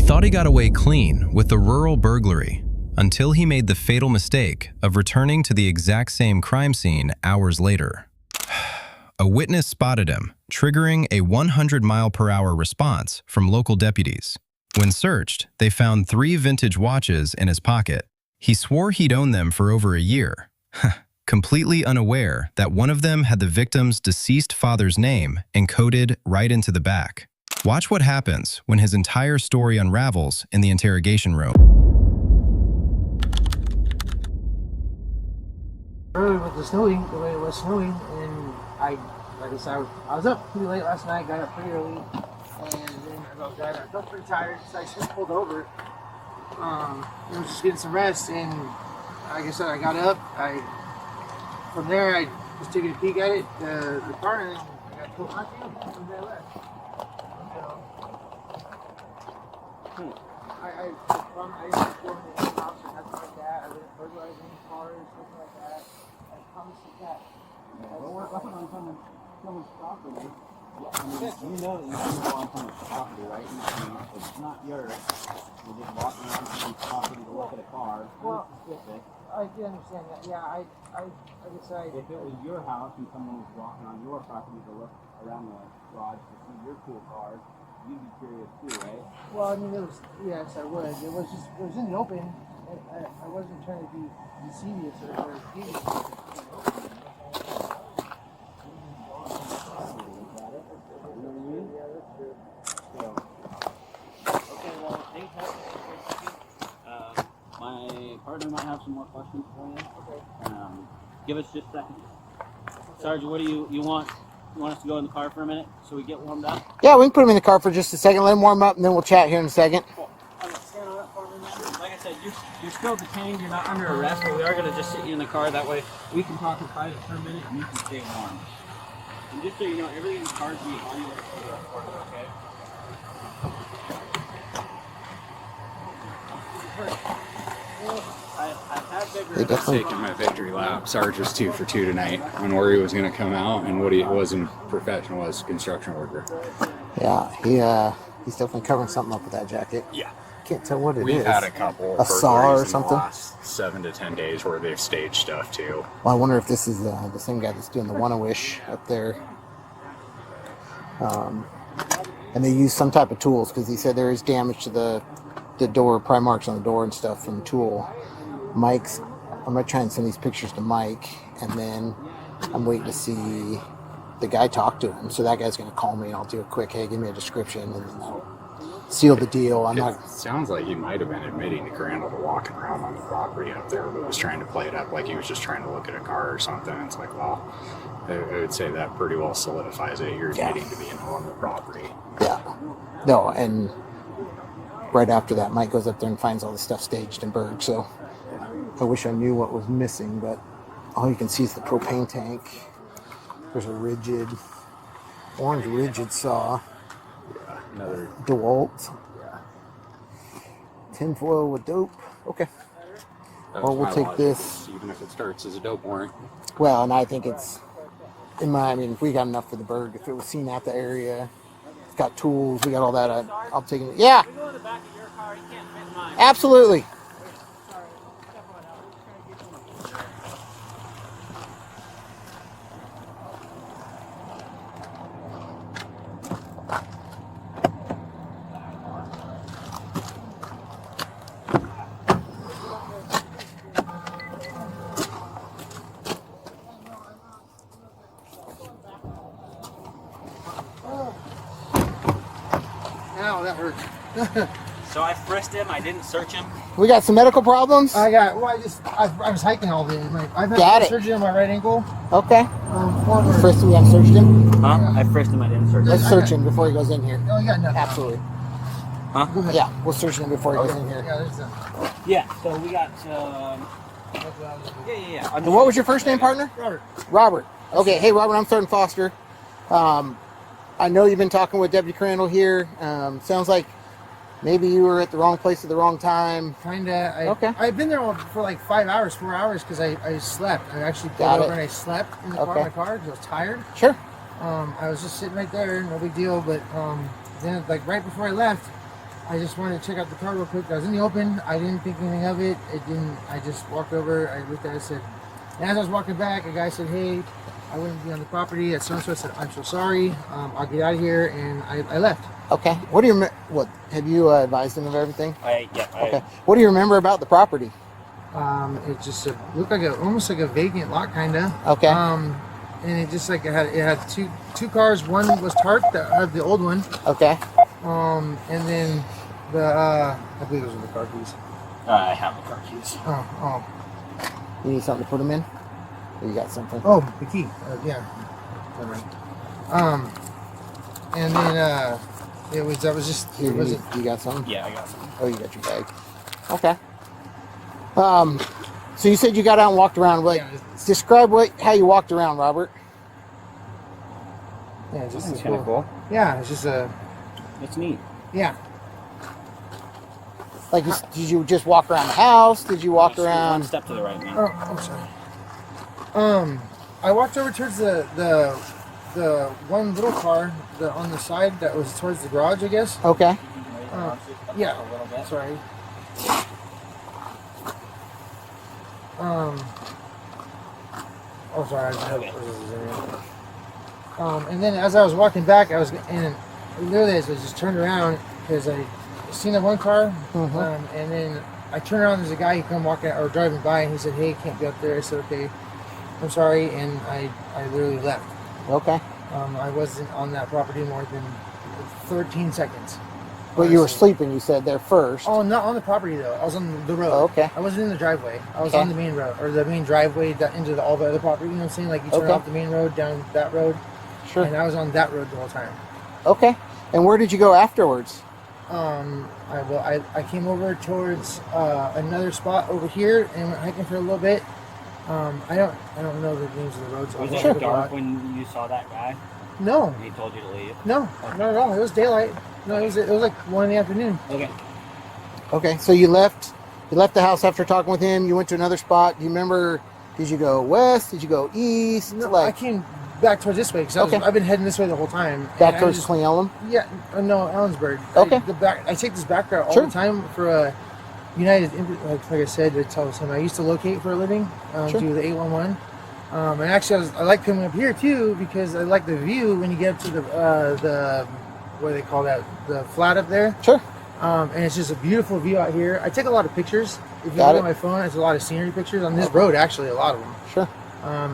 thought he got away clean with the rural burglary until he made the fatal mistake of returning to the exact same crime scene hours later. A witness spotted him, triggering a 100-mile-per-hour response from local deputies. When searched, they found 3 vintage watches in his pocket. He swore he'd owned them for over a year, completely unaware that one of them had the victim's deceased father's name encoded right into the back. Watch what happens when his entire story unravels in the interrogation room. Early with the way it was snowing, and I was up pretty late last night, got up pretty early, and then as I was driving, I felt pretty tired, so I just pulled over. I was just getting some rest, and like I said, I got up. From there, I was taking a peek at it, the car, and I got pulled onto it, and there I left. I didn't go into any house or nothing like that. I didn't burglarize any cars, nothing like that. I promise you that. Well, we're up on someone's property. I mean, you know that you can go on someone's property, right? It's not yours. You're just walking around someone's property to look at a car. Well, I do understand that. Yeah, I decided. If it was your house and someone was walking on your property to look around the garage to see your cool cars, you'd be curious too, right? Well, I mean, yes, I would. It was in the open. I wasn't trying to be mischievous or devious. Okay, well, thanks for my partner might have some more questions for you. Okay. Give us just a second. Sergeant, what do you want? You want us to go in the car for a minute so we get warmed up? Yeah, we can put him in the car for just a second, let him warm up, and then we'll chat here in a second. Cool. Okay, stand on that for me, man. Like I said, you're still detained. You're not under arrest, but we are going to just sit you in the car. That way we can talk in private for a minute and you can stay warm. And just so you know, everything in the car is being audio recorded, okay? Taking my victory lap. Sarge was 2 for 2 tonight on where he was going to come out and what he was in professional as a construction worker. Yeah, he's definitely covering something up with that jacket. Yeah. Can't tell what it is. We've had a couple a saw or something. In the last 7 to 10 days where they've staged stuff too. Well, I wonder if this is the same guy that's doing the One-A-Wish up there. And they use some type of tools because he said there is damage to the door, pry marks on the door and stuff from the tool. I'm going to try and send these pictures to Mike, and then I'm waiting to see the guy talk to him. So that guy's going to call me, and I'll do a quick, hey, give me a description, and then I'll seal the deal. Sounds like he might have been admitting to Crandall to walking around on the property up there, but was trying to play it up like he was just trying to look at a car or something. It's like, well, I would say that pretty well solidifies it. You're admitting to being on the property. Yeah. No, and right after that, Mike goes up there and finds all the stuff staged in Berg, so I wish I knew what was missing, but all you can see is the propane tank. There's a orange rigid saw. Yeah, another DeWalt. Yeah. Tinfoil with dope. Okay. Well, we'll take this. Even if it starts as a dope warrant. Well, and I think it's, if we got enough for the Berg, if it was seen out the area, it's got tools, we got all that, I'll take it. Yeah. Absolutely. Ow, that hurt. So I frisked him. I didn't search him. We got some medical problems? I was hiking all day. I've had surgery on my right ankle. Okay. First we have searched him? Huh? Yeah. I frisked him. I didn't search him. Let's search him before he goes in here. No, you got nothing. Absolutely. Huh? Yeah, we'll search him before he goes in here. Yeah, so we got... Yeah. And what was your first name, partner? Robert. Okay, hey Robert, I'm Sergeant Foster. I know you've been talking with Deputy Crandall here. Sounds like maybe you were at the wrong place at the wrong time. Kinda. Okay. I've been there for like 4 hours because I slept. I actually pulled over and I slept in the car, my car because I was tired. Sure. I was just sitting right there, no big deal. But then, like right before I left, I just wanted to check out the car real quick. I was in the open. I didn't think anything of it. I just walked over. I looked at it. I said, and as I was walking back, a guy said, "Hey, I wouldn't be on the property." At so-and-so, I said, "I'm so sorry. I'll get out of here," and I left. Okay. What do you what have you advised him of everything? Yeah. Okay. What do you remember about the property? It just looked like almost like a vacant lot, kinda. Okay. And it just like it had two cars. One was parked. That had the old one. Okay. And then I believe those were the car keys. I have the car keys. Oh. You need something to put them in? Or you got something? Oh, the key. Yeah. Never mind. And then that was just. Here, Was it? you got something? Yeah, I got some. Oh, you got your bag. Okay. So you said you got out and walked around. What? Yeah, Describe how you walked around, Robert. Yeah, it's just That's kind of cool. Yeah, it's just It's neat. yeah. Like, did you just walk around the house? Did you walk One around? step to the right, man. Oh, I'm sorry. I walked over towards the one little car on the side that was towards the garage, I guess. Okay. Yeah. A little bit. Sorry. Oh, sorry. Okay. And then as I was walking back, and literally as I just turned around because I seen that one car, and then I turned around. There's a guy who come walking or driving by, and he said, "Hey, can't be up there." I said, "Okay, I'm sorry," and I literally left. Okay. I wasn't on that property more than 13 seconds. But you were sleeping, you said, there first. Oh, not on the property though. I was on the road. Oh, okay. I wasn't in the driveway. I was Okay. on the main road or the main driveway into all the other property. You know what I'm saying? Like you turn Okay. off the main road down that road, Sure. and I was on that road the whole time. Okay. And where did you go afterwards? I came over towards another spot over here and went hiking for a little bit. I don't know the names of the roads. Was I'll it look it dark up. when you saw that guy? No, And he told you to leave? no, not at all. It was daylight. No, it was like 1 in the afternoon. Okay. Okay. So you left the house after talking with him. You went to another spot. Do you remember, did you go west? Did you go east? No, I Like came back towards this way because Okay. I've been heading this way the whole time. back And I towards just- Cle Elum? Yeah, no, Ellensburg. Okay. I take this back route all Sure. the time for United. Like I said, I tell him I used to locate for a living, Sure. do the 811. And actually, I like coming up here too because I like the view when you get up to the what do they call that? The flat up there. Sure. And it's just a beautiful view out here. I take a lot of pictures. If you Got look it. at my phone, it's a lot of scenery pictures on this road. Actually, a lot of them. Sure. I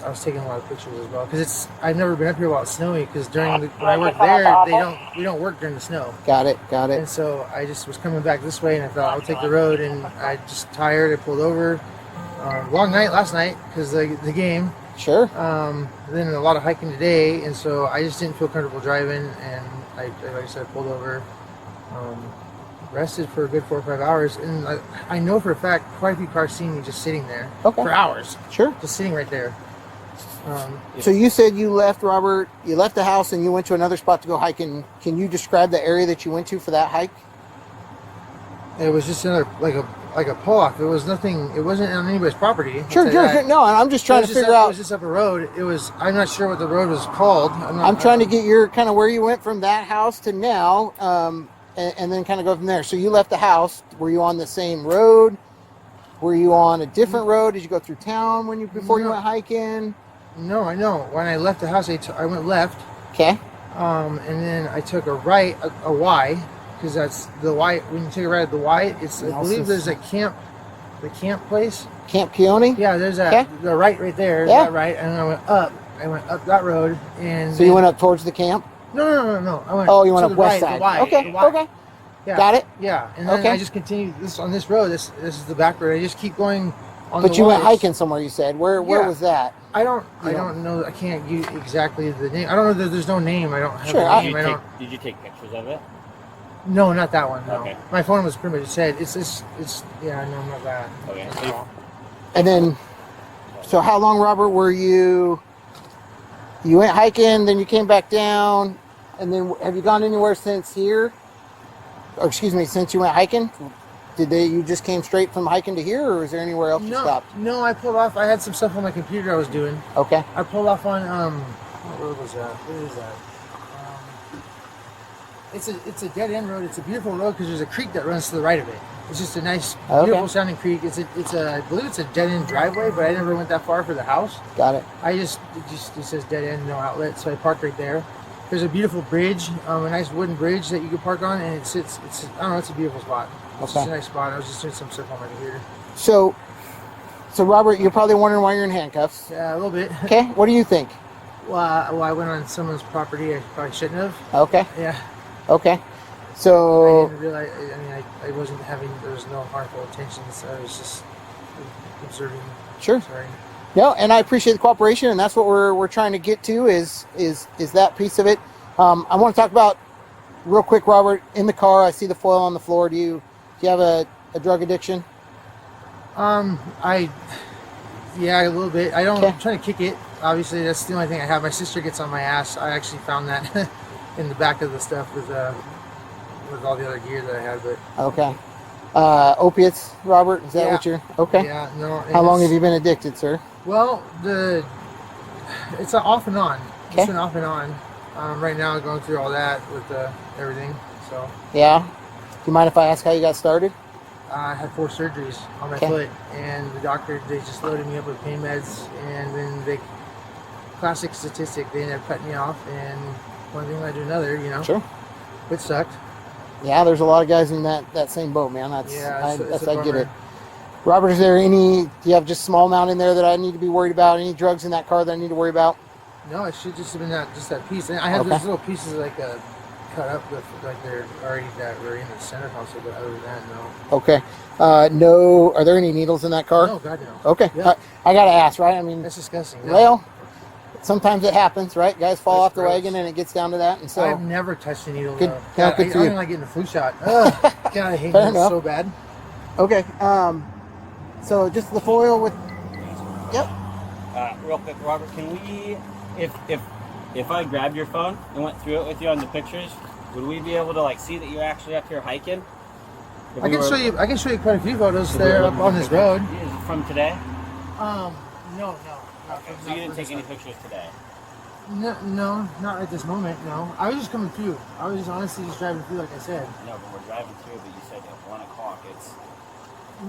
was taking a lot of pictures as well because I've never been up here while it's snowy because when I work there we don't work during the snow, Got it. and so I just was coming back this way and I thought I'll take the road, and I just tired. I pulled over. Long night last night because the game. Sure. Then a lot of hiking today, and so I just didn't feel comfortable driving, and like I said, I pulled over. Rested for a good 4 or 5 hours, and I know for a fact quite a few cars seen me just sitting there for hours, Sure. just sitting right there. So you said you left, Robert. You left the house and you went to another spot to go hiking. Can you describe the area that you went to for that hike? It was just another like a pull off. It was nothing. It wasn't on anybody's property. I'll Sure. tell you Sure. that. No, I'm just trying to figure It out. was just up a road. It was. I'm not sure what the road was called. I'm trying to get your kind of where you went from that house to now, and then kind of go from there. So you left the house. Were you on the same road? Were you on a different road? Did you go through town before you No. went hiking? No, I know. When I left the house, I went left, Okay. and then I took a right, a Y, because that's the Y. When you take a right at the Y, it's. I believe there's a camp, the camp place. Camp Keone? Yeah, there's that. Okay. The right there. Yeah. That right, and then I went up. I went up that road, and So you went up towards the camp? No. I went. Oh, you went to up the west right, side. The Y, Okay. the Y. Okay. Yeah. Got it. Yeah, and then Okay. I just continued on this road. This is the back road. I just keep going on. But the you went Ys. hiking somewhere. You said where Yeah. was that? I don't You know. I can't give exactly the name. I don't know that there's no name. I don't have Sure, a name. Did you take pictures of it? No, not that one. No. Okay. My phone was pretty much said it's yeah. No, not that. Okay. That's all. And then, so how long, Robert, were you? You went hiking, then you came back down, and then have you gone anywhere since here? Or excuse me, since you went hiking? You just came straight from hiking to here, or is there anywhere else you stopped? No, I pulled off. I had some stuff on my computer I was doing. Okay. I pulled off on what road was that? Where is that? it's a dead end road. It's a beautiful road because there's a creek that runs to the right of it. It's just a nice, Okay. beautiful sounding creek. I believe it's a dead end driveway, but I never went that far for the house. Got it. It says dead end, no outlet, so I parked right there. There's a beautiful bridge, a nice wooden bridge that you can park on, and it's I don't know, it's a beautiful spot. It's just a nice spot. I was just doing some stuff on my computer. So Robert, you're probably wondering why you're in handcuffs. Yeah, a little bit. Okay, what do you think? Well, I went on someone's property I probably shouldn't have. Okay, Yeah. okay. I So, didn't realize. I wasn't having. There was no harmful intentions. I was just observing. sure. Sorry. No, and I appreciate the cooperation, and that's what we're trying to get to is that piece of it. I want to talk about real quick, Robert. In the car, I see the foil on the floor. Do you have a drug addiction? Yeah, a little bit. I don't. Okay. I'm trying to kick it. Obviously, that's the only thing I have. My sister gets on my ass. I actually found that in the back of the stuff with all the other gear that I had. But Okay. Opiates, Robert. Is that Yeah. what you're? Okay. yeah, no. How long have you been addicted, sir? Well, it's off and on. Okay. It's been off and on. Right now, going through all that with everything. So Yeah. Do you mind if I ask how you got started? I had 4 surgeries on my Okay. foot, and the doctor, they just loaded me up with pain meds, and then classic statistic, they ended up cutting me off, and one thing led to another, Sure. It sucked. Yeah, there's a lot of guys in that same boat, man. I get bummer. it. Robert, do you have just small amount in there that I need to be worried about? Any drugs in that car that I need to worry about? No, it should just have been that piece. And I had Okay. those little pieces cut up with they're already that were in the center console, but other than that, no. Okay. No, are there any needles in that car? No, God no. Okay. Yeah. I gotta ask, right? I mean, That's disgusting. No. well, sometimes it happens, right? Guys fall That's off the gross. wagon and it gets down to that, and so I've never touched a needle. Good- Though. yeah, God, good I for you. don't like getting a flu shot. Ugh, God, I hate Fair needles enough. so bad. okay. So just the foil with. Yep. Real quick, Robert, can we, if I grabbed your phone and went through it with you on the pictures, would we be able to see that you're actually up here hiking? If I we can were- show you. I can show you quite a few photos if we there were up looking on for this pictures? road. Is it from today? No. So you didn't take any pictures today? No, not at this moment. No, I was just coming through. I was just honestly just driving through, like I said. No, but we're driving through, but you said at 1 o'clock it's...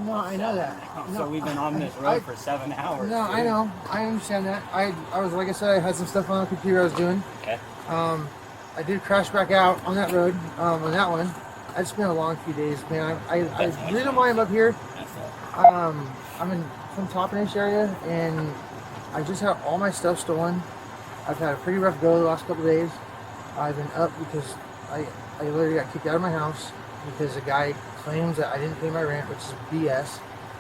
No, I know that. So No, we've been on this road for 7 hours. No, dude. I know. I understand that. I was, like I said, I had some stuff on the computer I was doing. Okay. I did crash back out on that road, on that one. It's been a long few days, man. The reason why I'm up here, I'm in some Toppenish area, and I just had all my stuff stolen. I've had a pretty rough go the last couple of days. I've been up because I literally got kicked out of my house because a guy claims that I didn't pay my rent, which is BS.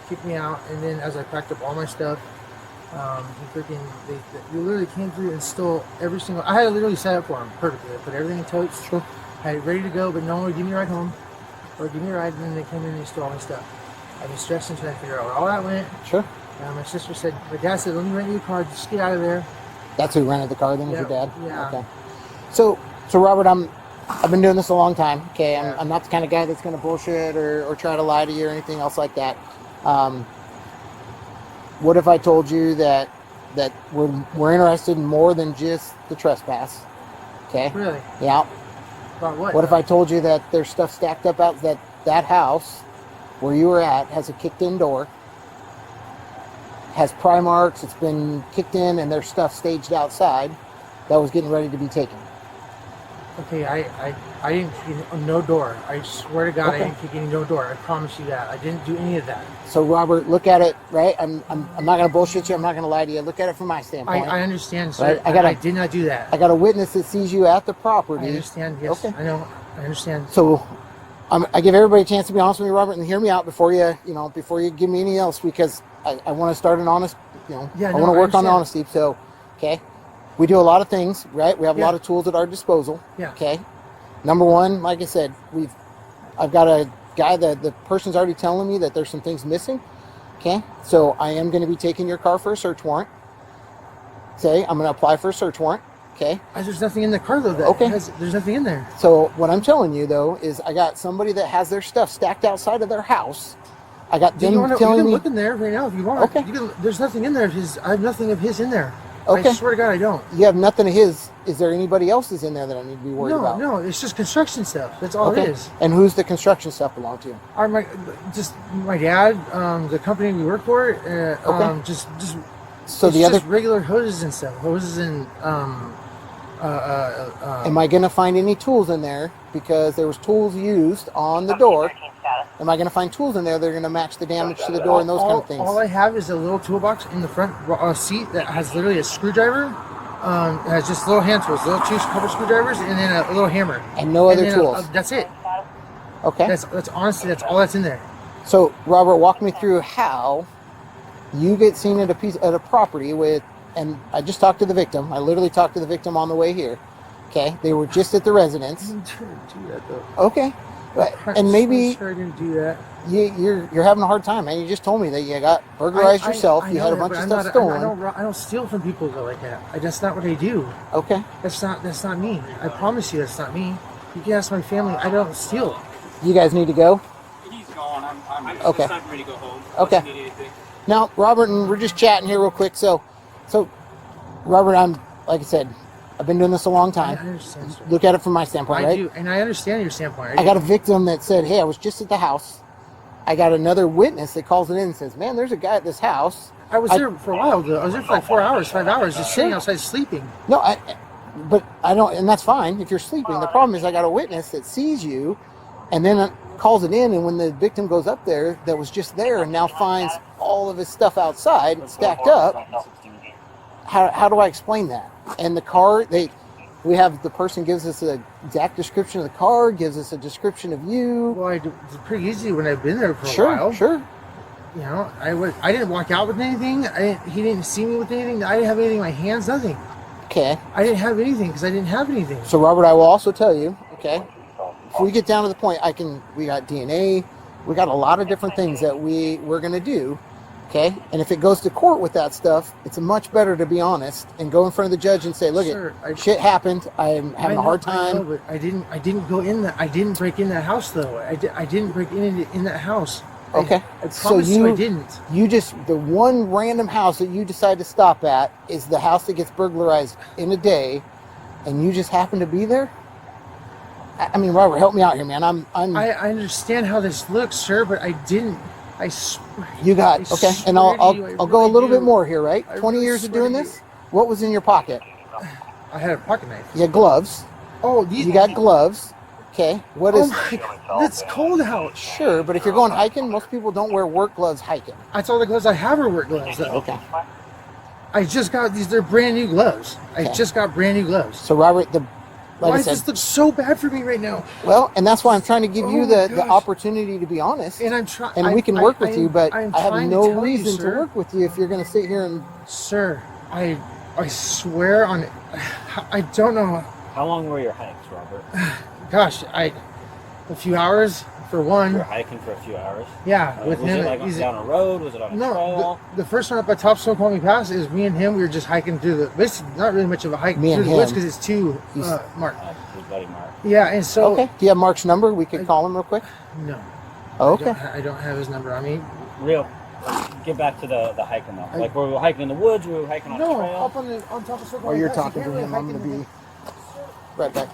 Kicked me out, and then as I packed up all my stuff, they literally came through and stole every single. I had to literally set up for them perfectly. I put everything in totes, had it ready to go, but no one would give me a ride home or give me a ride, and then they came in and they stole all my stuff. I've been stressing trying to figure out where all that went. Sure. My dad said, "Let me rent you a car. Just get out of there." That's who rented the car. Then was your dad. Yeah. Okay. So Robert, I've been doing this a long time. Okay. Yeah. I'm not the kind of guy that's going to bullshit or try to lie to you or anything else like that. What if I told you that we're interested in more than just the trespass? Okay. Really? Yeah. About what? What if I told you that there's stuff stacked up out that house where you were at has a kicked-in door, has pry marks, it's been kicked in, and there's stuff staged outside that was getting ready to be taken? Okay, I didn't kick no door. I swear to God, Okay. I didn't kick any no door. I promise you that. I didn't do any of that. So Robert, look at it, right? I'm not going to bullshit you. I'm not going to lie to you. Look at it from my standpoint. I understand, sir. Right, I did not do that. I got a witness that sees you at the property. I understand. Yes, Okay. I know. I understand. So I give everybody a chance to be honest with me, Robert, and hear me out before you give me anything else, because I want to start an honest, Yeah, I no, want to I work on understand. honesty. So, okay, we do a lot of things, right? We have a Yeah. lot of tools at our disposal. Yeah. Okay. Number one, like I said, I've got a guy that the person's already telling me that there's some things missing. Okay. So I am going to be taking your car for a search warrant. Okay. I'm going to apply for a search warrant. Okay. There's nothing in the car though. Okay. There's nothing in there. So what I'm telling you though is I got somebody that has their stuff stacked outside of their house. I got them You telling can me. look in there right now if you want. Okay. There's nothing in there of his. I have nothing of his in there. I swear to God, I don't. You have nothing of his. Is there anybody else's in there that I need to be worried about? No, it's just construction stuff. That's all it is. And who's the construction stuff belong to? Just my dad, the company we work for. Just so it's the other just regular hoses and stuff. Hoses and Am I going to find any tools in there? Because there was tools used on the door. Am I going to find tools in there that are going to match the damage to the door and those kind of things? All I have is a little toolbox in the front seat that has literally a screwdriver. It has just little hand tools, couple screwdrivers, and then a little hammer. And no other tools? That's it. Okay. That's honestly, that's all that's in there. So, Robert, walk me through how you get seen at a property with, and I just talked to the victim. I literally talked to the victim on the way here. Okay. They were just at the residence. I didn't do that though. Okay. And maybe I didn't do that. You're having a hard time, man. You just told me that you got burglarized yourself. You had a bunch of stuff stolen. I don't steal from people like that. That's not what I do. Okay. That's not me. I promise you, that's not me. You can ask my family. I don't steal. You guys need to go. He's gone. I'm okay. It's time for me to go home. Okay. Need anything. Now, Robert, and we're just chatting here real quick. So, Robert, like I said, I've been doing this a long time. I understand, sir. Look at it from my standpoint, right? I do, and I understand your standpoint. I got a victim that said, hey, I was just at the house. I got another witness that calls it in and says, man, there's a guy at this house. I was there for a while, though. I was there for like 4 hours, 5 hours, just sitting outside sleeping. No, but I don't, and that's fine if you're sleeping. The problem is I got a witness that sees you and then calls it in, and when the victim goes up there that was just there and now finds all of his stuff outside stacked up, how do I explain that? And the car, we have the person gives us an exact description of the car, gives us a description of you. Well, it's pretty easy when I've been there for a while. Sure. You know, I didn't walk out with anything. He didn't see me with anything. I didn't have anything in my hands, nothing. Okay. I didn't have anything because I didn't have anything. So, Robert, I will also tell you, okay, if we get down to the point, we got DNA, we got a lot of different things that we're going to do. Okay, and if it goes to court with that stuff, it's much better to be honest and go in front of the judge and say, "Look, shit happened. I'm having a hard time." I know, but I didn't go in that. I didn't break in that house though. I didn't break in that house. Okay, I promise you, I didn't. You just the one random house that you decide to stop at is the house that gets burglarized in a day, and you just happen to be there. I mean, Robert, help me out here, man. I understand how this looks, sir, but I didn't. I swear. You got okay, and I'll go a little bit more here, right? 20 really years of doing this. What was in your pocket? I had a pocket knife. You had gloves. Oh, you got gloves. Okay, what is? It's cold out. Sure, but if you're going hiking, most people don't wear work gloves hiking. That's all the gloves I have are work gloves, though. Okay. I just got these. They're brand new gloves. Okay. I just got brand new gloves. So, Robert, why does this look so bad for me right now? Well, and that's why I'm trying to give you the opportunity to be honest. And I'm trying. And we can work with you, but I have no reason to work with you if you're going to sit here and. Sir, I swear on it. I don't know. How long were your hikes, Robert? Gosh, a few hours for one. You were hiking for a few hours? Yeah, with was him. Was it down a road? Was it on a trail? The first one up at Top Snoqualmie Pass is me and him. We were just hiking through not really much of a hike through the woods because it's too Mark. His buddy Mark. Yeah, and so. Okay. Do you have Mark's number? We could call him real quick. No. Oh, okay. I don't have his number on me. Get back to the hiking though. Like were we hiking in the woods? Were we hiking on a trail? No, up on top of Snoqualmie. Oh, you're Pass. talking to him. I'm going to be right back.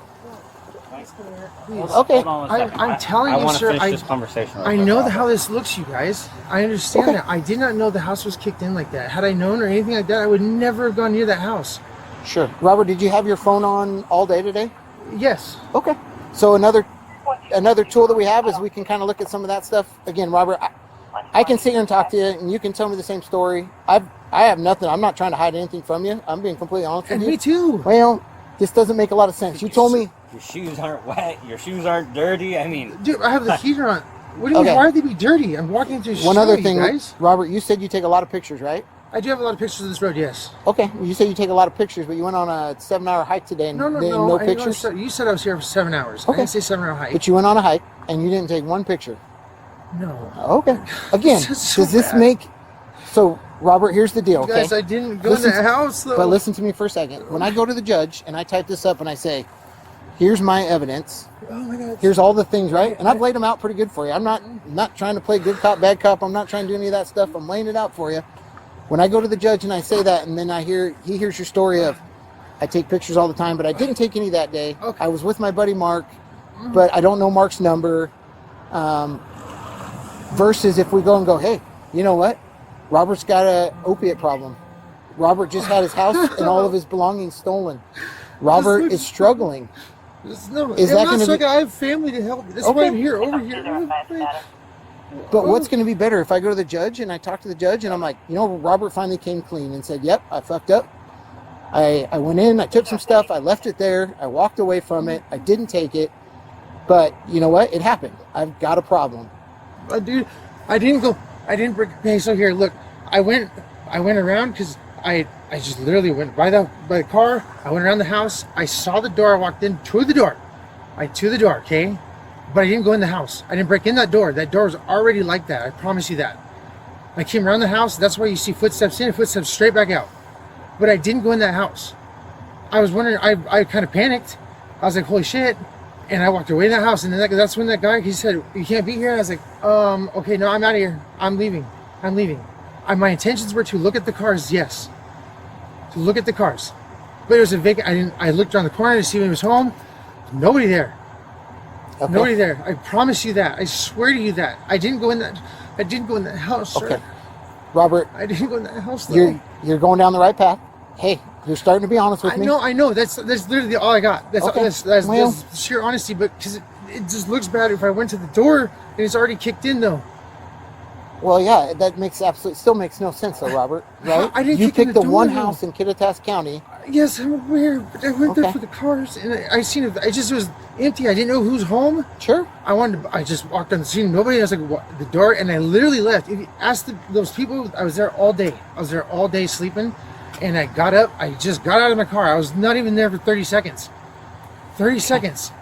Please. Okay. I'm telling you, sir. Finish this conversation. I know how this looks, you guys. I understand that. I did not know the house was kicked in like that. Had I known or anything like that, I would never have gone near that house. Sure. Robert, did you have your phone on all day today? Yes. Okay. So another tool that we have is we can kind of look at some of that stuff. Again, Robert, I can sit here and talk to you, and you can tell me the same story. I have nothing. I'm not trying to hide anything from you. I'm being completely honest with you. Me too. Well, this doesn't make a lot of sense. You told me your shoes aren't wet. Your shoes aren't dirty. I mean, dude, I have the heater on. What do you mean? Why would they be dirty? I'm walking through. One other thing, guys. Robert, you said you take a lot of pictures, right? I do have a lot of pictures of this road. Yes. Okay. You said you take a lot of pictures, but you went on a 7-hour hike today and no pictures. You said I was here for 7 hours. Okay. I didn't say 7-hour hike. But you went on a hike and you didn't take one picture. No. Okay. Again, does this make? So, Robert, here's the deal. Guys, okay? I didn't go to the house though. But listen to me for a second. When I go to the judge and I type this up and I say, "Here's my evidence. Oh my God. Here's all the things, right?" And I've laid them out pretty good for you. I'm not trying to play good cop, bad cop. I'm not trying to do any of that stuff. I'm laying it out for you. when I go to the judge and I say that, and then he hears your story of, I take pictures all the time, but I didn't take any that day. Okay. I was with my buddy Mark, but I don't know Mark's number. Versus if we go and go, hey, you know what? Robert's got a opiate problem. Robert just had his house and all of his belongings stolen. Robert is struggling. No, Is that going to be? I have family to help. This right here, over here. But what's going to be better if I go to the judge and I talk to the judge and I'm like, you know, Robert finally came clean and said, yep, I fucked up. I went in, I took some stuff, I left it there, I walked away from it, I didn't take it, but you know what? It happened. I've got a problem. Dude, I didn't break. Okay, so here, look, I went around because I just literally went by the car. I went around the house. I saw the door. I walked in to the door. Okay, but I didn't go in the house. I didn't break in that door. That door was already like that. I promise you that. I came around the house. That's why you see footsteps in and footsteps straight back out. But I didn't go in that house. I was wondering. I kind of panicked. I was like, holy shit. And I walked away in that house, and then that's when that guy, he said, you can't be here. I was like, okay, no, I'm out of here. I'm leaving. My intentions were to look at the cars, yes. To look at the cars. But it was a vacant, I looked around the corner to see when he was home. Nobody there. Okay. Nobody there. I promise you that. I swear to you that. I didn't go in that house, sir. Okay. Robert, I didn't go in that house, though. you're going down the right path. Hey, you're starting to be honest with me. I know. That's literally all I got. That's Okay. that's sheer honesty. But because it just looks bad if I went to the door and it's already kicked in, though. Well, yeah, that still makes no sense, though, Robert. Right? I didn't You kick in picked the the door, one though. house in Kittitas County. Yes, I'm aware. But I went there Okay. for the cars, and I seen it. It was empty. I didn't know who's home. Sure. I just walked on the scene. Nobody. I was like, what? The door, and I literally left. If you ask those people, I was there all day. I was there all day sleeping, and I got up. I just got out of my car. I was not even there for 30 seconds. 30 seconds,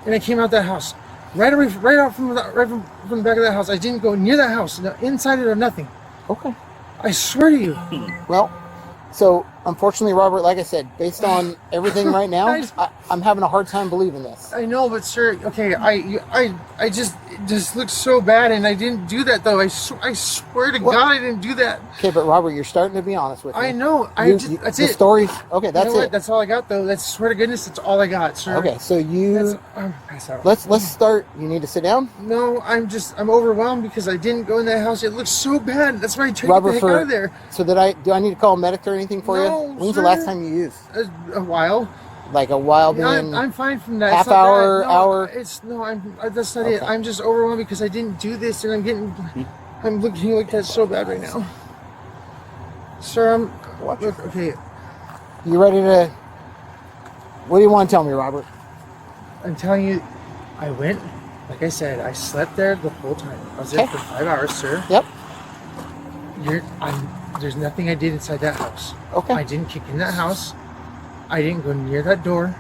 and I came out that house. Right out from the back of that house. I didn't go near that house. No, inside it or nothing. Okay. I swear to you. Well, so unfortunately, Robert, like I said, based on everything right now, I'm having a hard time believing this. I know, but sir, okay, I just it just looks so bad, and I didn't do that though. I swear to God, I didn't do that. Okay, but Robert, you're starting to be honest with me. I know. That's the it. story. Okay, that's You know what? it. That's all I got though. That's swear to goodness, that's all I got, sir. Okay, so I'm passed out. let's start. You need to sit down. No, I'm overwhelmed because I didn't go in that house. It looks so bad. That's why I tried to Robert, get the heck out of there. So do I need to call a medic or anything for No, you? When's the sir. last time you used? A while. Like a while being I'm fine from that. half It's not hour, that. No, hour? That's not it. Okay. I'm just overwhelmed because I didn't do this, and I'm looking like that so bad right now. Sir, okay. You ready to? What do you want to tell me, Robert? I'm telling you, I went. Like I said, I slept there the whole time. I was there Okay. for 5 hours, sir. Yep. There's nothing I did inside that house. Okay. I didn't kick in that house. I didn't go near that door,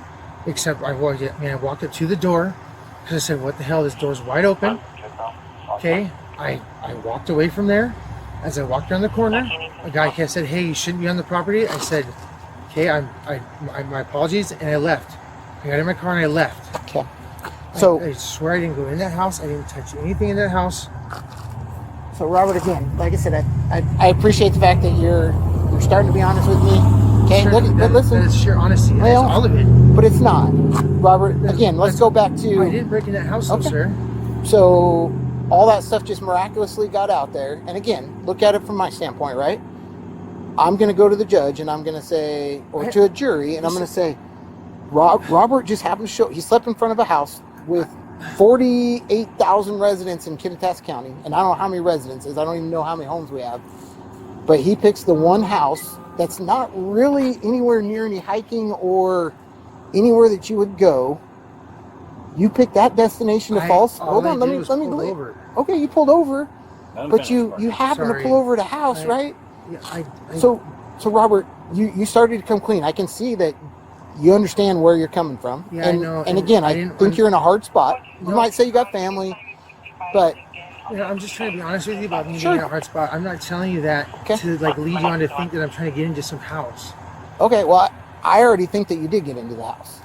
except I walked up to the door because I said, "What the hell? This door's wide open." Okay. I walked away from there. As I walked around the corner, a guy said, "Hey, you shouldn't be on the property." I said, "Okay, my apologies," and I left. I got in my car and I left. Okay. So I swear I didn't go in that house. I didn't touch anything in that house. So Robert, again, like I said, I appreciate the fact that you're starting to be honest with me. Okay, Sure, but listen, that is sheer honesty. That's Well, all of it. but it's not. Robert, again, let's go back I to, didn't break in that house, though, Okay. sir. so all that stuff just miraculously got out there. And again, look at it from my standpoint, right? I'm going to go to the judge and I'm going to say, or to a jury, and I'm going to say, Robert just happened to he slept in front of a house with 48,000 residents in Kittitas County, and I don't know how many residences. I don't even know how many homes we have. But he picks the one house that's not really anywhere near any hiking or anywhere that you would go. You pick that destination to false. Hold on, let me over. Okay, you pulled over, but you happened to Sorry. pull over at a house, right? Yeah, So Robert, you started to come clean. I can see that you understand where you're coming from. Yeah, and, I know. And again, I think you're in a hard spot. You No. might say you got family, but I'm just trying to be honest with you about me Sure. being in a hard spot. I'm not telling you that Okay. to lead you on to think that I'm trying to get into some house. okay, well, I already think that you did get into the house.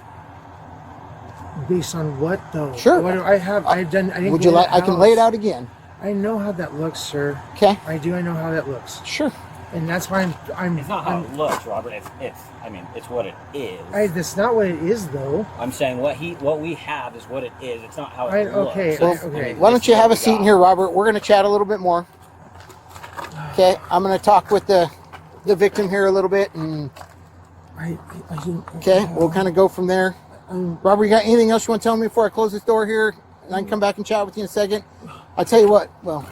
Based on what though? Sure. What do I have? I've done. I didn't Would go you in like? that I can lay it house. out again. I know how that looks, sir. Okay. I know how that looks. Sure. and that's why I'm. It's not how it looks, Robert. It's what it is. That's not what it is, though. I'm saying what we have is what it is. It's not how it looks. Okay. Okay. Why don't you have a seat in here, Robert? We're going to chat a little bit more. Okay, I'm going to talk with the victim here a little bit, and okay, we'll kind of go from there. Robert, you got anything else you want to tell me before I close this door here? And I can come back and chat with you in a second. I'll tell you what. Well,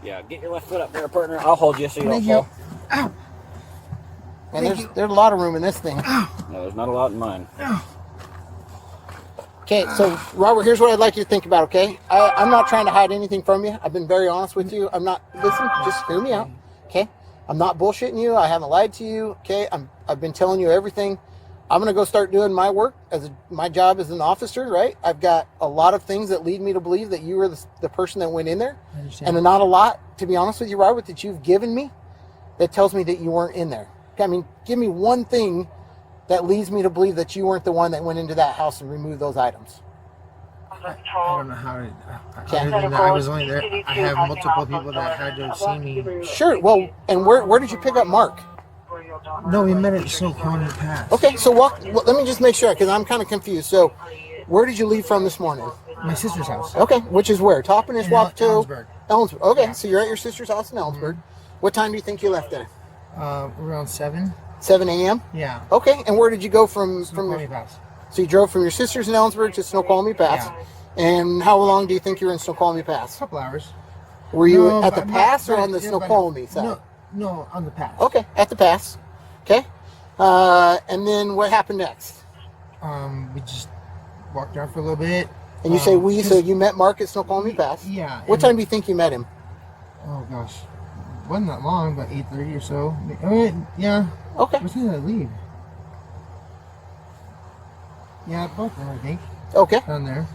yeah, get your left foot up there, partner. I'll hold you so you don't thank you. fall. Ow. and there's a lot of room in this thing. No, there's not a lot in mine. Okay, so Robert, here's what I'd like you to think about, okay? I'm not trying to hide anything from you. I've been very honest with you. I'm not, listen, just hear me out, okay? I'm not bullshitting you. I haven't lied to you, okay? I've been telling you everything. I'm going to go start doing my work, my job as an officer, right? I've got a lot of things that lead me to believe that you were the person that went in there. I understand. And not a lot, to be honest with you, Robert, that you've given me that tells me that you weren't in there. Okay, I mean, give me one thing that leads me to believe that you weren't the one that went into that house and removed those items. I don't know how to. Other than that, I was only there. I have multiple people that had to see me. Sure. Well, and where did you pick up Mark? No, we met at Snoqualmie Pass. Okay, so let me just make sure, because I'm kind of confused. So, where did you leave from this morning? My sister's house. Okay, which is where? Toppin, Wapato? Ellensburg. Ellensburg. Okay, so you're at your sister's house in Ellensburg. What time do you think you left there? Around 7. 7 a.m.? Yeah. Okay, and where did you go from Snoqualmie Pass. So you drove from your sister's in Ellensburg to Snoqualmie Pass. Yeah. And how long do you think you were in Snoqualmie Pass? A couple hours. Were you No, at the but- pass or but- on the yeah, Snoqualmie but- side? No, on the pass. Okay, at the pass. Okay. And then what happened next? We just walked around for a little bit. And you say so you met Mark at Snoqualmie Pass? Yeah. What time do you think you met him? Oh gosh, wasn't that long, but 8:30 or so. I mean, yeah. Okay. What time did I leave? Yeah, about then I think. Okay. Down there.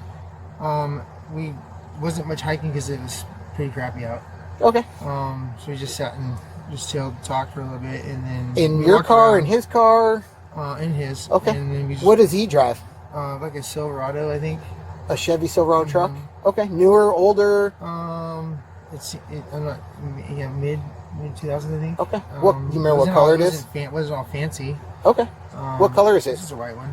We wasn't much hiking because it was pretty crappy out. Okay. So we just sat and just chilled, talked for a little bit, and then In we your walked car, around. in his car? In his. Okay. And then we just, What does he drive? like a Silverado, I think. A Chevy Silverado truck? Okay. Newer, older? I'm not. Yeah, mid 2000s, I think. Okay. You remember what color it is? Wasn't all fancy. Okay. What color is it? This is a white one.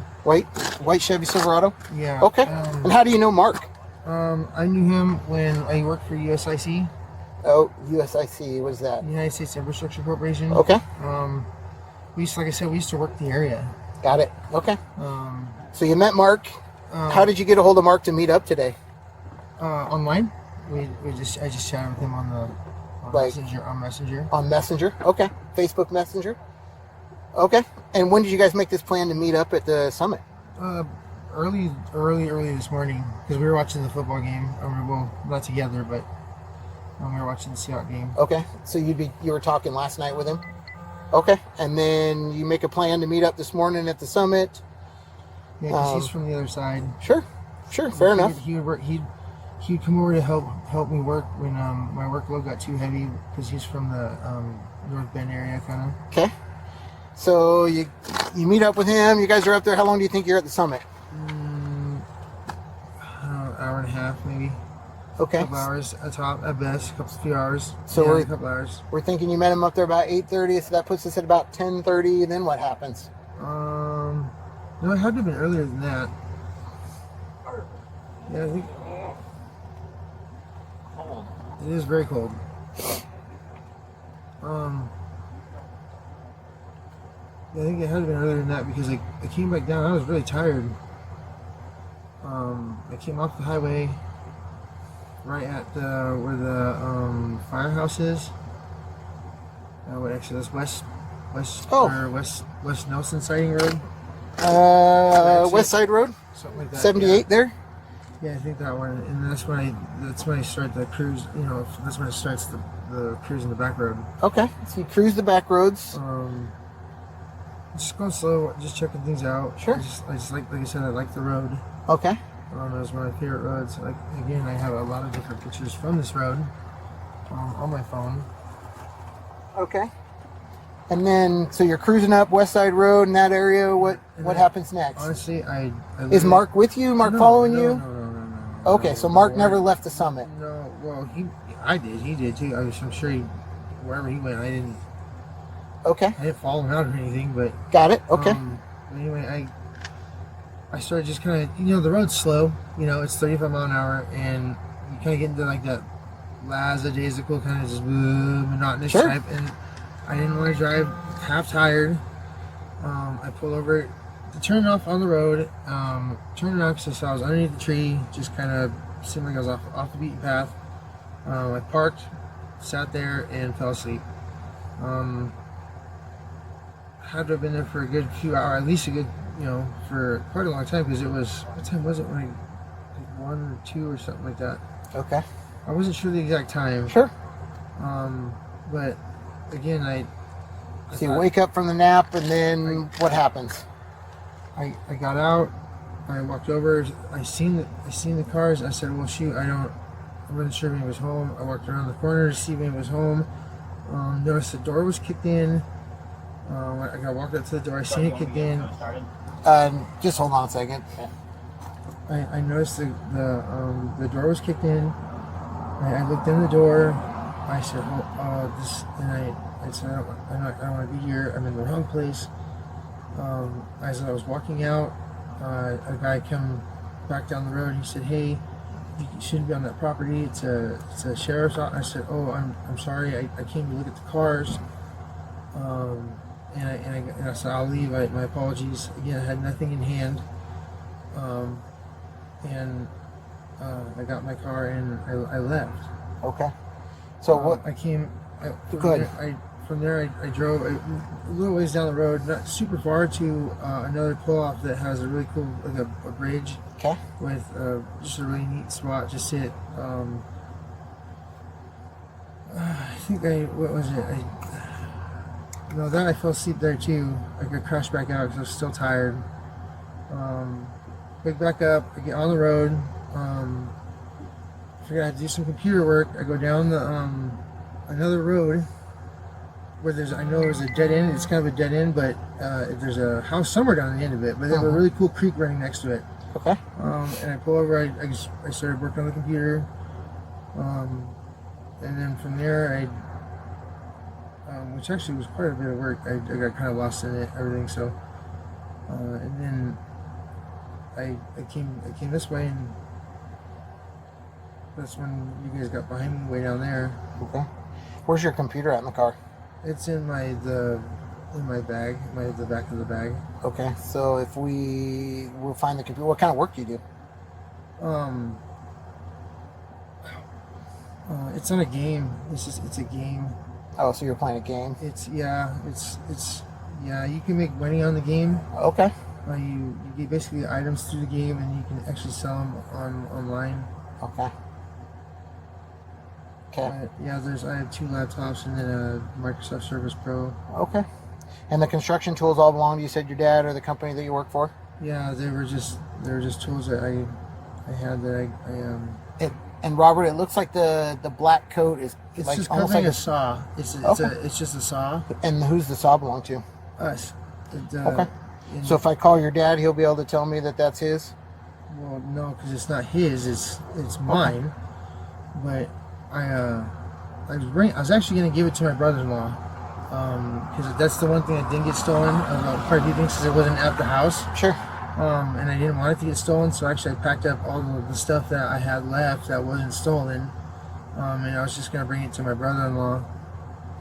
White Chevy Silverado? Yeah. Okay. And how do you know Mark? I knew him when I worked for USIC, Oh, USIC. What is that? United States Infrastructure Corporation. Okay. We used to work the area. Got it. Okay. Um, So you met Mark. How did you get a hold of Mark to meet up today? Online. I just chatted with him on Messenger. On Messenger. Okay. Facebook Messenger. Okay. And when did you guys make this plan to meet up at the summit? Early this morning because we were watching the football game. Well, not together, but we were watching the Seahawks game. Okay. So you were talking last night with him? Okay. And then you make a plan to meet up this morning at the summit? Yeah, because he's from the other side. Sure. Fair enough. He'd come over to help me work when my workload got too heavy because he's from the North Bend area, kind of. Okay. So you meet up with him. You guys are up there. How long do you think you're at the summit? Hour and a half, maybe. Okay. A couple hours at best. Few hours. So yeah, we're a couple hours. We're thinking you met him up there about 8:30. So that puts us at about 10:30. Then what happens? No, it had to have been earlier than that. Yeah, I think it is very cold. I think it had to have been earlier than that because I came back down. I was really tired. I came off the highway right at where the firehouse is. That's West Nelson Sighting Road. West Side Road, Something like that. 78 there. Yeah, I think that one, and that's when I start the cruise. That's when it starts the cruise in the back road. Okay, so you cruise the back roads. Just going slow, just checking things out. Sure. I just like I said, I like the road. Okay. It's one of my favorite roads. Like again, I have a lot of different pictures from this road on my phone. Okay. And then, so you're cruising up West Side Road in that area. What happens next? Honestly, I Is Mark with you? Mark following you? No. Okay, so Mark never left the summit. No, well, I did. He did too. I'm sure he wherever he went. I didn't follow him out or anything, but Got it. Okay. Anyway, I started just kind of, the road's slow. It's 35 mile an hour, and you kind of get into like that lackadaisical kind of just monotonous type. And I didn't want to drive half tired. I pulled over to turn off on the road. Turned around because I saw I was underneath the tree. Just kind of seemed like I was off the beaten path. I parked, sat there, and fell asleep. Had to have been there for a good few hours, at least a good, for quite a long time, because it was, what time was it? Like 1 or 2 or something like that. Okay. I wasn't sure the exact time. Sure. But again, So you wake up from the nap, and then what happens? I got out. I walked over. I seen the cars. I said, "Well, shoot, I wasn't sure if he was home." I walked around the corner to see if he was home. Noticed the door was kicked in. I walked up to the door. I seen it kicked in. Just hold on a second. I noticed the door was kicked in. I looked in the door. I said, this, and I said, I don't want to be here. I'm in the wrong place. As I was walking out, a guy came back down the road. He said, "Hey, you shouldn't be on that property. It's a sheriff's office." I said, "Oh, I'm sorry. I came to look at the cars." And I said, "I'll leave. My apologies." Again, I had nothing in hand. I got my car and I left. Okay. So what? Go ahead. From there, I drove a little ways down the road, not super far, to another pull-off that has a really cool, like a bridge. Okay. With just a really neat spot to sit. I think what was it? I fell asleep there too. I crashed back out because I was still tired. Wake back up, I get on the road. I figured I had to do some computer work. I go down the another road where I know there's a dead end. It's kind of a dead end, but there's a house somewhere down the end of it. But there's a really cool creek running next to it. Okay. And I pull over. I started working on the computer. And then from there, which actually was quite a bit of work. I got kind of lost in it, everything. So, and then I came this way, and that's when you guys got behind me way down there. Okay. Where's your computer at in the car? It's in my bag, the back of the bag. Okay. So if we'll find the computer, what kind of work do you do? It's on a game. It's a game. Oh, so you're playing a game? You can make money on the game. Okay. You get basically items through the game, and you can actually sell them online. Okay. Okay. I have 2 laptops and then a Microsoft Surface Pro. Okay. And the construction tools all belong to you, said your dad or the company that you work for? Yeah, they were just tools that I had that I And Robert, it looks like the black coat is it's like just almost covering like a saw. It's just a saw. And who's the saw belong to? Us. Okay. So if I call your dad, he'll be able to tell me that that's his? Well, no, because it's not his. It's mine. But I was actually going to give it to my brother-in-law, because that's the one thing that didn't get stolen. Quite a few things because it wasn't at the house. Sure. And I didn't want it to get stolen, so actually I packed up all of the stuff that I had left that wasn't stolen, and I was just going to bring it to my brother-in-law.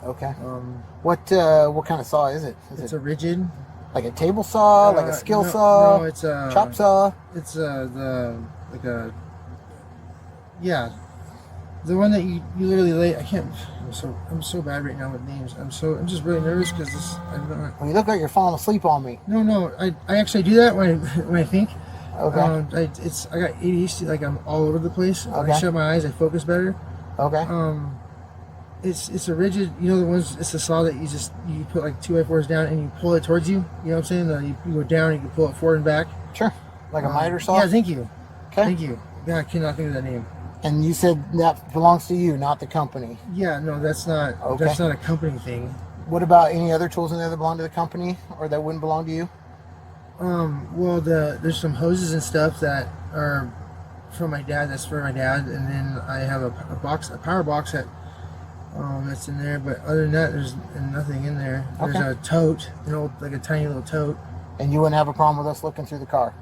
Okay. What kind of saw is it? It's a rigid. Like a table saw, like a skill saw? No, it's a chop saw? It's the one that you literally lay. I can't. I'm so bad right now with names. I'm just really nervous because Well, you look like you're falling asleep on me. No. I actually do that when I think. Okay. I got ADHD. Like I'm all over the place. Okay. When I shut my eyes, I focus better. Okay. It's a rigid. The ones. It's a saw that you put like 2x4s down and you pull it towards you. You know what I'm saying? You go down, and you can pull it forward and back. Sure. Like a miter saw. Yeah. Thank you. Okay. Thank you. Yeah, I cannot think of that name. And you said that belongs to you, not the company. Yeah, no, that's not. Okay. That's not a company thing. What about any other tools in there that belong to the company or that wouldn't belong to you? Well, there's some hoses and stuff that are from my dad. That's for my dad, and then I have a power box that That's in there. But other than that, there's nothing in there. There's Okay. a tote, like a tiny little tote. And you wouldn't have a problem with us looking through the car?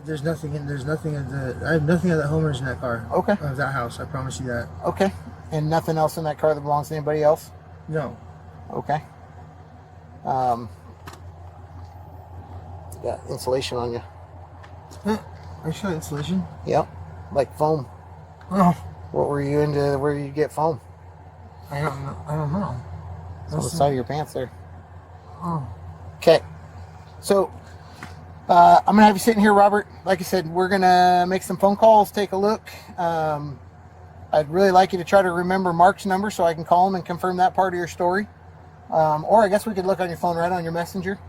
There's nothing in. There's nothing in the. I have nothing of the homeowners in that car. Okay. Of that house, I promise you that. Okay. And nothing else in that car that belongs to anybody else? No. Okay. Got insulation on you. I shot insulation. Yep. Like foam. Oh, What were you into? Where you get foam? I don't know. I don't know. It's on the side of your pants there. Oh. Okay. So, I'm going to have you sitting here, Robert. Like I said, we're going to make some phone calls, take a look. I'd really like you to try to remember Mark's number so I can call him and confirm that part of your story. Or I guess we could look on your phone right on your messenger.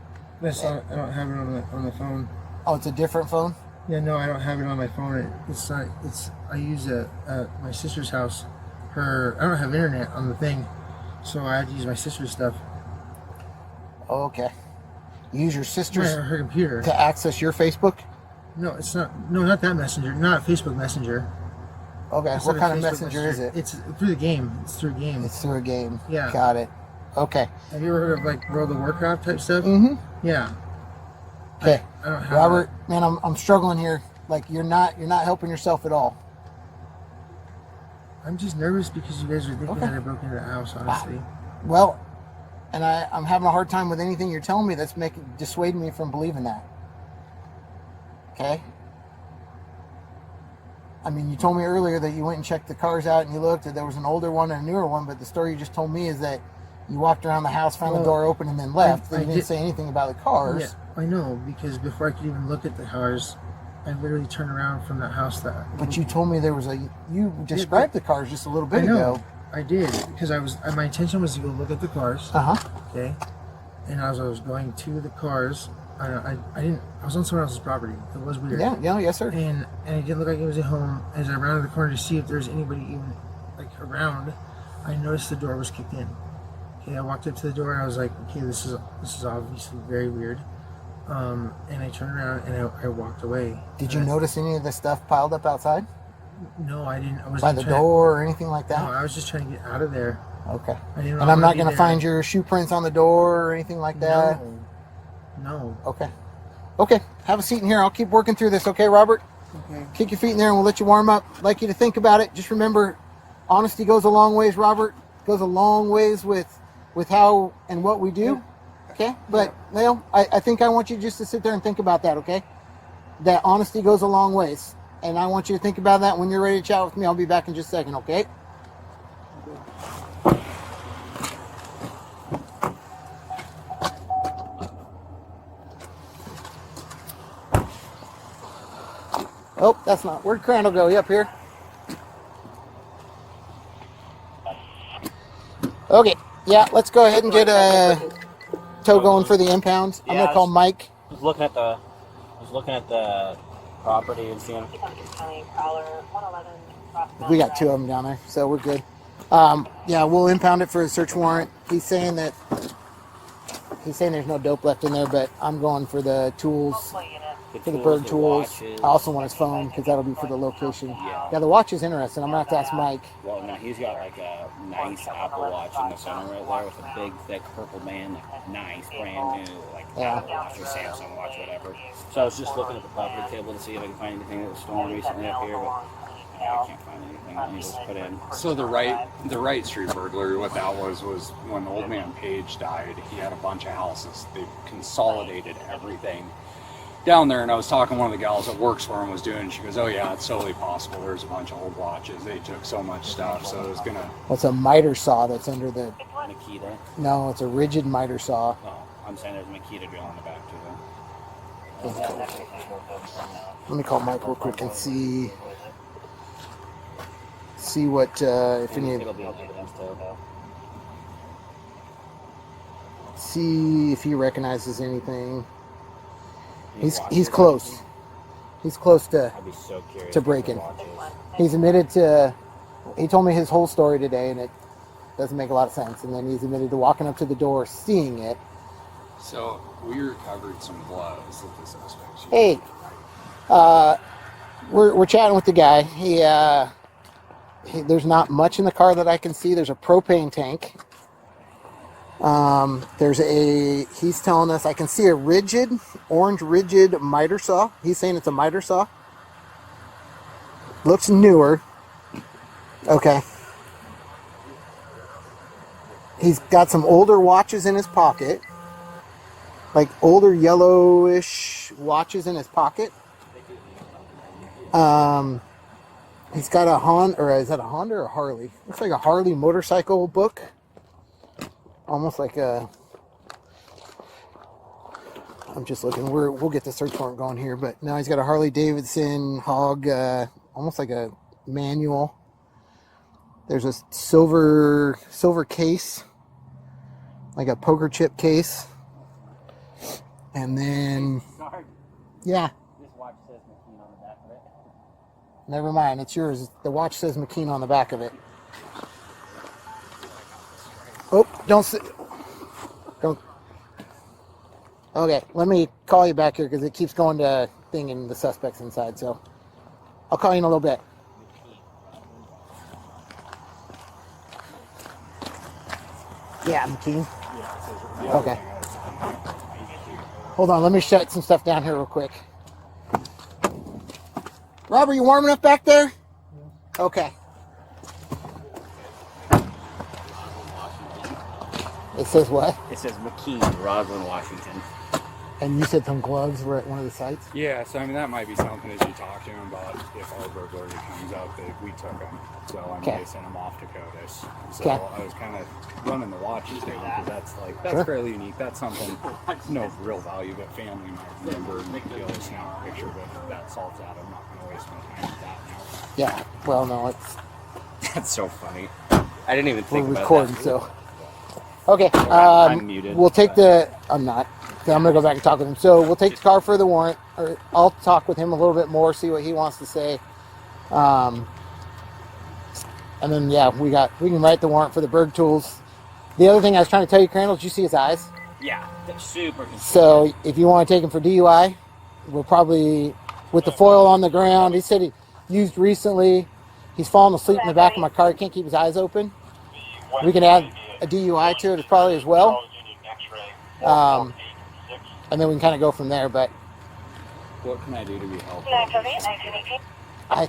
Yes, I don't have it on the phone. Oh, it's a different phone? Yeah, no, I don't have it on my phone. It's not. I use it at my sister's house. I don't have internet on the thing, so I had to use my sister's stuff. Okay. You use your sister's Her computer. to access your Facebook? No, it's not. No, not that messenger. Not Facebook Messenger. Okay. It's What not a kind of Facebook messenger is it? It's through the game. It's through a game. It's through a game. Yeah. Got it. Okay. Have you ever heard of like World of Warcraft type stuff? Mm-hmm. Yeah. Okay. I don't have Robert, man, I'm struggling here. Like you're not helping yourself at all. I'm just nervous because you guys are thinking Okay. that I broke into the house. Honestly. Well, and I'm having a hard time with anything you're telling me that's dissuading me from believing that. Okay? I mean, you told me earlier that you went and checked the cars out and you looked, and there was an older one and a newer one, but the story you just told me is that you walked around the house, found the Well, door open, and then left. I And you didn't did- say anything about the cars. Yeah, I know, because before I could even look at the cars, I literally turned around from that house. But you told me there was you described the cars just a little bit I know, ago. I did, because my intention was to go look at the cars. Uh-huh. Okay, and as I was going to the cars, I was on someone else's property. It was weird. Yeah, yes, sir. And it didn't look like it was at home. As I rounded the corner to see if there's anybody even like around, I noticed the door was kicked in. Okay, I walked up to the door and I was like, okay, this is obviously very weird. And I turned around and I walked away. Did you notice any of the stuff piled up outside? No, I didn't. I was By the door or anything like that? No, I was just trying to get out of there. Okay. I didn't And I'm not going to find your shoe prints on the door or anything like that? No. Okay. Okay. Have a seat in here. I'll keep working through this. Okay, Robert? Okay. Kick your feet in there and we'll let you warm up. I'd like you to think about it. Just remember, honesty goes a long ways, Robert. Goes a long ways with how and what we do. Okay? But, I think I want you just to sit there and think about that, okay? That honesty goes a long ways. And I want you to think about that. When you're ready to chat with me, I'll be back in just a second, okay? Oh, that's not. Where'd Crandall go? You up here? Okay. Yeah, let's go ahead and get a tow going for the impound. I'm gonna call Mike. I was looking at the property and seeing. We got two of them down there, so we're good. Yeah, we'll impound it for a search warrant. He's saying there's no dope left in there, but I'm going for the tools, for the bird tools. I also want his phone because that'll be for the location. Yeah, the watch is interesting. I'm gonna have to ask Mike. Well, no, he's got like a nice Apple Watch in the center right there with a big, thick purple band, like nice, brand new, like Apple Watch or Samsung Watch, whatever. So I was just looking at the property table to see if I can find anything that was stolen recently up here, but I can't find anything that needs to put in. So the right street burglary, what that was when old man Page died, he had a bunch of houses. They consolidated everything down there, and I was talking to one of the gals that works for him was doing, she goes, oh yeah, it's totally possible. There's a bunch of old watches. They took so much stuff, so it was gonna... What's a miter saw that's under the... Makita? No, it's a rigid miter saw. Oh, I'm saying there's a Makita drill on the back too, though. Let me call Mike real quick and see what if any. It'll be evidence too. See if he recognizes anything. He's close. He's close to I'd be so curious to breaking. watches. He's admitted to. He told me his whole story today, and it doesn't make a lot of sense. And then he's admitted to walking up to the door, seeing it. So we recovered some gloves that the suspects used. Hey, we're chatting with the guy. There's not much in the car that I can see. There's a propane tank. He's telling us I can see a orange rigid miter saw. He's saying it's a miter saw. Looks newer. Okay. He's got some older watches in his pocket. Like older yellowish watches in his pocket. He's got a Honda, or is that a Honda or a Harley? Looks like a Harley motorcycle book. Almost like a... I'm just looking. We'll get the search warrant going here, but now he's got a Harley Davidson hog, almost like a manual. There's a silver case, like a poker chip case. And then, yeah. This watch says McKean on the back of it. Never mind, it's yours. The watch says McKean on the back of it. Oh, don't. Okay, let me call you back here because it keeps going to thing and the suspect's inside. So I'll call you in a little bit. Yeah, McKean. Okay. Hold on, let me shut some stuff down here real quick. Rob, are you warm enough back there? Okay. It says what? It says McKean, Roslyn, Washington. And you said some gloves were at one of the sites? Yeah, so I mean that might be something as you talk to him about if our burglary comes up that we took them. So I mean they sent them off to CODIS. So I was kind of running the watches down because that's fairly unique. That's something no real value, but family might remember and be able to snap a picture. But that solves that. I'm not going to waste my time with that now. Yeah. Well, no, it's. That's so funny. I didn't even think we're about recording, that. so. Okay. I'm muted. We'll take the. I'm not. I'm gonna go back and talk with him. So we'll take the car for the warrant, or I'll talk with him a little bit more, see what he wants to say, and then yeah, we can write the warrant for the Berg tools. The other thing I was trying to tell you, Crandall, did you see his eyes? Yeah, that's super consistent. So if you want to take him for DUI, we'll probably with the foil on the ground. He said he used recently. He's fallen asleep in the back of my car. He can't keep his eyes open. We can add a DUI to it probably as well. And then we can kind of go from there, but... What can I do to be helpful? I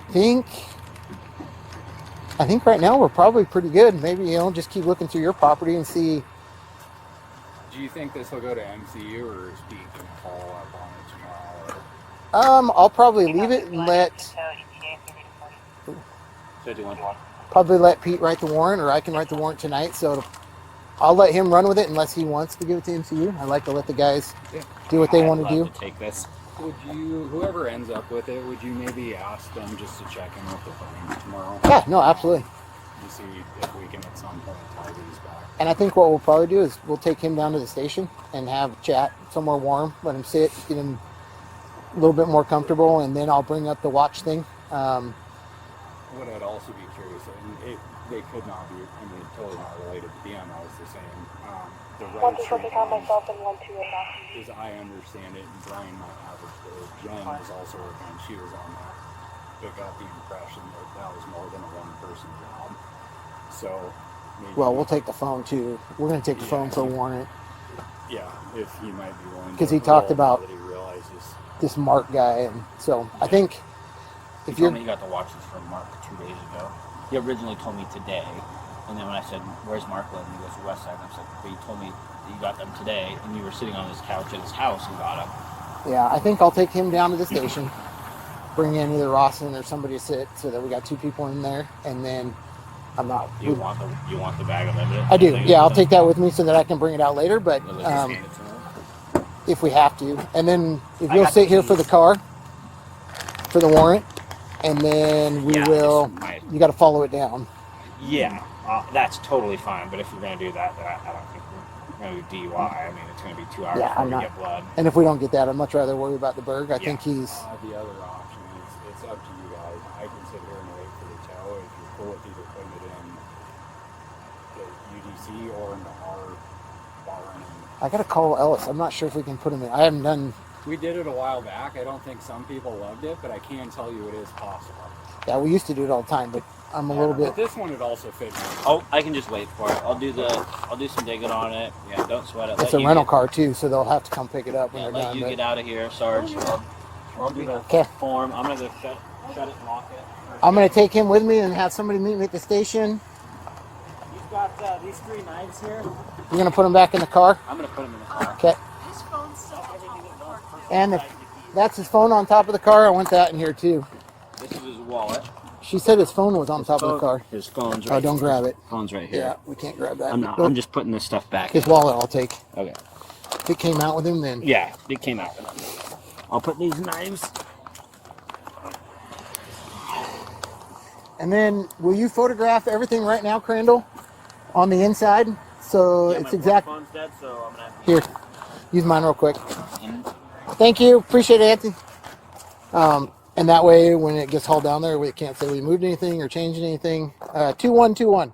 think right now we're probably pretty good. Maybe, just keep looking through your property and see... Do you think this will go to MCU or is Pete going to follow up on it tomorrow? I'll probably leave it and let Pete write the warrant, or I can write the warrant tonight, so I'll let him run with it unless he wants to give it to MCU. I like to let the guys do what they want to do. Take this. Would you, whoever ends up with it, would you maybe ask them just to check in with the phone tomorrow? Yeah, no, absolutely. And see if we can at some point tie these back. And I think what we'll probably do is we'll take him down to the station and have a chat somewhere warm, let him sit, get him a little bit more comfortable, and then I'll bring up the watch thing. What I'd also be curious, and they could not be, I mean, totally not related. The DML is the same. The registry as I understand it, and Brian might have it, Jen was also working on, she was on that. But got the impression that was more than a one-person job. So, maybe... Well, we'll take the phone too. We're going to take the phone for a warrant. Yeah, if he might be willing to. Because he talked about that he realizes this Mark guy, and so I think if He told me he got the watches from Mark 2 days ago. He originally told me today, and then when I said, "Where's Mark live?" and he goes, "West Side." And I was like, "But you told me that you got them today, and you were sitting on his couch at his house and got them." Yeah, I think I'll take him down to the station, bring in either Rawson or somebody to sit, so that we got two people in there, and then I'm not. You want the bag of evidence? I do. Yeah, I'll take that with me so that I can bring it out later. But Let's just hand it to him. if we have to, and then if you'll sit here for the car, for the warrant, and then we will. You got to follow it down. Yeah, that's totally fine. But if you're going to do that, then I don't think we're going to do DUI. I mean, it's going to be 2 hours before we get blood. And if we don't get that, I'd much rather worry about the Berg. I think he's. The other option is it's up to you guys. I can sit here and wait for the tow if you're cool with either putting it in the UDC or in the R barn. I got to call Ellis. I'm not sure if we can put him in. I haven't done. We did it a while back. I don't think some people loved it, but I can tell you it is possible. Yeah, we used to do it all the time, but I'm a little bit. But this one would also fit. Oh, I can just wait for it. I'll do some digging on it. Yeah, don't sweat it. It's a rental car too, so they'll have to come pick it up when they're let done. you get out of here, Sarge. I'll do the form. I'm gonna go shut it and lock it. I'm gonna take him with me and have somebody meet me at the station. You've got these 3 knives here. You're gonna put them back in the car. I'm gonna put them in the car. Okay. His phone's still on top of the car. And that's his phone on top of the car. I want that in here too. This is his wallet. She said his phone was on top of the car. His phone's right. Oh, don't grab it. Phone's right here. Yeah, we can't grab that. I'm not. I'm just putting this stuff back. His wallet I'll take. Okay. If it came out with him, then. Yeah, it came out with him. I'll put these knives. And then, will you photograph everything right now, Crandall, on the inside? So Yeah, it's my exact. phone's dead, so I'm gonna. Here, use mine real quick. Thank you. Appreciate it, Anthony. And that way, when it gets hauled down there, we can't say we moved anything or changed anything. 2121.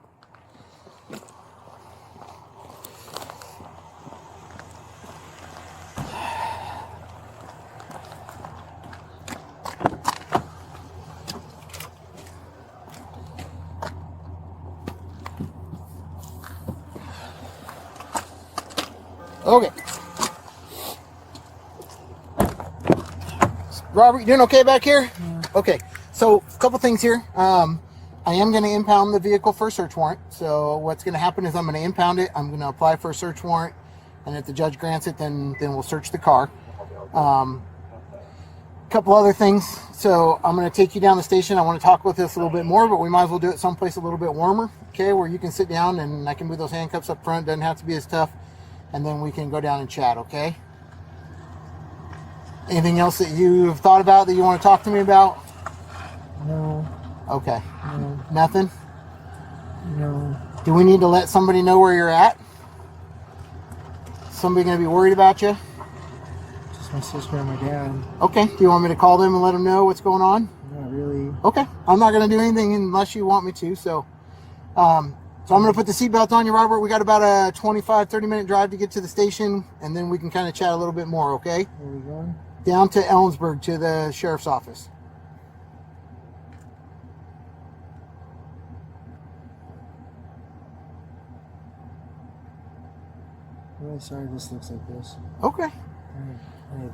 Okay. Robert, you doing okay back here? Yeah. Okay. So, a couple things here. I am going to impound the vehicle for a search warrant. So, what's going to happen is I'm going to impound it. I'm going to apply for a search warrant. And if the judge grants it, then we'll search the car. A couple other things. So, I'm going to take you down the station. I want to talk with this a little bit more, but we might as well do it someplace a little bit warmer. Okay, where you can sit down and I can move those handcuffs up front. Doesn't have to be as tough. And then we can go down and chat, okay? Anything else that you've thought about that you want to talk to me about? No. Okay. No. Nothing? No. Do we need to let somebody know where you're at? Somebody going to be worried about you? Just my sister and my dad. Okay. Do you want me to call them and let them know what's going on? Not really. Okay. I'm not going to do anything unless you want me to. So I'm going to put the seatbelt on you, Robert. We got about a 25-30 minute drive to get to the station, and then we can kind of chat a little bit more, okay? Where are we going? Down to Ellensburg, to the sheriff's office. I'm really sorry this looks like this. Okay. Alright.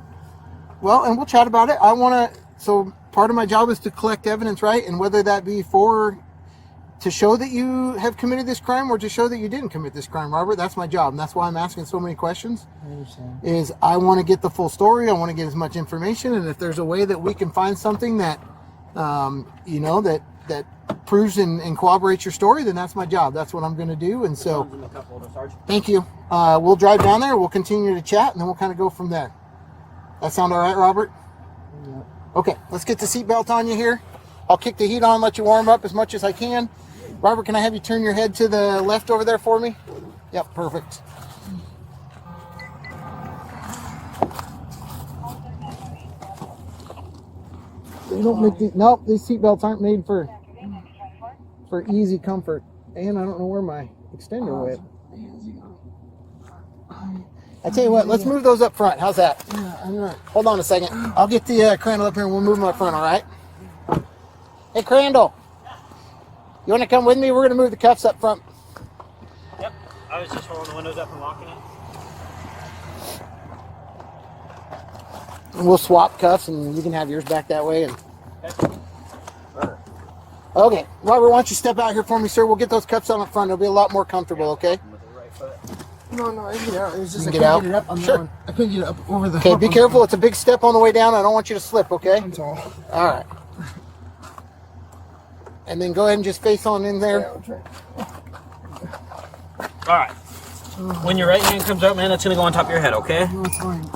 Well, and we'll chat about it. So part of my job is to collect evidence, right? And whether that be to show that you have committed this crime or to show that you didn't commit this crime, Robert, that's my job. And that's why I'm asking so many questions. I understand. Is I want to get the full story. I want to get as much information. And if there's a way that we can find something that, that proves and corroborates your story, then that's my job. That's what I'm going to do. And so, thank you. We'll drive down there. We'll continue to chat, and then we'll kind of go from there. That sound all right, Robert? Yeah. Okay, let's get the seatbelt on you here. I'll kick the heat on, let you warm up as much as I can. Robert, can I have you turn your head to the left over there for me? Yep, perfect. They don't make these seatbelts aren't made for easy comfort. And I don't know where my extender went. I tell you what, let's move those up front. How's that? Yeah, I'm not. Hold on a second. I'll get the Crandall up here and we'll move them up front, all right? Hey, Crandall. You want to come with me? We're going to move the cuffs up front. Yep. I was just rolling the windows up and locking it. And we'll swap cuffs and you can have yours back that way. And okay. Robert, why don't you step out here for me, sir? We'll get those cuffs on up front. It'll be a lot more comfortable, okay? With the right foot. No, I can get out. It's just You I can couldn't get out? get it up on Sure. that one. I couldn't get it up over the. Okay, be careful. It's a big step on the way down. I don't want you to slip, okay? I'm tall. All right. And then go ahead and just face on in there. Yeah, I'll try. All right. When your right hand comes out, man, that's gonna go on top of your head, okay? No, it's fine.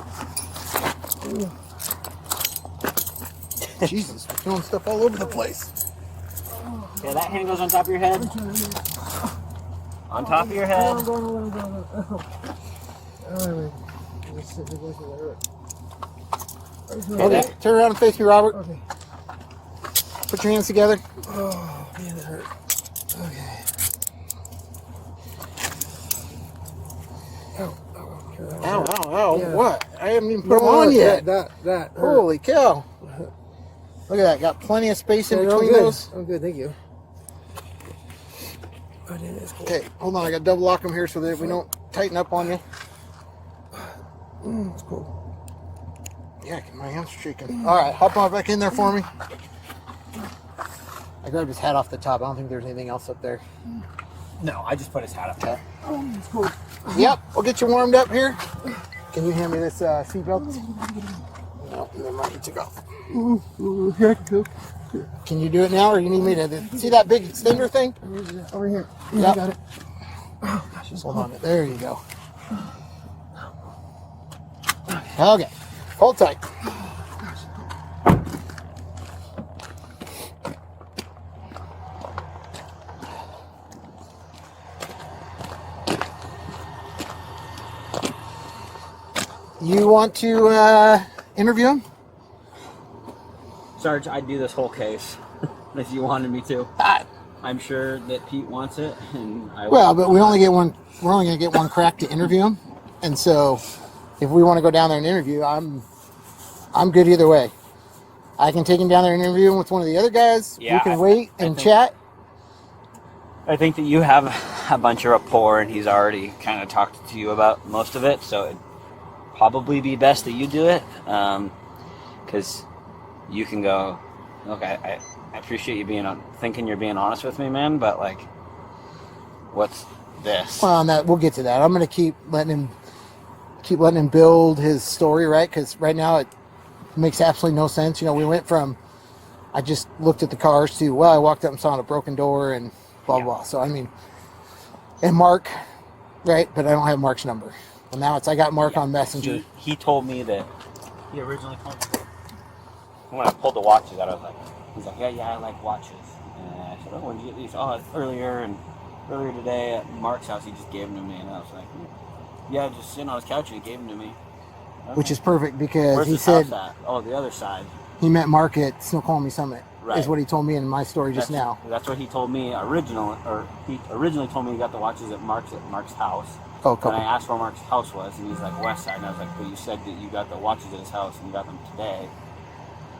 Jesus, we're throwing stuff all over the place. Yeah, that hand goes on top of your head. On top of your head. I'm going. Oh, wait. Just sit there. Okay, turn around and face me, Robert. Okay. Put your hands together. Oh, man, that hurt. Okay. Ow. Yeah. What? I haven't even put them on yet. That hurt. Holy cow. Look at that. Got plenty of space in Yeah, between I'm good. those. I'm good, thank you. But it is cool. Okay, hold on. I got to double lock them here so that we don't tighten up on you. It's cool. Yeah, my hands are shaking. All right, hop on back in there for me. I grabbed his hat off the top. I don't think there's anything else up there. No, I just put his hat up there. It's cool. Yep, we'll get you warmed up here. Can you hand me this seatbelt? No, never mind. You took off. Can you do it now, or you need me to see that big extender thing? Over here. Yeah, yep. I got it. Just hold on. There you go. Okay, hold tight. You want to interview him? Sarge, I'd do this whole case if you wanted me to. I'm sure that Pete wants it, and I. Well, but we only get one. We're only going to get one crack to interview him, and so if we want to go down there and interview, I'm good either way. I can take him down there and interview him with one of the other guys. Yeah, we can wait and chat. I think that you have a bunch of rapport, and he's already kind of talked to you about most of it, so it'd probably be best that you do it, because you can go, okay, I appreciate you thinking you're being honest with me, man, but like, what's this? Well, we'll get to that. I'm going to keep letting him build his story, right? Because right now it makes absolutely no sense. You know, we went from I just looked at the cars to, well, I walked up and saw a broken door and blah blah. So I mean, and Mark, right? But I don't have Mark's number. Well, now I got Mark on Messenger. He told me that he originally told me when I pulled the watches out, I was like, he's like, yeah, I like watches. And I said, oh, when did you get these? Oh, earlier today at Mark's house, he just gave them to me, and I was like, yeah, just sitting on his couch, and he gave them to me. Okay. Which is perfect because Where's he his said, house at? Oh, the other side. He met Mark at Snoqualmie Summit. Right. Is what he told me in my story just now. That's what he told me originally, or he originally told me he got the watches at Mark's house. Oh, cool. And I asked where Mark's house was, and he's like, West Side. And I was like, but you said that you got the watches at his house, and you got them today.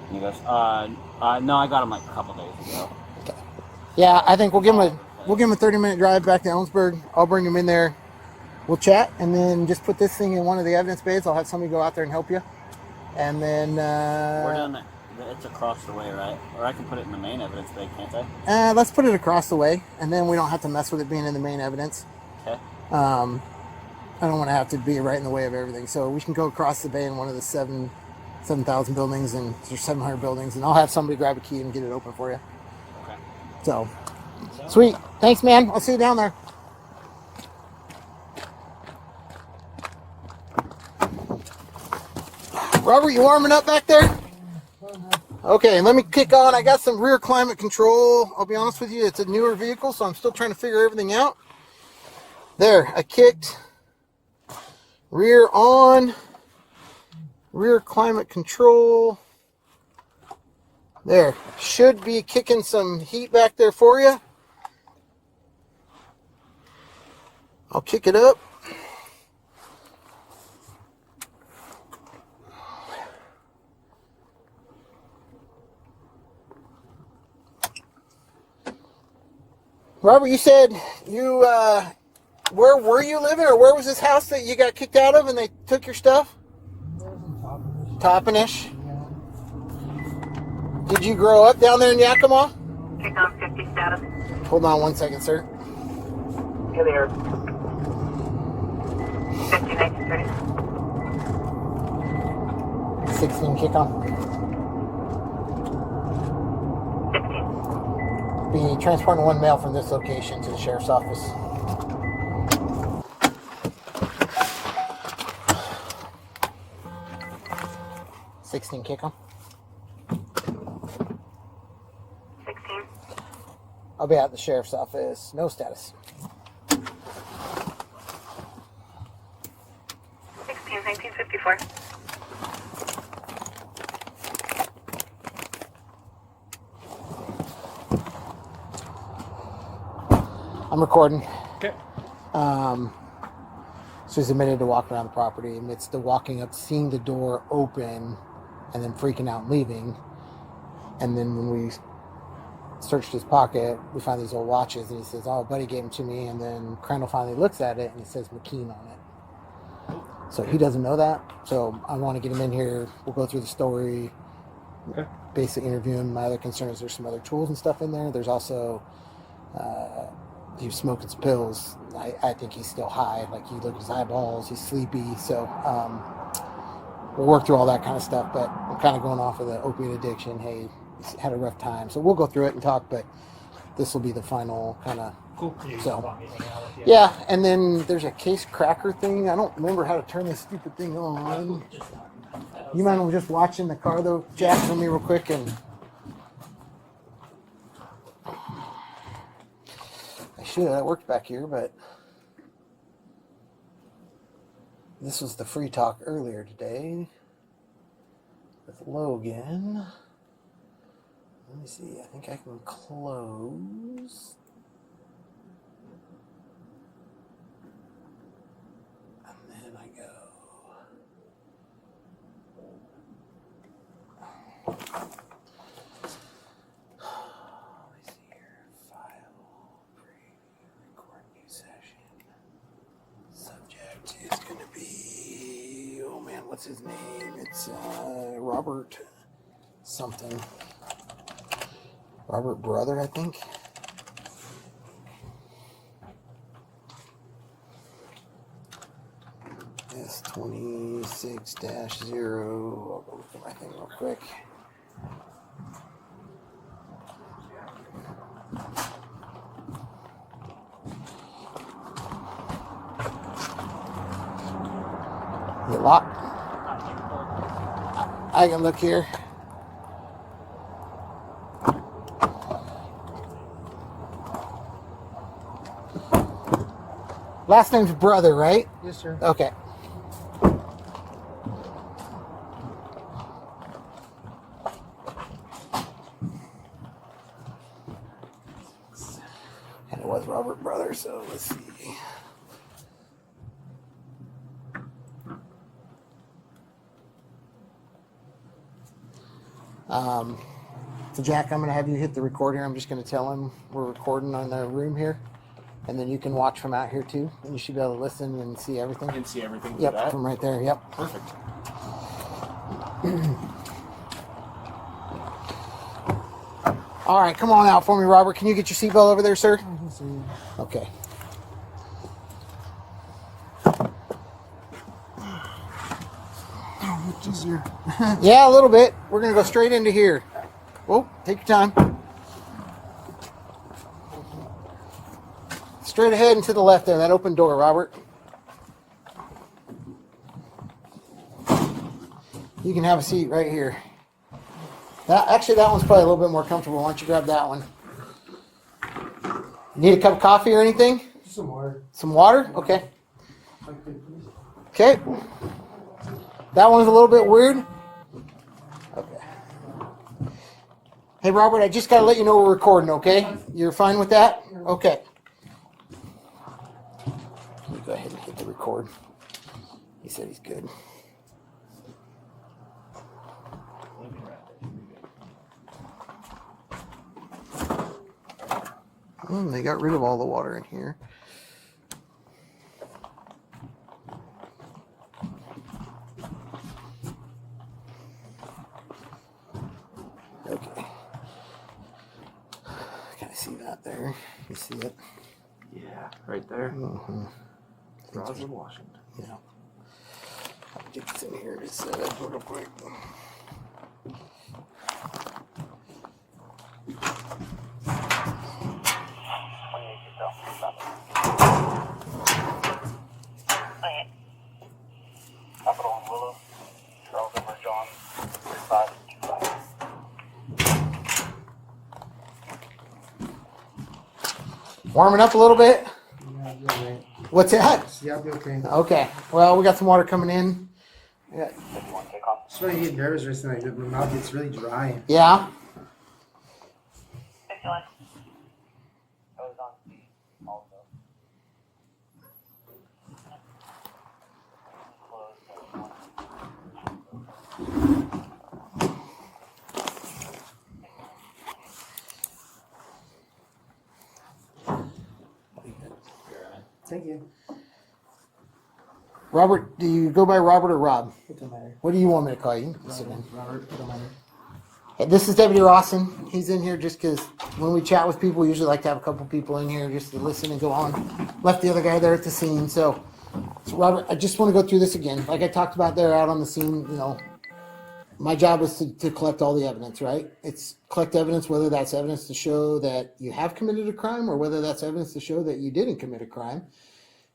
And he goes, no, I got them like a couple days ago. Okay. Yeah, I think we'll give him a 30-minute drive back to Ellensburg. I'll bring him in there. We'll chat, and then just put this thing in one of the evidence bays. I'll have somebody go out there and help you. And then we're doing that. It's across the way, right? Or I can put it in the main evidence bay, can't I? Let's put it across the way, and then we don't have to mess with it being in the main evidence. Okay. I don't want to have to be right in the way of everything. So we can go across the bay in one of the 7,000 buildings, and there's 700 buildings, and I'll have somebody grab a key and get it open for you. Okay. So, sweet. Thanks, man. I'll see you down there. Robert, you warming up back there? Okay, let me kick on. I got some rear climate control. I'll be honest with you, it's a newer vehicle, so I'm still trying to figure everything out. There, I kicked rear on, rear climate control. There, should be kicking some heat back there for you. I'll kick it up. Robert, you said you, where were you living, or where was this house that you got kicked out of and they took your stuff? Toppenish. Did you grow up down there in Yakima? Kick on 50 status. Hold on one second, sir. Here they are. 50, 1930. 16 kick on. 15. Be transporting one male from this location to the sheriff's office. $16 kick on. 16. I'll be at the sheriff's office. No status. 16, 1954. I'm recording. Okay. So he's admitted to walking around the property, admits to walking up, seeing the door open, and then freaking out and leaving. And then when we searched his pocket. We found these old watches, and he says, "Oh, buddy gave them to me." And then Crandall finally looks at it, and it says McKean on it. So he doesn't know that. So I want to get him in here. We'll go through the story. Okay. Basically interview him. My other concern is there's some other tools and stuff in there. There's also he was smoking some pills. I think he's still high. Like, you look at his eyeballs, he's sleepy. So we'll work through all that kind of stuff. But I'm kind of going off of the opiate addiction. Hey, he's had a rough time. So we'll go through it and talk. But this will be the final kind of. Cool. So yeah, and then there's a case cracker thing. I don't remember how to turn this stupid thing on. You mind just watching the car though, Jack, for me real quick? And I should have worked back here, but this was the free talk earlier today with Logan. Let me see. I think I can close. And then I go. Let me see here. File. Record new session. Subject is going to be. Oh man, what's his name? It's Robert something. Robert Brother, I think. S26-0. I'll go look at my thing real quick. Is it locked? I can look here. Last name's Brother, right? Yes, sir. Okay. And it was Robert Brother, so let's see. So Jack, I'm going to have you hit the record here. I'm just going to tell him we're recording on the room here. And then you can watch from out here too. And you should be able to listen and see everything. You can see everything. Yep, that. from right there. Yep. Perfect. All right, come on out for me, Robert. Can you get your seatbelt over there, sir? Okay. Easier. Yeah, a little bit. We're going to go straight into here. Whoa, take your time. Straight ahead and to the left there, that open door, Robert. You can have a seat right here. Actually, that one's probably a little bit more comfortable. Why don't you grab that one? Need a cup of coffee or anything? Just some water. Some water? Okay. Okay. That one's a little bit weird. Okay. Hey, Robert, I just got to let you know we're recording, okay? You're fine with that? Okay. Let me go ahead and hit the record. He said he's good. They got rid of all the water in here. Okay. Can I see that there? You see it? Yeah, right there. Mm-hmm. Roswell, Washington. Yeah. I'll get this in here to set up real quick. Capital Willow, Charles Edward John, 3525. Warming up a little bit. Yeah, I'll be all right. What's that? Yeah, I'll be okay. Okay. Well, we got some water coming in. Yeah. Just when I get nervous recently, my mouth gets really dry. Yeah. 51. I was on speed also. Thank you. Robert, do you go by Robert or Rob? It don't matter. What do you want me to call you? Sit down. Robert, it don't matter. Hey, this is Deputy Rawson. He's in here just because when we chat with people, we usually like to have a couple people in here just to listen and go on. Left the other guy there at the scene. So Robert, I just want to go through this again. Like I talked about there out on the scene, my job is to collect all the evidence, right? It's collect evidence, whether that's evidence to show that you have committed a crime or whether that's evidence to show that you didn't commit a crime.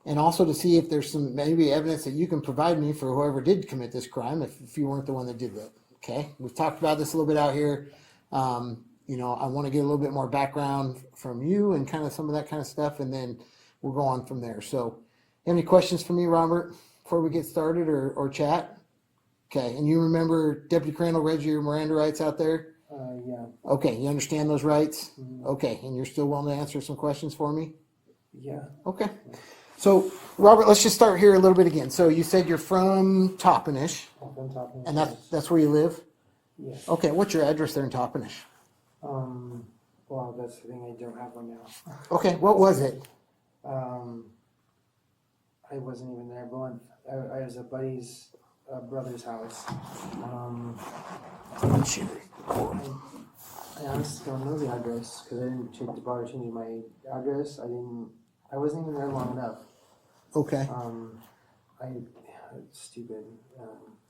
And also to see if there's some maybe evidence that you can provide me for whoever did commit this crime if you weren't the one that did that. Okay, we've talked about this a little bit out here. I want to get a little bit more background from you and kind of some of that kind of stuff, and then we'll go on from there. So, any questions for me, Robert, before we get started or chat? Okay, and you remember Deputy Crandall read your Miranda rights out there? Yeah. Okay, you understand those rights? Mhm. Okay, and you're still willing to answer some questions for me? Yeah. Okay. So, Robert, let's just start here a little bit again. So you said you're from Toppenish, Up on top of and that's where you live? Yes. Okay, what's your address there in Toppenish? Well, that's the thing. I don't have one now. Okay, what was it? I wasn't even there. Going, I was at buddy's brother's house. I honestly don't know the address because I didn't bother changing my address. I wasn't even there long enough. Okay. Stupid.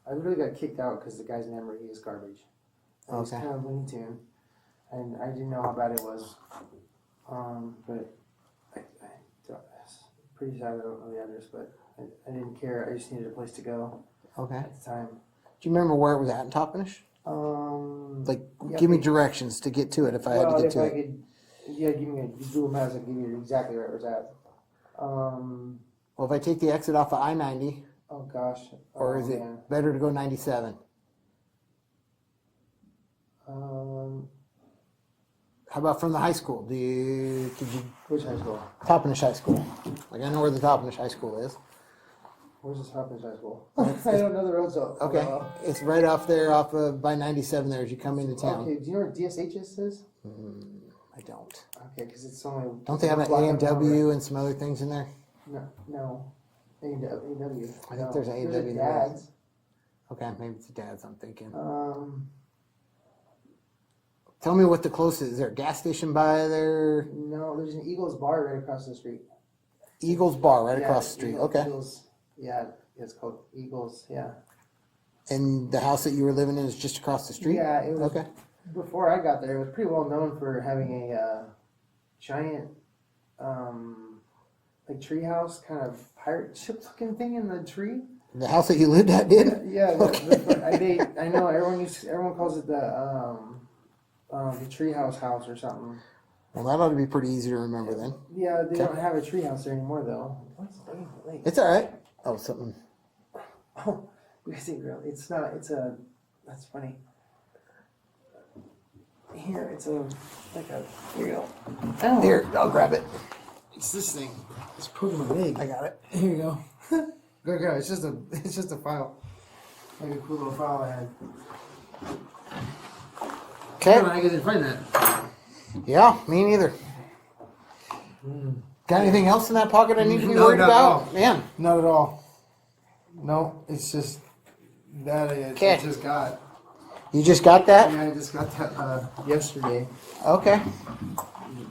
I literally got kicked out because the guy's memory is garbage. It was Okay. kind of Looney Tune, and I didn't know how bad it was. But it's pretty sad I don't know the address, but I didn't care. I just needed a place to go Okay. at the time. Do you remember where it was at in Toppenish? Like, Yeah, give me but- directions to get to it if I had to get if to I it. could, yeah, give me a Google Maps. I give you exactly where it was at. Well, if I take the exit off of I-90, Oh gosh. or is it man. better to go 97? How about from the high school? Could you, Which high school? Toppenish High School? Like, I know where the Toppenish High School is. Where's this Hopkins High School? I don't know the roads so Okay, well. it's right off there, off of by 97 there as you come into town. Okay, do you know where DSHS is? I don't. Okay, because it's only. Don't they have an block up A&W and some other things in there? over. No. A&W. I think there's A&W There's a there. Dad's. Okay, maybe it's the dad's I'm thinking. Tell me what the closest is. Is there a gas station by there? No, there's an Eagles bar right across the street. Eagles Bar right Yeah, across the street. Eagles- Okay. Eagles, yeah, it's called Eagles, yeah. And the house that you were living in is just across the street? Yeah, it was. Okay. Before I got there, it was pretty well known for having a giant, like treehouse kind of pirate ship looking thing in the tree. The house that you lived at did? Yeah, Okay. I know everyone calls it the treehouse house or something. Well, that ought to be pretty easy to remember then. Yeah, they Okay. don't have a treehouse there anymore though. What's late? It's all right. Oh, something. Oh, you guys think really? It's not. It's a. That's funny. Here, it's a like a. Here you go. Oh, Here, I'll grab it. it's this thing. It's poking my leg. I got it. Here you go. Go. It's just a file. Like a cool little file I had. Okay. I didn't find that. Yeah, me neither. Got anything else in that pocket I need to be No, worried not at about? all. Man, Not at all. No, it's just that I Okay. just got. you just got that? Yeah, I just got that yesterday. Okay.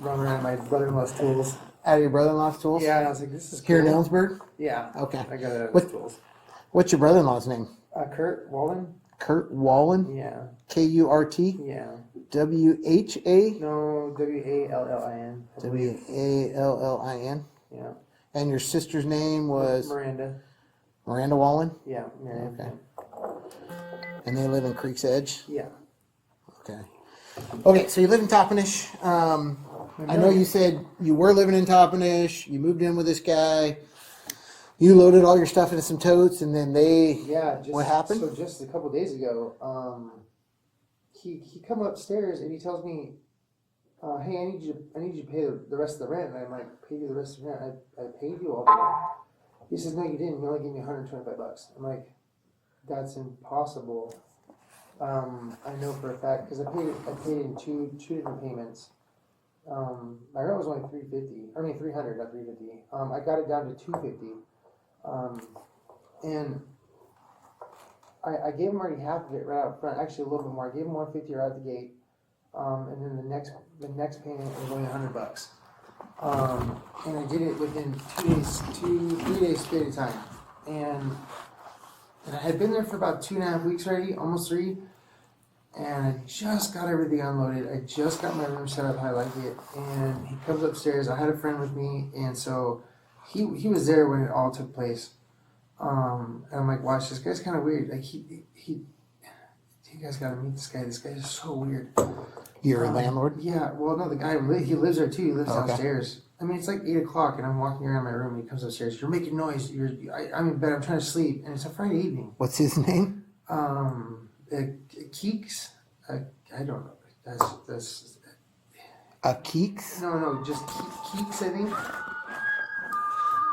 Running around my brother-in-law's tools. Out of your brother-in-law's tools? Yeah, and I was like, this is Here in cool. Ellensburg? Yeah. Okay. I got it out of What- his tools. What's your brother-in-law's name? Kurt Walden? Kurt Wallen? Yeah. K-U-R-T? Yeah. W-H-A? No, Wallin. W-A-L-L-I-N? Yeah. And your sister's name was Miranda. Miranda Wallen? Yeah. Miranda. Okay. And they live in Creek's Edge? Yeah. Okay. Okay, so you live in Toppenish. I know you said you were living in Toppenish. You moved in with this guy. You loaded all your stuff into some totes, and then they. Yeah. Just, What happened? So just a couple days ago, he come upstairs and he tells me, "Hey, I need you to pay the rest of the rent." And I'm like, "Pay you the rest of the rent? I paid you all the rent." He says, "No, you didn't. You only gave me $125." I'm like, "That's impossible." I know for a fact because I paid in two different payments. My rent was only 350. I mean 300, not 350. I got it down to 250. And I gave him already half of it right out front. Actually, a little bit more. I gave him 150 right out the gate. And then the next payment was only $100. And I did it within 3 days period of time. And I had been there for about 2.5 weeks already, almost 3. And I just got everything unloaded. I just got my room set up how I like it. And he comes upstairs. I had a friend with me, and so he was there when it all took place. And I'm like, watch, this guy's kind of weird. Like you guys gotta meet this guy. This guy is so weird. You're a landlord? Yeah. Well, no, the guy he lives there too. He lives Okay. downstairs. I mean, it's like 8 o'clock, and I'm walking around my room. And he comes upstairs. You're making noise. I'm in bed. I'm trying to sleep, and it's a Friday evening. What's his name? Keeks. I don't know. That's Keeks? no, just Keeks. I think.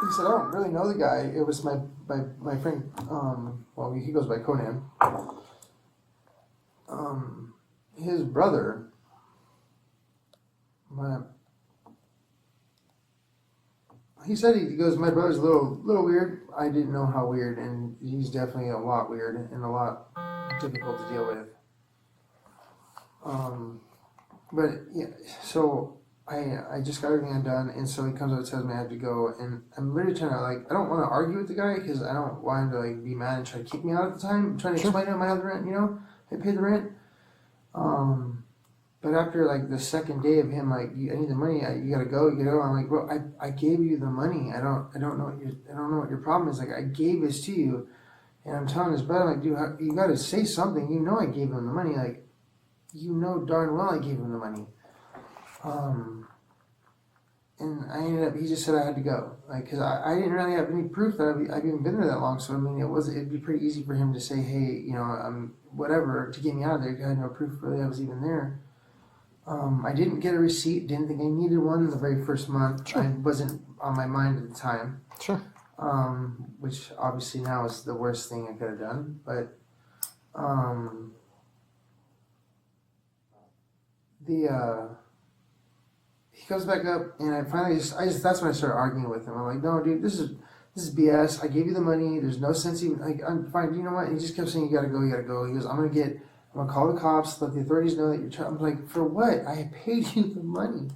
He said, I don't really know the guy. It was my friend. Well, he goes by Conan. His brother. He said he goes. My brother's a little weird. I didn't know how weird, and he's definitely a lot weird and a lot difficult to deal with. But yeah, so I just got everything done, and so he comes out and tells me I have to go, and I'm literally trying to I don't want to argue with the guy because I don't want him to be mad and try to kick me out at the time. I'm trying to explain to him I have the rent, I pay the rent. But after the second day of him I need the money, you gotta go. I'm like, bro, I gave you the money. I don't know what your problem is. I gave this to you, and I'm telling his brother, dude, you gotta say something. I gave him the money. Darn well I gave him the money. And I ended up, he just said I had to go. Cause I didn't really have any proof that I've even been there that long. So, I mean, it'd be pretty easy for him to say, hey, whatever, to get me out of there. I had no proof really I was even there. I didn't get a receipt, didn't think I needed one the very first month. Sure. I wasn't on my mind at the time. Sure. Which obviously now is the worst thing I could have done. But, he comes back up, and I finally that's when I started arguing with him. I'm like, no, dude, this is BS. I gave you the money. There's no sense even, I'm fine. You know what? And he just kept saying, you gotta go. He goes, I'm gonna call the cops, let the authorities know that you're trying. I'm like, for what? I paid you the money.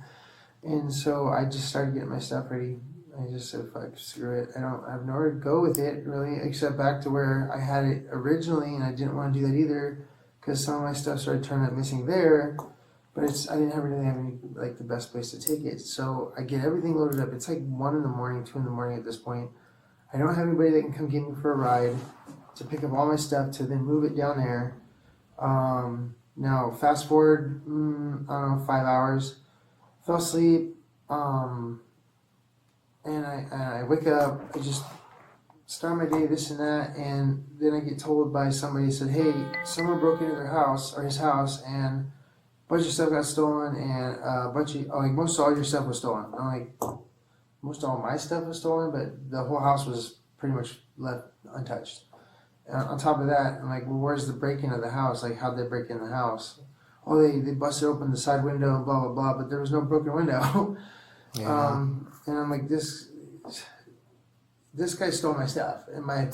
And so I just started getting my stuff ready. I just said, fuck, screw it. I have nowhere to go with it, really, except back to where I had it originally, and I didn't want to do that either, because some of my stuff started turning up missing there. But I didn't really have any, the best place to take it. So I get everything loaded up. It's 1 in the morning, 2 in the morning at this point. I don't have anybody that can come get me for a ride to pick up all my stuff to then move it down there. Now, fast forward, I don't know, 5 hours. Fell asleep, and I wake up. I just start my day, this and that, and then I get told by somebody, said, hey, someone broke into their house, or his house, and a bunch of stuff got stolen, and a bunch of, most all your stuff was stolen. I'm like, most all my stuff was stolen, but the whole house was pretty much left untouched. And on top of that, I'm like, well, where's the break-in of the house? How'd they break in the house? Oh, they busted open the side window and blah, blah, blah, but there was no broken window. Yeah. And I'm like, this guy stole my stuff. In my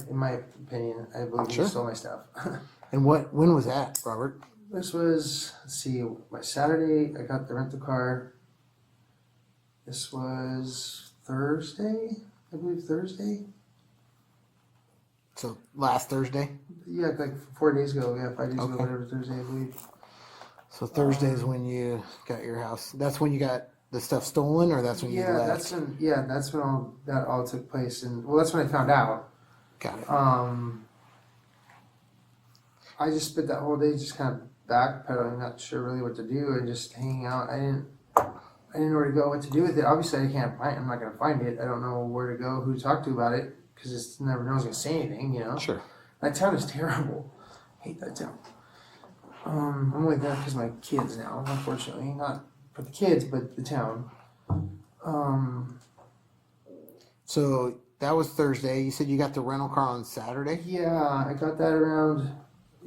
opinion, I believe Sure. he stole my stuff. And when was that, Robert? This was, let's see, my Saturday, I got the rental car. This was Thursday, I believe Thursday. So last Thursday? Yeah, 4 days ago, 5 days ago, Okay. whatever, Thursday, I believe. So Thursday is when you got your house. That's when you got the stuff stolen, or that's when you left? That's when all that all took place, and that's when I found out. Got it. I just spent that whole day just kind of backpedaling, not sure really what to do, and just hanging out. I didn't know where to go, what to do with it. Obviously, I'm not gonna find it. I don't know where to go, who to talk to about it, because never no one's gonna say anything, Sure. That town is terrible. I hate that town. I'm only there because my kids now, unfortunately, not for the kids, but the town. So that was Thursday. You said you got the rental car on Saturday? Yeah, I got that around.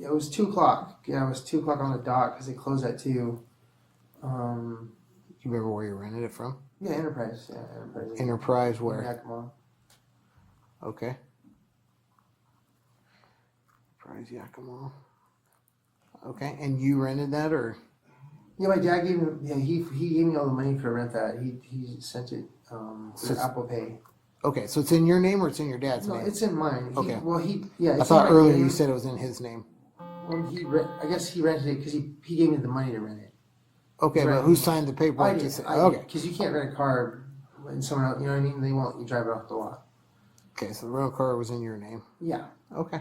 It was 2 o'clock. Yeah, it was 2 o'clock on the dot because they closed at 2. you remember where you rented it from? Yeah, Enterprise. Yeah, Enterprise. Enterprise In where? Yakima. Okay. Enterprise Yakima. Okay, and you rented that, or? Yeah, my dad gave me. Yeah, he gave me all the money for rent that. He sent it through Apple Pay. Okay, so it's in your name or it's in your dad's No, name? it's in mine. Okay. Yeah. I It's thought in my earlier name. you said it was in his name. When I guess he rented it because he gave me the money to rent it. Okay, He's but renting who it. signed the I paperwork? did. Okay. Because you can't rent a car when someone else. You know what I mean? They won't let you drive it off the lot. Okay, so the rental car was in your name. Yeah. Okay.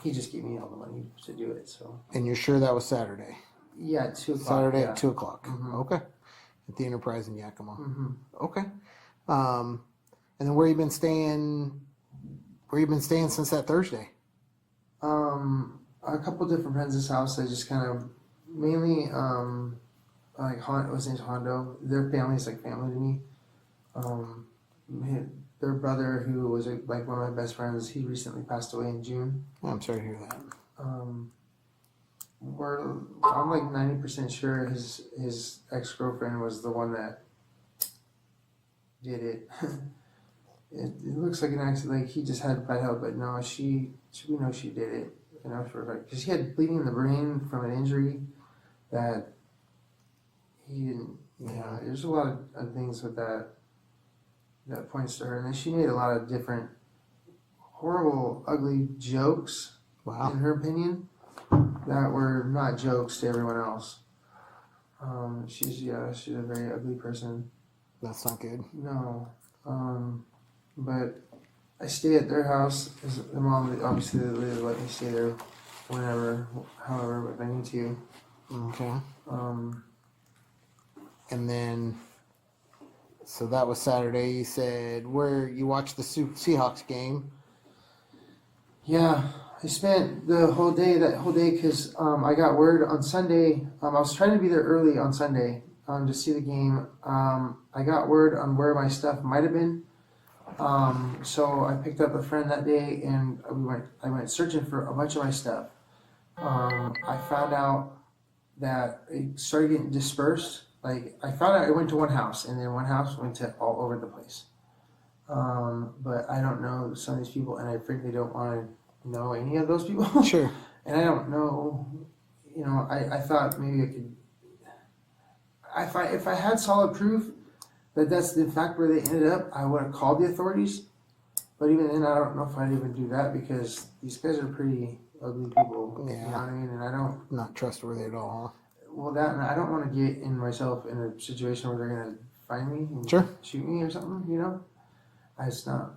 He just gave me all the money to do it. So. And you're sure that was Saturday? Yeah, at 2:00. Saturday yeah. at 2:00. Mhm. Okay. At the Enterprise in Yakima. Mm-hmm. Okay. And then where you been staying? Where you been staying since that Thursday? A couple different friends' house. I just kind of mainly like what's his name's Hondo. Their family's like family to me. Their brother, who was like one of my best friends, he recently passed away in June. Oh, I'm sorry to hear that. I'm like 90% sure his ex-girlfriend was the one that did it. It looks like an accident. Like he just had bad health, but no, we know she did it. You know, for a fact, because she had bleeding in the brain from an injury that he didn't. Yeah, there's a lot of things with that points to her, and then she made a lot of different horrible, ugly jokes. Wow. In her opinion, that were not jokes to everyone else. She's a very ugly person. That's not good. No. But I stay at their house because the mom obviously they let me stay there whenever, however, if I need to. Okay. Um, And then, so that was Saturday. You said where you watched the Seahawks game. yeah, I spent that whole day because I got word on Sunday. I was trying to be there early on Sunday to see the game. I got word on where my stuff might have been. So I picked up a friend that day and I went searching for a bunch of my stuff. I found out that it started getting dispersed. Like I found out it went to one house and then one house went to all over the place. But I don't know some of these people and I frankly don't want to know any of those people. Sure. And I don't know, I thought maybe I could, if I had solid proof that that's in fact where they ended up, I would have called the authorities. But even then, I don't know if I'd even do that because these guys are pretty ugly people. Yeah. You know what I mean? And I don't. Not trustworthy at all. Well, that and I don't want to get myself in a situation where they're gonna find me and Sure. shoot me or something. It's not.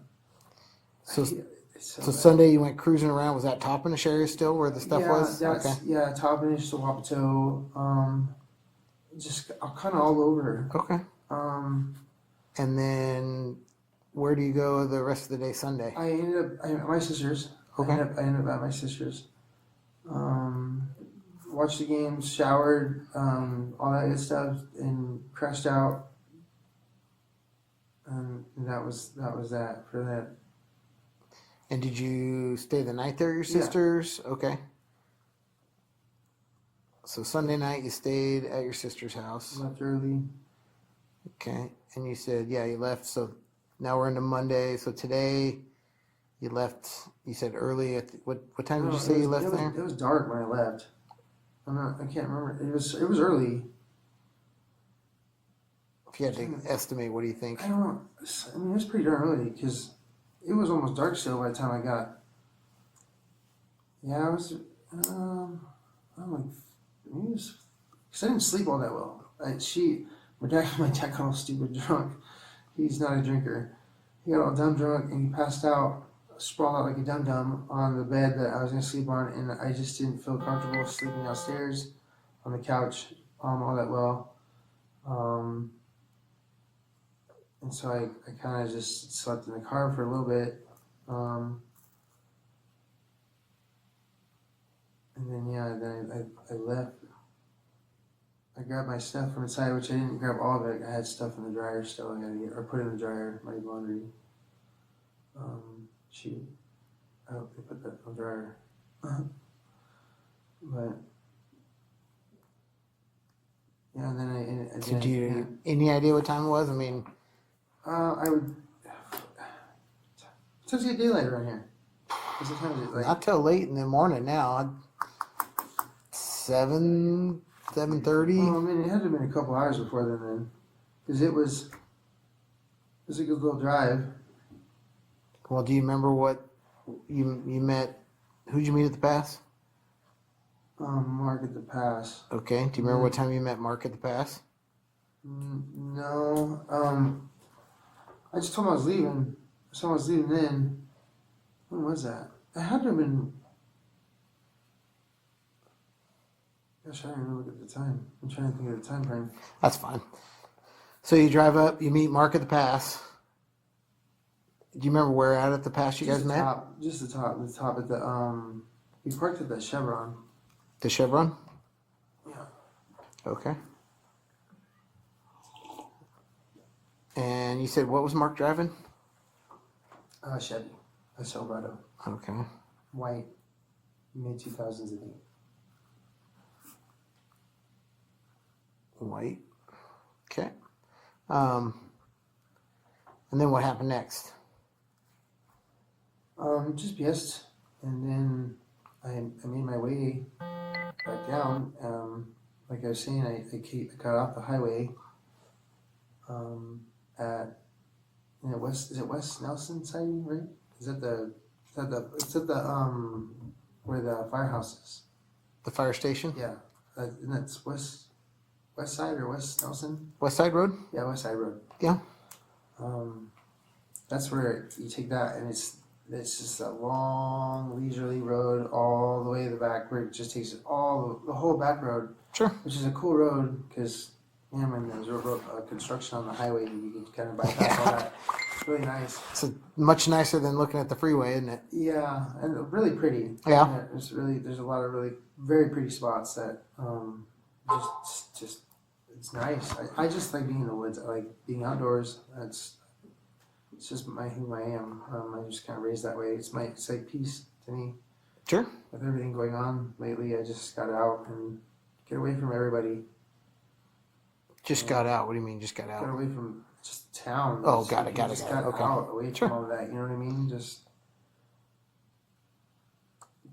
So, It's so so bad. Sunday you went cruising around. Was that Toppenish area still where the stuff was? That's, Okay. Yeah, Toppenish, Wapato, just kind of all over. Okay. And then where do you go the rest of the day Sunday? I ended up at my sister's. Okay. I ended up at my sister's. Watched the game, showered, all that good stuff, and crashed out. And that was that for that. And did you stay the night there at your Yeah. sister's? Okay. So Sunday night you stayed at your sister's house. Left early. Okay. And you said, yeah, you left. So now we're into Monday. So today you left, you said early at, what time did you say you left there? It was dark when I left. I can't remember. It was early. If you had to estimate, what do you think? I don't know. I mean, it was pretty darn early because it was almost dark still by the time I got. Yeah, I was. I'm like, maybe it was, because I didn't sleep all that well. My dad got all stupid drunk. He's not a drinker. He got all dumb drunk and he passed out, sprawled out like a dum-dum on the bed that I was gonna sleep on, and I just didn't feel comfortable sleeping downstairs on the couch all that well. And so I kind of just slept in the car for a little bit. And then, then I left. I grabbed my stuff from inside, which I didn't grab all of it. I had stuff in the dryer still. I gotta get, or put in the dryer, my laundry. Shoot. I hope they put that in the dryer. But, Yeah, and then I Did you any idea what time it was? I mean, I would. Sometimes you get daylight around here. Sometimes it's like not till late in the morning now. 7:30. Well, I mean, it had to have been a couple hours before then, because it was a good little drive. Well, do you remember what you met? Who'd you meet at the pass? Mark at the pass. Okay. Do you remember what time you met Mark at the pass? No. I just told him I was leaving. So I was leaving then. When was that? It had to have been. Gosh, I don't even look at the time. I'm trying to think of the time frame. That's fine. So you drive up, you meet Mark at the pass. Do you remember where at the pass you guys met? Just the top at the we parked at the Chevron. The Chevron? Yeah. Okay. And you said what was Mark driving? Chevy, a Silverado, Okay. white, mid 2000s I think. White. Okay. And then what happened next? Just pissed, and then I made my way back down. Like I was saying, I got off the highway. At West, is it West Nelson siding, right? Is that the where the firehouse is? The fire station? Yeah, and that's West Side or West Nelson? West Side Road? Yeah, West Side Road. Yeah. That's where you take that, and it's just a long leisurely road all the way to the back, where it just takes the whole back road. Sure. Which is a cool road because when there's construction on the highway, you can kind of bypass all that. It's really nice. It's much nicer than looking at the freeway, isn't it? Yeah, and really pretty. Yeah. There's a lot of really very pretty spots that just it's nice. I just like being in the woods. I like being outdoors. It's just who I am. I just kind of raised that way. It's like peace to me. Sure. With everything going on lately, I just got out and get away from everybody. Just got out. What do you mean just got Got out? away from just town. Oh, Just- got it. just got Okay. out, away Sure. from all that. You know what I mean? Just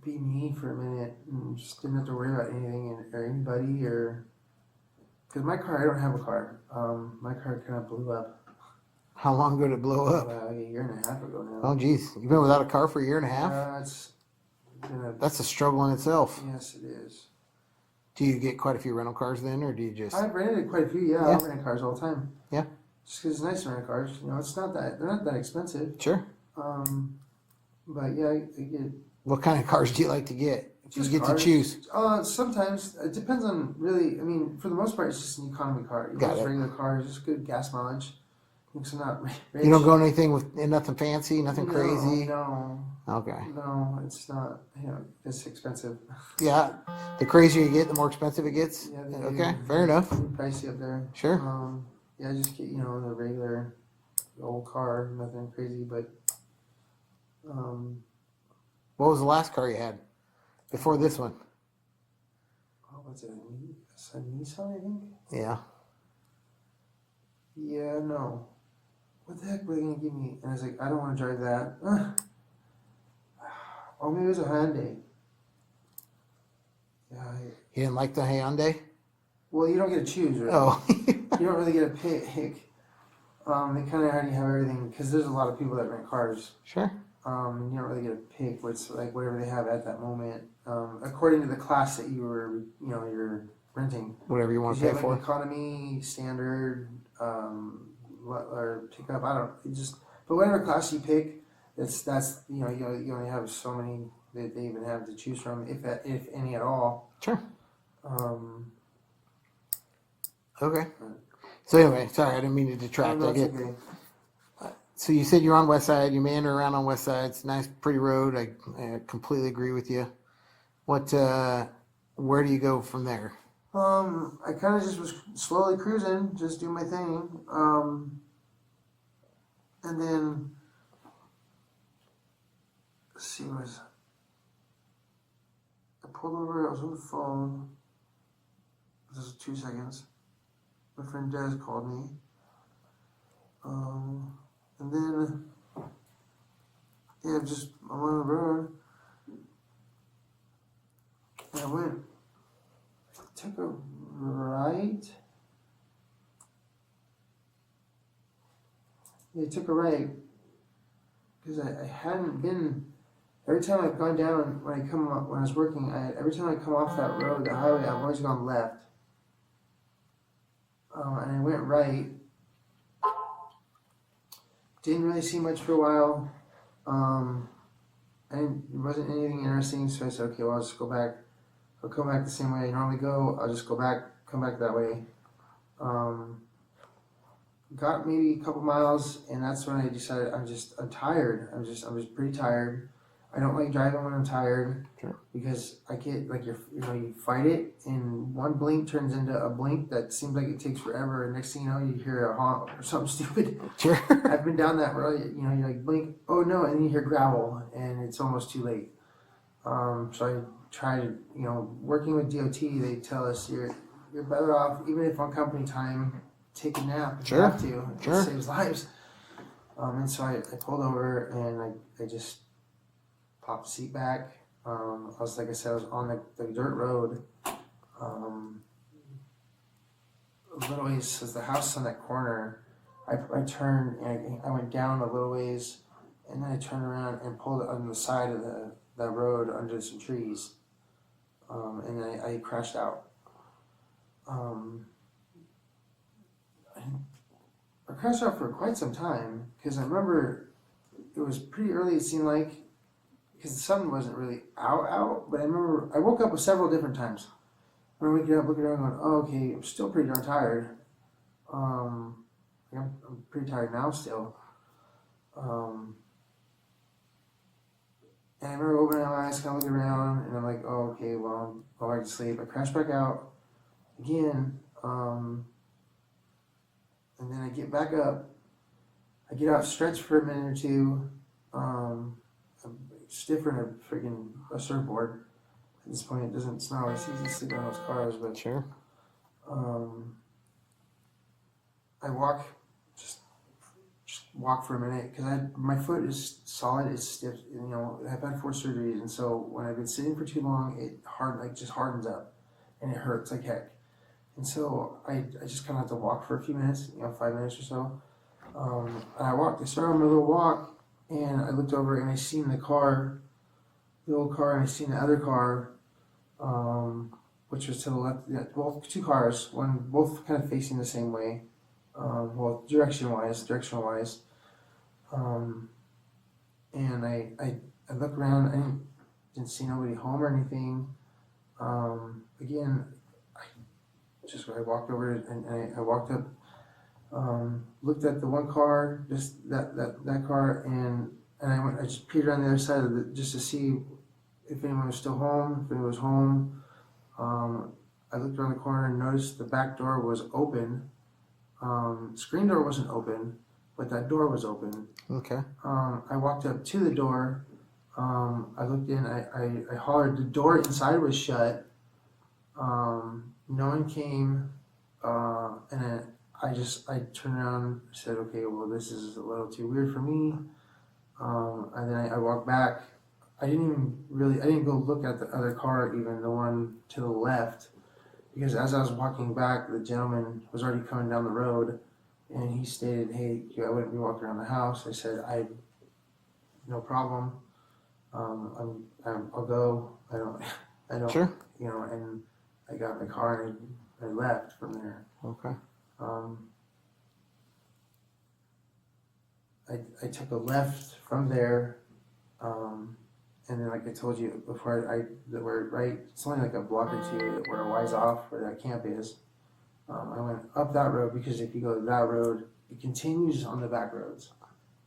be me for a minute and just didn't have to worry about anything or anybody or. Because my car, I don't have a car. My car kind of blew up How long ago did it blow up? like a year and a half ago now. Oh, geez. You've been without a car for a year and a half? It's been a, That's a struggle in itself. yes, it is. Do you get quite a few rental cars then, or do you just... I've rented quite a few. Yeah, Yeah. I rent cars all the time. Yeah. Just because it's nice to rent cars. It's not that they're not that expensive. Sure. But yeah, I get. What kind of cars do you like to get? You get cars. to choose. Sometimes it depends on really. I mean, for the most part, it's just an economy car. Got Just it. regular cars, just good gas mileage. So not rich. You don't go anything with nothing fancy, nothing crazy? No, Okay. it's not. It's expensive. Yeah. The crazier you get, the more expensive it gets? Yeah, Okay, fair enough. Pricey up there. Sure. Yeah, just get the regular old car, nothing crazy, but What was the last car you had before this one? what's it? A Nissan, I think. Yeah. Yeah, no. What the heck were they gonna give me? And I was like, I don't want to drive that. Oh, maybe it was a Hyundai. Yeah. You didn't like the Hyundai? Well, you don't get to choose, right? Oh. You don't really get a pick. They kind of already have everything because there's a lot of people that rent cars. Sure. You don't really get a pick. What's like whatever they have at that moment, according to the class that you're renting. Whatever you want to You pay have for. like economy, standard, or pickup. I don't. It just but whatever class you pick, that's you only have so many that they even have to choose from, if any at all. Sure. Okay. So anyway, sorry, I didn't mean to detract. No, I it's get. okay. So you said you're on West Side. You meander around on West Side. It's a nice, pretty road. I completely agree with you. What? Where do you go from there? I kind of just was slowly cruising, just doing my thing. And then, let's see, I pulled over, I was on the phone. This was 2 seconds. my friend Des called me. And then, yeah, I'm on the road. And I took a right. Yeah, I took a right. Because I hadn't been, every time I've gone down, when I was working, every time I come off that road, the highway, I've always gone left. And I went right. Didn't really see much for a while. It wasn't anything interesting, so I said, okay, well, I'll just go back. I'll come back the same way I normally go. I'll just come back that way. Got maybe a couple miles, and that's when I decided I'm tired. I'm just pretty tired. I don't like driving when I'm tired. Sure. Because I get like you fight it, and one blink turns into a blink that seems like it takes forever, and next thing you know, you hear a honk or something stupid. Sure. I've been down that road. You're like blink, oh no, and then you hear gravel, and it's almost too late. So I try to, working with DOT, they tell us you're better off, even if on company time, take a nap if you Sure. have to. Sure. It saves lives. And so I pulled over, and I just popped the seat back. I was on the dirt road. A little ways, says the house on that corner. I turned and I went down a little ways, and then I turned around and pulled on the side of the road under some trees, and then I crashed out. I crashed out for quite some time because I remember it was pretty early. It seemed like, because the sun wasn't really out, but I remember I woke up several different times. I remember waking up, looking around, going, "Oh, okay, I'm still pretty darn tired." I'm pretty tired now still. And I remember opening my eyes, kind of looking around, and I'm like, "Oh, okay, well, I'll go back to sleep." I crashed back out again, and then I get back up. I get out, stretch for a minute or two. I'm stiffer than a surfboard. At this point, it's not always easy to sleep on those cars, but Sure. I walk, just walk for a minute, because my foot is solid, it's stiff. I've had 4 surgeries, and so when I've been sitting for too long, it just hardens up, and it hurts like heck. And so I just kind of have to walk for a few minutes, 5 minutes or so. And I started on my little walk, and I looked over and I seen the old car, and I seen the other car, which was to the left. Yeah, both 2 cars, both kind of facing the same way, direction wise. And I looked around. I didn't see nobody home or anything. Again, I walked over and I walked up, looked at the one car, just that car, and I just peered on the other side of it just to see if anyone was still home, if anyone was home. I looked around the corner and noticed the back door was open. Screen door wasn't open, but that door was open. Okay. I walked up to the door. I looked in. I hollered. The door inside was shut. No one came, and then I turned around and said, okay, well, this is a little too weird for me. And then I walked back. I didn't go look at the other car, even the one to the left, because as I was walking back, the gentleman was already coming down the road, and he stated, hey, I wouldn't be walking around the house. I said, no problem. I'll go. I don't, Sure. and I got my car and I left from there. Okay. I took a left from there, and then like I told you before, we're right. It's only like a block or 2 where Wise Off, where that camp is. I went up that road because if you go to that road, it continues on the back roads.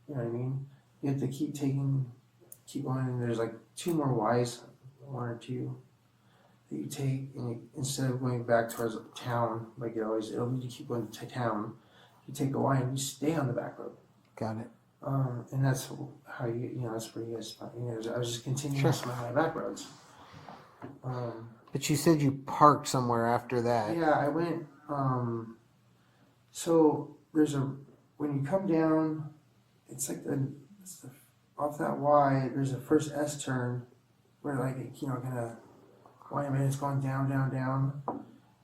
You know what I mean? You have to keep going, and there's like 2 more Ys, 1 or 2. That you take, and instead of going back towards town, like it'll lead you keep going to town. You take a Y and you stay on the back road. Got it. And that's how that's where you guys find. I was just continuing on my back roads. But you said you parked somewhere after that. Yeah, I went. So when you come down, it's like off that Y, there's a first S turn where like, kind of Wyman is going down, down, down.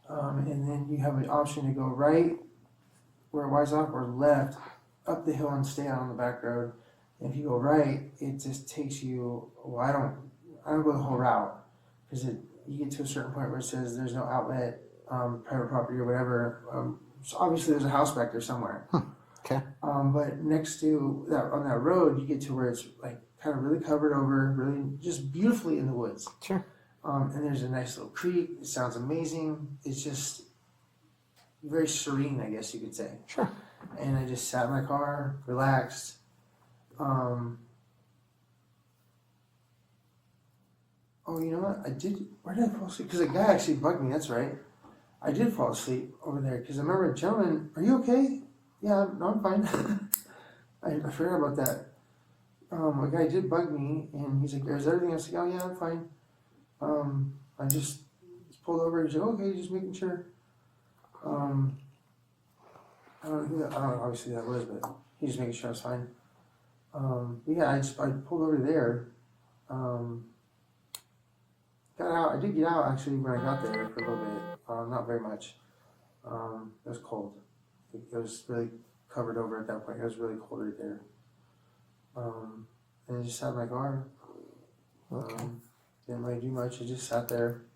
And then you have an option to go right where it Y's off or left up the hill and stay on the back road. And if you go right, it just takes you, well, I don't go the whole route because you get to a certain point where it says there's no outlet, private property or whatever. So obviously there's a house back there somewhere. Okay. But next to that, on that road, you get to where it's like kind of really covered over, really just beautifully in the woods. Sure. And there's a nice little creek. It sounds amazing. It's just very serene, I guess you could say. Sure. And I just sat in my car, relaxed. Oh, you know what? Where did I fall asleep? Because a guy actually bugged me, that's right. I did fall asleep over there because I remember a gentleman, are you okay? Yeah, no, I'm fine. I forgot about that. A guy did bug me and he's like, is everything? I was like, oh yeah, I'm fine. I just pulled over. He's like, okay, just making sure. I don't know obviously that was, but he's just making sure I was fine. But yeah, I pulled over there. Got out. I did get out actually when I got there for a little bit. Not very much. It was cold. It was really covered over at that point. It was really cold right there. And I just sat in my car. Okay. Didn't really do much. I just sat there.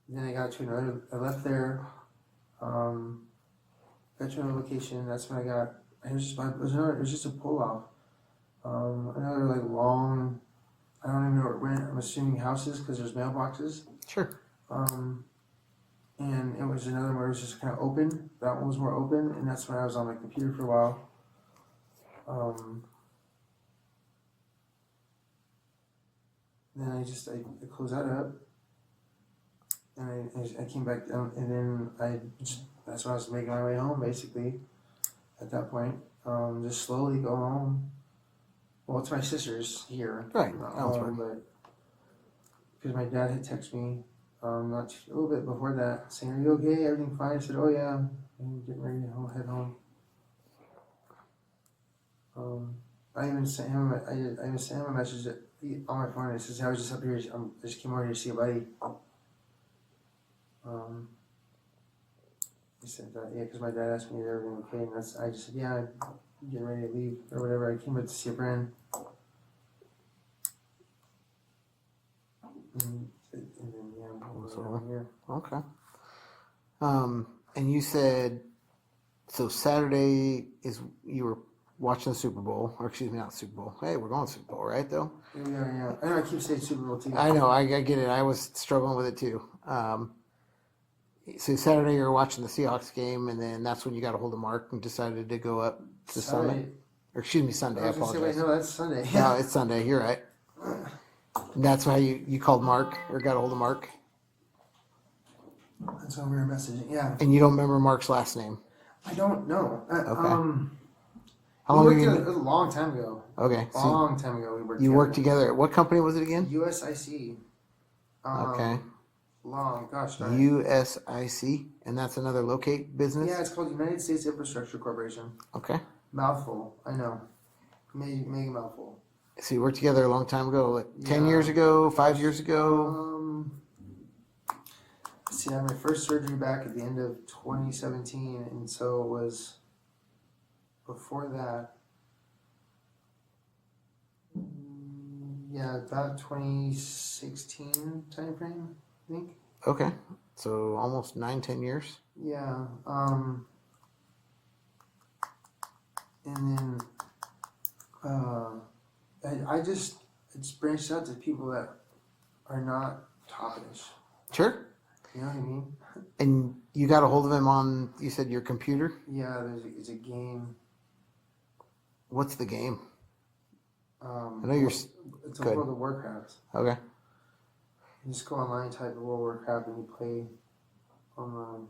Then I I left there. Got to another location. That's when it was just a pull off. Another like long, I don't even know where it went. I'm assuming houses because there's mailboxes. Sure. And it was another one where it was just kind of open. That one was more open, and that's when I was on my computer for a while. Then I closed that up, and I came back down, and then that's when I was making my way home, basically, at that point. Just slowly go home. Well, it's my sister's here. Right. Not That's home, but because my dad had texted me a little bit before that, saying, "Are you okay? Everything fine?" I said, "Oh yeah." I'm getting ready to head home. I even sent him a message on my phone. It says, "I was just up here. I just came over here to see a buddy." He said that, yeah, because my dad asked me if everything okay, and I just said, "Yeah, I'm getting ready to leave or whatever. I came up to see a friend." And then yeah, I'm here. Okay. And you said, so Saturday you were watching the Super Bowl, or excuse me, not Super Bowl. Hey, we're going to Super Bowl, right? Though. Yeah. I know I keep saying Super Bowl too. I know. I get it. I was struggling with it too. So Saturday you were watching the Seahawks game, and then that's when you got a hold of Mark and decided to go up to Sunday. Or excuse me, Sunday. I apologize. Wait, no, that's Sunday. No, it's Sunday. You're right. And that's why you called Mark or got a hold of Mark. That's why we were messaging. Yeah. And you don't remember Mark's last name. I don't know. Okay. How long have you? It was a long time ago. Okay. So Long time ago we worked. you worked together. What company was it again? USIC. Okay. Long, gosh darn it. USIC, and that's another locate business. Yeah, it's called United States Infrastructure Corporation. Okay. Mouthful, I know. Mega mouthful. So you worked together a long time ago, like 10 Yeah. years ago, 5 years ago. See, I had my first surgery back at the end of 2017, and so it was before that. Yeah, about 2016 time frame, I think. Okay. So almost 9-10 years. Yeah. And then it's branched out to people that are not topish. Sure. You know what I mean? And you got a hold of him on, you said, your computer? Yeah, it's a game. What's the game? I know you're It's a good. World of Warcraft. Okay. You just go online, type in World of Warcraft, and you play on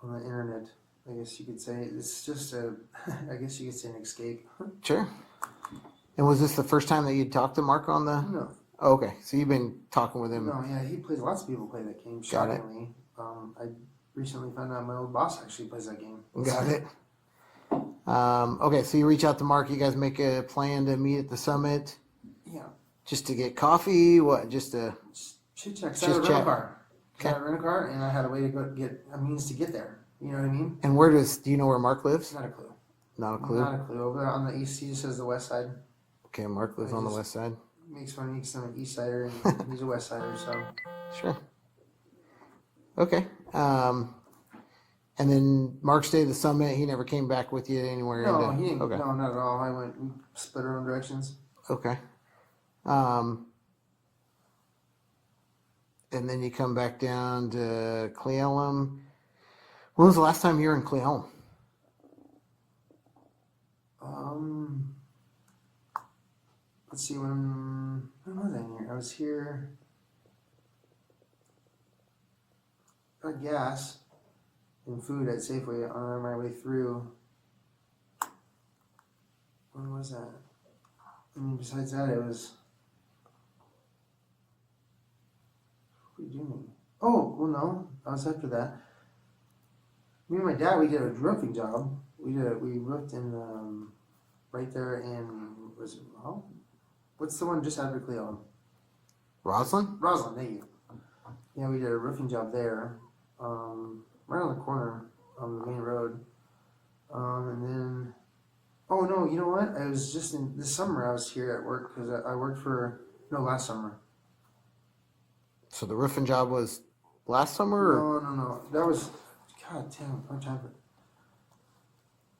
the internet. I guess you could say it's just I guess you could say an escape. Sure. And was this the first time that you'd talked to Mark on the? No, Oh, okay. So you've been talking with him. no, yeah, he plays. Lots of people play that game. Got it. Shockingly, recently found out my old boss actually plays that game. Got it. Okay, so you reach out to Mark. You guys make a plan to meet at the summit, Yeah. just to get coffee. What? Just to Chit chat. 'Cause Just I had a chat. rental car. Okay. I had a rental car, and I had a way to go get a means to get there. You know what I mean? And where do you know where Mark lives? Not a clue. Not a clue. Not a clue. Over there on the east, he just says the west side. Okay, Mark lives I on the just- west side. Makes fun of me because I'm an east sider and he's a west sider. So Sure. Okay. And then Mark stayed at the summit. He never came back with you anywhere. no, he didn't. Okay. No, not at all. We split our own directions. Okay. And then you come back down to Cleellum. When was the last time you were in Cleellum? Let's see, when was I here? I was here. Got gas and food at Safeway on my way through. When was that? I mean, besides that, it was. What are you doing? Oh, well, no, I was after that. Me and my dad, we did a roofing job. We roofed in right there in what's the one just after Cleon? Roslyn? Roslyn, thank you. Yeah, we did a roofing job there, right on the corner on the main road. And then, oh no, you know what? I was just in this summer. I was here at work because I worked for last summer. So the roofing job was last summer? Or? No. That was, God damn, what time?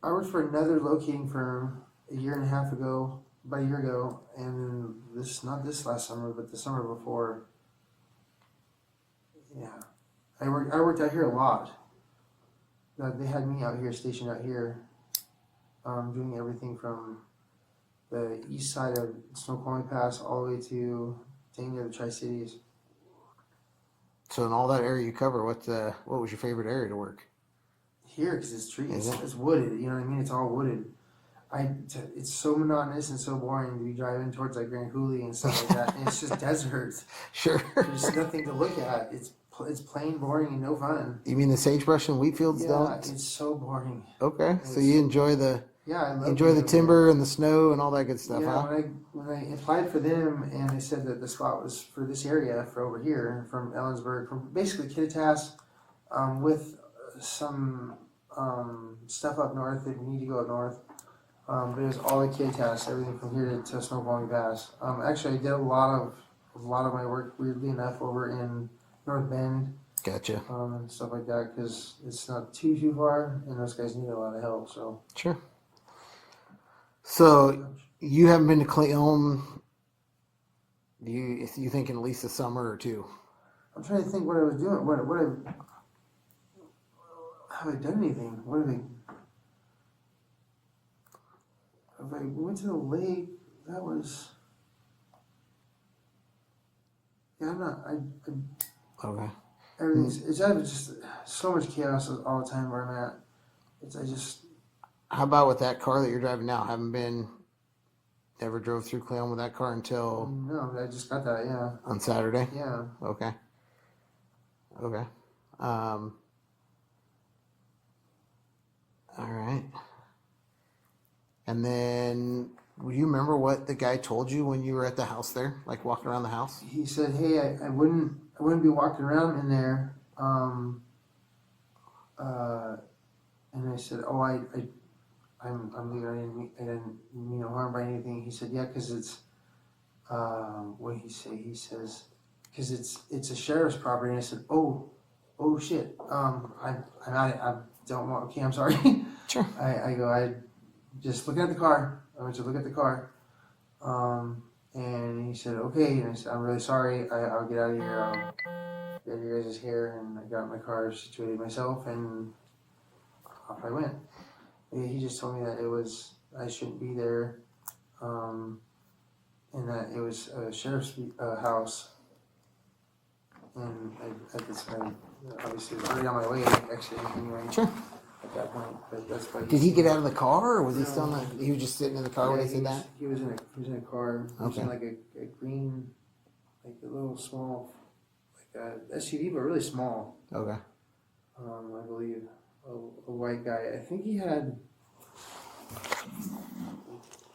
I worked for another locating firm a year and a half ago, about a year ago, and not this last summer, but the summer before. Yeah, I worked out here a lot. They had me out here, stationed out here, doing everything from the east side of Snoqualmie Pass all the way to dang near the Tri-Cities. So in all that area you cover, what was your favorite area to work? Here, because it's trees, Is it? it's wooded. You know what I mean? It's all wooded. It's so monotonous and so boring to be driving towards like Grand Coulee and stuff like that. And it's just desert. Sure. There's nothing to look at. It's plain boring and no fun. You mean the sagebrush and wheat fields Yeah, don't? it's so boring. Okay, so you enjoy the I love enjoy the it. timber and the snow and all that good stuff, Yeah, huh? when I applied for them and they said that the spot was for this area, for over here, from Ellensburg, from basically Kittitas, with some stuff up north that we need to go up north. But it was all the Kittitas, everything from here to Snoqualmie Pass. Actually, I did a lot of my work, weirdly enough, over in North Bend. Gotcha. And stuff like that, because it's not too far, and those guys need a lot of help. So Sure. So you haven't been to Cleon. You thinking at least a summer or two? I'm trying to think what I was doing. Have I done anything? We went to the lake. That was. Yeah, I'm not. Okay. Everything's. It's just so much chaos all the time where I'm at. I just. How about with that car that you're driving now? Never drove through Cleon with that car until No, I just got that. Yeah. on Saturday? Yeah. Okay. All right. And then, do you remember what the guy told you when you were at the house there, like walking around the house? He said, "Hey, I wouldn't be walking around in there." And I said, "Oh, I'm leaving. I didn't mean no harm by anything." He said, "Yeah, because it's what did he say?" He says, "Because it's a sheriff's property." And I said, "Oh shit. I'm out. I don't want. Okay, I'm sorry." Sure. I just looking at the car. I went to look at the car. And he said, "Okay." And I said, "I'm really sorry. I'll get out of here. I'll get out of your guys' hair." And I got my car situated myself, and off I went. He just told me that I shouldn't be there, and that it was a sheriff's house. And at this point, obviously, was already on my way, actually, anyway. Sure. At that point, but that's why. Did he get out of the car, or was he still in he was just sitting in the car when he said that? He was in a car. He was in Okay. like a green, like a little small, like a SUV, but really small. Okay. I believe, a white guy. I think he had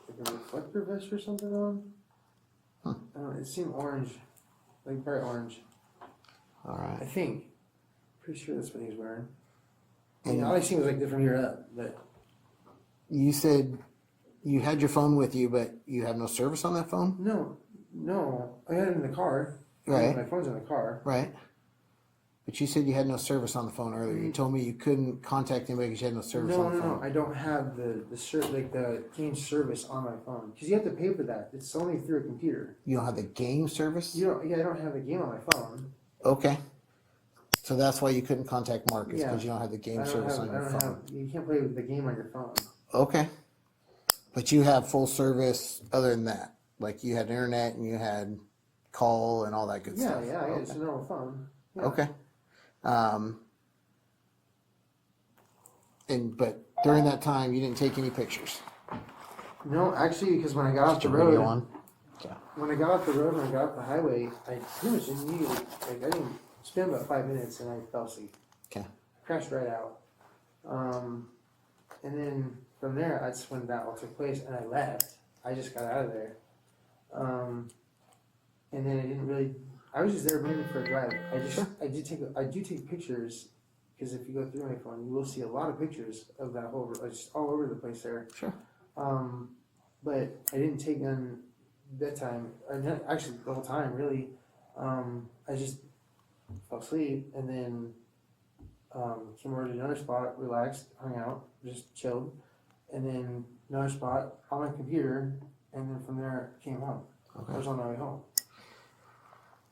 like a reflector vest or something on. It seemed orange, like bright orange. All right. I think. Pretty sure that's what he was wearing. And all I seen was like different here up, but you said you had your phone with you, but you have no service on that phone? no, I had it in the car. Right. My phone's in the car. Right. But you said you had no service on the phone earlier. You told me you couldn't contact anybody because you had no service on the phone. No. I don't have the game service on my phone because you have to pay for that. It's only through a computer. You don't have the game service? I don't have the game on my phone. Okay. So that's why you couldn't contact Marcus because you don't have the game service on your phone. You can't play with the game on your phone. Okay. But you have full service other than that. Like you had internet and you had call and all that good stuff. Yeah, it's a normal phone. Yeah. Okay. But during that time you didn't take any pictures. No, actually, because when I got off the Video road, on. when I got off the highway, I pretty much immediately, I didn't spend about 5 minutes and I fell asleep. Okay. Crashed right out. And then from there, that's when that all took place, and I left. I just got out of there. And then I was just there waiting for a drive. I do take pictures, because if you go through my phone, you will see a lot of pictures of that whole, just all over the place there. Sure. But I didn't take none that time, actually the whole time, really. I just fell asleep, and then came over to another spot, relaxed, hung out, just chilled, and then another spot on my computer, and then from there came home. Okay. I was on my way home.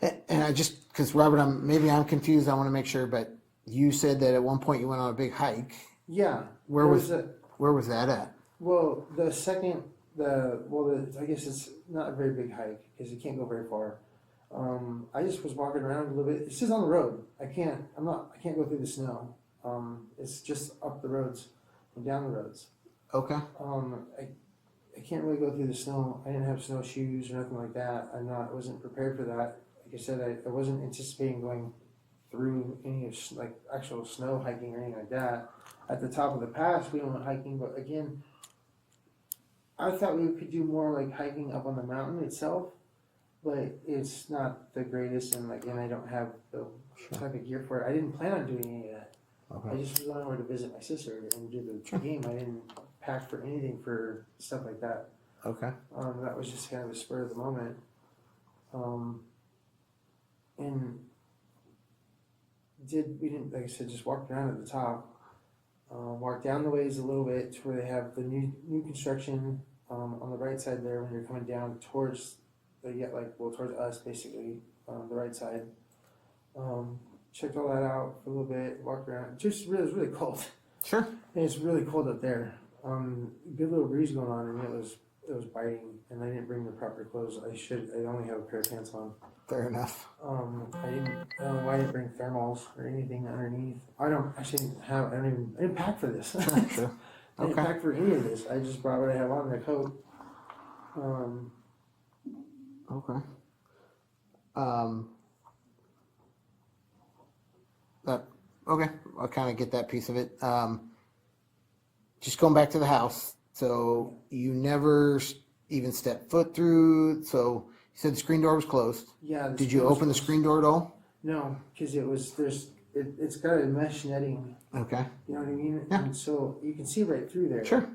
And I just, because Robert, I'm confused. I want to make sure, but you said that at one point you went on a big hike. Yeah. Where was that at? Well, I guess it's not a very big hike because you can't go very far. I just was walking around a little bit. It's just on the road. I can't go through the snow. It's just up the roads and down the roads. Okay. I can't really go through the snow. I didn't have snowshoes or nothing like that. I wasn't prepared for that. Like I said, I wasn't anticipating going through any of like actual snow hiking or anything like that. At the top of the pass, we went hiking, but again, I thought we could do more like hiking up on the mountain itself, but it's not the greatest, and I don't have the type of gear for it. I didn't plan on doing any of that. Okay. I just was going over to visit my sister and do the game. I didn't pack for anything for stuff like that. Okay. That was just kind of a spur of the moment. And we didn't, like I said, just walked around at the top, walked down the ways a little bit to where they have the new construction on the right side there when you're coming down towards towards us basically, the right side. Checked all that out for a little bit, walked around. It was really cold. Sure. And it's really cold up there. Good little breeze going on, and it was biting. And I didn't bring the proper clothes. I only have a pair of pants on. Fair enough. I don't know why I didn't bring thermals or anything underneath. I didn't pack for this. Sure. I didn't pack for any of this. I just brought what I have on, the coat. Okay. Okay, I'll kind of get that piece of it. Just going back to the house. So you never even stepped foot through. So you said the screen door was closed. Yeah. Did you open the screen door at all? No, because it's got a mesh netting. Okay. You know what I mean? Yeah. And so you can see right through there. Sure.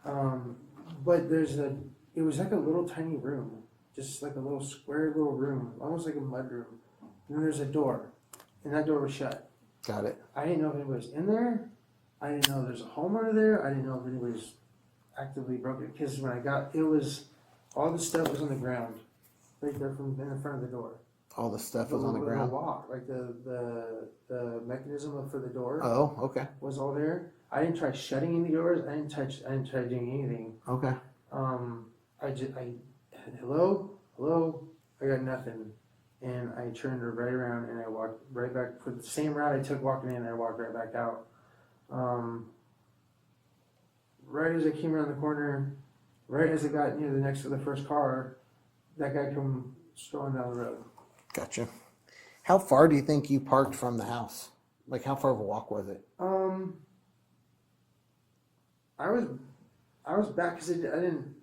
But it was like a little tiny room, just like a little square little room, almost like a mud room. And then there's a door, and that door was shut. Got it. I didn't know if anybody was in there. I didn't know there's a homeowner there. I didn't know if anybody was actively broken, because when I got, all the stuff was on the ground, right there in the front of the door. All the stuff was on the ground. The lock, like the mechanism for the door. Oh, okay. Was all there. I didn't try shutting any doors. I didn't try doing anything. Okay. Hello, I got nothing. And I turned right around and I walked right back for the same route I took walking in. I walked right back out. Right as I came around the corner, right as I got near the first car, that guy come strolling down the road. Gotcha. How far do you think you parked from the house? Like, how far of a walk was it? I was back because I didn't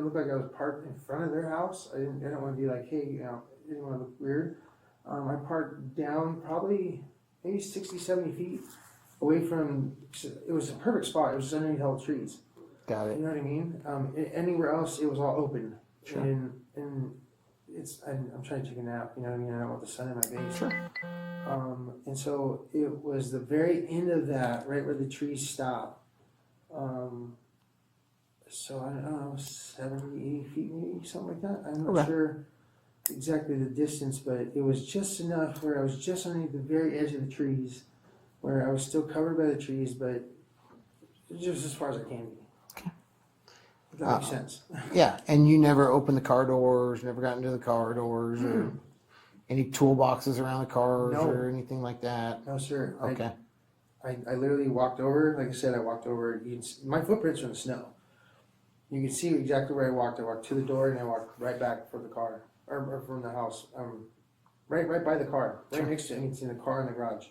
look like I was parked in front of their house. I didn't want to be like, hey, I didn't want to look weird. I parked down probably maybe 60, 70 feet away from, it was a perfect spot. It was underneath all the trees. Got it. You know what I mean? Anywhere else, it was all open. Sure. And I'm trying to take a nap, you know what I mean? I don't want the sun in my face. Sure. And so it was the very end of that, right where the trees stop. So I don't know, 70, 80 feet maybe, something like that. I'm not sure exactly the distance, but it was just enough where I was just underneath the very edge of the trees, where I was still covered by the trees, but just as far as I can be. Okay. If that makes sense. Yeah, and you never opened the car doors, never got into the car doors, or any toolboxes around the cars No. or anything like that? No, sir. Okay. I literally walked over, like I said, I walked over. My footprints are in the snow. You can see exactly where I walked. I walked to the door and I walked right back for the car, or from the house. Right by the car, right next to it. It's in the car in the garage.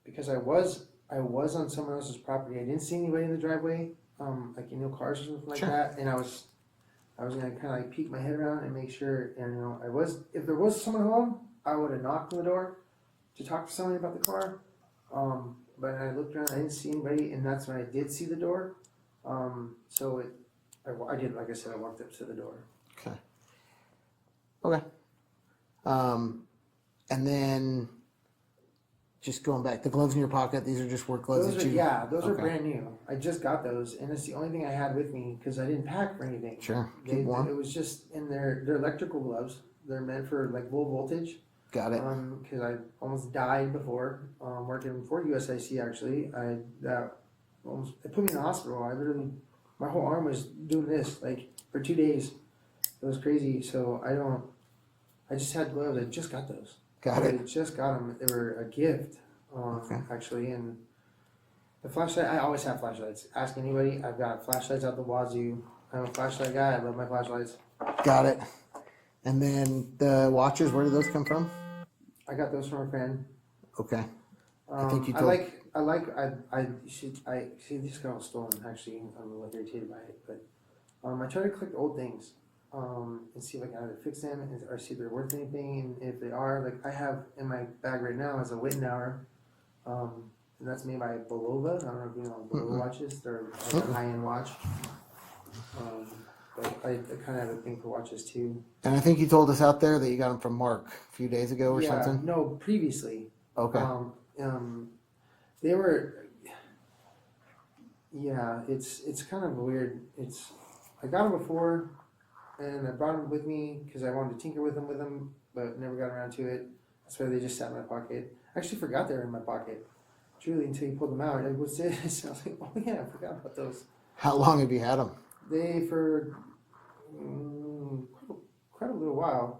Because I was on someone else's property. I didn't see anybody in the driveway, like cars or something like that. And I was gonna kind of like peek my head around and make sure. And if there was someone home, I would have knocked on the door to talk to somebody about the car. But I looked around, I didn't see anybody, and that's when I did see the door. So I did, like I said, I walked up to the door. Okay. And then just going back, the gloves in your pocket, these are just work gloves Those that are, you... yeah, those are Okay. brand new. I just got those, and it's the only thing I had with me because I didn't pack for anything. Sure, keep warm. It was just in they're electrical gloves. They're meant for like low voltage. Got it. Because I almost died before, working for USIC actually. It put me in the hospital. I literally, my whole arm was doing this like for 2 days. It was crazy. So I just had gloves. I just got those. Got it. I just got them. They were a gift, actually. And the flashlight, I always have flashlights. Ask anybody. I've got flashlights out the wazoo. I'm a flashlight guy. I love my flashlights. Got it. And then the watches, where did those come from? I got those from a friend. Okay. I think you I see this got all stolen actually. I'm a little irritated by it, but I try to collect old things and see if I can either fix them or see if they're worth anything, and if they are, like I have in my bag right now is a Wittenauer, and that's made by Belova. I don't know if you know Belova watches. They're like a high-end watch. But I kind of have a thing for watches too. And I think you told us out there that you got them from Mark a few days ago or something? No, previously. Okay. They were, it's kind of weird. I got them before, and I brought them with me because I wanted to tinker with them, but never got around to it. That's why they just sat in my pocket. I actually forgot they were in my pocket, truly, until you pulled them out. Like, what's this? I was like, oh yeah, I forgot about those. How long have you had them? They for quite a while.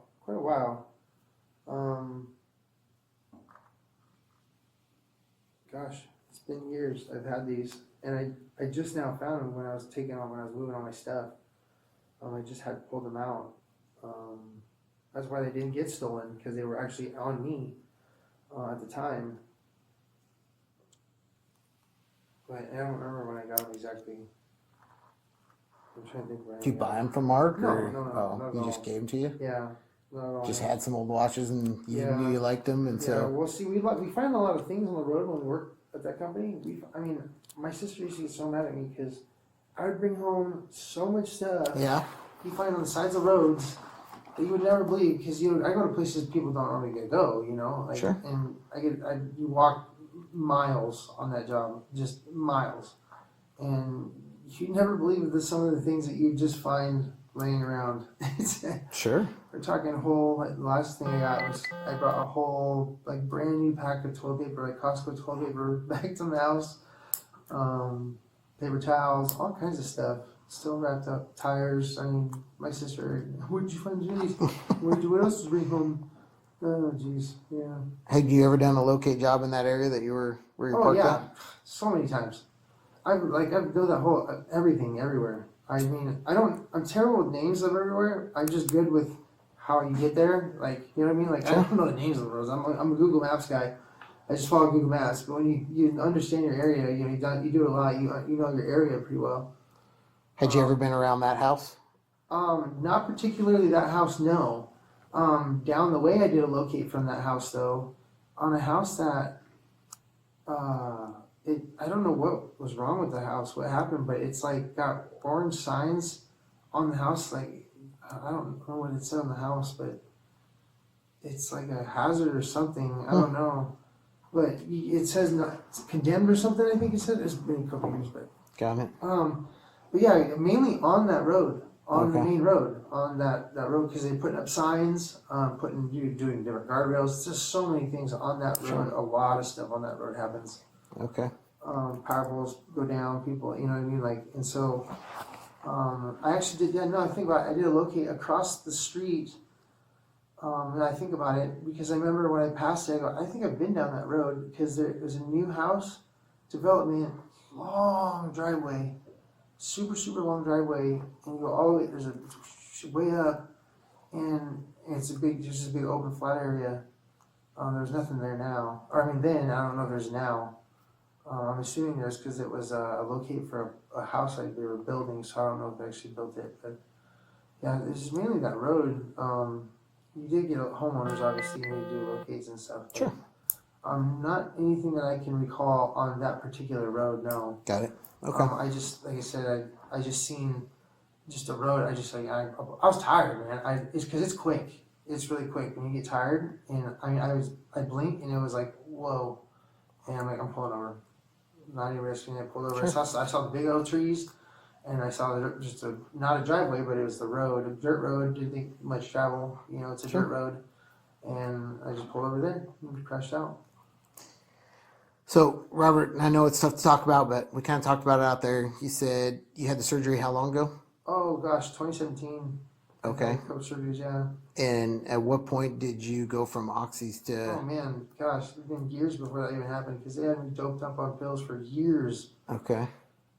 Gosh, it's been years I've had these, and I just now found them when I was moving all my stuff. I just had to pull them out. That's why they didn't get stolen, because they were actually on me at the time. But I don't remember when I got them exactly. I'm trying to think where. Did you buy them from Mark? No, or? no, Oh, not at he all. just gave them to you? Yeah. No, Just had some old watches and you Yeah. knew you liked them, and Yeah, so... well, see, we find a lot of things on the road when we work at that company. My sister used to get so mad at me because I would bring home so much stuff Yeah? you find on the sides of roads that you would never believe, because I go to places people don't normally go, like, Sure. and you walk miles on that job, just miles, and you never believe that some of the things that you just find laying around. Sure. We're talking last thing I got was I brought a whole like brand new pack of toilet paper, like Costco toilet paper, back to the house. Paper towels, all kinds of stuff, still wrapped up. Tires. My sister. Where did you find these? What else did you bring home? Oh, jeez. Yeah. Had you ever done a locate job in that area that you were where you parked yeah, at? so many times. I've built that whole everything everywhere. I'm terrible with names of everywhere. I'm just good with how you get there. Like, you know what I mean? Like, I don't know the names of the roads. I'm a Google Maps guy. I just follow Google Maps. But when you understand your area, you do it a lot. You know your area pretty well. Had you ever been around that house? Not particularly that house, no. Down the way, I did a locate from that house though, on a house that, I don't know what was wrong with the house, what happened, but it's like got orange signs on the house. Like, I don't know what it said on the house, but it's like a hazard or something. I don't know, but it says not it's condemned or something. I think it said. It's been a couple years, but Got it. but yeah, mainly on that road, on the Okay. main road, on that road, because they're putting up signs, doing different guardrails. It's just so many things on that road. Sure. A lot of stuff on that road happens. Okay. Power poles go down, people, you know what I mean? Like, and so, I actually did, I think about it, I did a locate across the street, and I think about it, because I remember when I passed it, I go, I think I've been down that road, because there's a new house development, long driveway, super, super long driveway, and you go all the way, there's a way up, and it's just a big open flat area. There's nothing there now, or I mean then, I don't know if there's now. I'm assuming there's, because it was a locate for a house like they were building, so I don't know if they actually built it, but yeah, it's just mainly that road. You did get homeowners obviously when you do locates and stuff. But, Sure. not anything that I can recall on that particular road, no. Got it. Okay. I just, like I said, I just seen just a road. I just like I was tired, man. It's because it's quick. It's really quick when you get tired. And I mean, I blinked and it was like whoa, and I'm like I'm pulling over. Not even risking it. Pulled over. Sure. I saw the big old trees, and I saw just not a driveway, but it was the road, a dirt road. Didn't think much travel. You know, it's a Sure. dirt road, and I just pulled over there and crashed out. So, Robert, I know it's tough to talk about, but we kind of talked about it out there. You said you had the surgery how long ago? Oh gosh, 2017. Okay. A couple surgeries, yeah. And at what point did you go from oxys to? Oh man, gosh, it's been years before that even happened because they had me doped up on pills for years, Okay.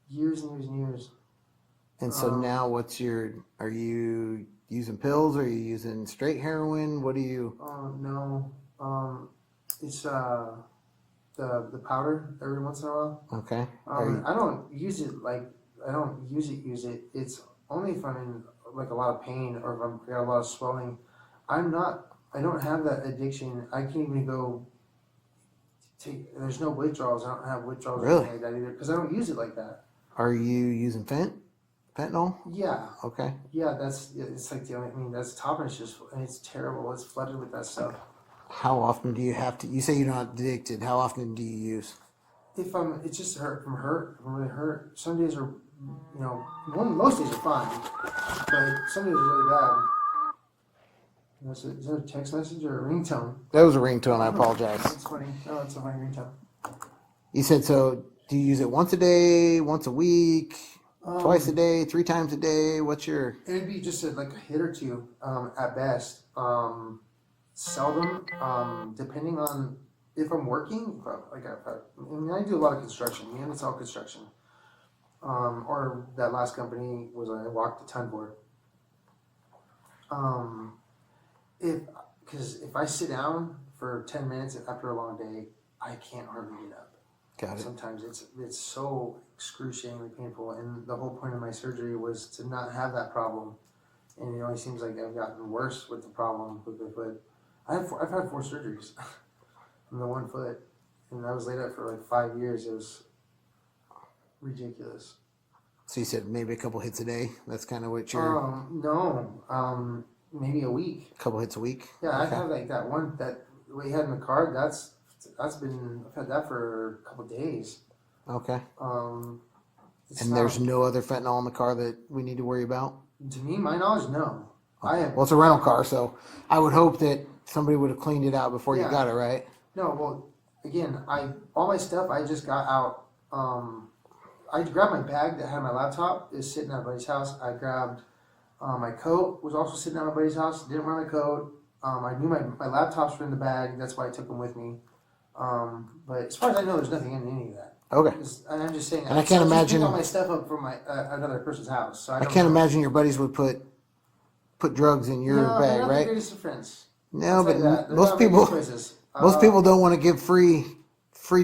years and years and years. And so now, are you using pills? Or are you using straight heroin? What do you? Oh no, it's the powder every once in a while. Okay. Are you, I don't use it I don't use it. It's only if I'm in like a lot of pain or if I've got a lot of swelling. I don't have that addiction. I can't even go there's no withdrawals. I don't have withdrawals or Really? anything like that either because I don't use it like that. are you using fentanyl? Yeah. Okay. Yeah, it's like the only, I mean, that's top and it's just, and it's terrible. It's flooded with that stuff. How often do you have to? You say you're not addicted. How often do you use? If it's just hurt, if I'm really hurt. Some days are, most days are fine, but some days are really bad. Is that a text message or a ringtone? That was a ringtone. I apologize. That's funny. Oh, it's a funny ringtone. You said so. Do you use it once a day, once a week, twice a day, 3 times a day? What's your? It'd be just like a hit or two at best. Seldom, depending on if I'm working. I do a lot of construction. It's all construction. Or that last company was I walked a ton for. If I sit down for 10 minutes after a long day, I can't hardly get up. Got it. Sometimes it's so excruciatingly painful, and the whole point of my surgery was to not have that problem. And it only seems like I've gotten worse with the problem with the foot. I've had 4 surgeries on the one foot, and I was laid up for like 5 years. It was ridiculous. So you said maybe a couple hits a day. That's kind of what you're. No, maybe a week. A couple hits a week. Yeah, I Okay. have like that one that we had in the card. I've had that for a couple days. Okay. It's And not- there's no other fentanyl in the car that we need to worry about. to me, my knowledge, no. I have Well, it's a rental car, so I would hope that somebody would have cleaned it out before you Yeah. got it, right? no. Well, again, all my stuff I just got out. I grabbed my bag that had my laptop. Is sitting at my buddy's house. I grabbed my coat. Was also sitting at my buddy's house. Didn't wear my coat. I knew my laptops were in the bag. That's why I took them with me. But as far as I know, there's nothing in any of that. Okay. And I'm just saying. And I can't just imagine- picked all my stuff up from my another person's house. So I I don't can't know. imagine your buddies would put put drugs in your no, bag, they're not the right? greatest of friends. No, I'll but tell you that. They're most not making people choices. most people don't want to give free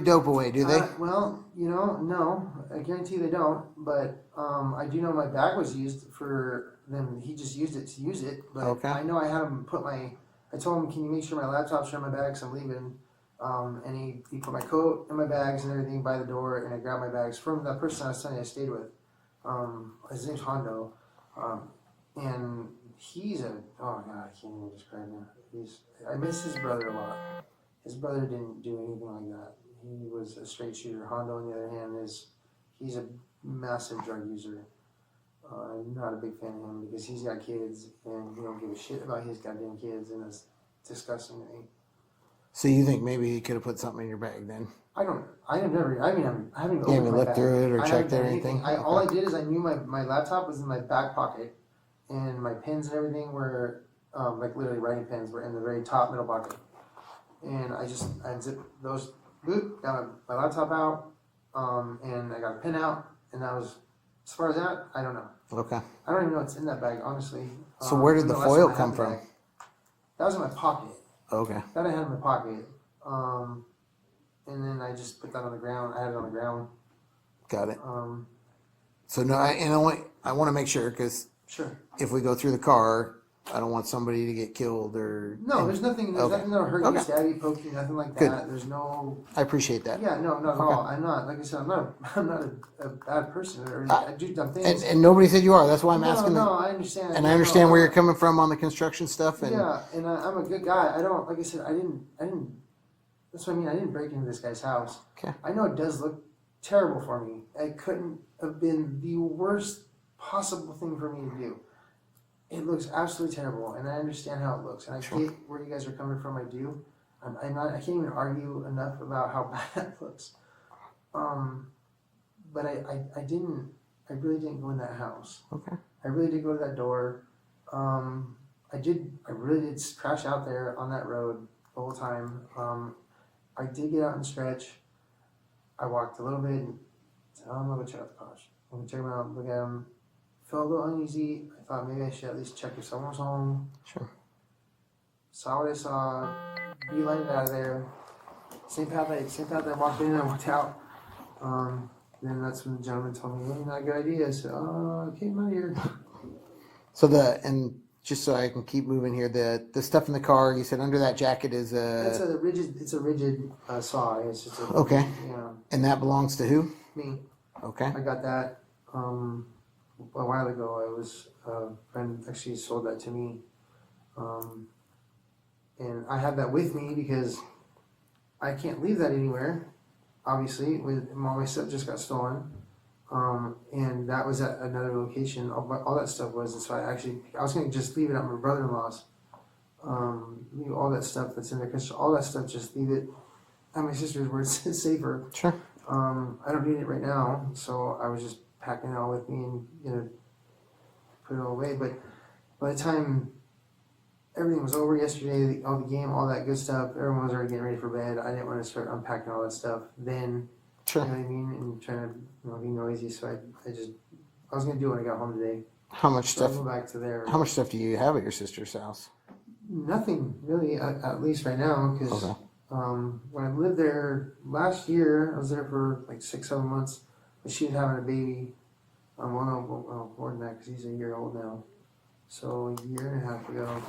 dope away, do they? Well, no, I guarantee they don't. But I do know my bag was used for them. He just used it to use it. But Okay. I know I had him put my. I told him, "Can you make sure my laptop's in my bag? 'Cause I'm leaving." And he put my coat and my bags and everything by the door, and I grabbed my bags from that person I was telling you I stayed with. His name's Hondo, and he's oh god, I can't even describe him. I miss his brother a lot. His brother didn't do anything like that. He was a straight shooter. Hondo, on the other hand, he's a massive drug user. I'm not a big fan of him because he's got kids and he don't give a shit about his goddamn kids, and it's disgusting to me. So you think maybe he could have put something in your bag then? I haven't You opened haven't my looked bag. through it or I checked haven't or done anything? All I did is I knew my laptop was in my back pocket, and my pens and everything were like literally writing pens were in the very top middle pocket, and I zipped those. Boop, got my laptop out, and I got a pen out, and that was as far as that. I don't know. Okay. I don't even know what's in that bag, honestly. So where did the last time foil I had come the from? bag, that was in my pocket. Okay. That I had in my pocket. And then I just put that on the ground. I had it on the ground. Got it. Um, So no, I want to make sure because sure. if we go through the car, I don't want somebody to get killed or. No, there's nothing. There's Okay. nothing that'll hurt Okay. you, stab you, poke you, nothing like Good. that. There's no. I appreciate that. Yeah, no, not at Okay. all. I'm not. Like I said, I'm not. I'm not a bad person. Or I do dumb things. And nobody said you are. That's why I'm asking. No, I understand. And I understand where you're coming from on the construction stuff. And Yeah, and I'm a good guy. I don't. Like I said, I didn't. That's what I mean. I didn't break into this guy's house. Okay. I know it does look terrible for me. It couldn't have been the worst possible thing for me to do. It looks absolutely terrible, and I understand how it looks, and I get where you guys are coming from. I do. I'm not. I can't even argue enough about how bad it looks. But I didn't. I really didn't go in that house. Okay. I really did go to that door. I really did crash out there on that road the whole time. I did get out and stretch. I walked a little bit. And said, I'm gonna go check out the cars. I'm gonna check them out, look at them. Felt a little uneasy. I thought maybe I should at least check if someone was home. Sure. Saw what I saw. Beelined it out of there. Same path I walked in and I walked out. Then that's when the gentleman told me, "Hey, not a good idea." I said, "Okay, I'm out of here." So and just so I can keep moving here, the stuff in the car, you said under that jacket is It's a rigid saw. It's just Okay. Yeah. And that belongs to who? Me. Okay. I got that a while ago. I was a friend actually sold that to me, and I have that with me because I can't leave that anywhere. Obviously, with all my stuff just got stolen, and that was at another location. All that stuff was, and so I was gonna just leave it at my brother-in-law's. Leave all that stuff that's in there, because all that stuff, just leave it at my sister's where it's safer. Sure. I don't need it right now, so I was just packing it all with me and put it all away. But by the time everything was over yesterday, all the game, all that good stuff, everyone was already getting ready for bed. I didn't want to start unpacking all that stuff then. Sure. You know what I mean? And trying to be noisy, so I was gonna do it when I got home today. How much So I'll stuff? go back to there. How much stuff do you have at your sister's house? Nothing really, at least right now, because Okay. when I lived there last year, I was there for like 6-7 months. But she was having a baby. Well, more than that, because he's a year old now. So a year and a half ago,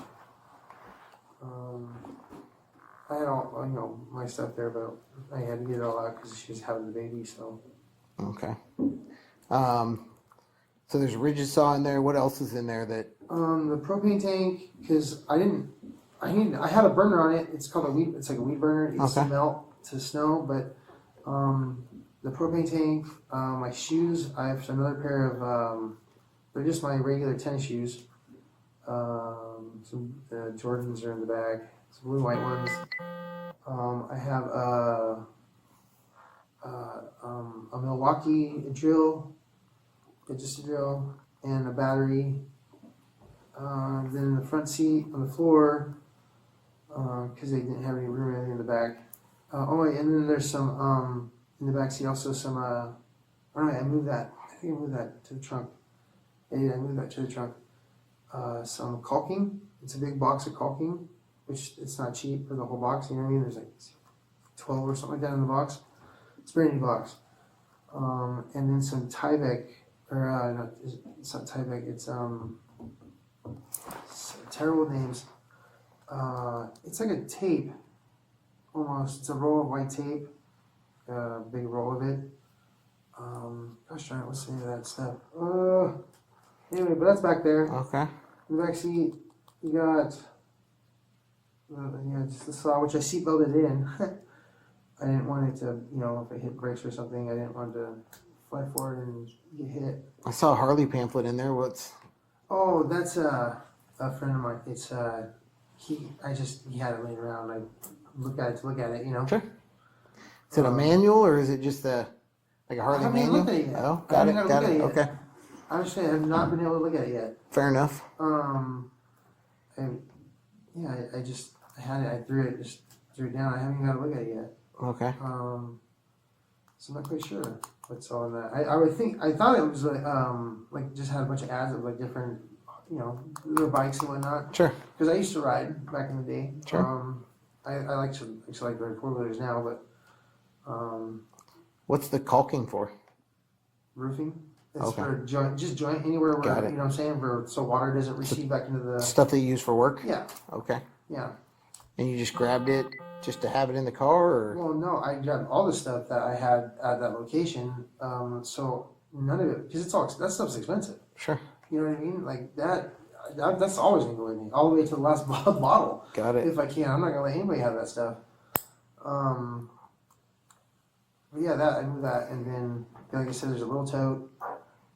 I had all my stuff there, but I had to get it all out because she was having the baby. So Okay. So there's a rigid saw in there. What else is in there that? the propane tank, because I had a burner on it. It's called a weed. It's like a weed burner. It used to Okay. melt to snow, but the propane tank, my shoes. I have another pair of. They're just my regular tennis shoes. Some Jordans are in the bag. Some blue and white ones. I have a Milwaukee drill, just a drill, and a battery. Then in the front seat on the floor, because they didn't have any room or anything in the back. And then there's some in the back seat also some. I moved that. I think I moved that to the trunk. Yeah, I moved that to the trunk. some caulking. It's a big box of caulking, which it's not cheap for the whole box. You know what I mean? There's like 12 or something like that in the box. It's a brand new box. And then some Tyvek, or no, it's not Tyvek. It's terrible names. It's like a tape, almost. It's a roll of white tape, a big roll of it. Gosh darn it, what's the name of that stuff? Anyway, but that's back there. Okay. In the back seat, you got, just the saw, which I seat belted in. I didn't want it to, if it hit brakes or something, I didn't want to fly forward and get hit. I saw a Harley pamphlet in there. What's? Oh, that's a friend of mine. It's he had it laying around. I look at it, Sure. Is it a manual or is it just like a Harley I haven't manual? looked at it yet. Oh, I got haven't it. looked at it yet. Okay. Honestly, I have not been able to look at it yet. Fair enough. I had it. I threw it down. I haven't even got to look at it yet. Okay. So I'm not quite sure what's on that. I thought it was like just had a bunch of ads of like different, little bikes and whatnot. Sure. Because I used to ride back in the day. Sure. I like to ride 4-wheelers now, but What's the caulking for? roofing. It's Okay. for joint anywhere where Got it. you know what I'm saying, so water doesn't recede back into the. Stuff that you use for work? Yeah, Okay. yeah. And you just grabbed it just to have it in the car, or? Well, no, I grabbed all the stuff that I had at that location. So none of it, because that stuff's expensive. Sure. You know what I mean? Like that's always gonna go with me, all the way to the last bottle. Got it. If I can, I'm not gonna let anybody have that stuff. But yeah, I moved that, and then like I said, there's a little tote,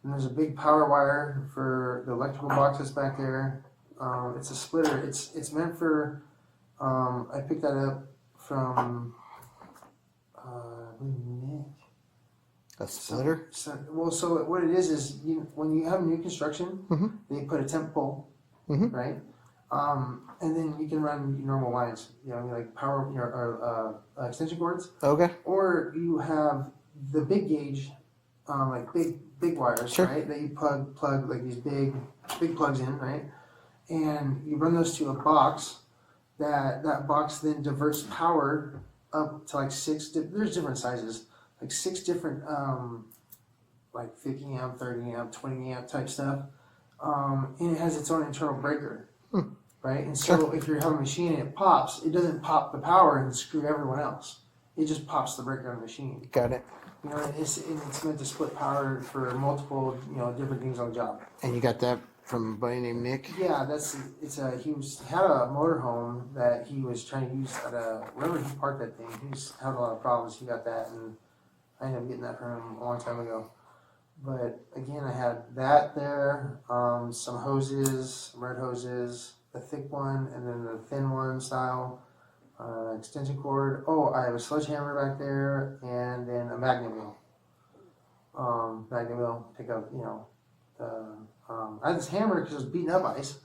and there's a big power wire for the electrical boxes back there. It's a splitter. It's meant for. I picked that up from Nick. A splitter? So what it is when you have new construction, Mhm. they put a temp pole, Mhm. right? And then you can run normal lines, like power, or extension cords, Okay. or you have the big gauge, like big wires, Sure. right? That you plug like these big plugs in, right? And you run those to a box. That box then diverts power up to like there's different sizes, like 6 different like 50 amp, 30 amp, 20 amp type stuff. And it has its own internal breaker, right? And so if you have a machine and it pops, it doesn't pop the power and screw everyone else. It just pops the breaker on the machine. Got it. And it's meant to split power for multiple, different things on the job. And you got that from a buddy named Nick? Yeah, he had a motorhome that he was trying to use wherever he parked that thing. He's had a lot of problems. He got that, and I ended up getting that from him a long time ago. But again, I had that there, some hoses, some red hoses, the thick one, and then the thin one style, extension cord. Oh, I have a sledgehammer back there, and then a magnet wheel. Pick up, I had this hammer because it was beating up ice.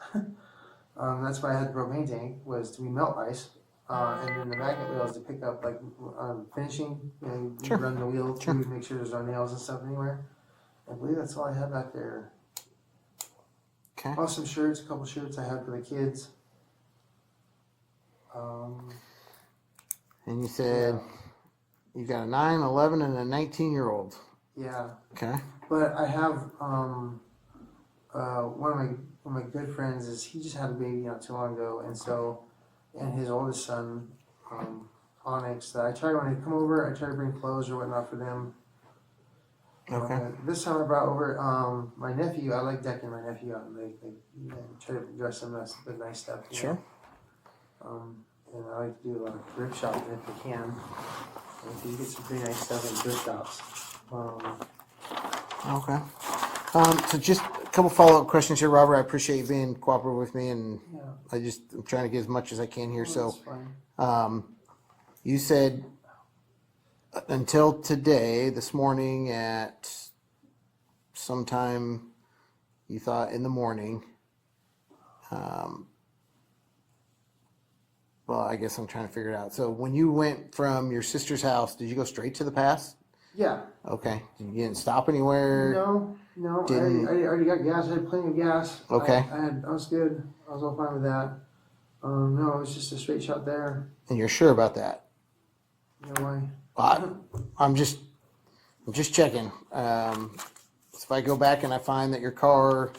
That's why I had the propane tank, was to melt ice. And then the magnet wheel is to pick up like finishing. You Sure. run the wheel Sure. to make sure there's no nails and stuff anywhere. I believe that's all I had back there. Okay. Oh, some shirts, a couple shirts I had for the kids. And you said you got a 9, 11, and a 19-year-old. Yeah, Okay. but I have one of my good friends he just had a baby not too long ago, and his oldest son, Onyx. I try when they come over, I try to bring clothes or whatnot for them. Okay. This time I brought over my nephew. I like decking my nephew out, and try to dress him with nice stuff. Sure. And I like to do a lot of thrift shopping if I can. And so you get some pretty nice stuff in thrift shops. Okay. So just a couple follow-up questions here, Robert. I appreciate you being cooperative with me, and Yeah, I'm trying to get as much as I can here. So, that's fine. you said until today, this morning at sometime, you thought in the morning. Well, I guess I'm trying to figure it out. So when you went from your sister's house, did you go straight to the pass? Yeah. Okay. You didn't stop anywhere? No, Didn't- I already got gas. I had plenty of gas. Okay. I was good. I was all fine with that. No, it was just a straight shot there. And you're sure about that? You know why? I'm just checking. If I go back and I find that your car,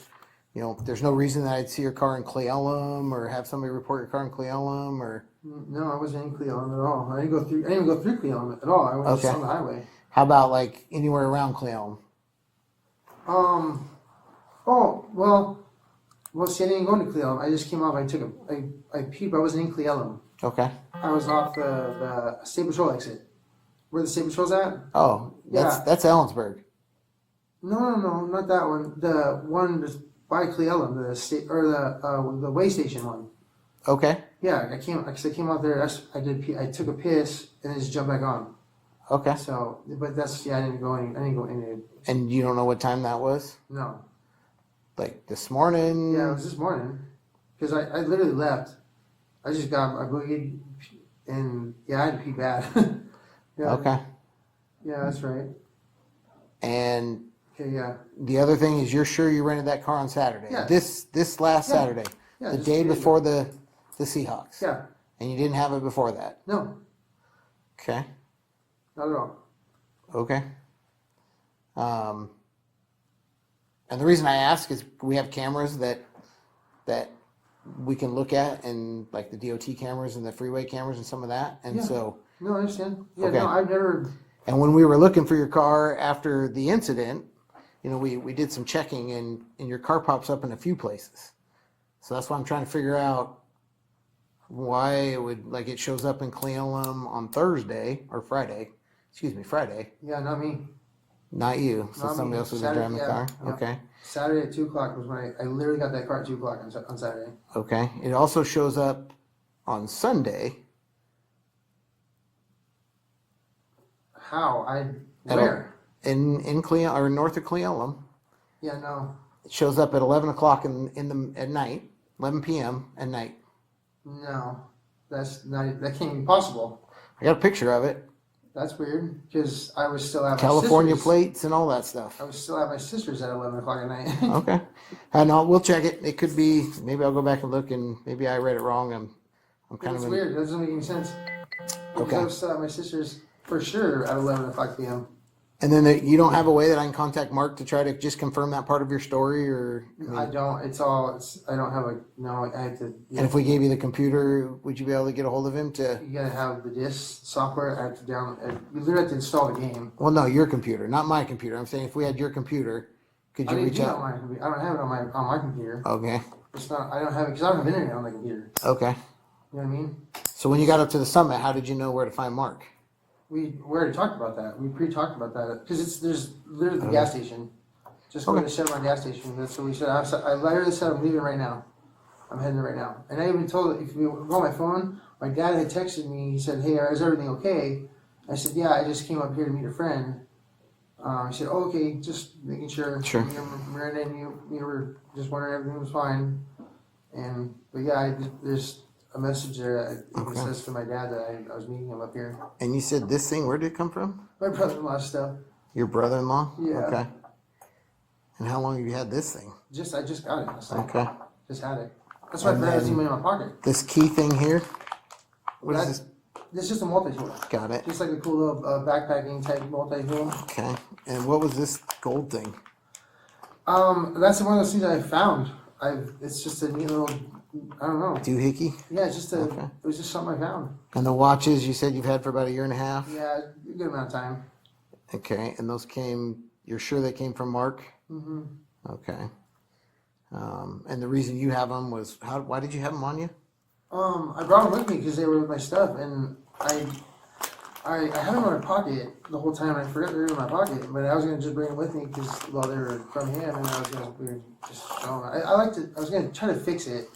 there's no reason that I'd see your car in Cleellum or have somebody report your car in Cleellum or. No, I wasn't in Cleellum at all. I didn't even go through Cleellum at all. I was just on the highway. How about like anywhere around Cleellum? Well, see, I didn't go into Cleellum. I just came off. I peeped. I wasn't in Cleellum. Okay. I was off the State Patrol exit. Where the State Patrol's at? Oh, that's Ellensburg. No, not that one. The one that's by Cleellum, the state or the way station one. Okay. Yeah, I came out there. I took a piss and then just jumped back on. Okay. So, but I didn't go in. And you don't know what time that was? No. Like this morning? Yeah, it was this morning. Because I literally left. I just got a boogie and I had to pee bad. Yeah. Okay. Yeah, that's right. And Okay, yeah. the other thing is, you're sure you rented that car on Saturday? Yeah. This last Saturday, Yeah, the just day a day before ago. the Seahawks. Yeah. And you didn't have it before that. No, Okay. not at all. Okay. And the reason I ask is we have cameras that we can look at, and like the DOT cameras and the freeway cameras and some of that. And Yeah. so, No, I understand. Yeah, Okay. no, I've never. and when we were looking for your car after the incident, we did some checking, and your car pops up in a few places. So that's why I'm trying to figure out why it shows up in Cleellum on Thursday or Friday. Excuse me, Friday. Yeah, not me. Not you. So Not somebody me. else was Saturday, driving the car. yeah. Okay. Saturday at 2:00 was when I literally got that car at 2:00 on Saturday. Okay. It also shows up on Sunday. How? At Where? in Cleellum or north of Cleellum. Yeah, no. It shows up at 11 o'clock at night, 11 p.m. at night. No. That can't be possible. I got a picture of it. That's weird because I was still at California my sister's. plates and all that stuff. I was still at my sister's at 11 o'clock at night. Okay. We'll check it. It could be, maybe I'll go back and look, and maybe I read it wrong. I'm kind It's of weird. It doesn't make any sense. Because Okay. I was still at my sister's for sure at 11 o'clock p.m. And then you don't have a way that I can contact Mark to try to just confirm that part of your story, or? I don't. I don't have no, I have to. And if we gave you the computer, would you be able to get a hold of him to? You gotta have the disc software. I have to you literally have to install the game. Well, no, your computer, not my computer. I'm saying if we had your computer, could I you didn't reach do it out? on my computer. I don't have it on my computer. Okay. It's not. I don't have it because I don't have internet on the computer. Okay. You know what I mean? So when you got up to the summit, how did you know where to find Mark? We already talked about that. We pre-talked about that because there's literally the gas station. Just go to the Chevron gas station. That's what we said. I literally said I'm leaving right now. I'm heading right now. And I even told, if you go on my phone, my dad had texted me. He said, "Hey, is everything okay?" I said, "Yeah, I just came up here to meet a friend." He said, "Oh, okay, just making sure." Sure. Miranda and you were just wondering everything was fine. But yeah, there's a message there. It says to my dad that I was meeting him up here. And you said this thing, where did it come from? My brother-in-law stuff. Your brother-in-law? Yeah. Okay. And how long have you had this thing? I just got it last night. Okay. Just had it. That's why I And forgot to then- see money in my pocket. This key thing here? What is this? This is just a multi-tool. Got it. Just like a cool little backpacking type multi-tool. Okay. And what was this gold thing? That's one of those things that I found. It's just a neat little, I don't know. Doohickey? Yeah, it's just Okay. it was just something I found. And the watches you said you've had for about a year and a half? Yeah, a good amount of time. Okay. And those you're sure they came from Mark? Mm-hmm. Okay. And the reason you have them was, why did you have them on you? I brought them with me because they were with my stuff, and I had them in my pocket the whole time. I forgot they were in my pocket, but I was gonna just bring them with me because they were from him, and I was gonna just show them. I was gonna try to fix it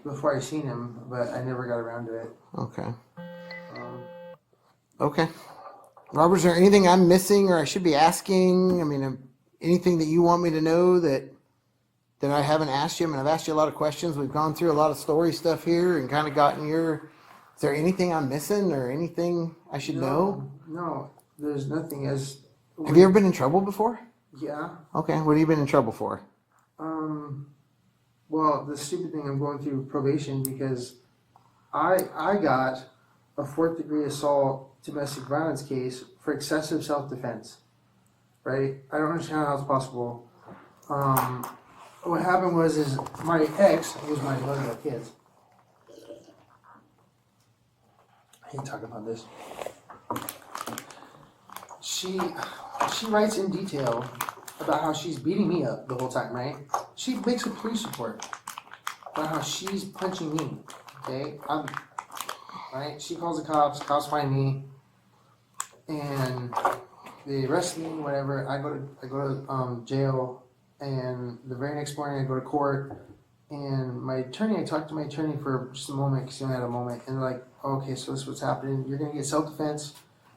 before I seen him, but I never got around to it. Okay. Um, Okay. Robert, is there anything I'm missing or I should be asking? I mean, anything that you want me to know that I haven't asked you? I mean, I've asked you a lot of questions. We've gone through a lot of story stuff here and kind of gotten is there anything I'm missing or anything I should know? No, there's nothing. Have you ever been in trouble before? Yeah. Okay, what have you been in trouble for? Well, the stupid thing, I'm going through probation because I got a 4th-degree assault domestic violence case for excessive self-defense. Right? I don't understand how it's possible. What happened was is my ex, who's my mother of kids. I hate talking about this. She writes in detail about how she's beating me up the whole time, right? She makes a police report about how she's punching me. Okay, right. She calls the cops find me, and they arrest me. Whatever. I go to jail, and the very next morning I go to court. And my attorney, I talked to my attorney for just a moment because he only had a moment, and like, okay, so this is what's happening. You're gonna get self-defense.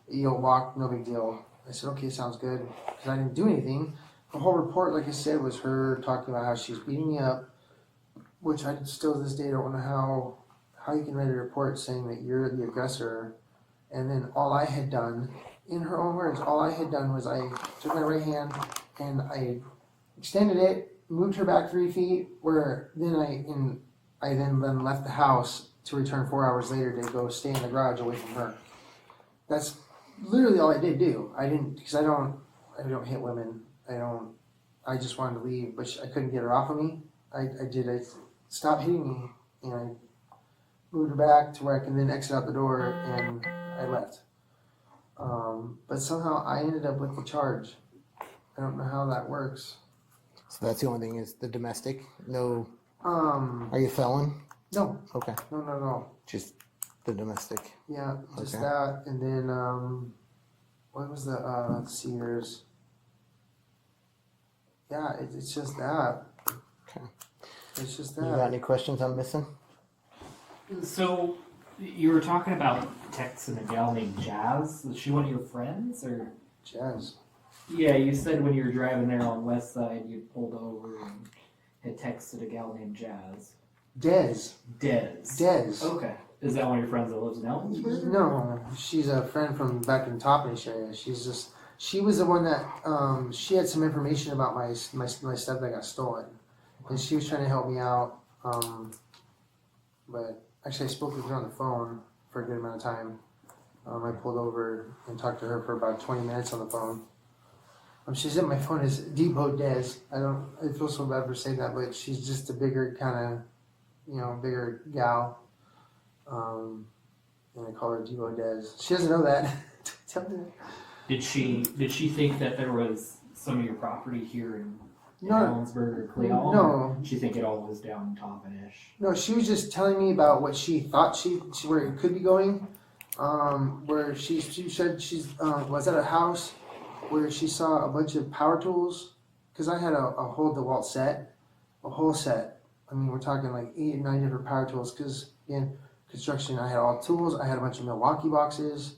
You'll walk, no big deal. I said, okay, sounds good, because I didn't do anything. The whole report, like I said, was her talking about how she's beating me up, which I still to this day don't know how you can write a report saying that you're the aggressor. And then all I had done, in her own words, all I had done was I took my right hand and I extended it, moved her back 3 feet, where then I then left the house to return 4 hours later to go stay in the garage away from her. That's literally all I did do. I didn't, because I don't hit women. I just wanted to leave, but I couldn't get her off of me. I stopped hitting me, and I moved her back to where I can then exit out the door, and I left. But somehow I ended up with the charge. I don't know how that works. So that's the only thing is the domestic? No. Are you a felon? No. Okay. No. Just the domestic. Yeah, just Okay. that, and then what was the let's see, there's it's just that. Okay. It's just You got that. any questions I'm missing? So, you were talking about texting a gal named Jazz. Was she one of your friends, or? Jazz. Yeah, you said when you were driving there on West Side, you pulled over and had texted a gal named Jazz. Dez. Dez. Okay. Is that one of your friends that lives in Ellensburg? No, she's a friend from back in Toppenish area. She was the one that she had some information about my stuff that got stolen, and she was trying to help me out. But actually, I spoke with her on the phone for a good amount of time. I pulled over and talked to her for about 20 minutes on the phone. She said my phone is Depot Dez. I feel so bad for saying that, but she's just a bigger kind of, bigger gal. And I call her Depot Dez. She doesn't know that. Did she think that there was some of your property here in No. Ellensburg or Cleon? No. Or she think it all was down in Toppenish? No, she was just telling me about what she thought where it could be going. Where she said she's was at a house where she saw a bunch of power tools, because I had a whole DeWalt set, a whole set. I mean, we're talking like 8 or 9 different power tools, because again, construction, I had all tools. I had a bunch of Milwaukee boxes,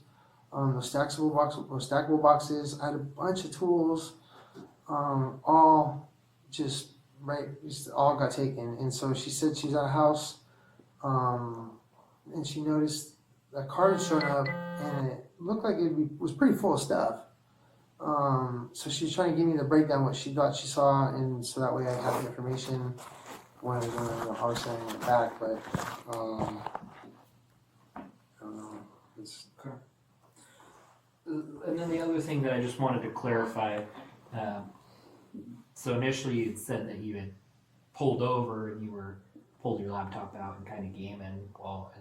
those stackable boxes. I had a bunch of tools, all just all got taken. And so she said she's at a house, and she noticed a car had shown up, and it looked like it was pretty full of stuff. So she was trying to give me the breakdown what she thought she saw, and so that way I had the information when I was going to obviously it back. But I don't know. Okay. And then the other thing that I just wanted to clarify, so initially you had said that you had pulled over and you pulled your laptop out and kind of gaming, and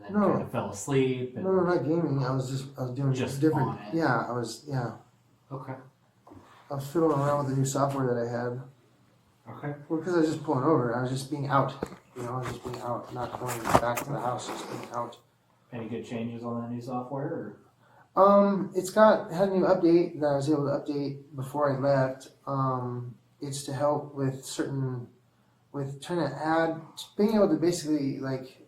then No. kind of fell asleep. And No, not gaming. I was doing Just different. on it. Yeah, Okay. I was fiddling around with the new software that I had. Okay. Well, because I was just pulling over. I was just being out. I was just being out, not going back to the house. Just being out. Any good changes on that new software? Or? It's had a new update that I was able to update before I left. It's to help with trying to being able to basically like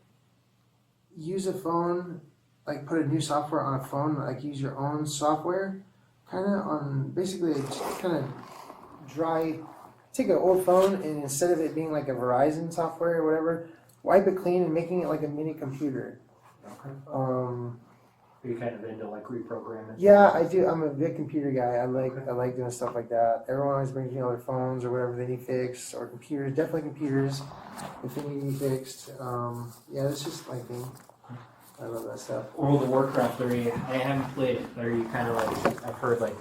use a phone, like put a new software on a phone, like use your own software, kind of on basically just kind of take an old phone, and instead of it being like a Verizon software or whatever, wipe it clean and making it like a mini computer. Are you kind of into like reprogramming? Yeah, I do. I'm a big computer guy. I like doing stuff like that. Everyone always brings their phones or whatever they need fixed, or computers. Definitely computers if they need to be fixed. Yeah, it's just my thing. I love that stuff. World of Warcraft 3. I haven't played it. Are you kind of like, I've heard like,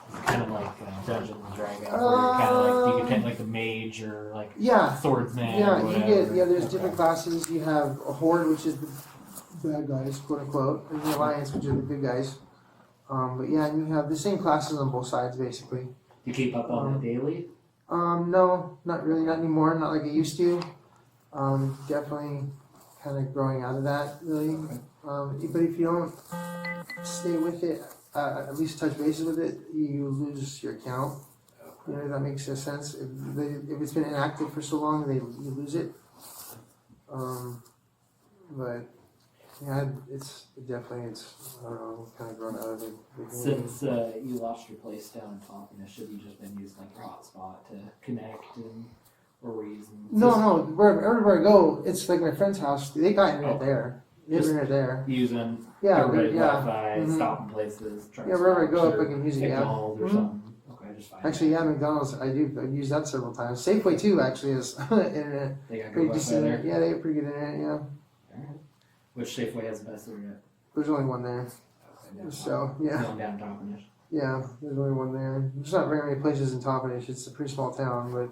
it's kind of like Dungeons and Dragons, where you're kind of like, you can take like the mage or like swordsman. Yeah, or you whatever. get there's different classes. You have a horde, which is the bad guys, quote unquote, and the alliance, which are the good guys. But yeah, and you have the same classes on both sides, basically. You keep up on it daily? No, not really, not anymore. Not like I used to. Definitely kind of growing out of that, really. But if you don't stay with it, at least touch bases with it, you lose your account. You know, if that makes sense. If it's been inactive for so long, you lose it. But yeah, it's I don't know, kind of grown out of it. Since you lost your place down in Tompkins, should you just been using like a hotspot to connect or were you using? No, wherever I go, it's like my friend's house. They got internet there. They have internet there. Using everybody's Wi-Fi, stopping places. Yeah, wherever I go, if I can use it, McDonald's or something. Okay, just fine. Actually, yeah, McDonald's. I've used that several times. Safeway too, actually, is internet. They got Pretty good decent Wi-Fi internet. there. Yeah, they have pretty good internet. Yeah. Alright. Which Safeway has the best internet? There's only one there. So yeah, Going down Tompkins. yeah, there's only one there. There's not very many places in Tompkins. It's a pretty small town, but.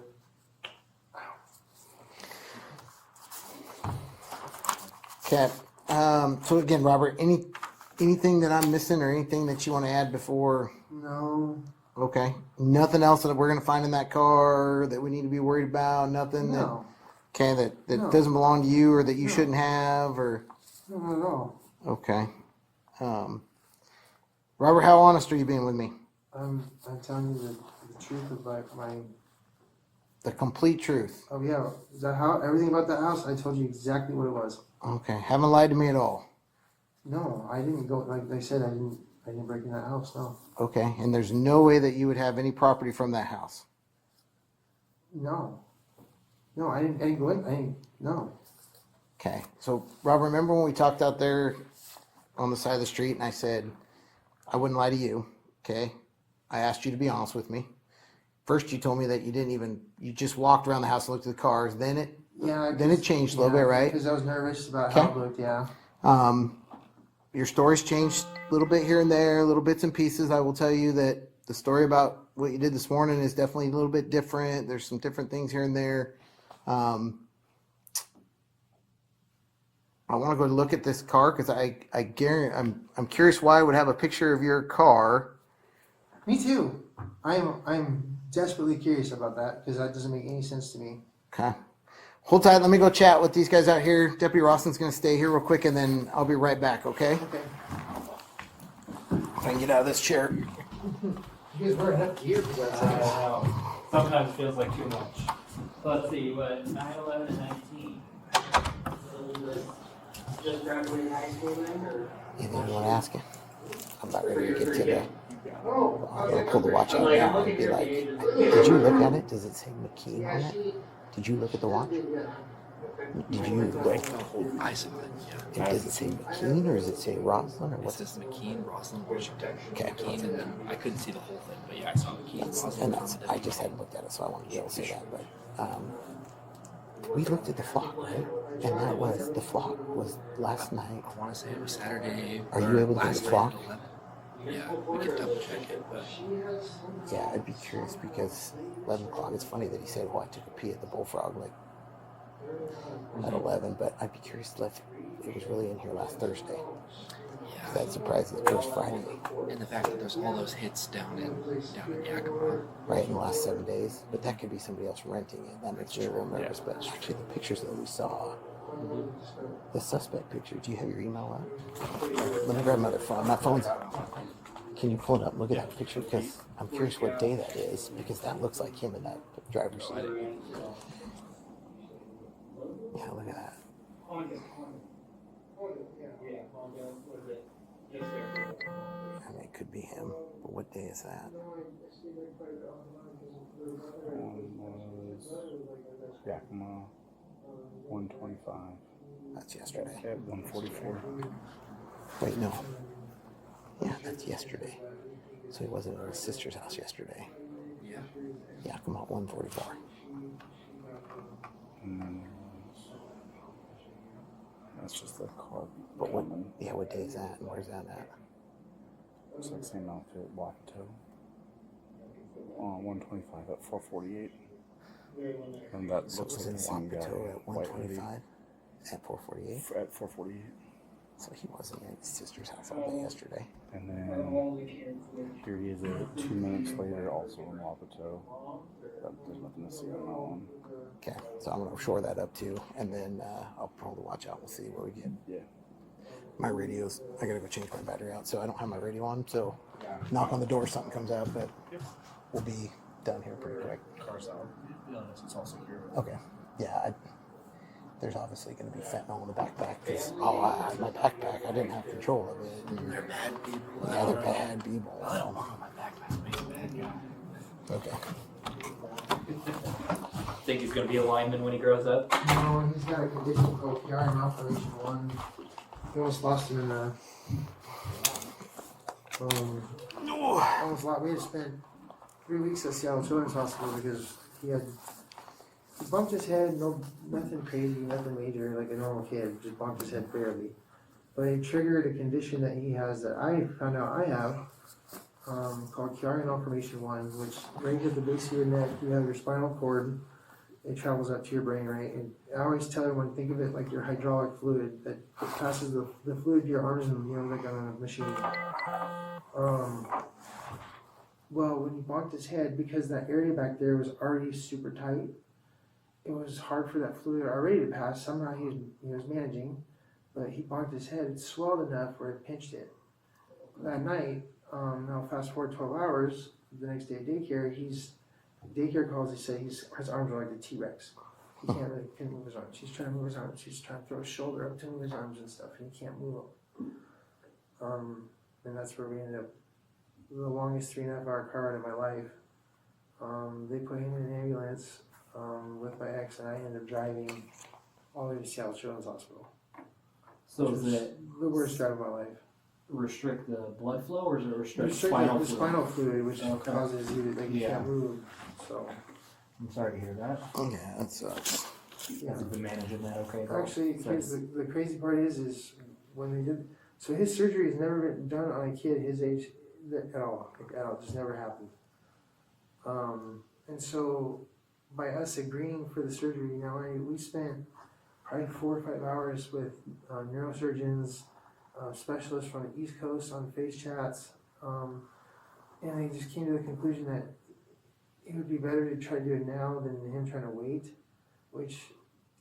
Okay. So again, Robert, anything that I'm missing or anything that you want to add before? No. Okay. Nothing else that we're going to find in that car that we need to be worried about? Nothing No. that No. doesn't belong to you or that you No. shouldn't have or? No, not at all. Okay. Robert, how honest are you being with me? I'm telling you the truth of my. The complete truth. Oh yeah, is that how everything about that house? I told you exactly what it was. Okay. Haven't lied to me at all. No, I didn't go. Like I said, I didn't break in that house. No. Okay. And there's no way that you would have any property from that house. No. No, I didn't go in. No. Okay. So, Rob, remember when we talked out there on the side of the street and I said, I wouldn't lie to you. Okay. I asked you to be honest with me. First, you told me that you just walked around the house and looked at the cars. Then it changed a little bit, right? Because I was nervous about how it looked, yeah. Your story's changed a little bit here and there, little bits and pieces. I will tell you that the story about what you did this morning is definitely a little bit different. There's some different things here and there. I want to go look at this car because I guarantee I'm curious why I would have a picture of your car. Me too. I'm desperately curious about that because that doesn't make any sense to me. Okay. Hold tight. Let me go chat with these guys out here. Deputy Rawson's going to stay here real quick, and then I'll be right back, okay? Okay. If I can get out of this chair. You guys wearing enough gear for that. I know. Sometimes it feels like too much. Let's see, what, 9, 11, and 19. Just graduated high school then, or? Anything you want to ask him? I'm about ready to get to the... I'm going to pull the watch out now and be like, did you look at it? Does it say McKean on it? Did you look at the watch? Did you look? I saw it, yeah. Does it say McKean or does it say Roslyn or It what's says McKean, Roslyn, Washington. Okay. McKean, and then I couldn't see the whole thing, but yeah, I saw McKean, Roslyn. I just hadn't looked at it, so I wanted to be able to say that. But we looked at the flock, right? And the flock was last night. I want to say it was Saturday. Are you able to get last the night flock? at 11. Yeah, we could double check it, but Yeah, I'd be curious because 11 o'clock. It's funny that he said, "Well, I took a pee at the Bullfrog like at 11," but I'd be curious if it was really in here last Thursday. yeah. That surprises me. It was Friday, And the fact that there's all those hits down in Yakima. right, in the last 7 days. But that could be somebody else renting it. That makes me a little nervous. But actually, the pictures that we saw, the suspect picture. Do you have your email up? Let me grab my other phone. My phone's. Can you pull it up and look at that picture? Because I'm curious what day that is, because that looks like him in that driver's seat. Yeah, look at that. I mean, it could be him, but what day is that? Yakima, 125. That's yesterday. Okay, 144. Wait, no. Yeah, that's yesterday. So he wasn't at his sister's house yesterday. Yeah. Yeah, come on, 1:44. That's just the car. But what day is that and where's that at? Looks like same outfit, walk and tow. 125 at 448. And that So it looks was like in the same guy. Wapato at white hoodie, 125 at 448. At 448. So he wasn't at his sister's house all day yesterday. And then here he is 2 minutes later, also in Wapato. There's nothing to see on that one. Okay, so I'm gonna shore that up too, and then I'll probably watch out. We'll see what we get. Yeah. My radio's, I gotta go change my battery out, so I don't have my radio on. So knock on the door, something comes out, but we'll be done here pretty quick. Car's out. It's also here. Okay, yeah. There's obviously going to be fentanyl in the backpack because I had my backpack. I didn't have control of it. And They're bad people. yeah, they're bad people. I don't want my backpack makes a bad guy. Okay. Think he's gonna be a lineman when he grows up? No, he's got a condition called PR malformation 1. We almost lost him in the. Almost lost. We had spent 3 weeks at Seattle Children's Hospital because he bumped his head. Nothing crazy, nothing major, like a normal kid. Just bumped his head barely. But it triggered a condition that he has that I found out I have, called Chiari malformation 1, which right at the base of your neck, you have your spinal cord. It travels up to your brain, right? And I always tell everyone, think of it like your hydraulic fluid that passes the fluid to your arms and, like on a machine. Well, when he bonked his head, because that area back there was already super tight, it was hard for that fluid already to pass. Somehow he was managing, but he bonked his head. It swelled enough where it pinched it. That night, now fast forward 12 hours, the next day at daycare, daycare calls, they say his arms are like the T-Rex. He can't move his arms. He's trying to move his arms. He's trying to throw his shoulder up to move his arms and stuff, and he can't move them. And that's where we ended up, the longest 3.5-hour car ride of my life. They put him in an ambulance with my ex, and I ended up driving all the way to Seattle Children's Hospital. So is it the worst drive of my life? restrict the blood flow, or is it restrict Restrict spinal the fluid? spinal fluid, which Okay. causes you to you Yeah. can't move. So I'm sorry to hear that. Yeah, that sucks. yeah. Has he been managing that okay? though? Actually, Sorry. the crazy part is when they did. So his surgery has never been done on a kid his age at all. Like, at all, just never happened. And so by us agreeing for the surgery, we spent probably 4 or 5 hours with neurosurgeons, specialists from the East Coast on face chats, and they just came to the conclusion that it would be better to try to do it now than him trying to wait. Which,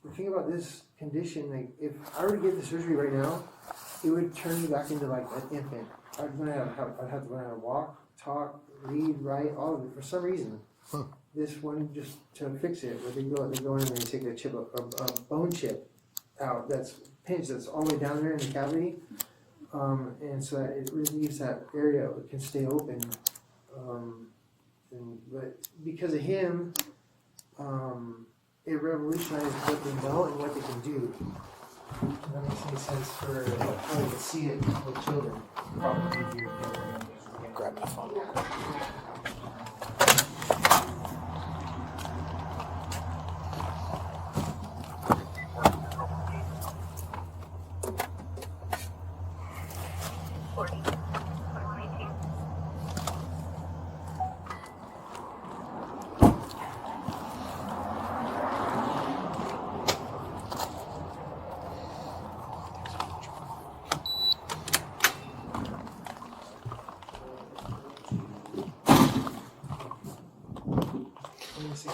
the thing about this condition, like if I were to get the surgery right now, it would turn me back into like an infant. I'd have to learn how to walk, talk, read, write, all of it for some reason. This one just to fix it, where they go in and they take a bone chip out that's pinched, that's all the way down there in the cavity, and so that it relieves that area, it can stay open. But because of him, it revolutionized what they know and what they can do. If that makes any sense for how they can see it with children. Probably easier to Grab my phone.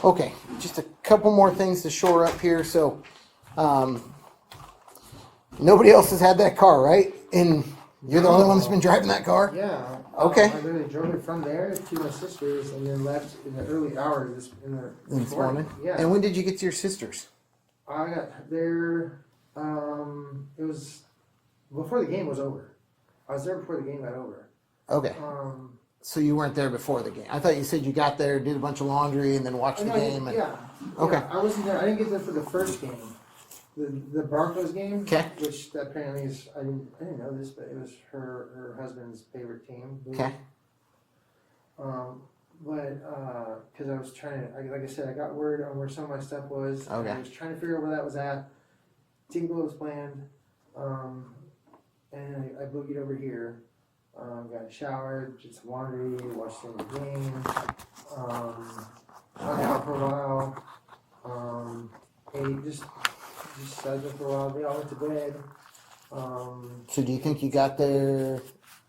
Okay, just a couple more things to shore up here. So, nobody else has had that car, right? And you're the only one that's been driving that car? Yeah. Okay. I literally drove it from there to my sister's and then left in the early hours This morning? Yeah. And when did you get to your sister's? I got there, it was before the game was over. I was there before the game got over. Okay. So you weren't there before the game. I thought you said you got there, did a bunch of laundry, and then watched the game. Yeah. Okay. Yeah, I wasn't there. I didn't get there for the first game. The Broncos game, Okay. which apparently is I didn't know this, but it was her husband's favorite team. Okay. But because I was trying to, like I said, I got word on where some of my stuff was. Okay. I was trying to figure out where that was at. Didn't go as planned. And I boogied over here. Got showered, did some laundry, watched some of the game. Hung out for a while. Ate, just sat there for a while. They all went to bed. So do you think you got there?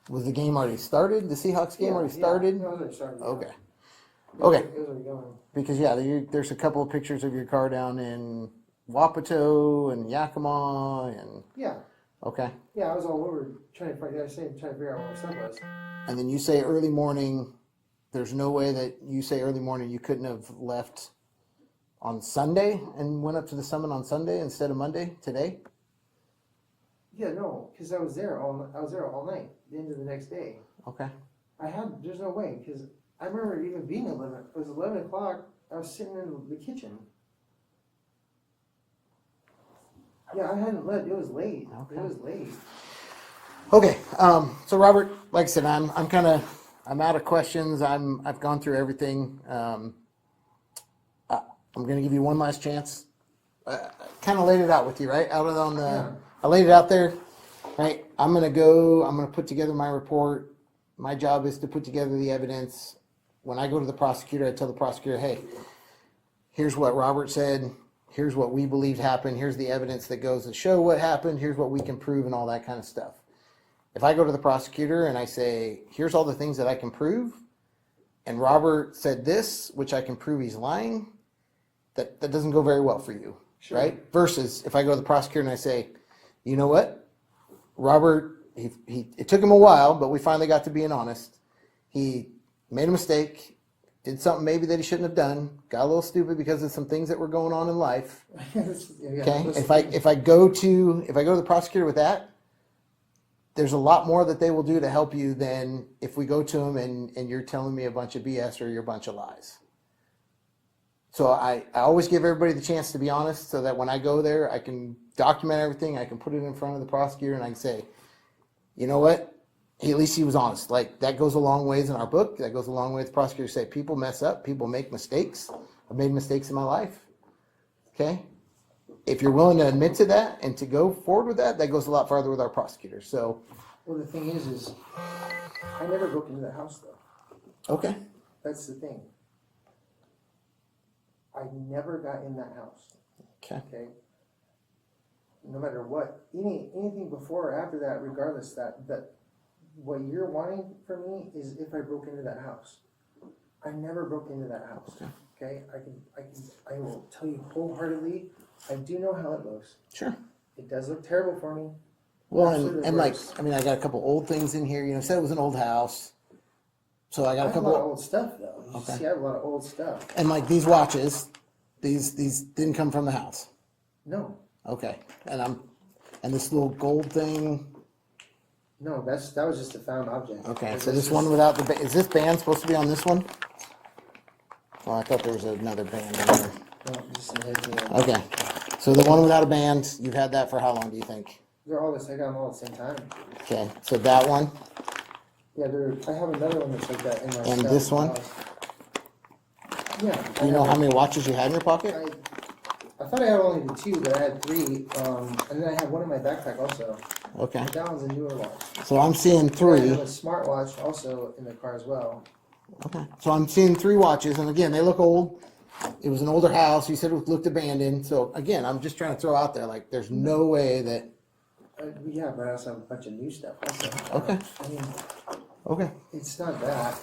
Was the game already started? The Seahawks game already started? Yeah, it was already started. Okay. It Okay. was already going. Because there's a couple of pictures of your car down in Wapato and Yakima and Yeah. okay. Yeah, I was all over trying to figure out what my stuff was. And then you say early morning. There's no way that you say early morning you couldn't have left on Sunday and went up to the summit on Sunday instead of Monday today. Yeah, no, because I was there all night. The end of the next day. Okay. There's no way, because I remember even being 11. It was 11 o'clock. I was sitting in the kitchen. Yeah, I hadn't left. It was late. Okay. It was late. Okay. So Robert, like I said, I'm out of questions. I've gone through everything. I'm going to give you one last chance. Kind of laid it out with you, right? I laid it out there, right? I'm going to put together my report. My job is to put together the evidence. When I go to the prosecutor, I tell the prosecutor, hey, here's what Robert said. Here's what we believe happened. Here's the evidence that goes to show what happened. Here's what we can prove and all that kind of stuff. If I go to the prosecutor and I say, here's all the things that I can prove, and Robert said this, which I can prove he's lying, that doesn't go very well for you, Sure. right? Versus if I go to the prosecutor and I say, you know what, Robert, it took him a while, but we finally got to being honest. He made a mistake, did something maybe that he shouldn't have done, got a little stupid because of some things that were going on in life. Okay, if I go to the prosecutor with that, there's a lot more that they will do to help you than if we go to them and you're telling me a bunch of BS or you're a bunch of lies. So I always give everybody the chance to be honest so that when I go there, I can document everything. I can put it in front of the prosecutor and I can say, you know what? At least he was honest. Like that goes a long ways in our book. That goes a long way. The prosecutors say people mess up. People make mistakes. I've made mistakes in my life. Okay. If you're willing to admit to that and to go forward with that, that goes a lot farther with our prosecutors. So, Well, the thing is I never broke into the house though. okay. That's the thing. I never got in that house. Okay. Okay. No matter what, anything before or after that, regardless, that what you're wanting from me is if I broke into that house. I never broke into that house. Okay. I will tell you wholeheartedly. I do know how it looks. Sure. It does look terrible for me. Well, Absolutely and like, worse. I mean, I got a couple old things in here. You know, said it was an old house. So I got I a have a couple. lot of old stuff though. You Okay. see, I have a lot of old stuff. And like these watches, these didn't come from the house. No, Okay. And this little gold thing. no, that was just a found object. Okay. It So was this one without the is this band supposed to be on this one? Oh, I thought there was another band in there. No, just a head. Okay. So the one without a band, you've had that for how long do you think? They're all this. I got them all at the same time. Okay. So that one Yeah, I have another one that's like that in my. and stuff this in the one. house. Yeah. Do you know how many watches you had in your pocket? I thought I had only the two, but I had three. And then I had one in my backpack also. Okay. That one's a newer watch. So I'm seeing I three. have a smartwatch also in the car as well. Okay. So I'm seeing three watches, and again, they look old. It was an older house. You said it looked abandoned. So again, I'm just trying to throw out there, like, there's no way that. Yeah, but I also have a bunch of new stuff also. Okay. I mean, Okay. it's not that.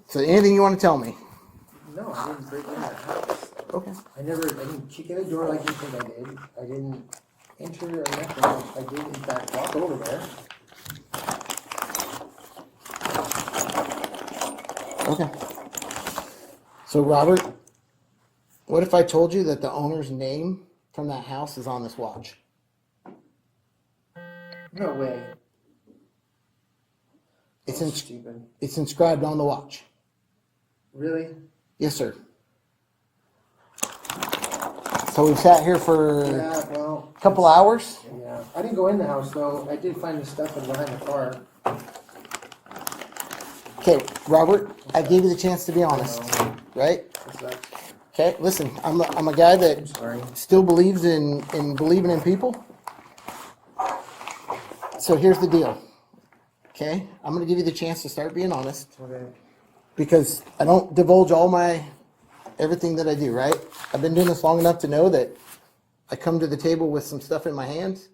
So anything you want to tell me? No, I didn't break into that house. Okay. I didn't kick in the door like you think I did. I didn't enter or nothing. I did, in fact, walk over there. Okay. So Robert, what if I told you that the owner's name from that house is on this watch? No way. It's That's stupid. it's inscribed on the watch. Really? Yes, sir. So we've sat here for Yeah, well. a couple hours. Yeah. I didn't go in the house though. I did find the stuff in behind the car. Okay, Robert, I gave you the chance to be honest, right? Okay, listen, I'm a guy that still believes in believing in people. So here's the deal. Okay, I'm gonna give you the chance to start being honest. Okay. Because I don't divulge all my everything that I do, right? I've been doing this long enough to know that I come to the table with some stuff in my hands.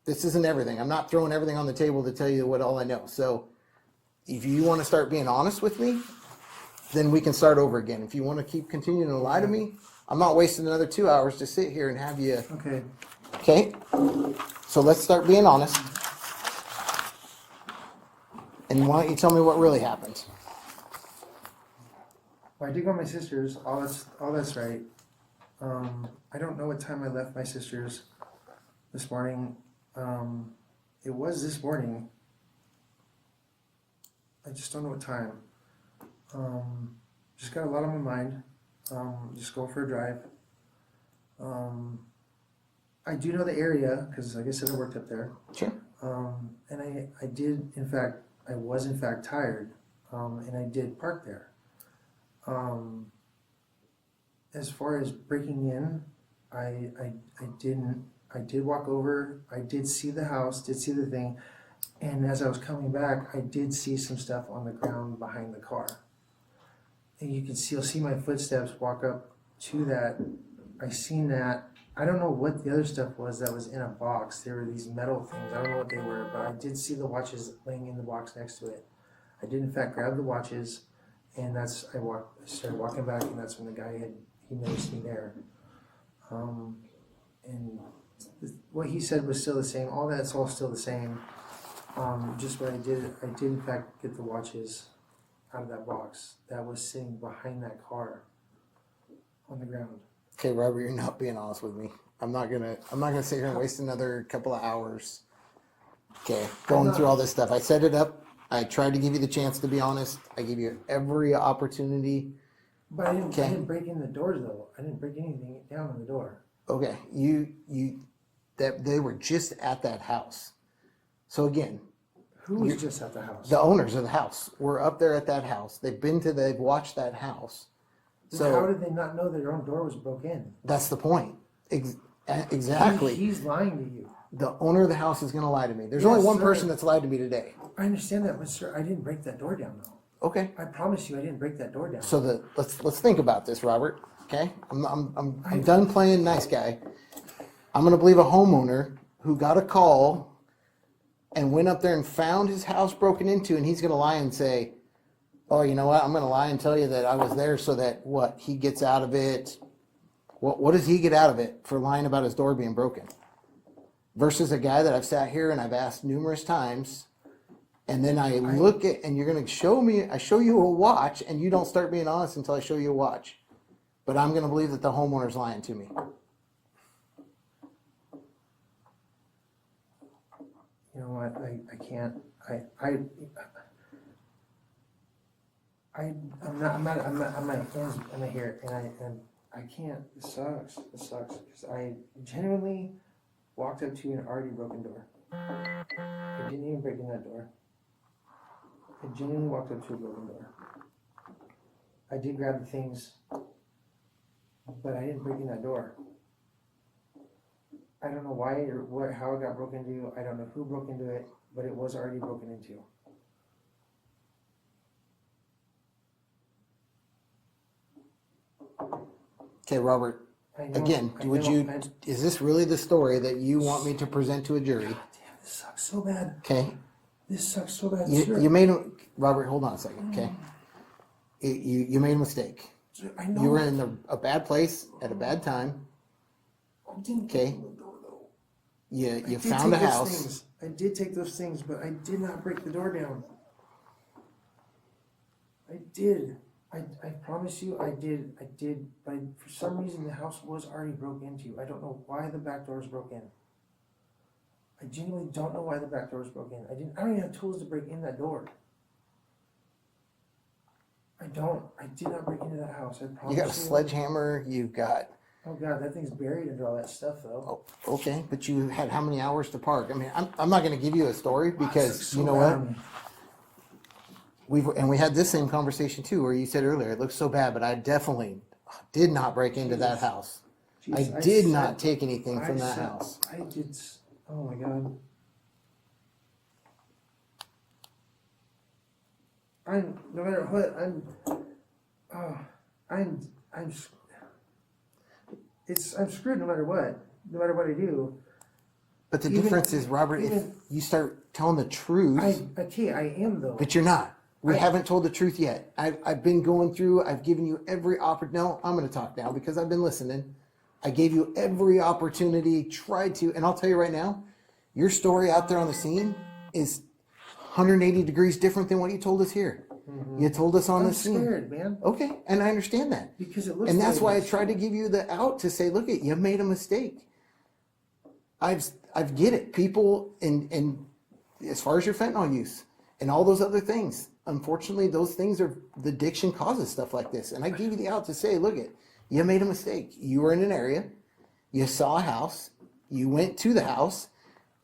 This isn't everything. I'm not throwing everything on the table to tell you what all I know. So if you want to start being honest with me, then we can start over again. If you want to keep continuing to lie to me, I'm not wasting another 2 hours to sit here and have you. Okay. Okay? So let's start being honest. And why don't you tell me what really happened? Well, I did go to my sister's. All that's right. I don't know what time I left my sister's this morning. It was this morning. I just don't know what time. Just got a lot on my mind. Just go for a drive. I do know the area because, like I said, I worked up there. Sure. And I did, in fact, I was in fact tired, and I did park there. As far as breaking in, I didn't. I did walk over. I did see the house. Did see the thing, and as I was coming back, I did see some stuff on the ground behind the car. And you'll see my footsteps walk up to that. I seen that. I don't know what the other stuff was that was in a box. There were these metal things. I don't know what they were, but I did see the watches laying in the box next to it. I did in fact grab the watches, and I started walking back, and that's when the guy he noticed me there. And what he said was still the same. All that's all still the same. Just what I did in fact get the watches out of that box that was sitting behind that car on the ground. Okay, Robert, you're not being honest with me. I'm not gonna sit here and waste another couple of hours. Okay, going through all this stuff. I set it up. I tried to give you the chance to be honest. I gave you every opportunity. But I didn't break in the doors though. I didn't break anything down on the door. Okay, that they were just at that house. So again, Who was just at the house? the owners of the house were up there at that house. They've watched that house. So how did they not know their own door was broke in? that's the point. Exactly. He's lying to you. The owner of the house is going to lie to me. There's Yes, only one sir. person that's lied to me today. I understand that, but sir, I didn't break that door down though. Okay. I promise you, I didn't break that door down. So let's think about this, Robert. Okay. I'm done playing nice guy. I'm going to believe a homeowner who got a call and went up there and found his house broken into, and he's going to lie and say, "Oh, you know what? I'm going to lie and tell you that I was there so that what he gets out of it. What does he get out of it for lying about his door being broken? Versus a guy that I've sat here and I've asked numerous times, and then I look at, and you're going to show me, I show you a watch, and you don't start being honest until I show you a watch. But I'm going to believe that the homeowner's lying to me." You know what? I can't. I'm not here, and I can't. This sucks. Because I genuinely walked up to an already broken door. I didn't even break in that door. I genuinely walked up to a broken door. I did grab the things, but I didn't break in that door. I don't know why or how it got broken into. I don't know who broke into it, but it was already broken into. Okay, Robert. Again, is this really the story that you want me to present to a jury? God damn, this sucks so bad. Okay. This sucks so bad. You made Robert, hold on a second, okay? You made a mistake. I know. You were in a bad place at a bad time. Okay. You found a house. I did take those things, but I did not break the door down. I did. I promise you I did. But for some reason the house was already broken into. I don't know why the back door was broken. I genuinely don't know why the back door was broken. I don't even have tools to break in that door. I did not break into that house. I promise You got a sledgehammer. You got Oh God, that thing's buried under all that stuff, though. Oh, okay, but you had how many hours to park? I mean, I'm not going to give you a story because you know what? We had this same conversation too, where you said earlier it looks so bad, but I definitely did not break into that house. I did not take anything from that house. I did. Oh my God. No matter what, I'm screwed no matter what. No matter what I do. But the difference is, Robert, if you start telling the truth. I am though. But you're not. We haven't told the truth yet. I've been going through, I've given you every opportunity. No, I'm going to talk now because I've been listening. I gave you every opportunity, tried to, and I'll tell you right now, your story out there on the scene is 180 degrees different than what you told us here. Mm-hmm. You told us on the scene. I'm scared, man. Okay, and I understand that. Because it looks and that's why I tried to give you the out to say, look, you made a mistake. I've get it. People, and as far as your fentanyl use and all those other things, unfortunately, those things are, the addiction causes stuff like this. And I gave you the out to say, look, you made a mistake. You were in an area, you saw a house, you went to the house.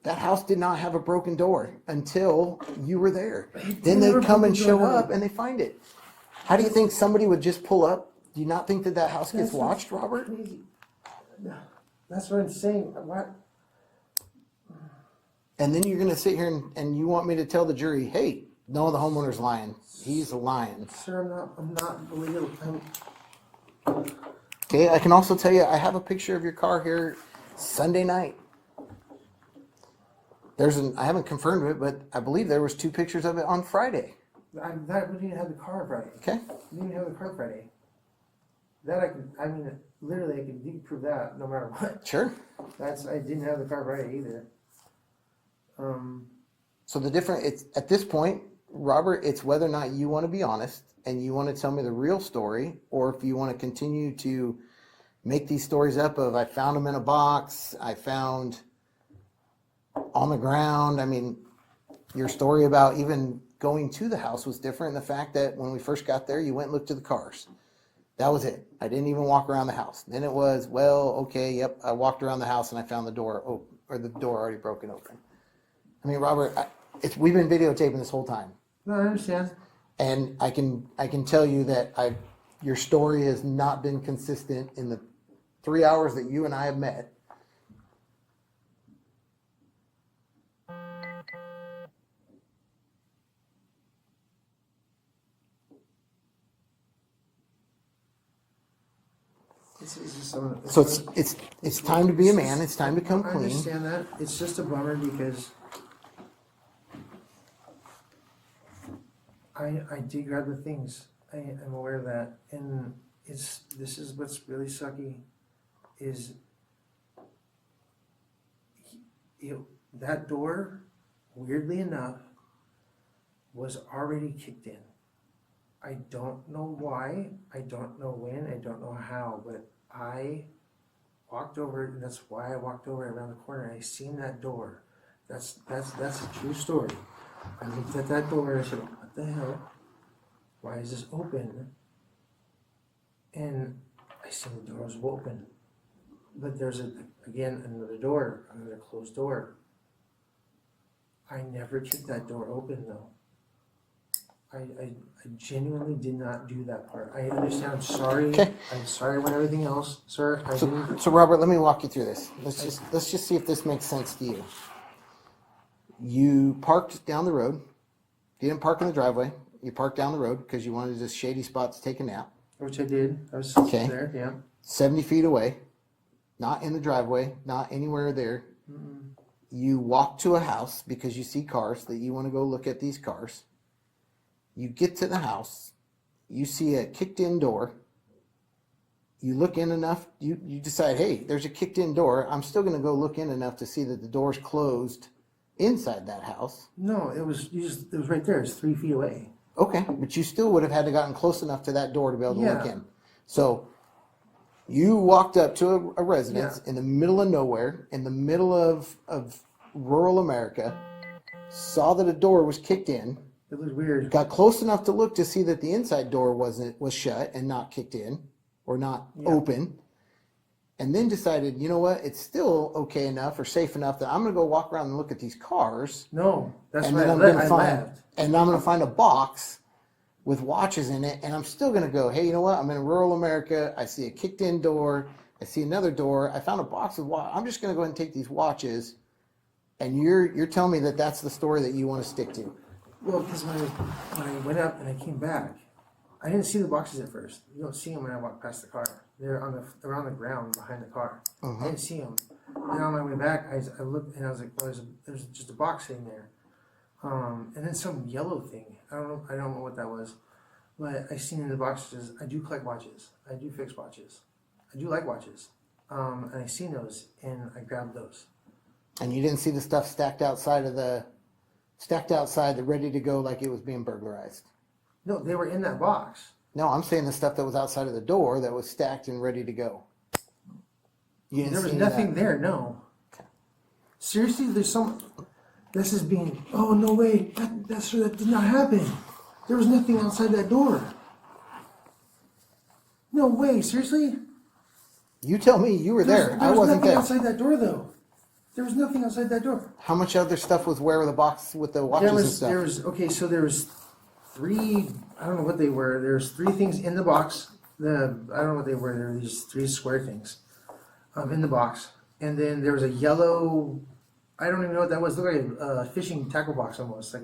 That house did not have a broken door until you were there. Then they come and show up and they find it. How do you think somebody would just pull up? Do you not think that house gets watched, Robert? That's what I'm saying. What? And then you're going to sit here and you want me to tell the jury, hey, no, the homeowner's lying. He's lying. Sir, I'm not believing. Okay, I can also tell you, I have a picture of your car here Sunday night. I haven't confirmed it, but I believe there was 2 pictures of it on Friday. We didn't have the car Friday. Okay. We didn't have the car Friday. Literally, I can prove that no matter what. Sure. I didn't have the car Friday either. So it's at this point, Robert, it's whether or not you want to be honest and you want to tell me the real story, or if you want to continue to make these stories up of I found them in a box, I found on the ground. I mean, your story about even going to the house was different. The fact that when we first got there, you went and looked at the cars. That was it. I didn't even walk around the house. Then it was, well, okay, yep, I walked around the house and I found the door or the door already broken open. I mean, Robert, we've been videotaping this whole time. No, I understand. And I can tell you that your story has not been consistent in the 3 hours that you and I have met. So it's time to be a man. It's time to come clean. I understand that. It's just a bummer because I did grab the things. I'm aware of that, and this is what's really sucky is that door, weirdly enough, was already kicked in. I don't know why, I don't know when, I don't know how, but I walked over, and that's why I walked over around the corner, and I seen that door. That's a true story. I looked at that door, and I said, what the hell? Why is this open? And I seen the door was open. But there's, another door, another closed door. I never kicked that door open, though. I genuinely did not do that part. I understand. I'm sorry. Okay. I'm sorry about everything else, sir. So Robert, let me walk you through this. Let's just see if this makes sense to you. You parked down the road. You didn't park in the driveway. You parked down the road because you wanted this shady spot to take a nap. Which I did. I was there, yeah. 70 feet away. Not in the driveway. Not anywhere there. Mm-mm. You walk to a house because you see cars that you want to go look at these cars. You get to the house, you see a kicked-in door, you look in enough, you decide, hey, there's a kicked-in door, I'm still going to go look in enough to see that the door's closed inside that house. No, it was right there, it's 3 feet away. Okay, but you still would have had to gotten close enough to that door to be able to look in. So you walked up to a residence in the middle of nowhere, in the middle of rural America, saw that a door was kicked in. It looked weird. Got close enough to look to see that the inside door was shut and not kicked in or not open. and then decided, you know what, it's still okay enough or safe enough that I'm going to go walk around and look at these cars. No, that's And why then I I'm going to left. find, and I'm going to find a box with watches in it, and I'm still going to go, hey, you know what? I'm in rural America. I see a kicked-in door. I see another door. I found a box of watches. I'm just going to go ahead and take these watches, and you're telling me that that's the story that you want to stick to. Well, because when I went up and I came back, I didn't see the boxes at first. You don't see them when I walk past the car. They're on the ground behind the car. I didn't see them. And on my way back, I looked and I was like, oh, there's just a box sitting there. And then some yellow thing. I don't know what that was. But I seen in the boxes, I do collect watches. I do fix watches. I do like watches. And I seen those and I grabbed those. And you didn't see the stuff stacked outside, ready to go like it was being burglarized. No, they were in that box. No, I'm saying the stuff that was outside of the door that was stacked and ready to go. You didn't There was see nothing that. there, no. Seriously, this is being, oh, no way, that did not happen. There was nothing outside that door. No way, seriously? You tell me, you were there. I There was wasn't nothing there. outside that door, though. There was nothing outside that door. How much other stuff was where the box with the watches and stuff? There was three, I don't know what they were. There's three things in the box. I don't know what they were. There were these three square things in the box. And then there was a yellow, I don't even know what that was. It looked like a fishing tackle box almost.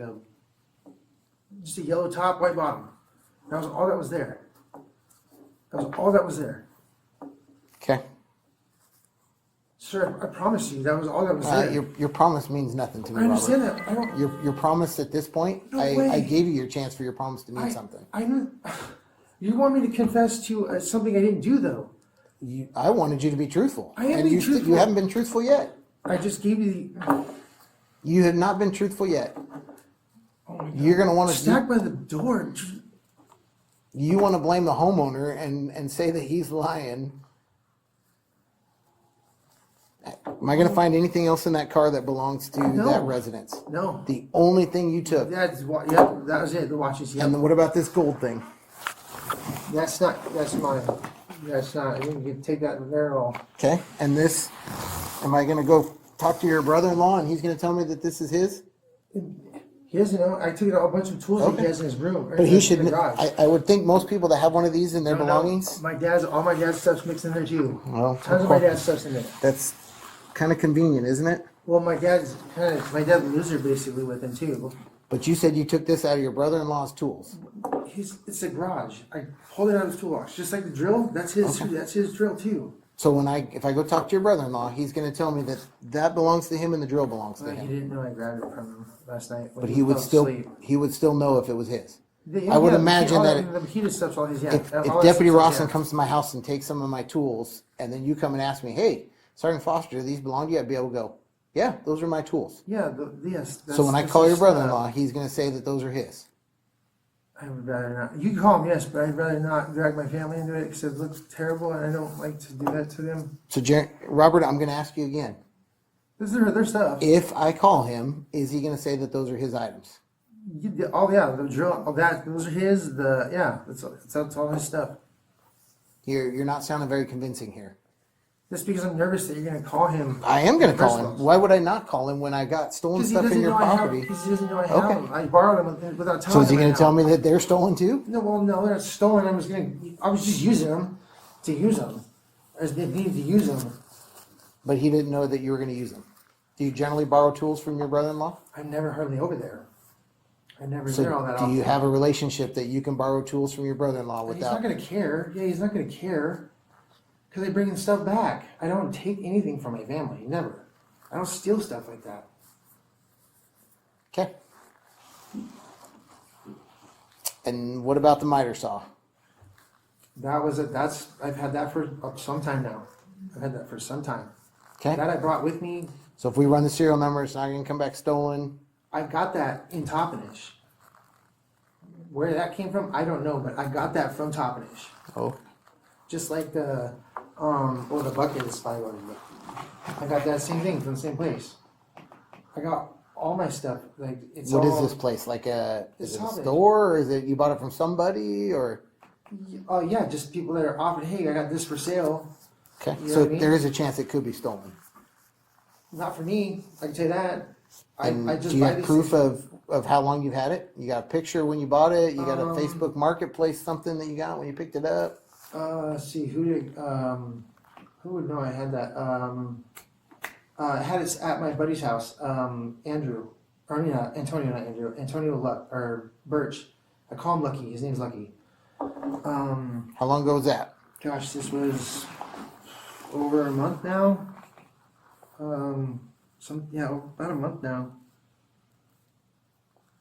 Just a yellow top, white bottom. That was all that was there. That was all that was there. Okay. Sir, I promise you, that was all that was there. Your promise means nothing to me, I understand Robert. that. I don't. Your promise at this point, No way. I gave you your chance for your promise to mean something. You want me to confess to something I didn't do, though. I wanted you to be truthful. I am and being you truthful. You haven't been truthful yet. I just gave you the. You have not been truthful yet. Oh my God. You're going to want to. Stacked by the door. You want to blame the homeowner and say that he's lying. Am I going to find anything else in that car that belongs to No. that residence? No. The only thing you took. Yep, that was it. The watches. Yep. And then what about this gold thing? That's mine. That's not. I didn't take that in there at all. Okay. And this, am I going to go talk to your brother-in-law and he's going to tell me that this is his? He doesn't know. I took out a bunch of tools that Okay. he has in his room. But he in should. the garage. I would think most people that have one of these in their No, no. belongings. All my dad's stuff's mixed in there too. Well, Tons of my dad's stuff's in there. That's kind of convenient, isn't it? Well, my dad lives there basically with him too. But you said you took this out of your brother-in-law's tools. It's a garage. I pulled it out of his toolbox, just like the drill. That's his. Okay. That's his drill too. So if I go talk to your brother-in-law, he's going to tell me that belongs to him and the drill belongs to Well, he him. didn't know I grabbed it from him last night. when But he would fell still asleep. know if it was his. Yeah, I would yeah, imagine all that the heated stuff's all his. Yeah. If all that Deputy stuff's Rawson his. comes to my house and takes some of my tools, and then you come and ask me, "Hey, Sergeant Foster, do these belong to you?" I'd be able to go, "Yeah, those are my tools." Yeah. Yes. So when I that's call your his brother-in-law, stuff. he's going to say that those are his. I would rather not. You can call him, yes, but I'd rather not drag my family into it because it looks terrible, and I don't like to do that to them. So, Robert, I'm going to ask you again. This is their stuff. If I call him, is he going to say that those are his items? The drill, all that. Those are his. That's all his stuff. You're not sounding very convincing here. Just because I'm nervous that you're going to call him. I am going to call First him. of all. Why would I not call him when I got stolen Because he stuff in doesn't your know I have. property? Because he doesn't know I have Okay. them. I borrowed them without telling So is he him I going to tell have me that they're stolen too? them. No, well, no, they're not stolen. I was just using them to use them. I just didn't need to use them. But he didn't know that you were going to use them. Do you generally borrow tools from your brother-in-law? I'm never hardly over there. I never So there all that do often. you have a relationship that you can borrow tools from your brother-in-law He's without? not going to care. Yeah, he's not going to care. Because they bring stuff back. I don't take anything from my family. Never. I don't steal stuff like that. Okay. And what about the miter saw? I've had that for some time now. I've had that for some time. Okay. That I brought with me. So if we run the serial number, it's not going to come back stolen. I've got that in Toppenish. Where that came from, I don't know, but I got that from Toppenish. Oh. Just like the bucket is $5. I got that same thing from the same place. I got all my stuff. Like it's What all, is this place? Like is It's it a Toppenish. store, or is it you bought it from somebody, or? Oh yeah, just people that are offering. Hey, I got this for sale. Okay, You know so what I mean? there is a chance it could be stolen. Not for me. I can tell you that. And I just do you buy have these proof things. of how long you've had it? You got a picture when you bought it? You got a Um, Facebook Marketplace something that you got when you picked it up? Let's see, who would know I had that? I had it at my buddy's house, Andrew. Or, I mean, Antonio, not Andrew. Antonio or Birch. I call him Lucky. His name's Lucky. How long ago was that? Gosh, this was over a month now. About a month now.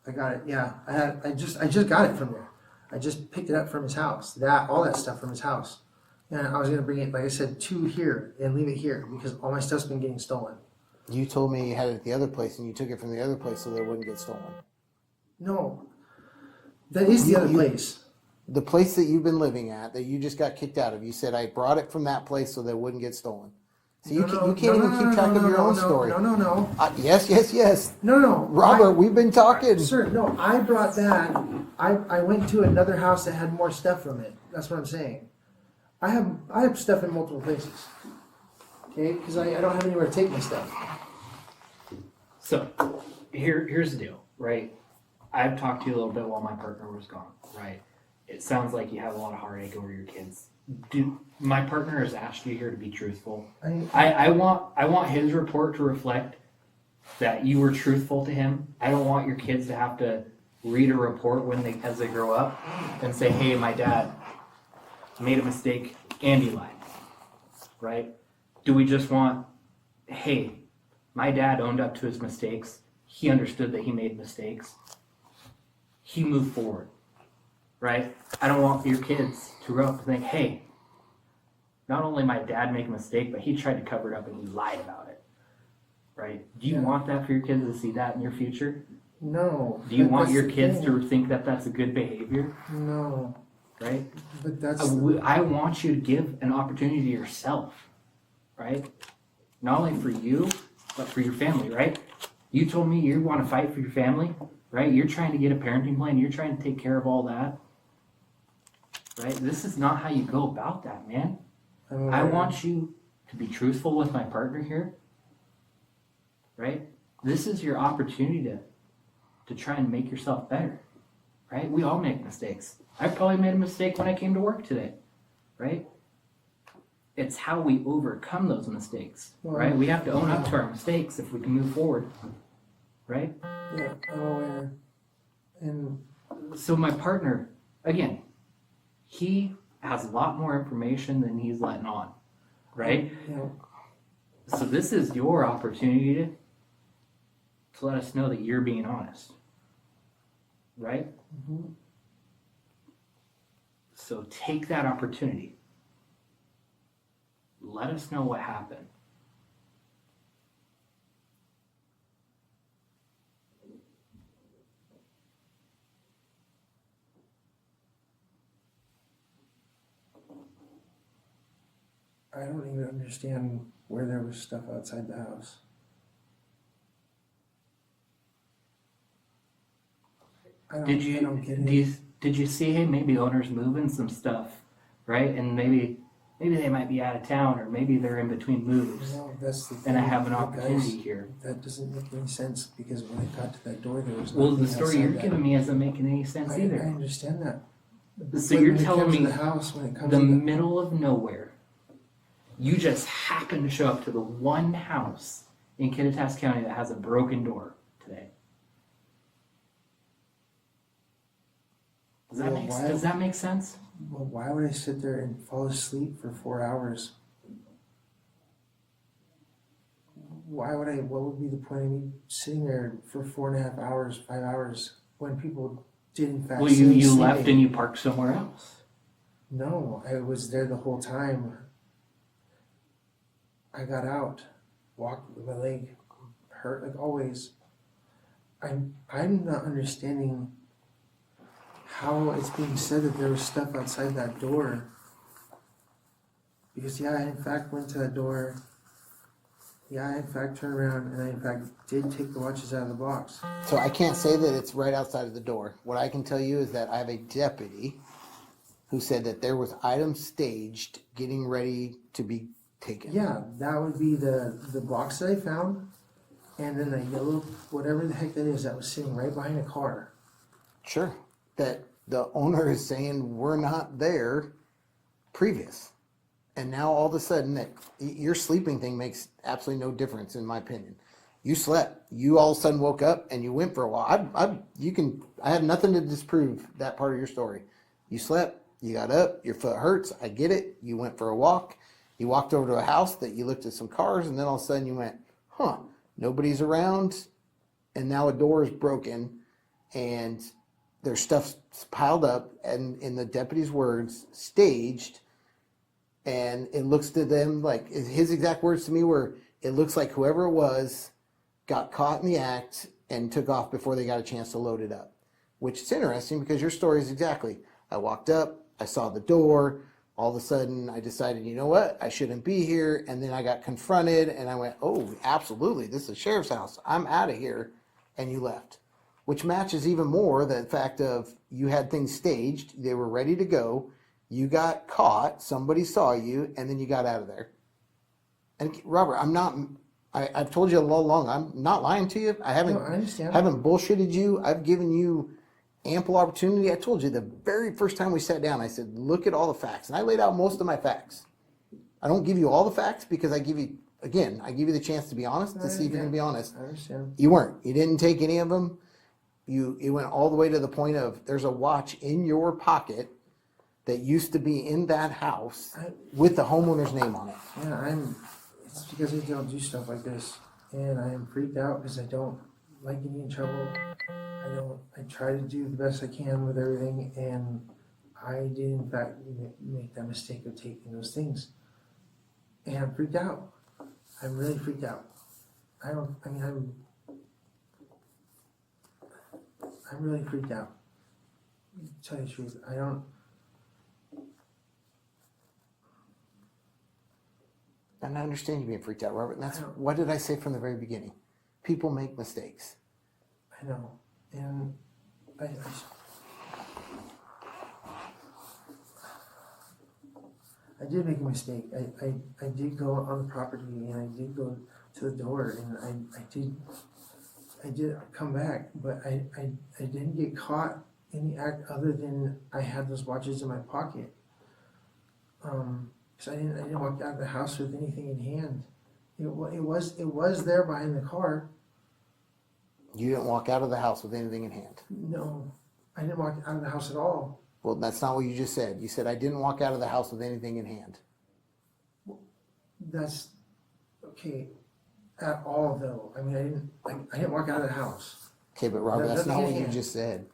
I got it. Yeah, I just got it from there. I just picked it up from his house. All that stuff from his house, and I was gonna bring it, like I said, to here and leave it here because all my stuff's been getting stolen. You told me you had it at the other place and you took it from the other place so that it wouldn't get stolen. No, that is the other place. The place that you've been living at that you just got kicked out of, you said I brought it from that place so that it wouldn't get stolen. So you can't even keep track of your own story. No. Yes. No. Robert, we've been talking. Sir, no, I brought that. I went to another house that had more stuff from it. That's what I'm saying. I have stuff in multiple places. Okay, because I don't have anywhere to take my stuff. So, here's the deal, right? I've talked to you a little bit while my partner was gone, right? It sounds like you have a lot of heartache over your kids. My partner has asked you here to be truthful. I want his report to reflect that you were truthful to him. I don't want your kids to have to read a report as they grow up and say, "Hey, my dad made a mistake and he lied." Right? Do we just want, "Hey, my dad owned up to his mistakes. He understood that he made mistakes. He moved forward." Right? I don't want your kids to grow up and think, "Hey, not only my dad make a mistake, but he tried to cover it up and he lied about it." Right? Do you want that for your kids to see that in your future? No. Do you want your kids to think that that's a good behavior? No. Right? But that's. I want you to give an opportunity to yourself. Right? Not only for you, but for your family. Right? You told me you want to fight for your family. Right? You're trying to get a parenting plan. You're trying to take care of all that. Right? This is not how you go about that, man. I want you to be truthful with my partner here. Right? This is your opportunity to try and make yourself better. Right? We all make mistakes. I probably made a mistake when I came to work today. Right? It's how we overcome those mistakes. Right? We have to own up to our mistakes if we can move forward. Right? Yeah, I'm aware. And so my partner, again, he has a lot more information than he's letting on, right? Yeah. So this is your opportunity to let us know that you're being honest, right? Mm-hmm. So take that opportunity. Let us know what happened. I don't even understand where there was stuff outside the house. I don't get it. Did you see, hey, maybe owner's moving some stuff, right? And maybe they might be out of town, or maybe they're in between moves. No, that's the thing. And I have an But opportunity guys, here. That doesn't make any sense because when I got to that door, there was Well, nothing the story outside you're that. giving me isn't making any sense I either. understand that. So But you're when it telling comes to me the house, when it comes the to middle of nowhere, you just happen to show up to the one house in Kittitas County that has a broken door today. Does that make sense? Well, why would I sit there and fall asleep for 4 hours? What would be the point of me sitting there for 4.5 hours, 5 hours, when people did in fact Well, you left and you parked somewhere else. No, I was there the whole time. I got out, walked with my leg hurt like always. I'm not understanding how it's being said that there was stuff outside that door. Because I in fact went to that door. I in fact turned around and I in fact did take the watches out of the box. So I can't say that it's right outside of the door. What I can tell you is that I have a deputy who said that there was items staged getting ready to be taken. Yeah, that would be the box that I found, and then the yellow, whatever the heck that is, that was sitting right behind the car. Sure. That the owner is saying we're not there previous. And now all of a sudden that your sleeping thing makes absolutely no difference in my opinion. You slept. You all of a sudden woke up and you went for a while. I have nothing to disprove that part of your story. You slept, you got up, your foot hurts, I get it. You went for a walk. You walked over to a house that you looked at some cars, and then all of a sudden you went, nobody's around, and now a door is broken, and there's stuff piled up, and in the deputy's words, staged, and it looks to them like, his exact words to me were, it looks like whoever it was got caught in the act and took off before they got a chance to load it up. Which is interesting because your story is exactly, I walked up, I saw the door, all of a sudden I decided, you know what, I shouldn't be here, and then I got confronted and I went, oh, absolutely, this is a sheriff's house, I'm out of here, and you left. Which matches even more the fact of you had things staged, they were ready to go, you got caught, somebody saw you, and then you got out of there. And Robert, I've told you all along, I'm not lying to you. I understand. haven't bullshitted you. I've given you ample opportunity. I told you the very first time we sat down, I said, look at all the facts. And I laid out most of my facts. I don't give you all the facts because I give you the chance to be honest, to see if you're going to be honest. I understand. You weren't. You didn't take any of them. It went all the way to the point of there's a watch in your pocket that used to be in that house with the homeowner's name on it. Yeah, it's because I don't do stuff like this, and I am freaked out because I don't like getting in trouble. I try to do the best I can with everything, and I did in fact make that mistake of taking those things. And I'm freaked out. I'm really freaked out. I'm really freaked out. To tell you the truth, And I understand you being freaked out, Robert. And that's what did I say from the very beginning? People make mistakes. I know. And I did make a mistake. I did go on the property and I did go to the door and I did come back, but I didn't get caught in the act other than I had those watches in my pocket. Because I didn't walk out of the house with anything in hand. It was there behind the car. You didn't walk out of the house with anything in hand. No, I didn't walk out of the house at all. Well, that's not what you just said. You said I didn't walk out of the house with anything in hand. That's okay. At all, though. I mean, I didn't walk out of the house. Okay, but Robert, that's Nothing not in what you hand. just said.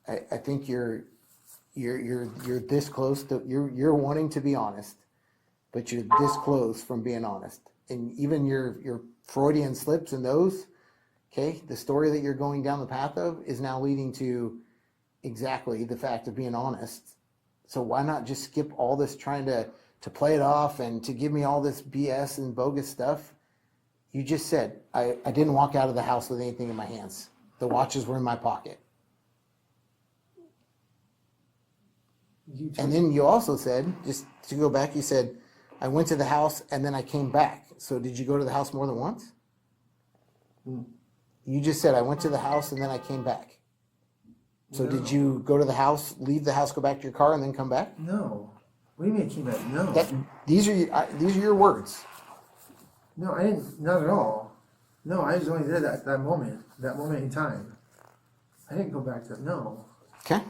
I think you're this close to you're wanting to be honest, but you're this close from being honest. And even your Freudian slips and those, okay, the story that you're going down the path of is now leading to exactly the fact of being honest. So why not just skip all this trying to play it off and to give me all this BS and bogus stuff? You just said, I didn't walk out of the house with anything in my hands. The watches were in my pocket. And then you also said, just to go back, you said, I went to the house and then I came back. So did you go to the house more than once? You just said, I went to the house and then I came back. So did you go to the house, leave the house, go back to your car, and then come back? No. What do you mean I came back? No. These are your words. No, I didn't. Not at all. No, I was only there that moment in time. I didn't go back to no. Okay.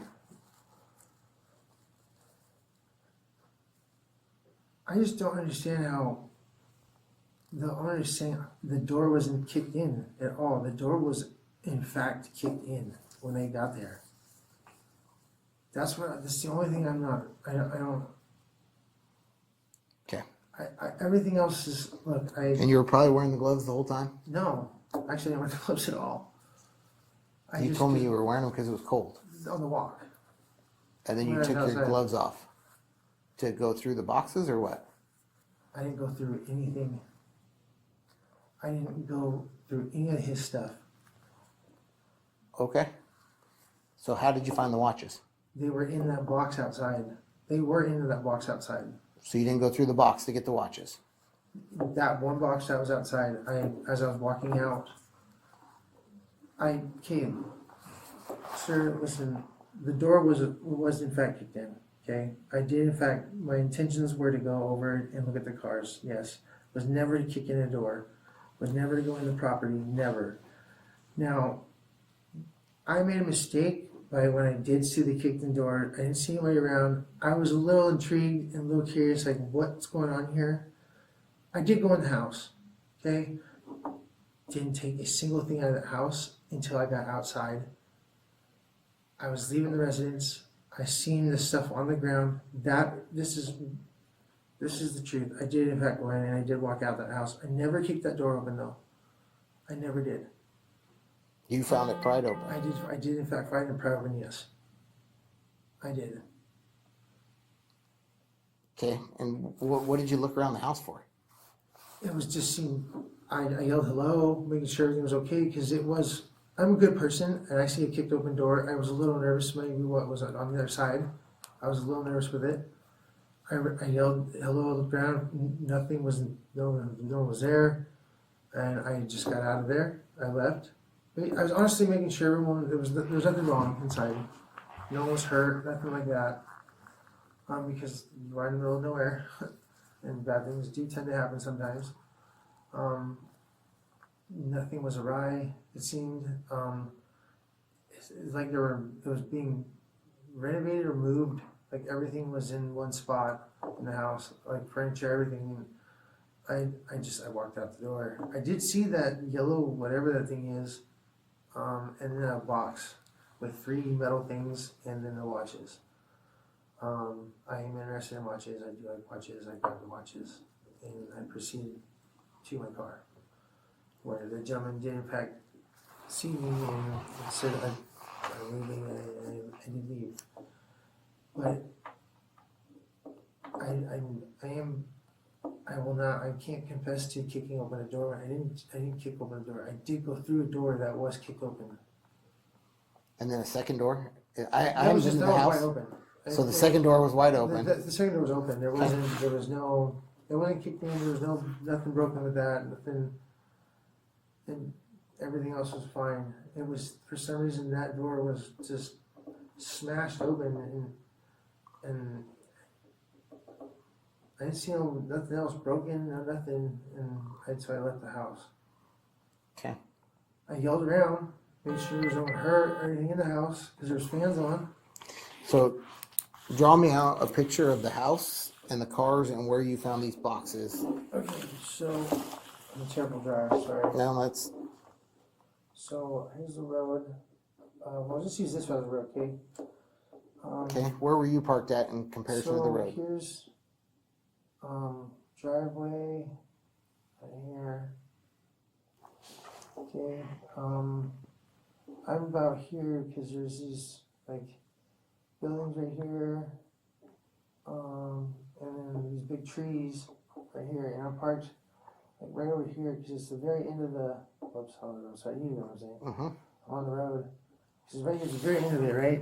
I just don't understand how the owner is saying the door wasn't kicked in at all. The door was in fact kicked in when they got there. That's the only thing I don't. Okay. Everything else is, look, And you were probably wearing the gloves the whole time? no, actually I didn't wear the gloves at all. You told me you were wearing them because it was cold. on the walk. And then you Right took your outside. gloves off to go through the boxes or what? I didn't go through anything. I didn't go through any of his stuff. Okay. So how did you find the watches? They were in that box outside. They were in that box outside. So you didn't go through the box to get the watches. That one box that was outside, as I was walking out, I came. Sir, listen, the door was in fact kicked in. Okay, I did in fact. My intentions were to go over and look at the cars. Yes, was never to kick in a door. Was never to go in the property. Never. Now, I made a mistake by when I did see the kicked in door. I didn't see anybody around. I was a little intrigued and a little curious, like what's going on here. I did go in the house. Okay, didn't take a single thing out of the house until I got outside. I was leaving the residence. I seen the stuff on the ground. This is the truth. I did in fact go in and I did walk out that house. I never kicked that door open though. I never did. You found it pried open. I did in fact find it pried open, yes. I did. Okay, and what did you look around the house for? It was just seeing, I yelled hello, making sure everything was okay, because I'm a good person, and I see a kicked open door. I was a little nervous, maybe what was on the other side. I was a little nervous with it. I yelled hello, I looked around, no one was there, and I just got out of there. I left. I was honestly making sure there was nothing wrong inside. No one was hurt, nothing like that. Because you're in the middle of nowhere, and bad things do tend to happen sometimes. Nothing was awry. It seemed it's like it was being renovated or moved. Like everything was in one spot in the house, like furniture, everything. And I walked out the door. I did see that yellow whatever that thing is, and then a box with 3 metal things and then the watches. I am interested in watches. I do like watches. I grabbed the watches and I proceeded to my car, where the gentleman did in fact see me and said I'm leaving, and I did leave. But I can't confess to kicking open a door. I didn't kick open a door. I did go through a door that was kicked open. And then a second door? I haven't been in the house. Wide open. So the second door was wide open. The second door was open. It wasn't kicked in. There was nothing broken with that. Nothing, and everything else was fine. It was, for some reason, that door was just smashed open, and I didn't see nothing else broken, nothing, and so I left the house. Okay. I yelled around, made sure there was no one hurt or anything in the house, because there was fans on. So draw me out a picture of the house and the cars and where you found these boxes. Okay, so I'm a terrible driver, sorry. Now let's. So here's the road. We'll just use this one as a road, okay? Okay, where were you parked at in comparison to the road? So here's driveway right here. Okay, I'm about here because there's these like buildings right here, and then these big trees right here, and I'm parked like right over here because it's the very end of the. Oops, hold on, sorry, you know what I'm saying? I'm on the road. This is right here, it's the very end of it, right?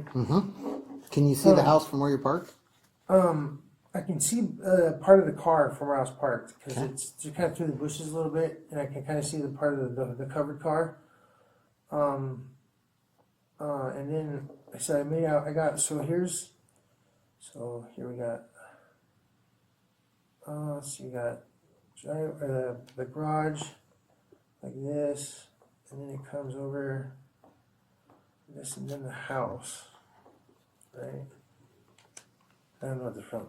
Can you see the house from where you're parked? I can see part of the car from where I was parked because it's just kind of through the bushes a little bit, and I can kind of see the part of the covered car. And then I said I made out. I got so here we got. Let's see, we got the garage like this, and then it comes over this, and then the house, right? I don't know what the front.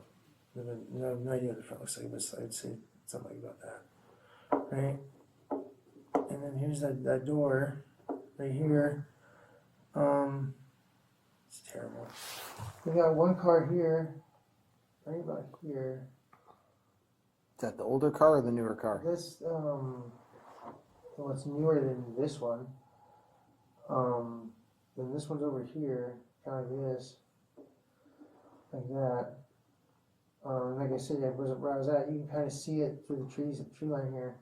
No idea what the front looks like, but I'd say something about that, right? And then here's that door right here. It's terrible. We got one car here, right about here. Is that the older car or the newer car? This what's newer than this one. Then this one's over here, kind of like this, like that. Like I said, where I was at, you can kind of see it through the trees, the tree line here.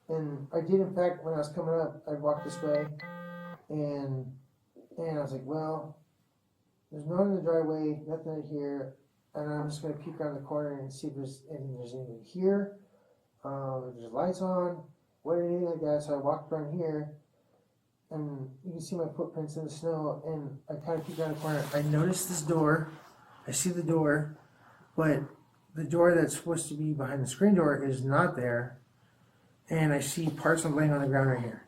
And I did, in fact, when I was coming up, I walked this way, and I was like, well, there's no one in the driveway, nothing in here. and I'm just gonna peek around the corner and see if there's anything here. If there's lights on, what anything like that. So I walked around here, and you can see my footprints in the snow. And I kind of peek around the corner. I noticed this door. I see the door, but the door that's supposed to be behind the screen door is not there. And I see parts of laying on the ground right here,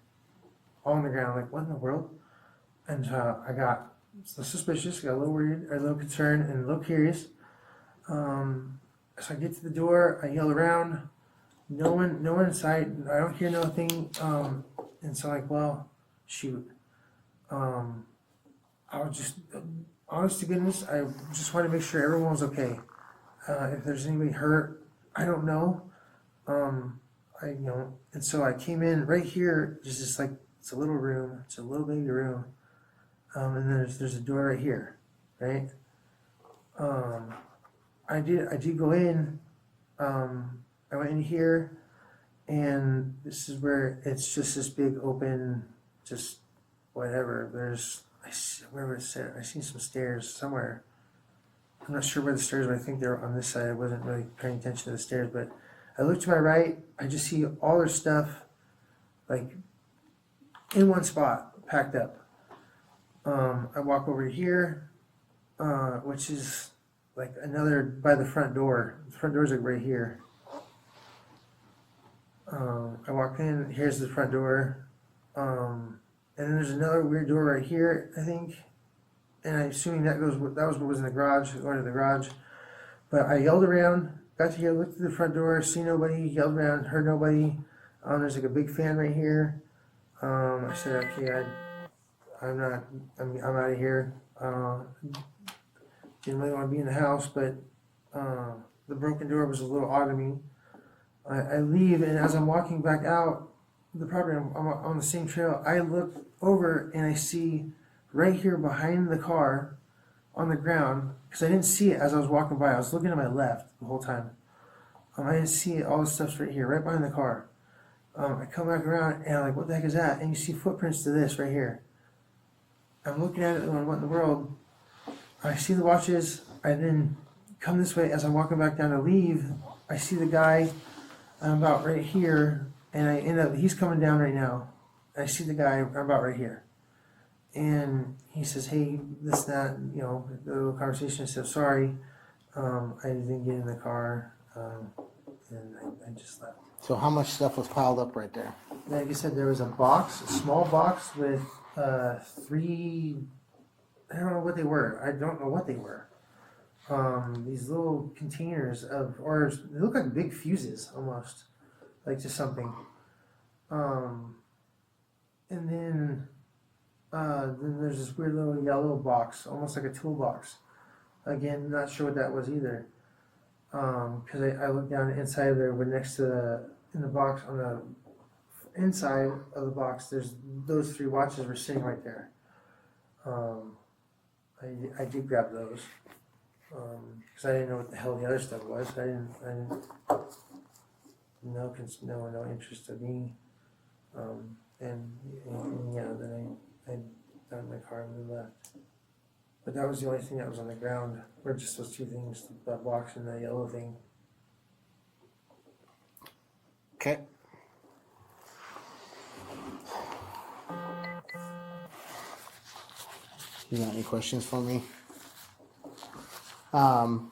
all on the ground. Like, what in the world? And I got suspicious, got a little worried, a little concerned, and a little curious. So I get to the door, I yell around, no one in sight, I don't hear nothing, and so like, well, shoot. I was just, honest to goodness, I just wanted to make sure everyone was okay. If there's anybody hurt, I don't know. And so I came in right here, just like, it's a little room, it's a little baby room, and there's a door right here, right? I did go in. I went in here, and this is where it's just this big open, just whatever. Where was it? I seen some stairs somewhere. I'm not sure where the stairs were. I think they're on this side. I wasn't really paying attention to the stairs, but I look to my right. I just see all their stuff, like in one spot, packed up. I walk over here, which is like another by the front door. The front door's like right here. I walk in, here's the front door. And then there's another weird door right here, I think. And I'm assuming that was what was in the garage, going to the garage. But I yelled around, got to here, looked through the front door, see nobody, yelled around, heard nobody. There's like a big fan right here. I said, okay, I'm out of here. Didn't really want to be in the house, but the broken door was a little odd to me. I leave, and as I'm walking back out the property, I'm on the same trail. I look over and I see right here behind the car on the ground, because I didn't see it as I was walking by. I was looking to my left the whole time. I didn't see it. All the stuff's right here, right behind the car. I come back around and I'm like, what the heck is that? And you see footprints to this right here. I'm looking at it going, what in the world? I see the watches. I then come this way as I'm walking back down to leave. I see the guy. I'm about right here, and I end up, he's coming down right now. I see the guy, I'm about right here. And he says, hey, this, that, the little conversation. I said, sorry, I didn't get in the car, and I just left. So how much stuff was piled up right there? Like I said, there was a box, a small box with 3, I don't know what they were. These little containers or they look like big fuses almost, like just something. And then there's this weird little yellow box, almost like a toolbox. Again, not sure what that was either. Because I looked down inside there, but next to in the box on the inside of the box, there's those 3 watches were sitting right there. I did grab those. Because I didn't know what the hell the other stuff was. I didn't no interest of me. And yeah, then I got in my car and we left. But that was the only thing that was on the ground. Were just those 2 things, that box and the yellow thing. Okay. You got any questions for me? Kind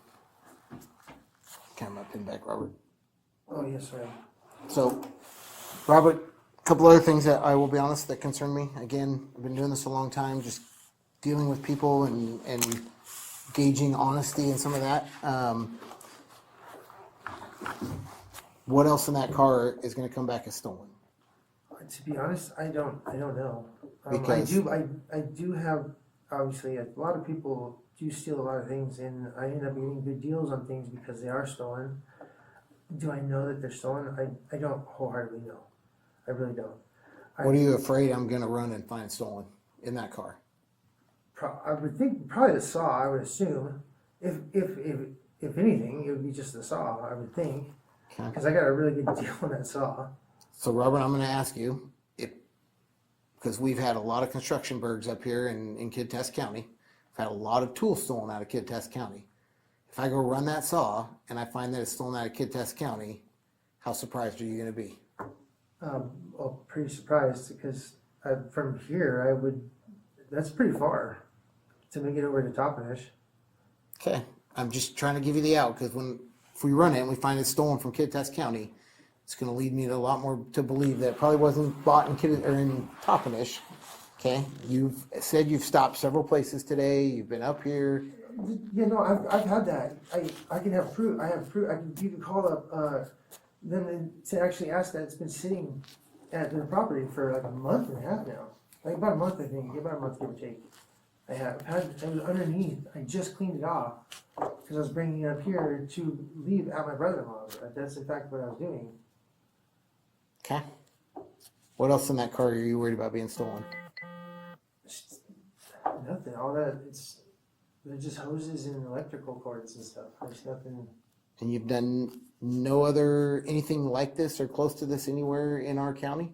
of pin back, Robert. Oh, yes, sorry. So, Robert, a couple other things that I will be honest that concern me. Again, I've been doing this a long time, just dealing with people and gauging honesty and some of that. What else in that car is going to come back as stolen? To be honest, I don't know. Because I do have, obviously, a lot of people do steal a lot of things, and I end up getting good deals on things because they are stolen. Do I know that they're stolen? I don't wholeheartedly know. I really don't. what are you afraid I'm going to run and find stolen in that car? I would think probably the saw. I would assume, if anything, it would be just the saw. I would think, Okay. because I got a really good deal on that saw. So, Robert, I'm going to ask you, because we've had a lot of construction bergs up here in Kid Test County. We've had a lot of tools stolen out of Kid Test County. If I go run that saw and I find that it's stolen out of Kittitas County, how surprised are you going to be? Well, pretty surprised because from here I would. That's pretty far to make it over to Toppenish. Okay, I'm just trying to give you the out because if we run it and we find it's stolen from Kittitas County, it's going to lead me to a lot more to believe that it probably wasn't bought in Toppenish. Okay, you've said you've stopped several places today. You've been up here. Yeah, no, I've had that. I can have proof. I have proof. You can call up them to actually ask that. It's been sitting at their property for like a month and a half now. Like about a month, I think. About a month, give or take. I have had it was underneath. I just cleaned it off because I was bringing it up here to leave at my brother-in-law's. That's in fact what I was doing. Okay. What else in that car are you worried about being stolen? Nothing. All that they're just hoses and electrical cords and stuff. There's nothing. And you've done no other anything like this or close to this anywhere in our county?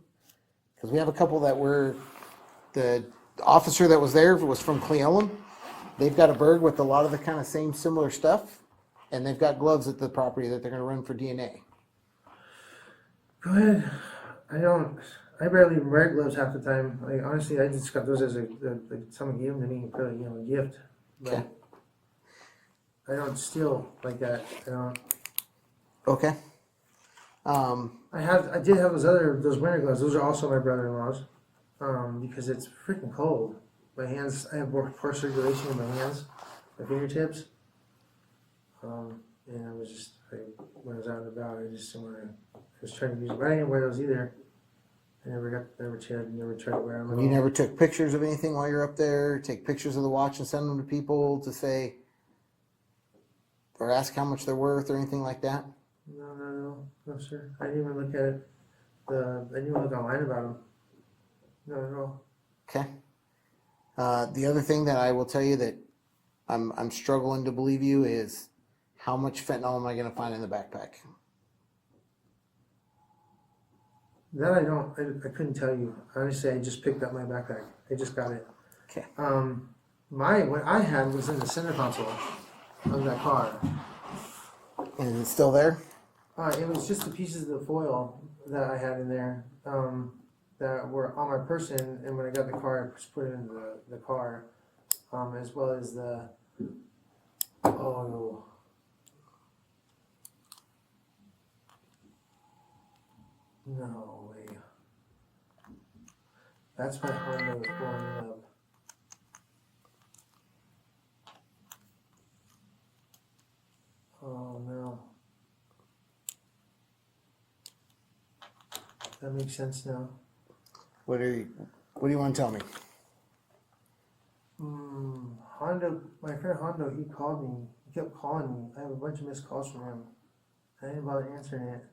Because we have a couple that were the officer that was there was from Cleolan. They've got a Berg with a lot of the kind of same similar stuff, and they've got gloves at the property that they're going to run for DNA. Go ahead. I barely even wear gloves half the time. Like honestly, I just got those as like someone gave them to me for a gift. But Okay. I don't steal like that. I don't. Okay. I did have those winter gloves. Those are also my brother-in-law's. Because it's freaking cold. My hands, I have poor circulation in my hands, my fingertips. And I was just, when I was out and about, I was trying to use them. But I didn't wear those either. I never tried to wear them. You never took pictures of anything while you're up there? Take pictures of the watch and send them to people to say, or ask how much they're worth or anything like that? No, sir. I didn't even look at it. I didn't even look online about them. Not at all. Okay. The other thing that I will tell you that I'm struggling to believe you is how much fentanyl am I going to find in the backpack? That I couldn't tell you. Honestly, I just picked up my backpack. I just got it. Okay. What I had was in the center console of that car. And is it still there? It was just the pieces of the foil that I had in there that were on my person, and when I got the car, I just put it in the car, as well as no way. That's my Honda was blowing up. Oh no. That makes sense now. What do you want to tell me? Hondo, my friend Hondo, he called me. He kept calling me. I have a bunch of missed calls from him. I didn't bother answering it.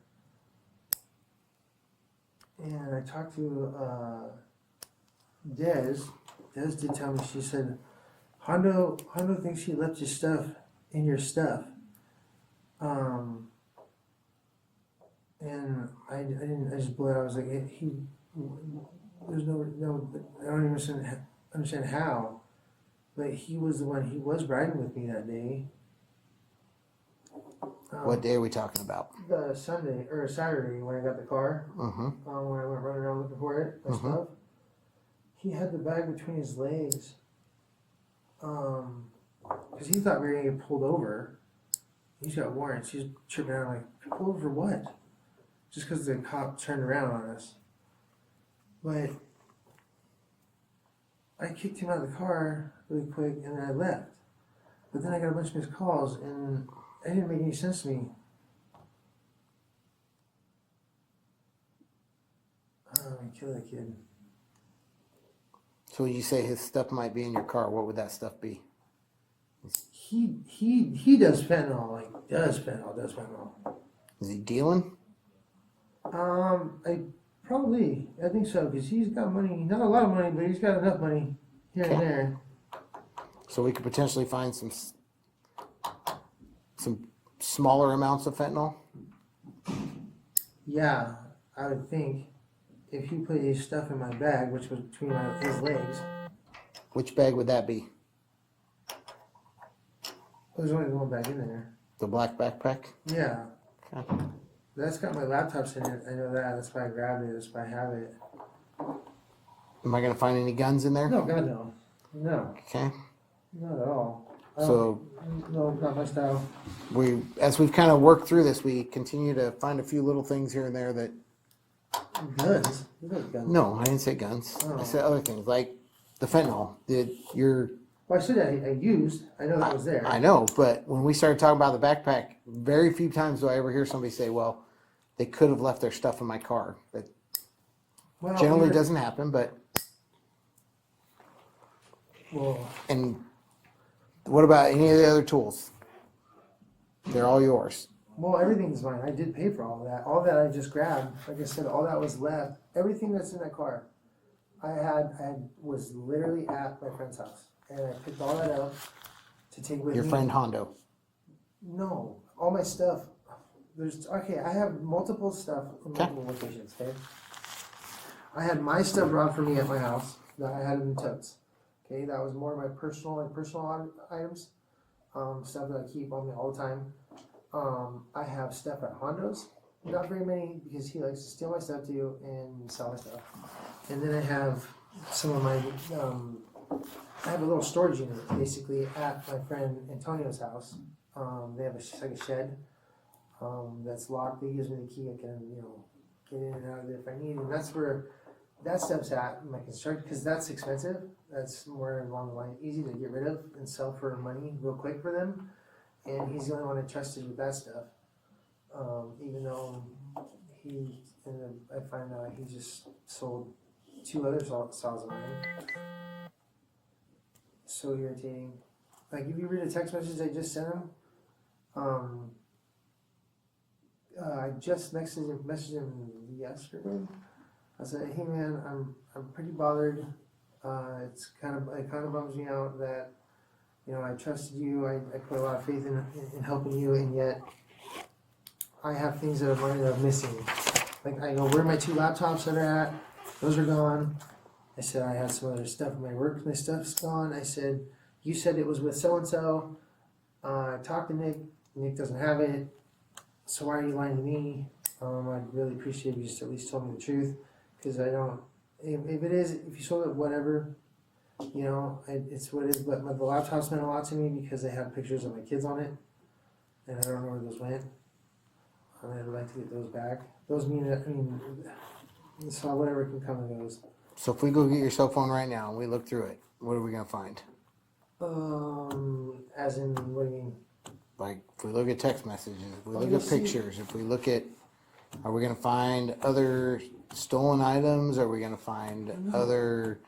And I talked to Des. Des did tell me, she said, Hondo thinks he left your stuff in your stuff. And I just blew it. I was like, there's no, I don't even understand how. But he was the one, he was riding with me that day. What day are we talking about? The Sunday, or Saturday when I got the car. Mm-hmm. When I went running around looking for it, my stuff. He had the bag between his legs. Because he thought we were going to get pulled over. He's got warrants. He's tripping out like, pulled over for what? Just because the cop turned around on us. But I kicked him out of the car really quick and then I left. But then I got a bunch of missed calls and it didn't make any sense to me. I'm gonna kill that kid. So when you say his stuff might be in your car, what would that stuff be? He does fentanyl, does fentanyl. Is he dealing? I think so, because he's got money, not a lot of money, but he's got enough money here and there. So we could potentially find some smaller amounts of fentanyl? Yeah, I would think if he put his stuff in my bag, which was between his legs. Which bag would that be? There's only one bag in there. The black backpack? Yeah. Okay. That's got my laptops in it. I know that. That's why I grabbed it. That's why I have it. Am I going to find any guns in there? No, God, no. No. Okay. Not at all. So No, not my style. as we've kind of worked through this, we continue to find a few little things here and there that. Guns? You got guns. No, I didn't say guns. I Oh. said other things like the fentanyl. Well, I said I used. I know that was there. I know, but when we started talking about the backpack, very few times do I ever hear somebody say, "Well, they could have left their stuff in my car." That Well, generally we're- doesn't happen, but. Well, And what about any of the other tools? They're all yours. well, everything's mine. I did pay for all of that. All that I just grabbed. Like I said, all that was left. Everything that's in that car, I was literally at my friend's house, and I picked all that up to take with Your me. friend Hondo. No, all my stuff. I have multiple stuff in Okay. multiple locations. Okay. I had my stuff brought for me at my house that I had in totes. Okay, that was more of my personal items, stuff that I keep on me all the time. I have stuff at Hondo's, not very many because he likes to steal my stuff too and sell my stuff. And then I have some of my, I have a little storage unit basically at my friend Antonio's house. They have like a shed that's locked. He gives me the key. I can get in and out of there if I need. And that's where that stuff's at in my construction because that's expensive. That's more along the line, easy to get rid of and sell for money real quick for them. And he's the only one I trusted with that stuff. Even though I find out he just sold 2 other saws of mine. So irritating. Like if you read a text message I just sent him, I just messaged him yesterday. I said, "Hey man, I'm pretty bothered. It kind of bums me out that I trusted you. I put a lot of faith in helping you, and yet I have things that are missing. Like I know where my 2 laptops that are at. Those are gone. I said I had some other stuff in my work. My stuff's gone. I said you said it was with so and so. I talked to Nick. Nick doesn't have it. So why are you lying to me? I'd really appreciate if you just at least told me the truth, because I don't. If you sold it, whatever, it's what it is. But the laptops meant a lot to me because they had pictures of my kids on it, and I don't know where those went. And I'd like to get those back. Those so whatever can come and goes. So if we go get your cell phone right now and we look through it, what are we going to find? As in, what do you mean? Like, if we look at text messages, if we look at pictures, if we look at, are we going to find other stolen items? Are we going to find other,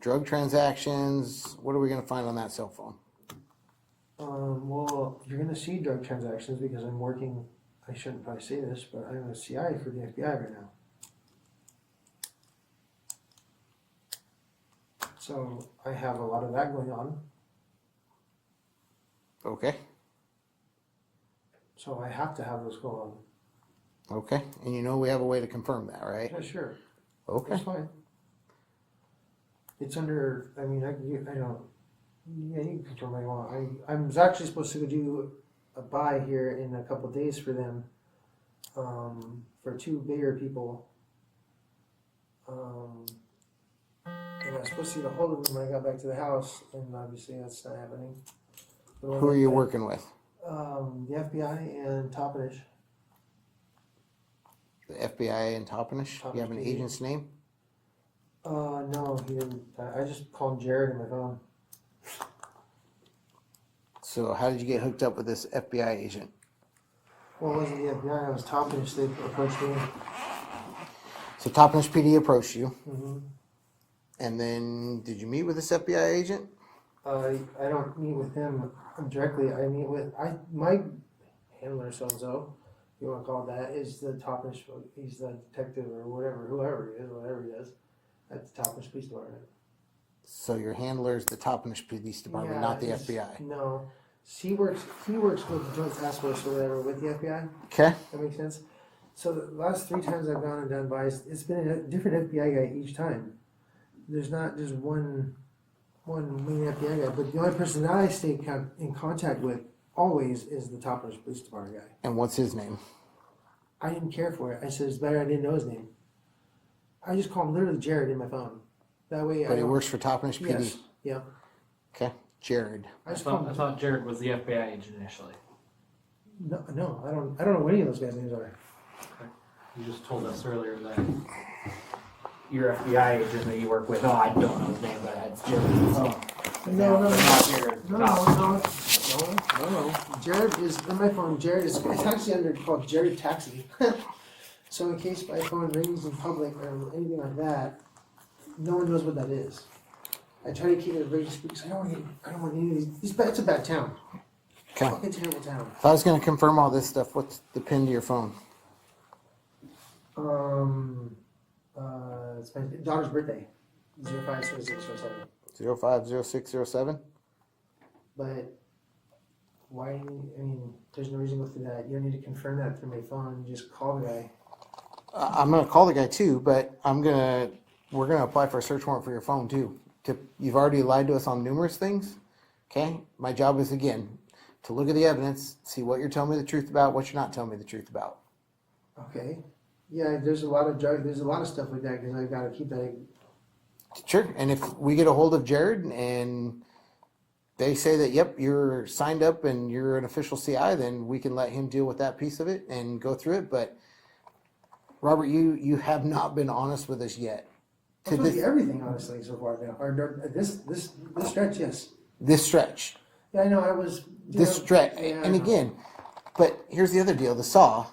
drug transactions? What are we going to find on that cell phone? Well, you're going to see drug transactions because I'm working, I shouldn't probably say this, but I'm a CI for the FBI right now. So I have a lot of that going on. Okay. So I have to have those go on. Okay. And we have a way to confirm that, right? Yeah, sure. Okay. That's fine. It's under, I don't, yeah, you can confirm what you want. I'm actually supposed to go do a buy here in a couple of days for them, for 2 bigger people. And I was supposed to get a hold of them when I got back to the house, and obviously that's not happening. Who are you working with? The FBI and Toppenish. The FBI in Toppenish? You have an agent's name? No, he didn't. I just called Jared on my phone. So how did you get hooked up with this FBI agent? Well, it wasn't the FBI, it was Toppenish. They approached me. So Toppenish PD approached you. Mm-hmm. And then did you meet with this FBI agent? I don't meet with him directly. I meet with my handler, so and so, you want to call it that, is the Toppenish. He's the detective or whoever he is, whatever he does, at the Toppenish Police Department. So your handler is the Toppenish Police Department, not the FBI. No, he works with the Joint Task Force or whatever with the FBI. Okay. That makes sense. So the last 3 times I've gone and done buys, it's been a different FBI guy each time. There's not just one one main FBI guy, but the only person that I stay in contact with always is the Topper's Police Department guy. And what's his name? I didn't care for it. I said it's better I didn't know his name. I just call him literally Jared in my phone. That way But he works for Toppenish PD. Yes. Yeah. Okay, Jared. I just call I him. thought Jared was the FBI agent initially. No, I don't know what any of those guys' names are. You just told us earlier that your FBI agent that you work with, I don't know his name, but it's Jared. Oh. No, Not Jared. No. Jared is in my phone. Jared is it's actually under called Jared Taxi. So in case my phone rings in public or anything like that, no one knows what that is. I try to keep it very discreet because I don't want any of these. It's a bad town. Okay. Fucking terrible town. If I was going to confirm all this stuff, what's the pin to your phone? It's my daughter's birthday. 050607. 050607? But why? I mean, there's no reason to go through that. You don't need to confirm that through my phone. You just call the guy. I'm going to call the guy too, but we're going to apply for a search warrant for your phone too. You've already lied to us on numerous things. Okay? My job is, again, to look at the evidence, see what you're telling me the truth about, what you're not telling me the truth about. Okay. Yeah, there's a lot of drugs. There's a lot of stuff like that because I've got to keep that. Sure. And if we get a hold of Jared and they say that, yep, you're signed up and you're an official CI, then we can let him deal with that piece of it and go through it. But Robert, you have not been honest with us yet. To this, everything, honestly, so far now. Or this stretch, yes. This stretch. Yeah, I know. I was. This stretch. Yeah, and again, but here's the other deal. The saw,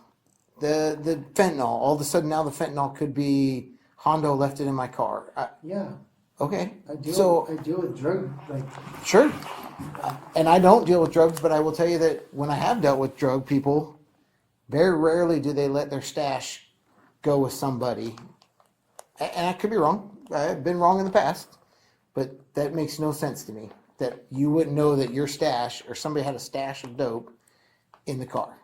the fentanyl, all of a sudden now the fentanyl could be Hondo left it in my car. Yeah. Okay. I deal with drug, like. Sure. And I don't deal with drugs, but I will tell you that when I have dealt with drug people, very rarely do they let their stash go with somebody. And I could be wrong. I've been wrong in the past, but that makes no sense to me that you wouldn't know that your stash or somebody had a stash of dope in the car.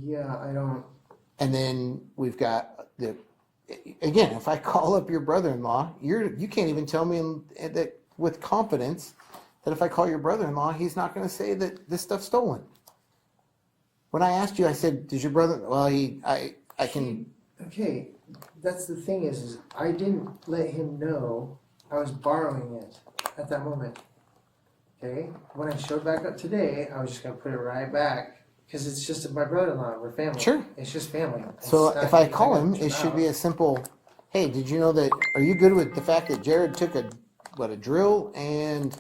Yeah, I don't. And then we've got again, if I call up your brother-in-law, you can't even tell me that with confidence that if I call your brother-in-law, he's not going to say that this stuff's stolen. When I asked you, I said, "Does your brother?" Well, I can. Okay, that's the thing is I didn't let him know I was borrowing it at that moment. Okay, when I showed back up today, I was just gonna put it right back because it's just my brother-in-law. We're family. Sure. It's just family. So It's if not I call him, anything it should be a simple, "Hey, did you know that? Are you good with the fact that Jared took a drill and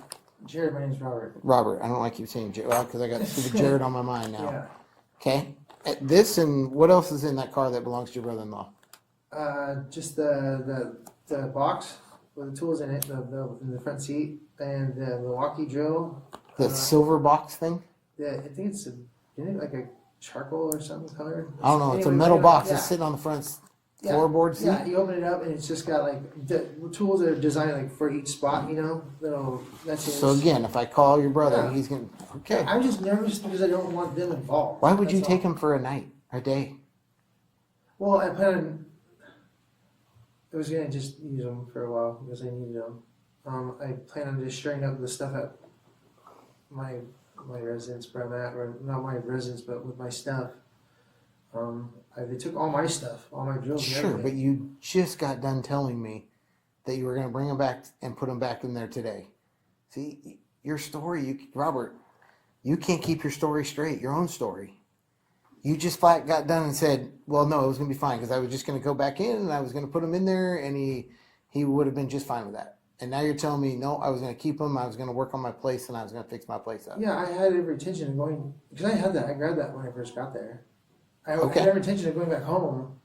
Jared, my name's Robert. Robert? I don't like you saying Jared because I got stupid Jared on my mind now. Yeah. Okay, this and what else is in that car that belongs to your brother-in-law? Just the box with the tools in it, in the front seat, and the Milwaukee drill. The silver box thing? Yeah, I think isn't it like a charcoal or something color? I don't know. It's a Anyway, metal box yeah. that's sitting on the front Yeah. floorboard seat. Yeah, you open it up and it's just got like the tools that are designed like for each spot, that's it. So again, if I call your brother, Yeah. he's gonna. Okay. I'm just nervous because I don't want them involved. Why would you That's take all. him for a night, a day? Well, I plan on. I was gonna just use them for a while because I needed them. I plan on just sharing up the stuff at my residence where I'm at, or not my residence, but with my stuff. They took all my stuff, all my drills. And Sure, but everything. you just got done telling me that you were going to bring them back and put them back in there today. See, your story, Robert, you can't keep your story straight, your own story. You just flat got done and said, well, no, it was going to be fine because I was just going to go back in and I was going to put him in there and he would have been just fine with that. And now you're telling me, no, I was going to keep him, I was going to work on my place, and I was going to fix my place up. Yeah, I had every intention of going because I had that. I grabbed that when I first got there. I Okay. had every intention of going back home,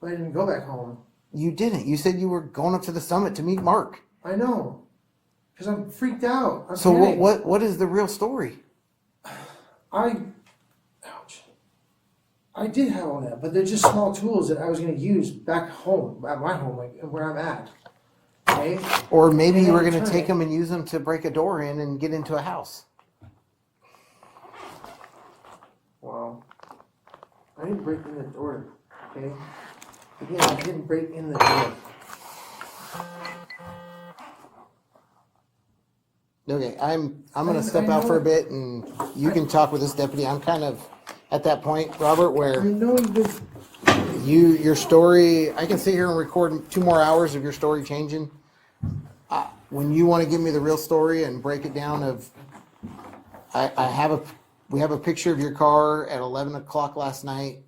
but I didn't go back home. You didn't. You said you were going up to the summit to meet Mark. I know, because I'm freaked out. I'm So panicked. what is the real story? Ouch. I did have all that, but they're just small tools that I was going to use back home, at my home, like where I'm at. Okay? Or maybe And you were then going to return take it. them and use them to break a door in and get into a house. Wow. I didn't break in the door, okay? Again, I didn't break in the door. Okay, I'm gonna step out for a bit, and you can talk with this deputy. I'm kind of at that point, Robert, where know you've been. your story. I can sit here and record 2 more hours of your story changing. When you want to give me the real story and break it down, we have a picture of your car at 11 o'clock last night.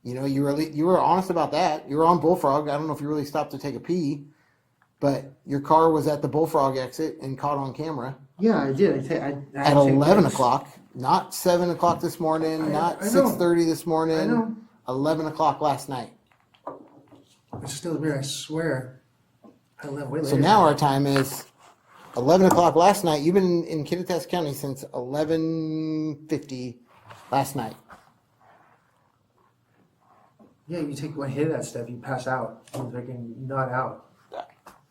You know, you were honest about that. You were on Bullfrog. I don't know if you really stopped to take a pee, but your car was at the Bullfrog exit and caught on camera. Yeah, I did. At 11 o'clock, not 7 o'clock this morning, not 6:30 this morning. I know. 11 o'clock last night. It's still weird. I swear. I left way later. So now our time is 11 o'clock last night. You've been in Kittitas County since 11:50 last night. Yeah, you take one hit of that stuff, you pass out. I'm freaking not out.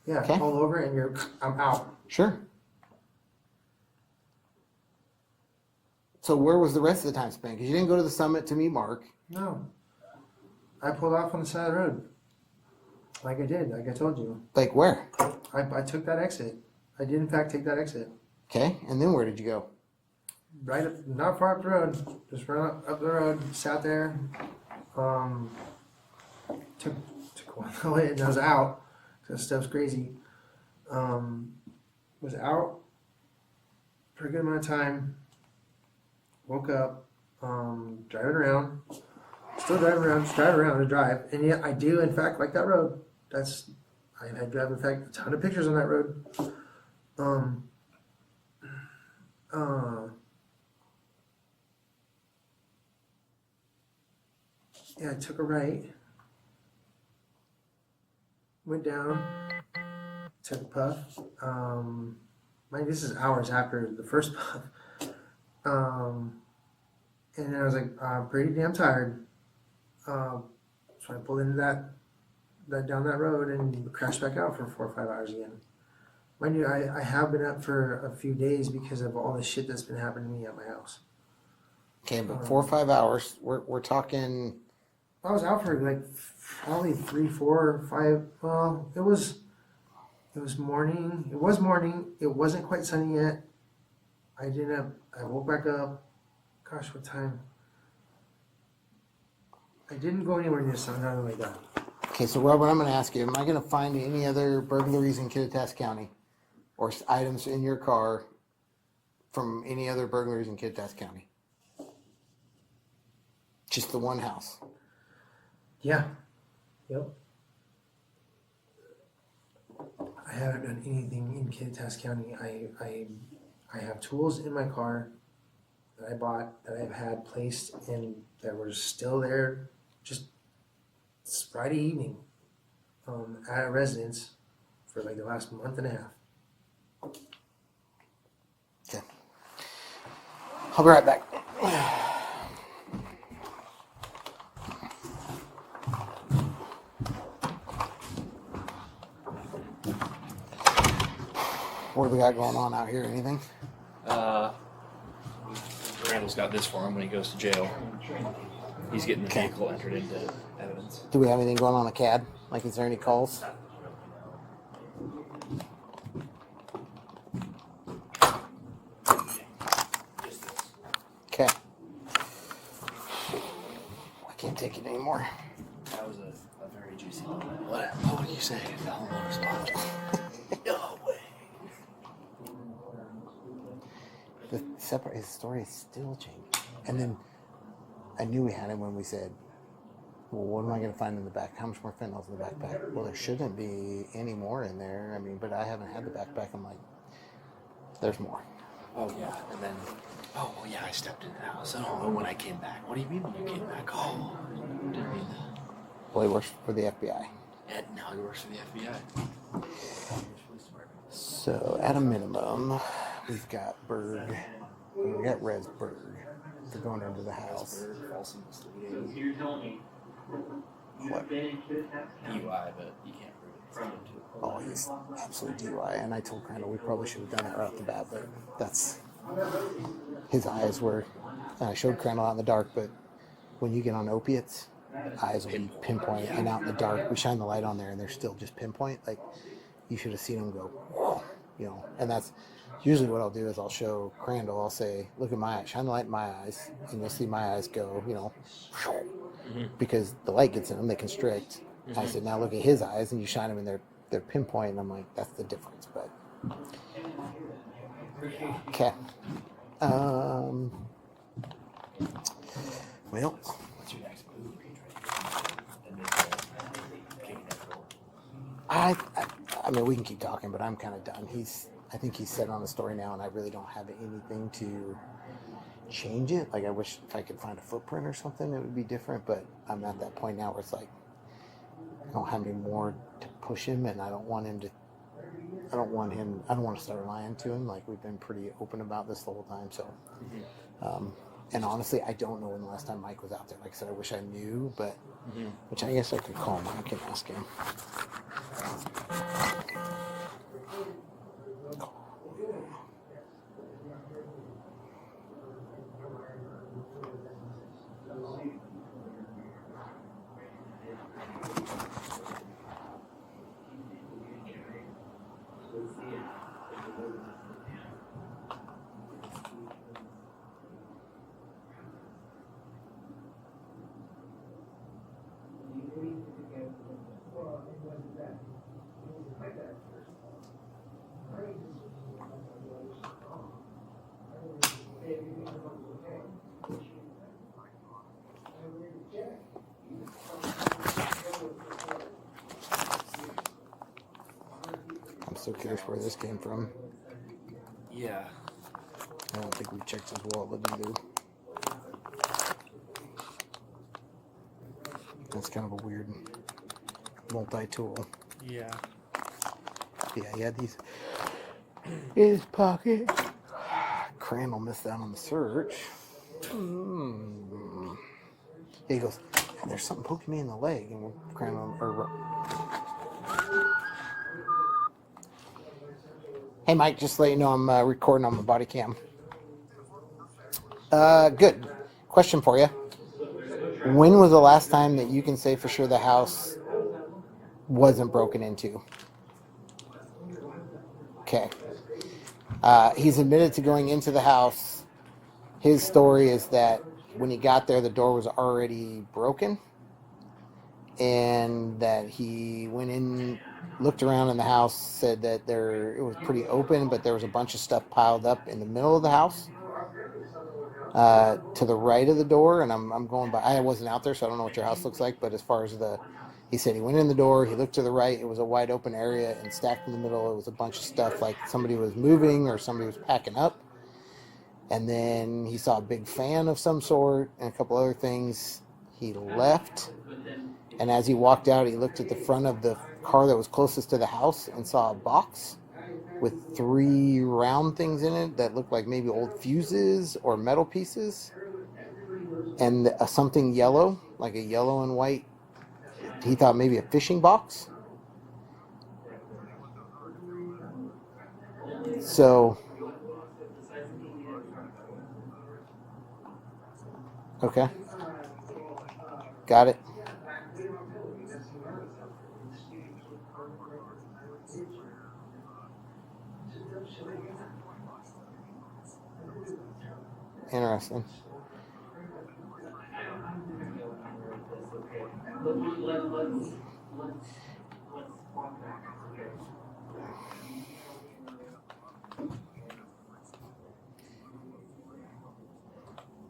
Yeah, Okay. all over, and I'm out. Sure. So where was the rest of the time spent? Because you didn't go to the summit to meet Mark. No. I pulled off on the side of the road. Like I did, like I told you. Like where? I took that exit. I did in fact take that exit. Okay, and then where did you go? Right up, not far up the road. Just ran up the road, sat there. Took one away and I was out. That stuff's crazy. Was out for a good amount of time. Woke up, driving around. Still driving around, just driving around to drive. And yeah, I do in fact like that road. I drive in fact a ton of pictures on that road. Yeah, I took a right. Went down, took a puff. This is hours after the first puff. And then I was like, I'm pretty damn tired. So I pulled into that down that road and crashed back out for 4 or 5 hours again. Mind you, I have been up for a few days because of all the shit that's been happening to me at my house. Okay, but 4 or 5 hours. We're talking. I was out for like probably 3, 4, 5. Well, it was morning. It was morning. It wasn't quite sunny yet. I woke back up. Gosh, what time? I didn't go anywhere near sundown like that. Okay, so Robert, I'm going to ask you: am I going to find any other burglaries in Kittitas County, or items in your car from any other burglaries in Kittitas County? Just the one house. Yeah. Yep. I haven't done anything in Kittitas County. I have tools in my car that I bought that I've had placed and that were still there just Friday evening at a residence for like the last month and a half. Okay. I'll be right back. What do we got going on out here? Anything? Randall's got this for him when he goes to jail. He's getting the vehicle entered into evidence. Do we have anything going on the CAD? Like, is there any calls? Okay. I can't take it anymore. That was a very juicy moment. What did you say? The homeowner's spot. No way. His story is still changing. And then I knew we had him when we said, well, what am I going to find in the back? How much more fentanyl's in the backpack? Well, there shouldn't be any more in there. I mean, but I haven't had the backpack. I'm like, there's more. Oh, yeah. And then, well, yeah, I stepped in the house. I don't know when I came back. What do you mean when you came back? Oh, didn't mean that. Well, he works for the FBI. And now he works for the FBI. So, at a minimum, we've got Berg. We got Resberg for going into the house. False misleading. You're telling me What? DUI, but you can't prove it. Oh, he's absolute DUI. And I told Crandall we probably should have done that right off the bat, but that's his eyes were. And I showed Crandall out in the dark, but when you get on opiates, eyes will be pinpoint, and out in the dark, we shine the light on there, and they're still just pinpoint. Like, you should have seen him go, you know. And that's Usually what I'll do is I'll show Crandall, I'll say, look at my eyes, shine the light in my eyes, and you'll see my eyes go, because the light gets in them, they constrict. I said, now look at his eyes, and you shine them in their pinpoint, and I'm like, that's the difference. But okay. Well, What's your next move? I mean, we can keep talking, but I'm kind of done. I think he's set on the story now, and I really don't have anything to change it. Like, I wish if I could find a footprint or something, it would be different. But I'm at that point now where it's like I don't have any more to push him, and I don't want to start lying to him. Like, we've been pretty open about this the whole time. So, and honestly, I don't know when the last time Mike was out there. Like I said, I wish I knew, but which I guess I could call Mike and ask him. I'm so curious where this came from. Yeah. I don't think we checked his wallet either. That's kind of a weird multi-tool. Yeah. Yeah, he had these in his pocket. Crandall missed out on the search. He goes, there's something poking me in the leg. And Crandall, hey, Mike, just to let you know I'm recording on my body cam. Good. Question for you. When was the last time that you can say for sure the house wasn't broken into? Okay. He's admitted to going into the house. His story is that when he got there, the door was already broken, and that he went in, looked around in the house, said that it was pretty open, but there was a bunch of stuff piled up in the middle of the house, to the right of the door. And I'm going by. I wasn't out there, so I don't know what your house looks like. But as far as he said he went in the door, he looked to the right. It was a wide open area, and stacked in the middle, it was a bunch of stuff like somebody was moving or somebody was packing up. And then he saw a big fan of some sort and a couple other things. He left. And as he walked out, he looked at the front of the car that was closest to the house and saw a box with 3 round things in it that looked like maybe old fuses or metal pieces. And something yellow, like a yellow and white. He thought maybe a fishing box. So, okay. Got it. Interesting.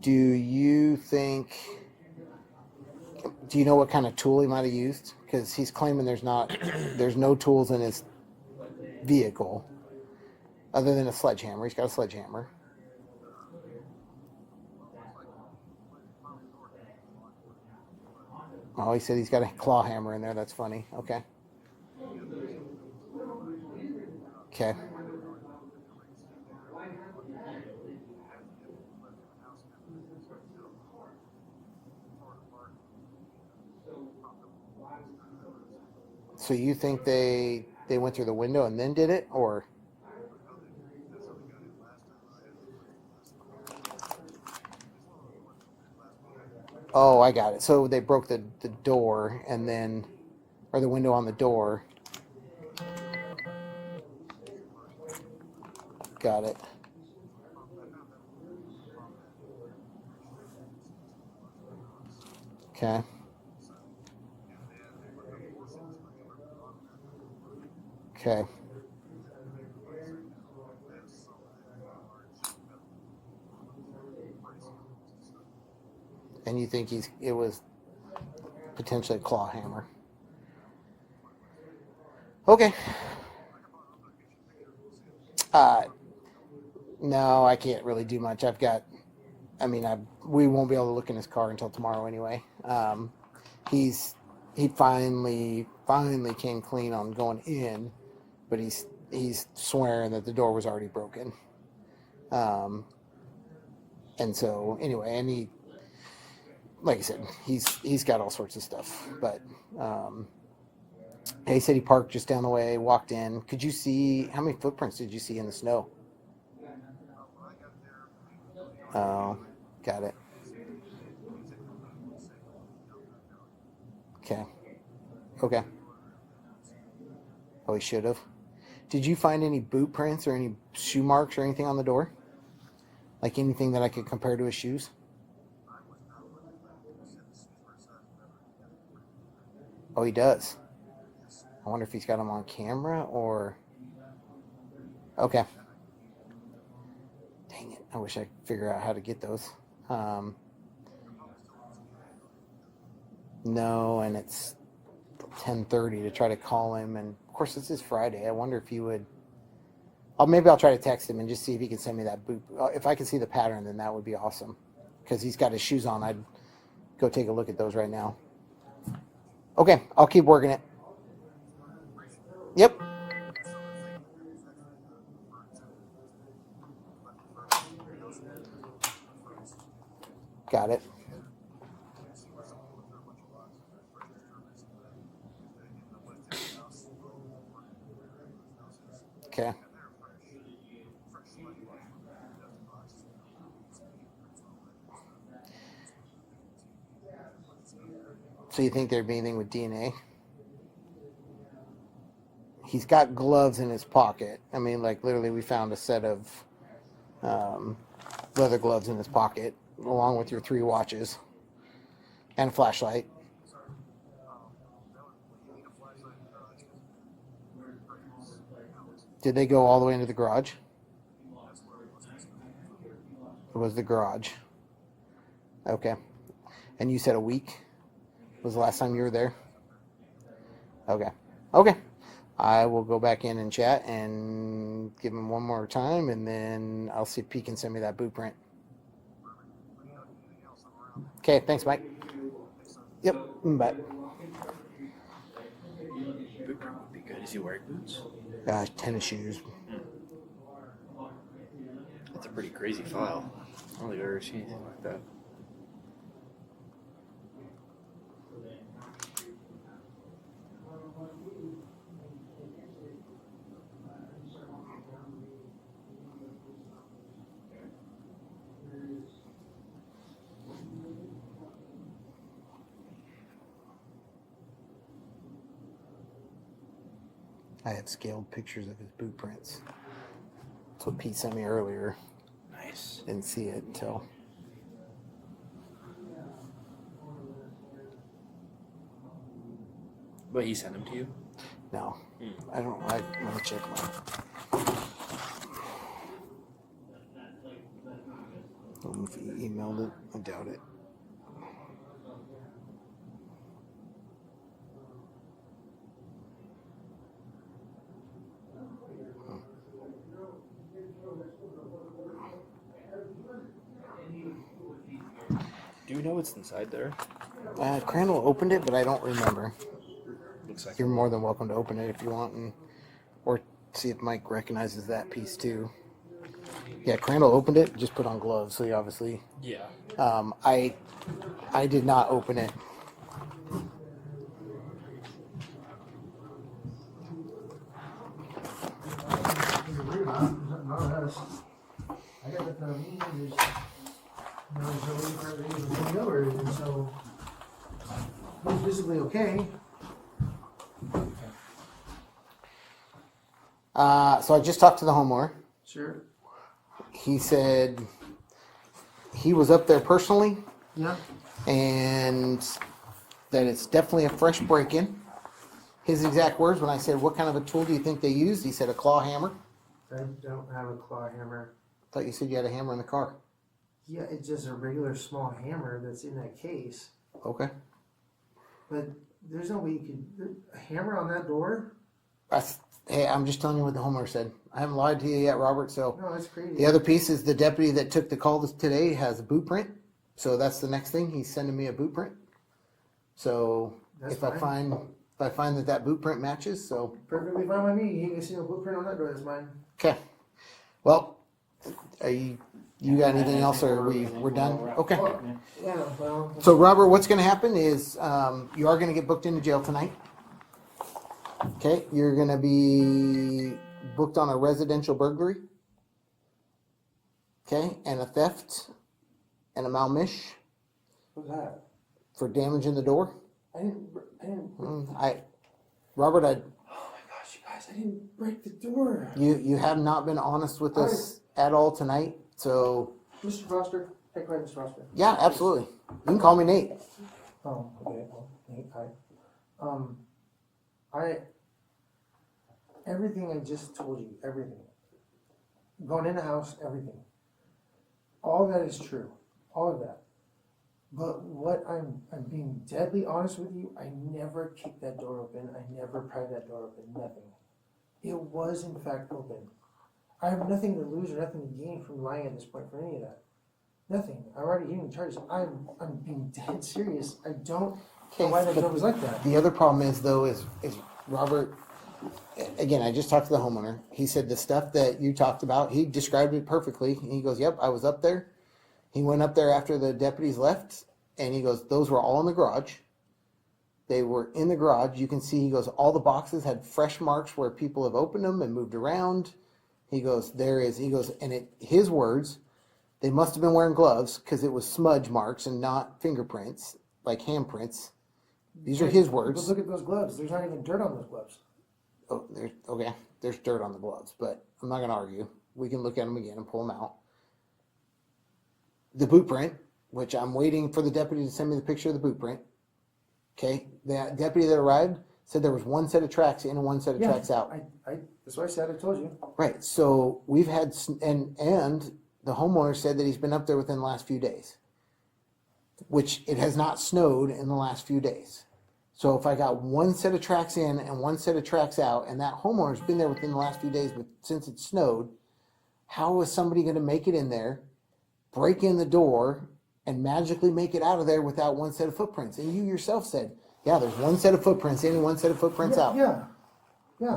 Do you know what kind of tool he might have used? Because he's claiming there's no tools in his vehicle other than a sledgehammer. He's got a sledgehammer. Oh, he said he's got a claw hammer in there. That's funny. Okay. Okay. So you think they went through the window and then did it, or? Oh, I got it. So they broke the door and then, or the window on the door. Got it. Okay. Okay. And you think it was potentially a claw hammer? Okay. No, I can't really do much. We won't be able to look in his car until tomorrow anyway. He finally came clean on going in, but he's swearing that the door was already broken. And so anyway, and he, like I said, he's got all sorts of stuff. But he said he parked just down the way, walked in. Could you see how many footprints did you see in the snow? Oh, got it. Okay. Oh, he should have. Did you find any boot prints or any shoe marks or anything on the door? Like anything that I could compare to his shoes? Oh, he does. I wonder if he's got them on camera or... Okay. Dang it. I wish I could figure out how to get those. No, and it's 10:30 to try to call him. And, of course, this is Friday. I wonder if he would... maybe I'll try to text him and just see if he can send me that boot. If I can see the pattern, then that would be awesome. Because he's got his shoes on. I'd go take a look at those right now. Okay, I'll keep working it. Yep. Got it. Okay. So you think there'd be anything with DNA? He's got gloves in his pocket. I mean, like literally we found a set of leather gloves in his pocket along with your 3 watches and a flashlight. Did they go all the way into the garage? It was the garage. Okay. And you said a week was the last time you were there? Okay. Okay. I will go back in and chat and give him one more time, and then I'll see if he can send me that boot print. Okay, thanks, Mike. Yep, bye. Boot print would be good. Is he wearing boots? Tennis shoes. That's a pretty crazy file. I don't think I've ever seen anything like that. I have scaled pictures of his boot prints. That's what Pete sent me earlier. Nice. Didn't see it until... But he sent them to you? No. I don't... let me check mine. I don't know if he emailed it. I doubt it. Do you know what's inside there? Crandall opened it, but I don't remember. Looks like You're more than welcome to open it if you want, or see if Mike recognizes that piece too. Yeah, Crandall opened it, just put on gloves, so he obviously... Yeah. I did not open it. I got it from me, there's no way for it to be over, and so he's physically okay. So I just talked to the homeowner. Sure. he said he was up there personally Yeah. and that it's definitely a fresh break-in. His exact words, when I said, what kind of a tool do you think they used? He said, a claw hammer. I don't have a claw hammer. I thought you said you had a hammer in the car. Yeah, it's just a regular small hammer that's in that case. Okay. But there's no way you could, a hammer on that door? Hey, I'm just telling you what the homeowner said. I haven't lied to you yet, Robert, so. No, that's crazy. The other piece is the deputy that took the call today has a boot print. So that's the next thing. He's sending me a boot print. So That's if fine. I find that boot print matches, so. Perfectly fine with me. You can see no blueprint on that door, that's mine. Okay. Well, are you got anything else or we're done? Okay. Yeah, well. So Robert, what's gonna happen is, you are gonna get booked into jail tonight. Okay, you're gonna be booked on a residential burglary. Okay, and a theft and a malmish What's that? for damaging the door. I didn't, Robert, oh my gosh, you guys, I didn't break the door. you have not been honest with us at all tonight, so Mr. Foster, take right, Mr. Foster. yeah, absolutely. You can call me Nate. Oh, okay, well, Nate, hi. Everything I just told you, everything. Going in the house, everything. All that is true, all of that. But what I'm being deadly honest with you, I never kicked that door open, I never pried that door open, nothing. It was in fact open. I have nothing to lose or nothing to gain from lying at this point for any of that. Nothing, I'm already getting charged, I'm being dead serious, I don't know why that door was like that. The other problem is though, is Robert, again, I just talked to the homeowner. He said the stuff that you talked about, he described it perfectly. He goes, yep, I was up there. He went up there after the deputies left, and he goes, those were all in the garage. They were in the garage. You can see, he goes, all the boxes had fresh marks where people have opened them and moved around. He goes, his words, they must have been wearing gloves because it was smudge marks and not fingerprints, like handprints. These are his words. But look at those gloves, there's not even dirt on those gloves. Oh, there's dirt on the gloves, but I'm not going to argue. We can look at them again and pull them out. The boot print, which I'm waiting for the deputy to send me the picture of the boot print. Okay, the deputy that arrived said there was one set of tracks in and one set of tracks out. That's what I said, I told you. Right, so we've had, and the homeowner said that he's been up there within the last few days, which it has not snowed in the last few days. So if I got one set of tracks in and one set of tracks out, and that homeowner's been there within the last few days, but since it snowed, how is somebody going to make it in there, break in the door, and magically make it out of there without one set of footprints? And you yourself said, yeah, there's one set of footprints in and one set of footprints out. Yeah.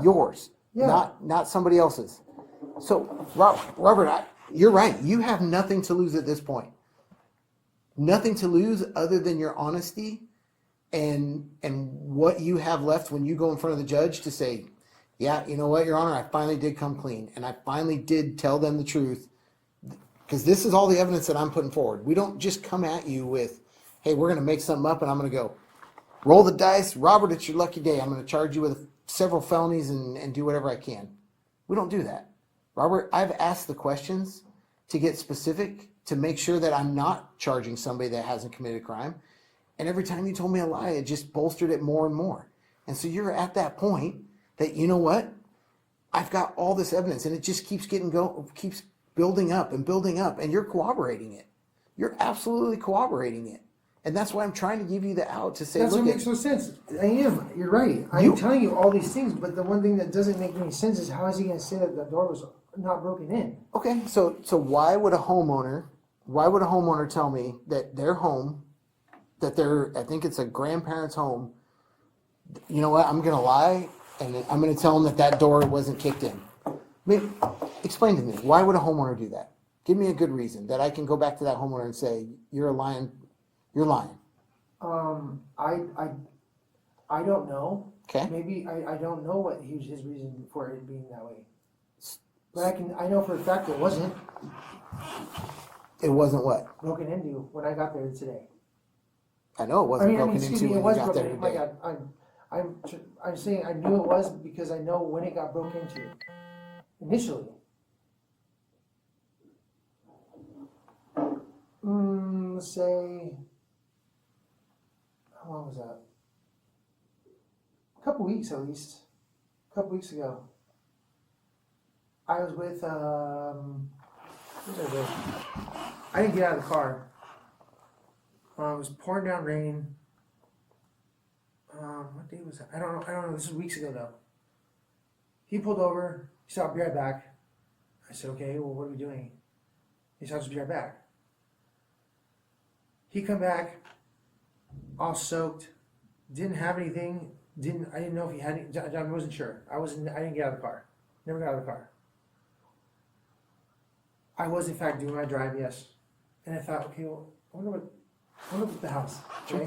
Yours, Yeah. not somebody else's. So Robert, you're right. You have nothing to lose at this point. Nothing to lose other than your honesty and what you have left when you go in front of the judge to say, yeah, you know what, Your Honor, I finally did come clean and I finally did tell them the truth, because this is all the evidence that I'm putting forward. We don't just come at you with, hey, we're going to make something up and I'm going to go roll the dice, Robert, it's your lucky day, I'm going to charge you with several felonies and do whatever I can. We don't do that. Robert, I've asked the questions to get specific, to make sure that I'm not charging somebody that hasn't committed a crime. And every time you told me a lie, it just bolstered it more and more. And so you're at that point that, you know what? I've got all this evidence and it just keeps keeps building up, and you're corroborating it. You're absolutely corroborating it. And that's why I'm trying to give you the out to say, That's look, what makes no sense. I am, you're right. I'm telling you all these things, but the one thing that doesn't make any sense is how is he going to say that the door was not broken in? okay, so why would a homeowner tell me that their home, I think it's a grandparent's home, you know what, I'm going to lie, and I'm going to tell them that door wasn't kicked in. I mean, explain to me, why would a homeowner do that? Give me a good reason that I can go back to that homeowner and say, you're lying. I don't know. Okay. Maybe I don't know what his reason for it being that way. But I know for a fact it wasn't It wasn't what? broken into when I got there today. I know it wasn't broken excuse into me, when it you was got there broken. My today. God, I'm saying I knew it was because I know when it got broke into initially. Let's say, how long was that? A couple weeks at least. A couple weeks ago. I was with, who was I with? I didn't get out of the car. It was pouring down rain. What day was that? I don't know. This was weeks ago though. He pulled over. He said, "I'll be right back." I said, "Okay, well, what are we doing?" He said, "I'll just be right back." He come back, all soaked, didn't have anything. I didn't know if he had any. I wasn't sure. I didn't get out of the car. Never got out of the car. I was in fact doing my drive, yes. And I thought, okay, well, I wonder what's the house. Okay.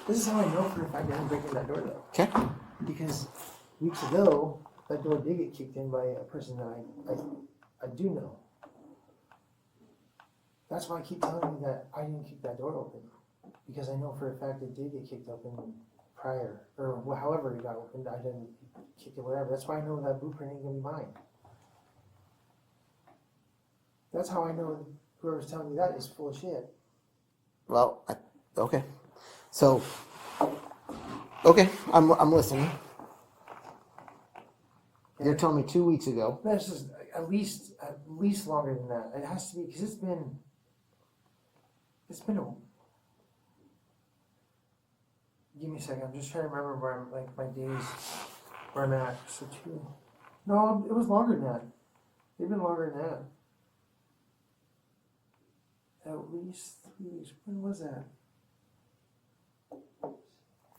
This is how I know for a fact I didn't break in that door though. Okay. Because weeks ago, that door did get kicked in by a person that I do know. That's why I keep telling you that I didn't kick that door open. Because I know for a fact it did get kicked open prior, or however it got opened, I didn't kick it, whatever. That's why I know that blueprint ain't gonna be mine. That's how I know whoever's telling me that is full of shit. Well, okay. So, okay, I'm listening. You're telling me 2 weeks ago. That's just at least longer than that. It has to be because it's been a. Give me a second. I'm just trying to remember where I'm like my days where I'm at. So 2. No, it was longer than that. It'd been longer than that. At least 3 weeks. When was that?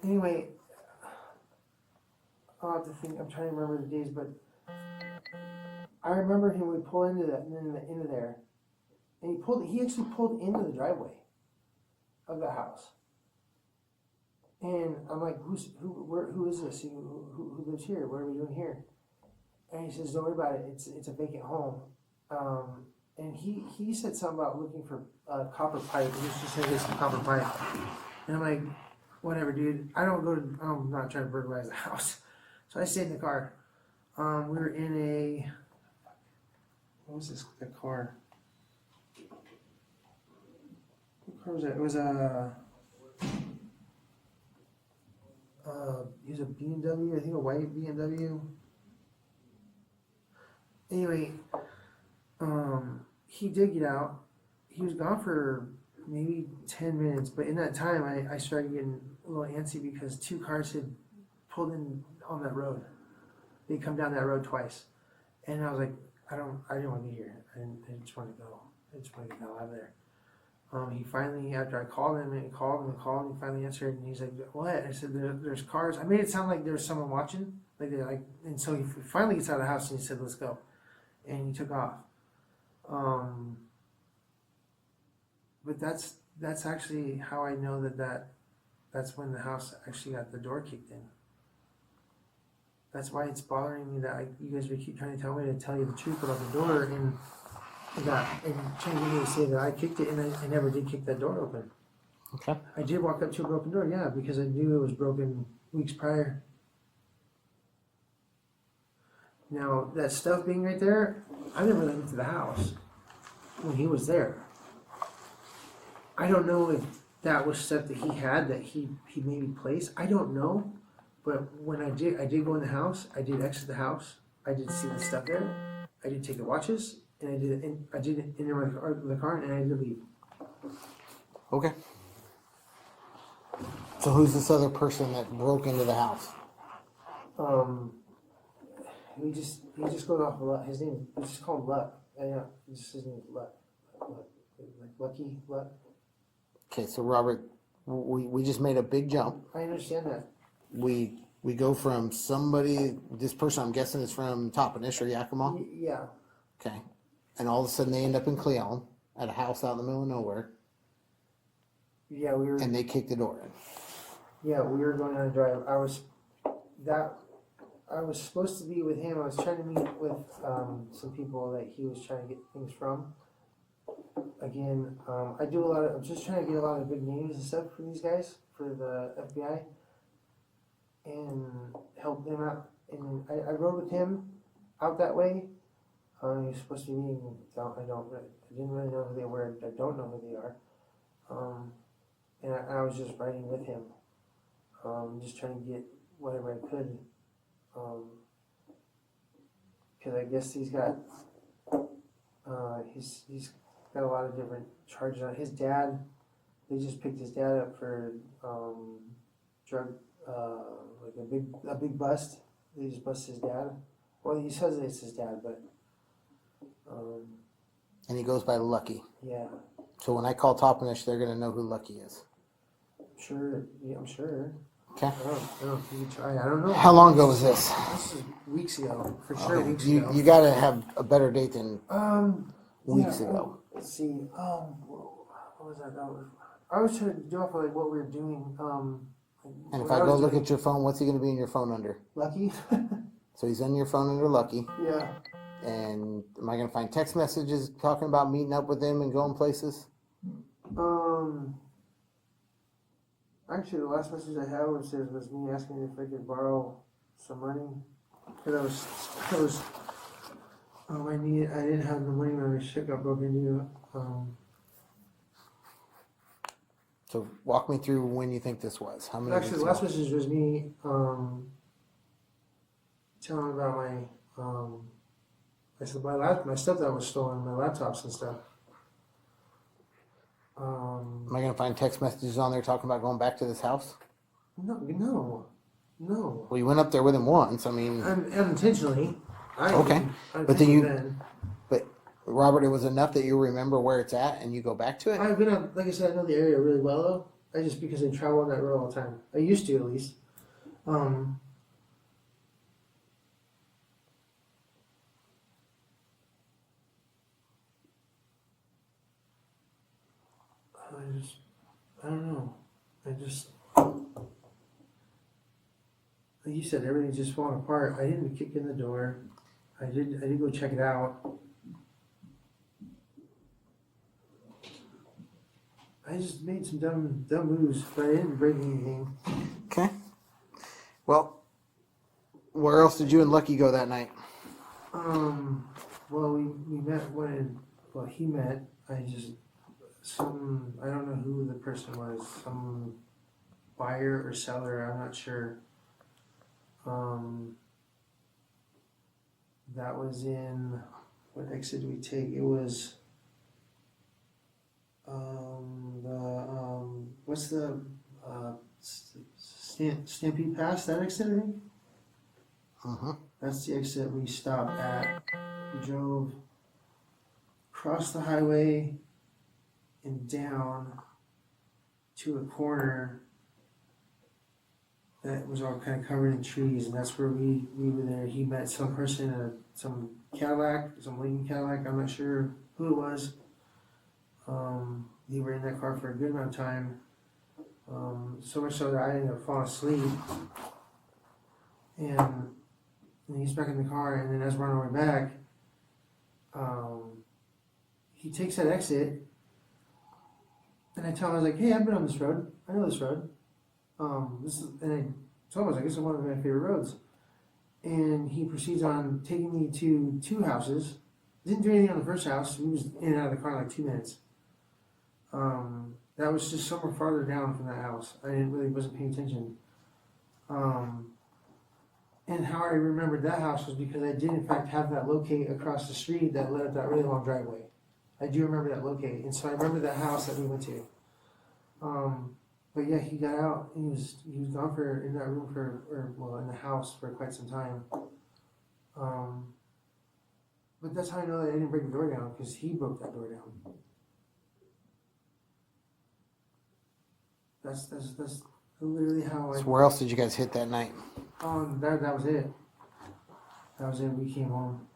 Anyway, I'll have to think. I'm trying to remember the days, but I remember him would pull into there, and he actually pulled into the driveway of the house. And I'm like, who is this? Who lives here? What are we doing here? And he says, "Don't worry about it. It's a vacant home." And he said something about looking for copper pipe. He just said it's copper pipe. And I'm like, whatever, dude. I'm not trying to burglarize the house. So I stayed in the car. We were in a, what was this, the car? What car was that? It was a BMW, I think a white BMW. Anyway, he did get out. He was gone for maybe 10 minutes, but in that time I started getting a little antsy because 2 cars had pulled in on that road. They'd come down that road twice. And I was like, I didn't want to be here. I just want to go. I just want to get the hell out of there. He finally, after I called him, he finally answered, and he's like, "What?" I said, "There's cars." I made it sound like there was someone watching, and so he finally gets out of the house and he said, "Let's go," and he took off. But that's actually how I know that's when the house actually got the door kicked in. That's why it's bothering me that you guys keep trying to tell me to tell you the truth about the door and trying to get me to say that I kicked it, and I never did kick that door open. Okay. I did walk up to a broken door, yeah, because I knew it was broken weeks prior. Now, that stuff being right there, I never let into the house when he was there. I don't know if that was stuff that he had that he maybe placed. I don't know. But when I did go in the house, I did exit the house. I did see the stuff there. I did take the watches, and I did enter the car, and I did leave. Okay. So who's this other person that broke into the house? He just goes off a lot. His name, we just call him Luck. Yeah, his name is Luck. Like Lucky Luck. Okay, so Robert, we just made a big jump. I understand that. We go from somebody, this person I'm guessing is from Toppenish or Yakima. Yeah. Okay. And all of a sudden they end up in Cleon at a house out in the middle of nowhere. Yeah, we were. And they kicked the door in. Yeah, we were going on a drive. I was supposed to be with him. I was trying to meet with some people that he was trying to get things from. Again, I'm just trying to get a lot of big names and stuff for these guys, for the FBI, and help them out. And I rode with him out that way. He was supposed to be meeting, I didn't really know who they were. I don't know who they are. And I was just riding with him, just trying to get whatever I could. Because I guess he's got got a lot of different charges on his dad. They just picked his dad up for drug, like a big bust. They just busted his dad. Well, he says it's his dad, but And he goes by Lucky. yeah, So when I call Toppenish, they're gonna know who Lucky is. sure. Yeah, I'm sure. Okay. I don't know if you could try. I don't know. How long ago was this? This is weeks ago, for sure. Okay. Weeks You ago. you gotta have a better date than weeks Yeah, ago. Let's see. What was that? I was trying to do off of like what we were doing. And if what I go was look doing- at your phone, what's he gonna be in your phone under? Lucky. So he's on your phone under Lucky. Yeah. And am I gonna find text messages talking about meeting up with him and going places? Actually, the last message I had was me asking if I could borrow some money because I didn't have the money when my shit got broken into. So walk me through when you think this was. How many? Actually, weeks the last ago? message was me telling about I said my stuff that was stolen, my laptops and stuff. Am I gonna find text messages on there talking about going back to this house? No. Well, you went up there with him once. I mean, Unintentionally. Okay. But then but Robert, it was enough that you remember where it's at and you go back to it. I've been on, like I said, I know the area really well though. Because I travel on that road all the time. I used to at least. I don't know. Like you said, everything's just falling apart. I didn't kick in the door. I did go check it out. I just made some dumb moves, but I didn't break anything. Okay. Well, where else did you and Lucky go that night? Well, we met he met. I don't know who the person was. Some buyer or seller. I'm not sure. That was in, what exit did we take? It was, what's the, Stampede Pass, that exit, I think? That's the exit we stopped at. We drove across the highway and down to a corner that was all kind of covered in trees, and that's where we were there. He met some person in some Cadillac, some Lincoln Cadillac, I'm not sure who it was. They were in that car for a good amount of time, so much so that I ended up falling asleep. And he's back in the car, and then as we're on our way back, he takes that exit, and I tell him, I was like, hey, I've been on this road. I know this road. And I told him, I was like, this is one of my favorite roads. And he proceeds on taking me to two houses. Didn't do anything on the first house. He was in and out of the car in like 2 minutes. That was just somewhere farther down from that house. I wasn't paying attention. And how I remembered that house was because I did in fact have that locate across the street that led up that really long driveway. I do remember that locate. And so I remember that house that we went to. But yeah, he got out. He was gone in that room in the house for quite some time. But that's how I know that I didn't break the door down, because he broke that door down. That's literally how So where else did you guys hit that night? that was it. That was it. We came home.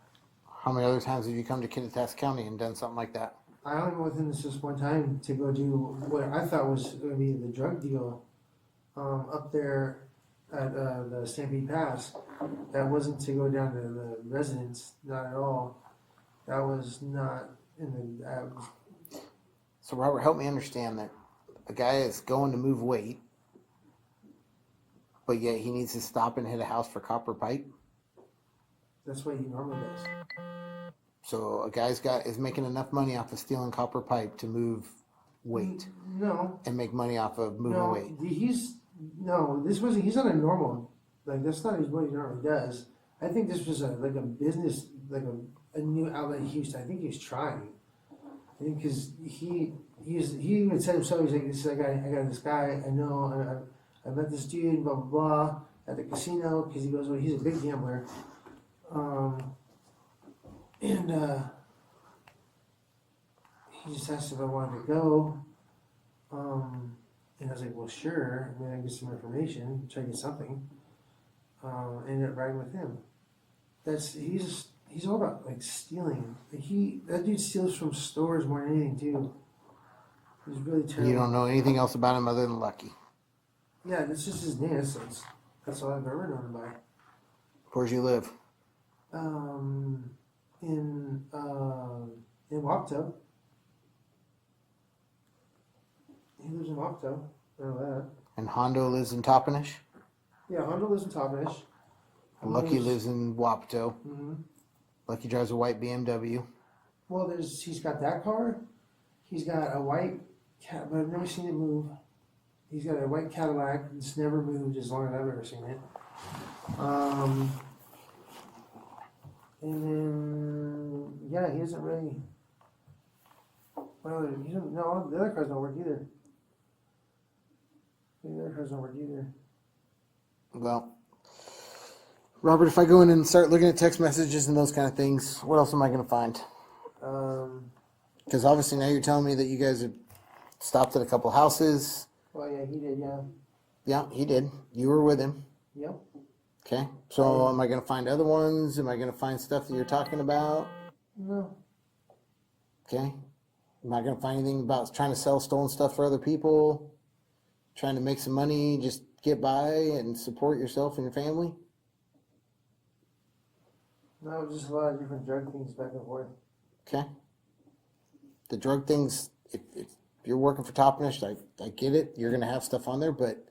How many other times have you come to Kittitas County and done something like that? I only went within this just one time to go do what I thought was going to be the drug deal up there at the Stampede Pass. That wasn't to go down to the residence, not at all. That was not in the. So Robert, help me understand that a guy is going to move weight, but yet he needs to stop and hit a house for copper pipe. That's what he normally does. So a guy's is making enough money off of stealing copper pipe to move weight No, and make money off of moving no, weight. this wasn't. He's not a normal. Like that's not what he normally does. I think this was like a business, like a new outlet in Houston. I think he was trying. I think because he even said himself, he's like, I got this guy. I know. I met this dude. Blah blah blah at the casino because he goes, well, he's a big gambler. And he just asked if I wanted to go. And I was like, well, sure. I mean, I can get some information, try to get something. Ended up riding with him. He's all about like stealing. Like that dude steals from stores more than anything too. He's really terrible. You don't know anything else about him other than Lucky. Yeah, that's just his name. That's all I've ever known him by. Where's you live? In Wapto. He lives in Wapto. I know that. And Hondo lives in Toppenish? Yeah, Hondo lives in Toppenish. Lucky lives in Wapto. Mm-hmm. Lucky drives a white BMW. Well, he's got that car. He's got a white cat, but I've never seen it move. He's got a white Cadillac. It's never moved as long as I've ever seen it. And then yeah, he doesn't really. Well, no, the other cars don't work either. The other cars don't work either. Well, Robert, if I go in and start looking at text messages and those kind of things, what else am I going to find? Because obviously now you're telling me that you guys have stopped at a couple houses. Well, yeah, he did, yeah. Yeah, he did. You were with him. Yep. Okay. So am I going to find other ones? Am I going to find stuff that you're talking about? No. Okay. Am I going to find anything about trying to sell stolen stuff for other people? Trying to make some money, just get by and support yourself and your family? No, just a lot of different drug things back and forth. Okay. The drug things, if you're working for Toppenish, I get it. You're going to have stuff on there, but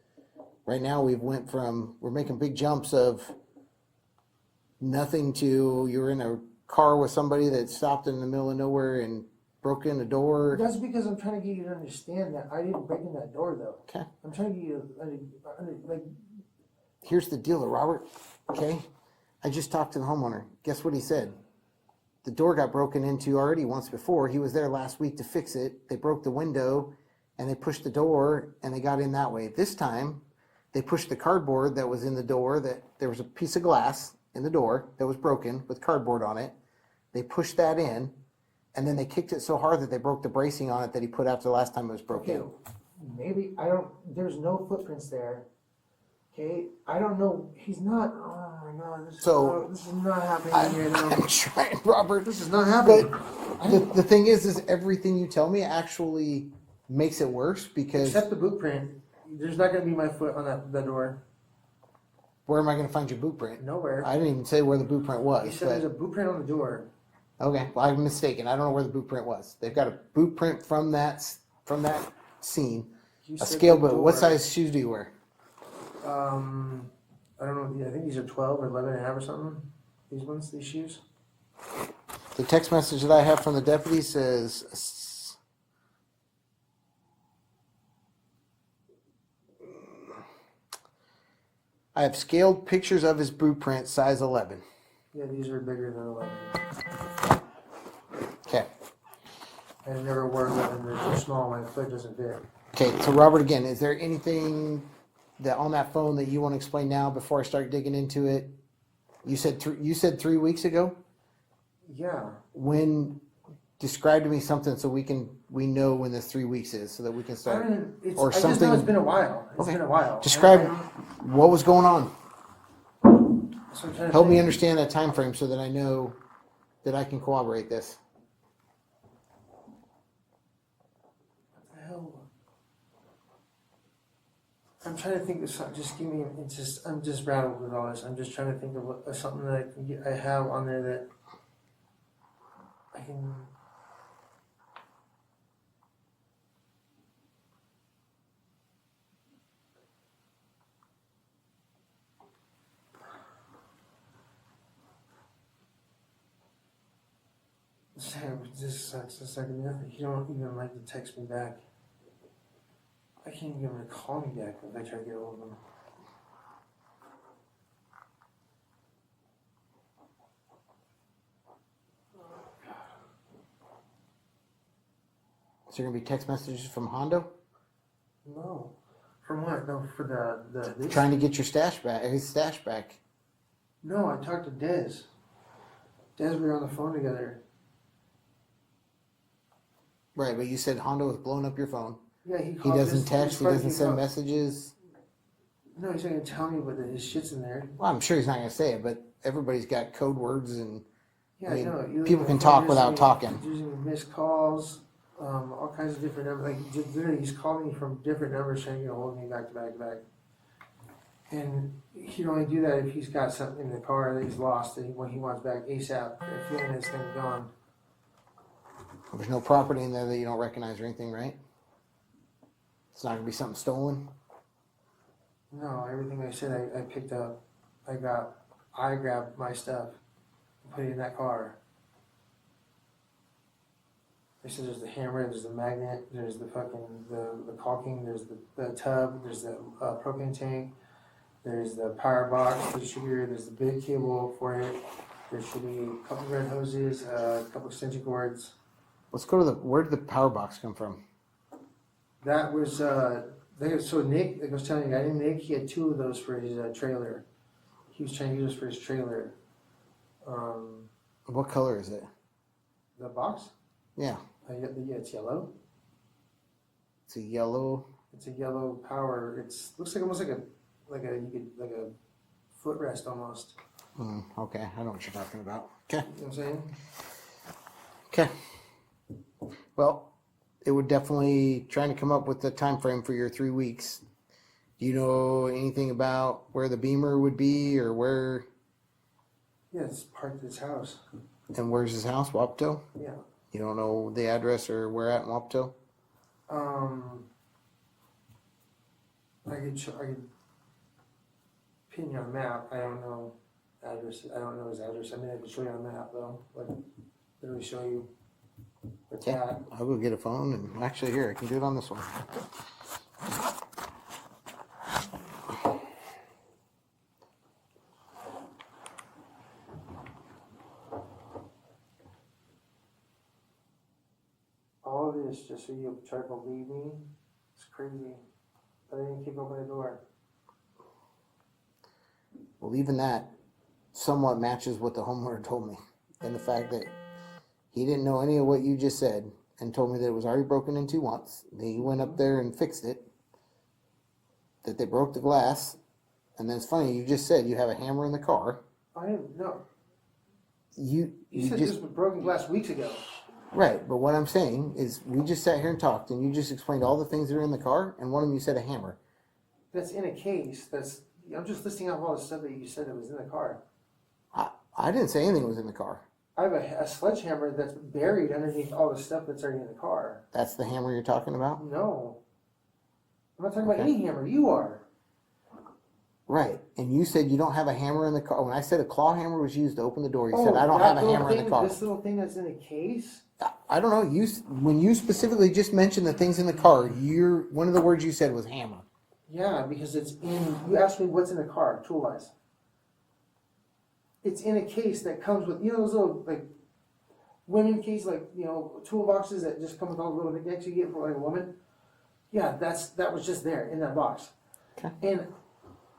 right now we're making big jumps of nothing to you're in a car with somebody that stopped in the middle of nowhere and broke in the door. That's because I'm trying to get you to understand that I didn't break in that door, though. Okay. I'm trying to get you to, like, Here's the deal, though, Robert. Okay. I just talked to the homeowner. Guess what he said? The door got broken into already once before. He was there last week to fix it. They broke the window and they pushed the door and they got in that way. This time, they pushed the cardboard that was in the door, that there was a piece of glass in the door that was broken with cardboard on it. They pushed that in, and then they kicked it so hard that they broke the bracing on it that he put after the last time it was broken. okay, maybe, there's no footprints there. Okay, I don't know, he's not, oh my God, this is not happening here now. I'm trying, Robert. This is not happening. But the thing is everything you tell me actually makes it worse because... Except the boot print. There's not going to be my foot on that door. Where am I going to find your boot print? Nowhere. I didn't even say where the boot print was. You said there's a boot print on the door. Okay, well, I'm mistaken. I don't know where the boot print was. They've got a boot print from that scene. You A said scale the boot. door. What size shoes do you wear? I don't know. I think these are 12 or 11 and a half or something. These shoes. The text message that I have from the deputy says... I have scaled pictures of his boot print, size 11. Yeah, these are bigger than 11. Okay. I never wore 11. They're too small. My foot doesn't fit. Okay, so Robert, again, is there anything that on that phone that you want to explain now before I start digging into it? You said 3 weeks ago? Yeah. When describe to me something so we know when this 3 weeks is so that we can start or I just something. know it's been a while. It's been a while. Describe what was going on. So I'm trying to Help me think. understand that time frame so that I know that I can corroborate this. What the hell? I'm trying to think of something. Just give me. I'm just rattled with all this. I'm just trying to think of something that I have on there that I can. Sam, just sucks a second. You don't even like to text me back. I can't even get him to call me back if I try to get hold of him. Is there gonna be text messages from Hondo? No. From what? No, for the this? Trying to get your stash back, his stash back. No, I talked to Dez. Dez, we were on the phone together. Right, but you said Hondo has blown up your phone. Yeah, He doesn't text, he doesn't send messages. messages. No, he's not gonna tell me what his shit's in there. Well, I'm sure he's not gonna say it, but everybody's got code words and Yeah, I mean, know. You look people at can the phone, talk you're without using- talking. Using missed calls, all kinds of different numbers. Like literally, he's calling me from different numbers trying to get a hold of me back to back to back. And he'd only do that if he's got something in the car that he's lost and when he wants back ASAP. A feeling it's gonna be gone. There's no property in there that you don't recognize or anything, right? It's not gonna be something stolen. No, everything I said I picked up. I grabbed my stuff and put it in that car. I said there's the hammer, there's the magnet, there's the fucking the caulking, there's the tub, there's the propane tank, there's the power box, the distributor, there's the big cable for it. There should be a couple red hoses, a couple extension cords. Let's go to where did the power box come from? That was so Nick, like I was telling you, I think Nick, he had 2 of those for his trailer. He was trying to use those for his trailer. What color is it? The box? Yeah, Yeah, it's yellow. it's a yellow. It's a yellow power. It's looks like almost like a footrest almost. Okay, I know what you're talking about. Okay, You know what I'm saying? okay. Well, it would definitely trying to come up with the time frame for your 3 weeks. Do you know anything about where the Beamer would be or where? Yeah, it's parked at his house. And where's his house? Wapato? Yeah. You don't know the address or where at in Wapato? I could pin you on a map. I don't know address. I don't know his address. I mean, I could show you on a map though. Like literally show you where it's Yeah, at. I'll go get a phone and actually here, I can do it on this one. All of this just so you try to believe me. It's crazy. But I didn't keep opening the door. Well, even that somewhat matches what the homeowner told me. And the fact that he didn't know any of what you just said and told me that it was already broken into once. Then you went up there and fixed it. That they broke the glass. And then it's funny, you just said you have a hammer in the car. I didn't know. You said just this was broken glass weeks ago. right, but what I'm saying is we just sat here and talked and you just explained all the things that are in the car and one of them you said a hammer. That's in a case. I'm just listing off all the stuff that you said that was in the car. I didn't say anything was in the car. I have a sledgehammer that's buried underneath all the stuff that's already in the car. That's the hammer you're talking about? No. I'm not talking about any hammer. You are. Right. And you said you don't have a hammer in the car. When I said a claw hammer was used to open the door, you said Oh, I don't that have a little hammer in the thing, car. This little thing that's in a case? I don't know. When you specifically just mentioned the things in the car, one of the words you said was hammer. Yeah, because it's in. You asked me what's in the car, tool wise. It's in a case that comes with, those little, like, women case, like, toolboxes that just come with all the little knickknacks you get for, like, a woman. Yeah, that was just there in that box. Okay. And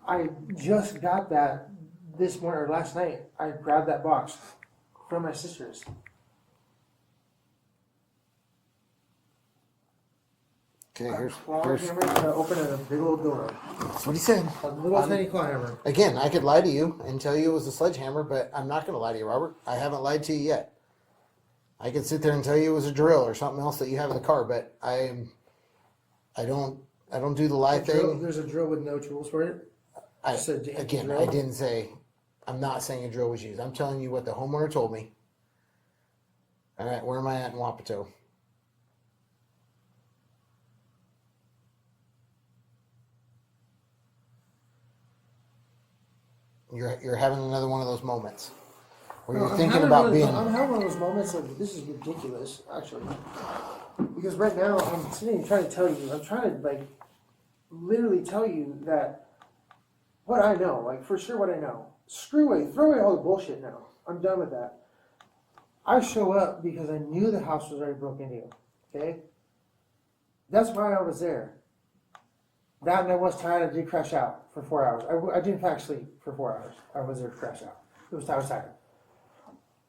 I just got that this morning, or last night. I grabbed that box from my sister's. Okay, A claw hammer to open a big old door. That's what he said. A little tiny claw hammer. Again, I could lie to you and tell you it was a sledgehammer, but I'm not going to lie to you, Robert. I haven't lied to you yet. I could sit there and tell you it was a drill or something else that you have in the car, but I don't do the lie thing. There's a drill with no tools for it. Again, I didn't say. I'm not saying a drill was used. I'm telling you what the homeowner told me. All right, where am I at in Wapato? You're having another one of those moments where you're thinking about being. I'm having one of those moments of this is ridiculous, actually. Because right now I'm sitting and trying to tell you, I'm trying to literally tell you that what I know, like for sure what I know. Screw away, throw away all the bullshit now. I'm done with that. I show up because I knew the house was already broken into. Okay? That's why I was there. That and I was tired. I did crash out for 4 hours. I didn't in fact sleep for 4 hours. I was there to crash out. I was tired.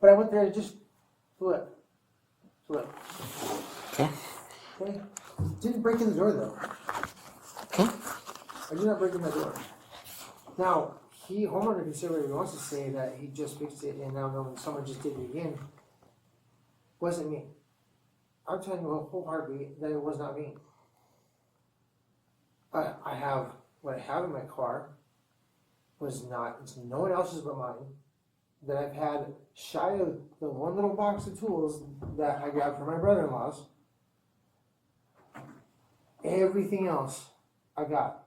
But I went there to just flip. Okay. Okay? Didn't break in the door though. Okay. I did not break in my door. Now, homeowner can say what he wants to say that he just fixed it and now knowing someone just did it again. Wasn't me. I'm telling you wholeheartedly that it was not me. I have what I have in my car was not, it's no one else's but mine. That I've had shy of the one little box of tools that I got from my brother-in-law's. Everything else I got.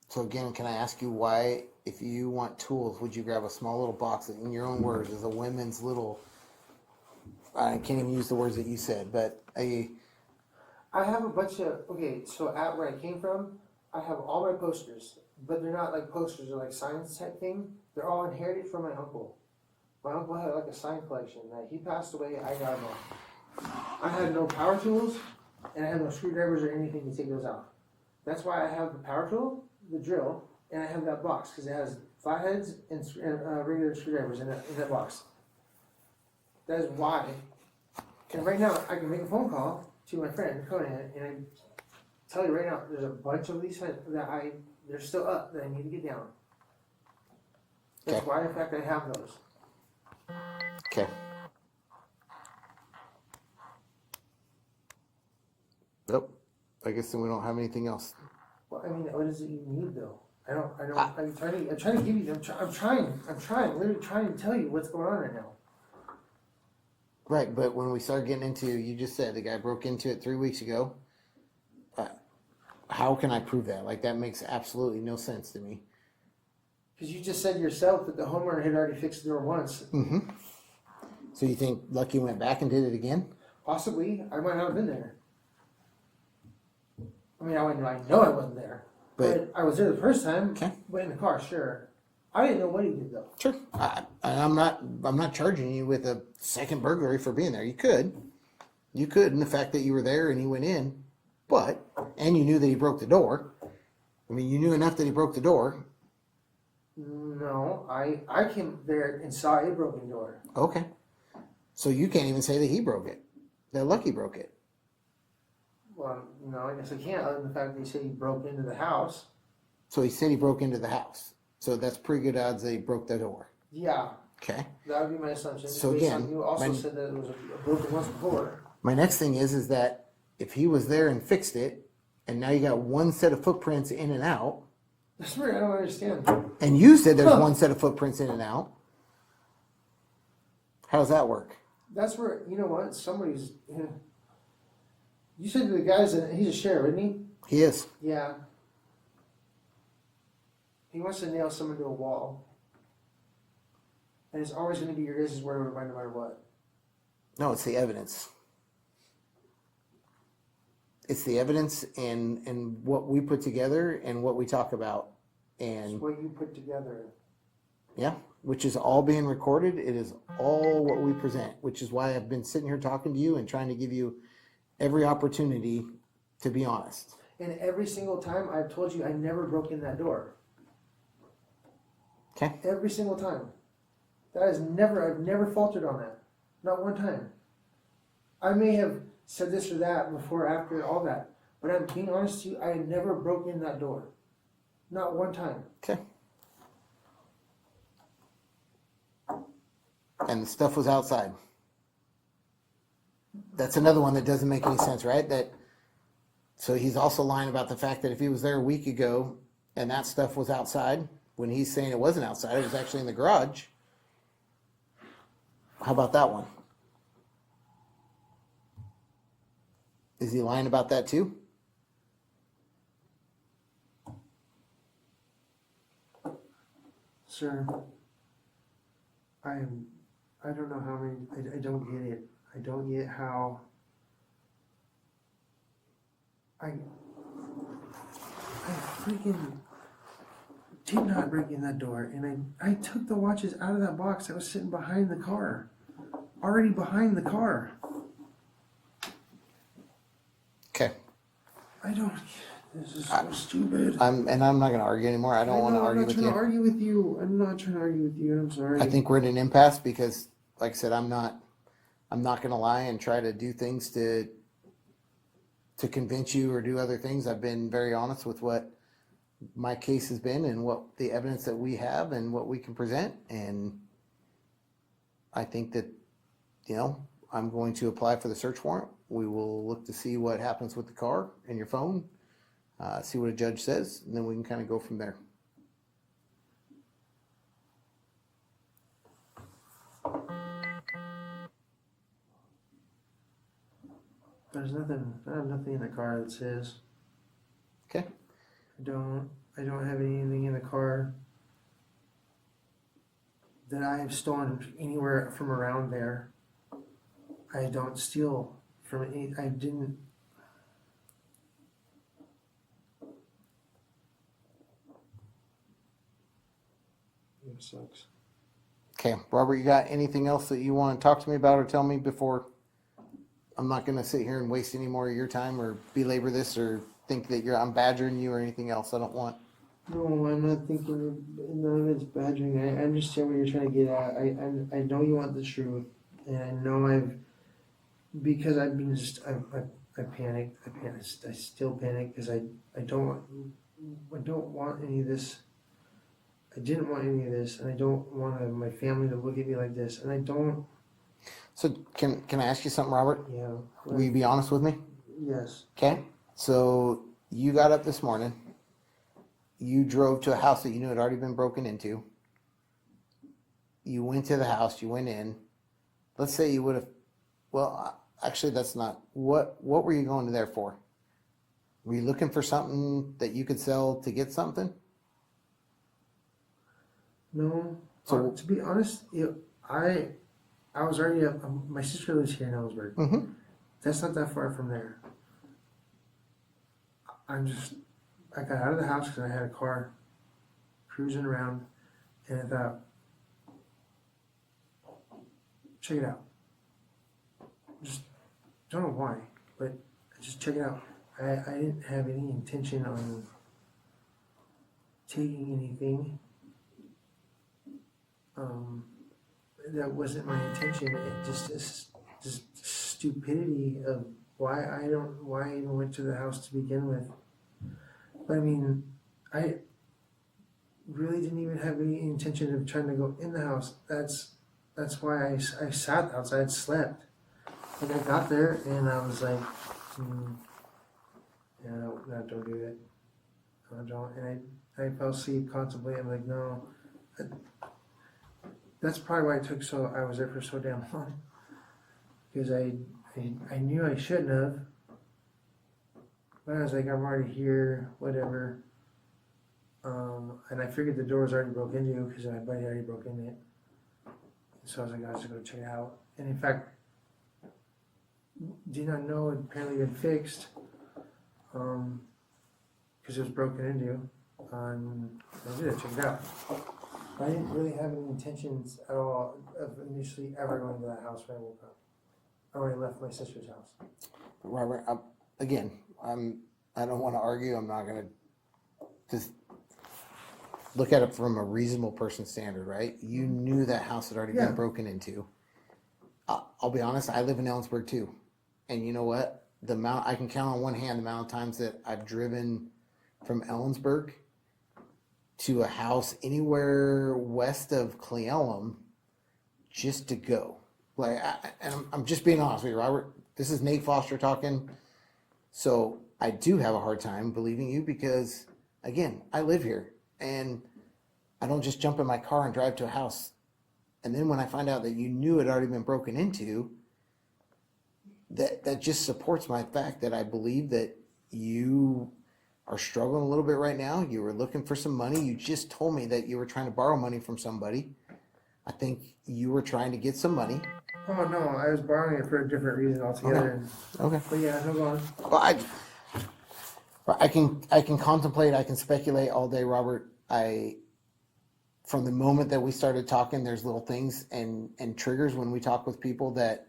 So again, can I ask you why, if you want tools, would you grab a small little box that, in your own words, is a women's little, I can't even use the words that you said, but I have a bunch of, okay, so at where I came from, I have all my posters, but they're not like posters, they're like signs type thing. They're all inherited from my uncle. My uncle had like a sign collection that he passed away, I got them all. I had no power tools, and I had no screwdrivers or anything to take those out. That's why I have the power tool, the drill, and I have that box, because it has flatheads and regular screwdrivers in that box. That is why. And right now, I can make a phone call to my friend Conan, and I tell you right now, there's a bunch of these that they're still up that I need to get down. That's Okay. why, in fact, I have those. okay. Nope. I guess then we don't have anything else. Well, I mean, what is it you need though? I'm trying to give you. I'm trying, literally trying to tell you what's going on right now. Right, but when we start getting into, you just said the guy broke into it 3 weeks ago. How can I prove that? Like, that makes absolutely no sense to me. Because you just said yourself that the homeowner had already fixed the door once. Mm-hmm. So you think Lucky went back and did it again? Possibly, I might not have been there. I mean, I know I wasn't there, but I was there the first time. Okay. Went in the car, sure. I didn't know what he did though. Sure. I'm not charging you with a second burglary for being there. You could, and the fact that you were there and he went in, and you knew that he broke the door. I mean, you knew enough that he broke the door. No, I came there and saw a broken door. Okay. So you can't even say that he broke it. That Lucky broke it. Well, no, I guess I can't, other than the fact that he said he broke into the house. So he said he broke into the house. So that's pretty good odds that he broke the door. Yeah, Okay. that would be my assumption. So Based again, on you also said that it was a broken once before. My next thing is that if he was there and fixed it, and now you got one set of footprints in and out, That's weird, I don't understand. and you said there's one set of footprints in and out, how does that work? That's where, you know what, somebody's, you said the guy's, he's a sheriff, isn't he? He is. Yeah. He wants to nail someone to a wall. And it's always going to be your guys' word no matter what. No, it's the evidence. It's the evidence and what we put together and what we talk about. It's And what you put together. yeah, which is all being recorded. It is all what we present, which is why I've been sitting here talking to you and trying to give you every opportunity to be honest. And every single time I've told you I never broke in that door. Okay? Every single time. I've never faltered on that. Not one time. I may have said this or that before, after, all that. But I'm being honest to you, I never broke in that door. Not one time. Okay. And the stuff was outside. That's another one that doesn't make any sense, right? So he's also lying about the fact that if he was there a week ago and that stuff was outside, when he's saying it wasn't outside, it was actually in the garage. How about that one? Is he lying about that too? Sir, I don't know how many, I don't get it. I don't get how, freaking did not break in that door, and I took the watches out of that box that was sitting behind the car, already behind the car. Okay. I don't. This is so stupid. I'm not going to argue anymore. I don't want to argue with you. I'm not trying to argue with you. I'm not trying to argue with you. I'm sorry. I think we're in an impasse because, like I said, I'm not going to lie and try to do things to convince you or do other things. I've been very honest with what my case has been and what the evidence that we have and what we can present. And I think that, I'm going to apply for the search warrant. We will look to see what happens with the car and your phone, see what a judge says, and then we can kind of go from there. There's nothing. I have nothing in the car that says. Okay. I don't have anything in the car that I have stolen anywhere from around there. I don't steal from any. I didn't. It sucks. Okay, Robert, you got anything else that you want to talk to me about or tell me before? I'm not going to sit here and waste any more of your time or belabor this or think that I'm badgering you or anything else. I don't want. No, I'm not thinking. None of it's badgering. I understand what you're trying to get at. I know you want the truth, and I know because I've been I panicked. I still panic because I don't want any of this. I didn't want any of this, and I don't want my family to look at me like this, and I don't. So can I ask you something, Robert? Yeah. Will you be honest with me? Yes. Okay. So you got up this morning. You drove to a house that you knew had already been broken into. You went to the house. You went in. Let's say you would have. Well, actually, that's not. What were you going there for? Were you looking for something that you could sell to get something? No. So To be honest, I was already up. My sister lives here in Ellsberg. Mm-hmm. That's not that far from there. I got out of the house because I had a car cruising around, and I thought, check it out. Just don't know why, but just check it out. I didn't have any intention on taking anything. That wasn't my intention. It just stupidity of why I even went to the house to begin with. But I mean, I really didn't even have any intention of trying to go in the house. That's why I sat outside, slept. And I got there and I was like, yeah, no, don't do that. No, don't. And I fell asleep contemplating. I'm like, no. That's probably why I was there for so damn long. Because I knew I shouldn't have. But I was like, I'm already here, whatever. And I figured the door was already broke into because my buddy already broke in it. So I was like, I was just going to check it out. And in fact, did not know it apparently been fixed. Because it was broken into. I did check it out. I didn't really have any intentions at all of initially ever going to that house when I woke up. I already left my sister's house. Robert, I don't want to argue. I'm not going to just look at it from a reasonable person standard, right? You knew that house had already been broken into. I'll be honest, I live in Ellensburg too. And you know what? I can count on one hand the amount of times that I've driven from Ellensburg to a house anywhere west of Cleellum just to go. I'm just being honest with you, Robert. This is Nate Foster talking. So I do have a hard time believing you because, again, I live here and I don't just jump in my car and drive to a house. And then when I find out that you knew it had already been broken into, that just supports my fact that I believe that you are struggling a little bit right now. You were looking for some money. You just told me that you were trying to borrow money from somebody. I think you were trying to get some money. Oh no, I was borrowing it for a different reason altogether. Okay. But yeah, no, go on. Well, I can contemplate, I can speculate all day, Robert. From the moment that we started talking, there's little things and triggers when we talk with people that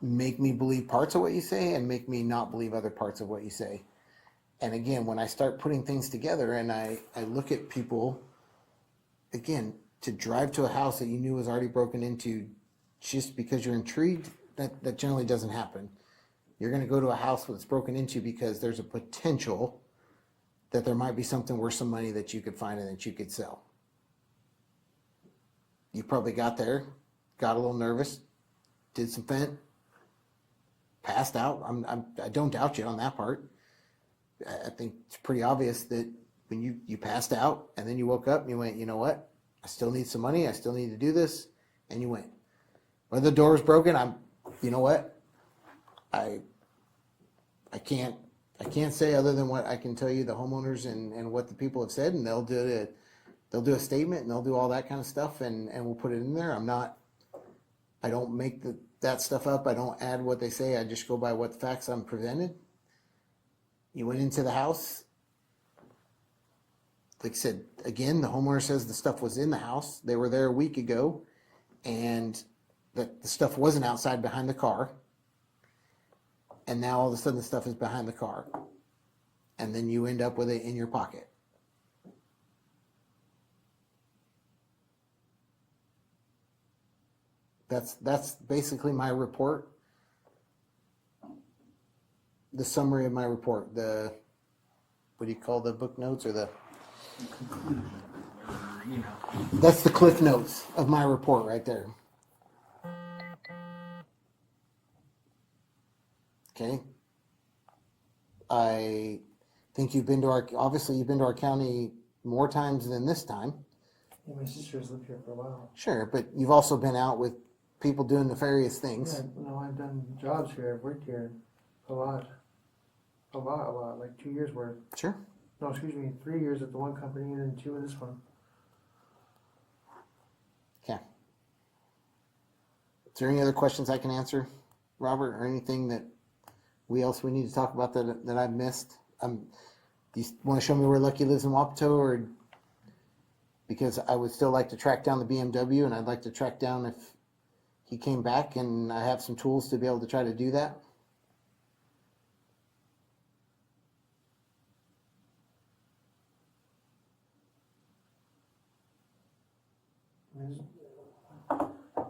make me believe parts of what you say and make me not believe other parts of what you say. And again, when I start putting things together and I look at people, again, to drive to a house that you knew was already broken into just because you're intrigued, that generally doesn't happen. You're going to go to a house that's broken into because there's a potential that there might be something worth some money that you could find and that you could sell. You probably got there, got a little nervous, did some vent, passed out. I don't doubt you on that part. I think it's pretty obvious that when you passed out and then you woke up and you went, you know what? I still need some money. I still need to do this. And you went. Whether the door was broken, you know what? I can't say other than what I can tell you the homeowners and what the people have said, and they'll do a statement and they'll do all that kind of stuff and we'll put it in there. I don't make that stuff up. I don't add what they say. I just go by what the facts I'm presented. You went into the house. Like I said, again, the homeowner says the stuff was in the house. They were there a week ago and that the stuff wasn't outside behind the car. And now all of a sudden the stuff is behind the car. And then you end up with it in your pocket. That's basically my report. The summary of my report. What do you call the book notes or the? That's the cliff notes of my report right there. Okay. I think you've been to our county more times than this time. Yeah, my sister's lived here for a while. Sure, but you've also been out with people doing nefarious things. Yeah, no, I've done jobs here. I've worked here a lot, like 2 years worth. Sure. No, excuse me, 3 years at the one company and then 2 in this one. Okay. Is there any other questions I can answer, Robert, or anything that we need to talk about that I've missed? Do you want to show me where Lucky lives in Wapato, or because I would still like to track down the BMW, and I'd like to track down if he came back, and I have some tools to be able to try to do that.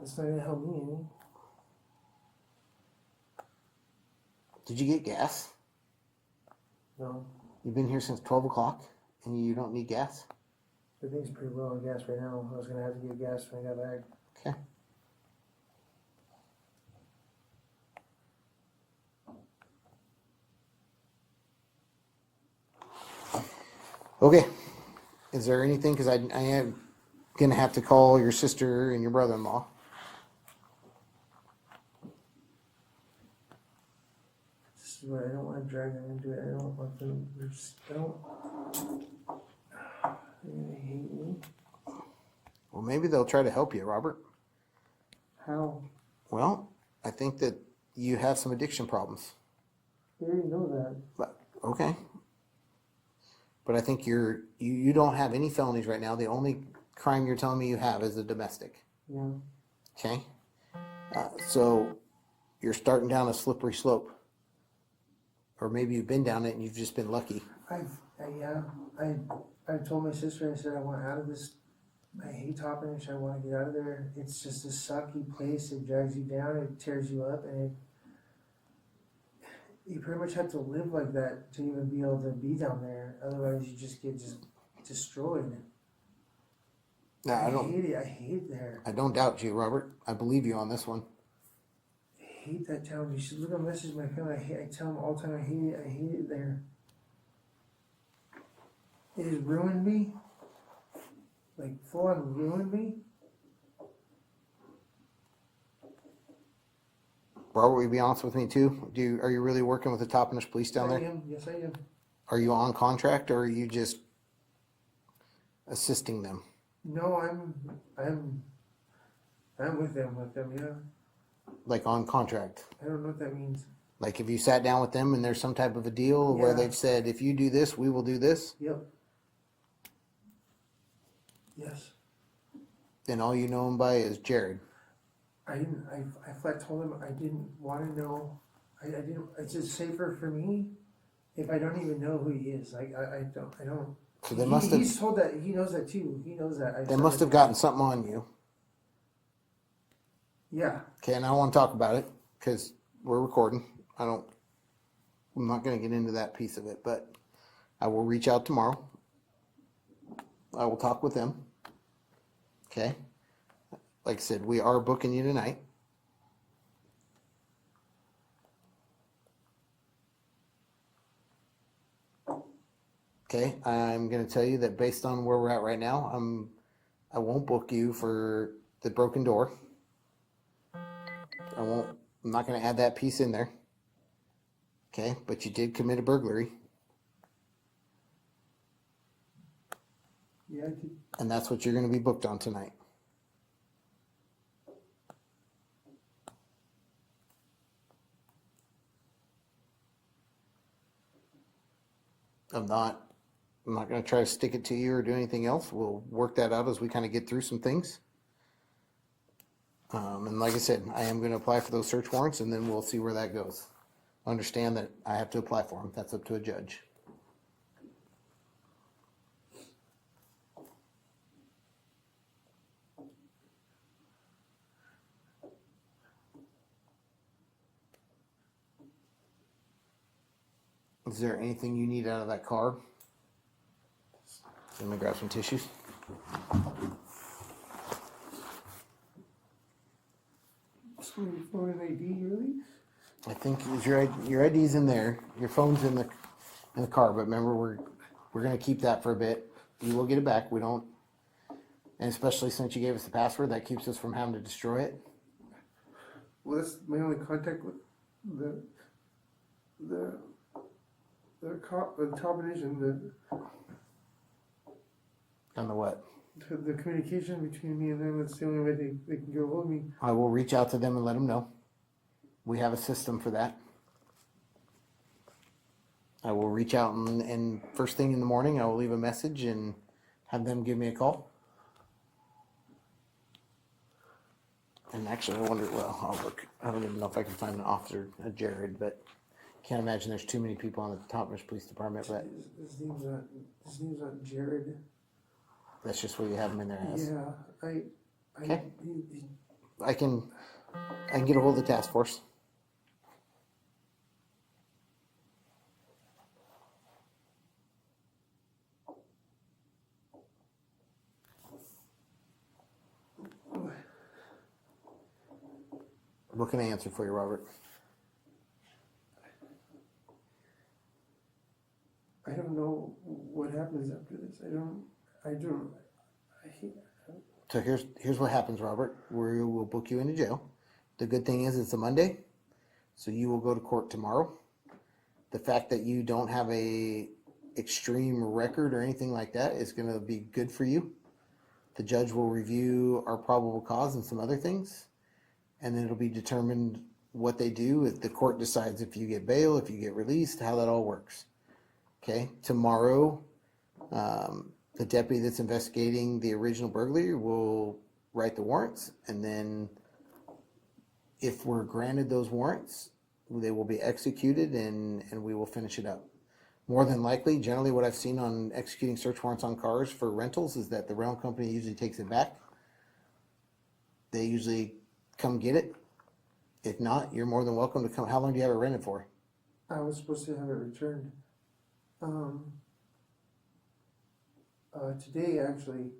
It's not gonna help me any. Did you get gas? No, You've been here since 12 o'clock, and you don't need gas? everything's pretty low on gas right now. I was gonna have to get gas when I got back. Okay. Okay. Is there anything, because I am going to have to call your sister and your brother-in-law. This is what I don't want to drag them into it. I don't want them. They're gonna hate me. Well, maybe they'll try to help you, Robert. How? Well, I think that you have some addiction problems. They already know that. But okay. But I think you don't have any felonies right now. The only crime you're telling me you have is a domestic. Yeah. Okay. So you're starting down a slippery slope. Or maybe you've been down it and you've just been lucky. I told my sister, I said, I want out of this. I hate Toppenish. I want to get out of there. It's just a sucky place. It drags you down. It tears you up. And you pretty much have to live like that to even be able to be down there. Otherwise, you just get destroyed. No, I don't. hate it. I hate it there. I don't doubt you, Robert. I believe you on this one. I hate that town. You should look at message my family. I tell them all the time I hate it. I hate it there. It has ruined me. Like full on ruined me. Robert, will you be honest with me too? Are you really working with the Toppenish police down I there? am. Yes, I am. Are you on contract or are you just assisting them? No, I'm with them. Yeah. Like on contract? I don't know what that means. Like, if you sat down with them and there's some type of a deal where Yeah. they've said, if you do this, we will do this, Yep. Yes. then all you know him by is Jared. I didn't. I flat told him I didn't want to know. I didn't. It's just safer for me if I don't even know who he is. I don't. So they must have, He's told that he knows that too. He knows that. they must have gotten something on you. Yeah. Okay, and I don't want to talk about it because we're recording. I'm not going to get into that piece of it, but I will reach out tomorrow. I will talk with them. Okay. Like I said, we are booking you tonight. Okay, I'm going to tell you that based on where we're at right now, I won't book you for the broken door. I'm not going to add that piece in there. Okay, but you did commit a burglary, Yeah. I did. and that's what you're going to be booked on tonight. I'm not going to try to stick it to you or do anything else. We'll work that out as we kind of get through some things. And like I said, I am going to apply for those search warrants, and then we'll see where that goes. Understand that I have to apply for them. That's up to a judge. Is there anything you need out of that car? Let me grab some tissues. Phone and ID, really? I think is your ID's in there. Your phone's in the car. But remember, we're gonna keep that for a bit. You will get it back. We don't, and especially since you gave us the password, that keeps us from having to destroy it. Well, that's my only contact with the combination, On the what? the communication between me and them. That's the only way they can get a hold of me. I will reach out to them and let them know. We have a system for that. I will reach out and first thing in the morning, I will leave a message and have them give me a call. And actually, I wonder, well, I'll look. I don't even know if I can find an officer, a Jared, but can't imagine there's too many people on the Topmish Police Department, but His name's not Jared. that's just what you have him in there as. Yeah, Okay. he, I can get a hold of the task force. What can I answer for you, Robert? I don't know what happens after this. I hate. So here's what happens, Robert. We will book you into jail. The good thing is it's a Monday, so you will go to court tomorrow. The fact that you don't have a extreme record or anything like that is going to be good for you. The judge will review our probable cause and some other things, and then it'll be determined what they do. If the court decides if you get bail, if you get released, how that all works. Okay, tomorrow, the deputy that's investigating the original burglary will write the warrants, and then if we're granted those warrants, they will be executed and we will finish it up. More than likely, generally what I've seen on executing search warrants on cars for rentals is that the rental company usually takes it back. They usually come get it. If not, you're more than welcome to come. How long do you have it rented for? I was supposed to have it returned. Today actually.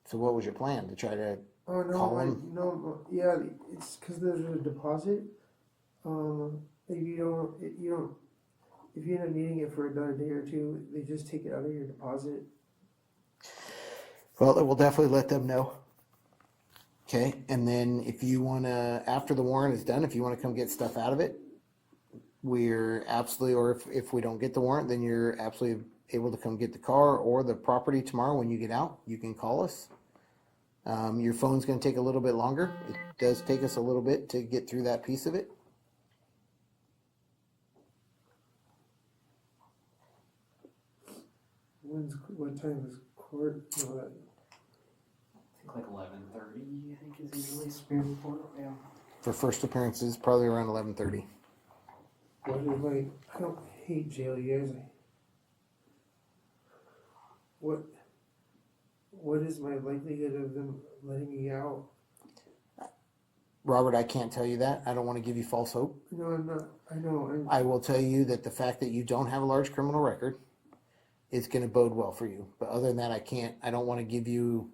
So what was your plan? To try to Oh no, call them? yeah, it's because there's a deposit. If you end up needing it for another day or two, they just take it out of your deposit. Well, we'll definitely let them know. Okay, and then if you wanna, after the warrant is done, if you wanna come get stuff out of it, we're absolutely, or if we don't get the warrant, then you're absolutely able to come get the car or the property tomorrow when you get out. You can call us. Your phone's gonna take a little bit longer. It does take us a little bit to get through that piece of it. What time is court? No, I think like 11:30. I think is usually Superior Court. Yeah. For first appearances, probably around 11:30. I don't hate jail, you guys. What is my likelihood of them letting me out? Robert, I can't tell you that. I don't want to give you false hope. No, I'm not. I know. I will tell you that the fact that you don't have a large criminal record is going to bode well for you. But other than that, I can't. I don't want to give you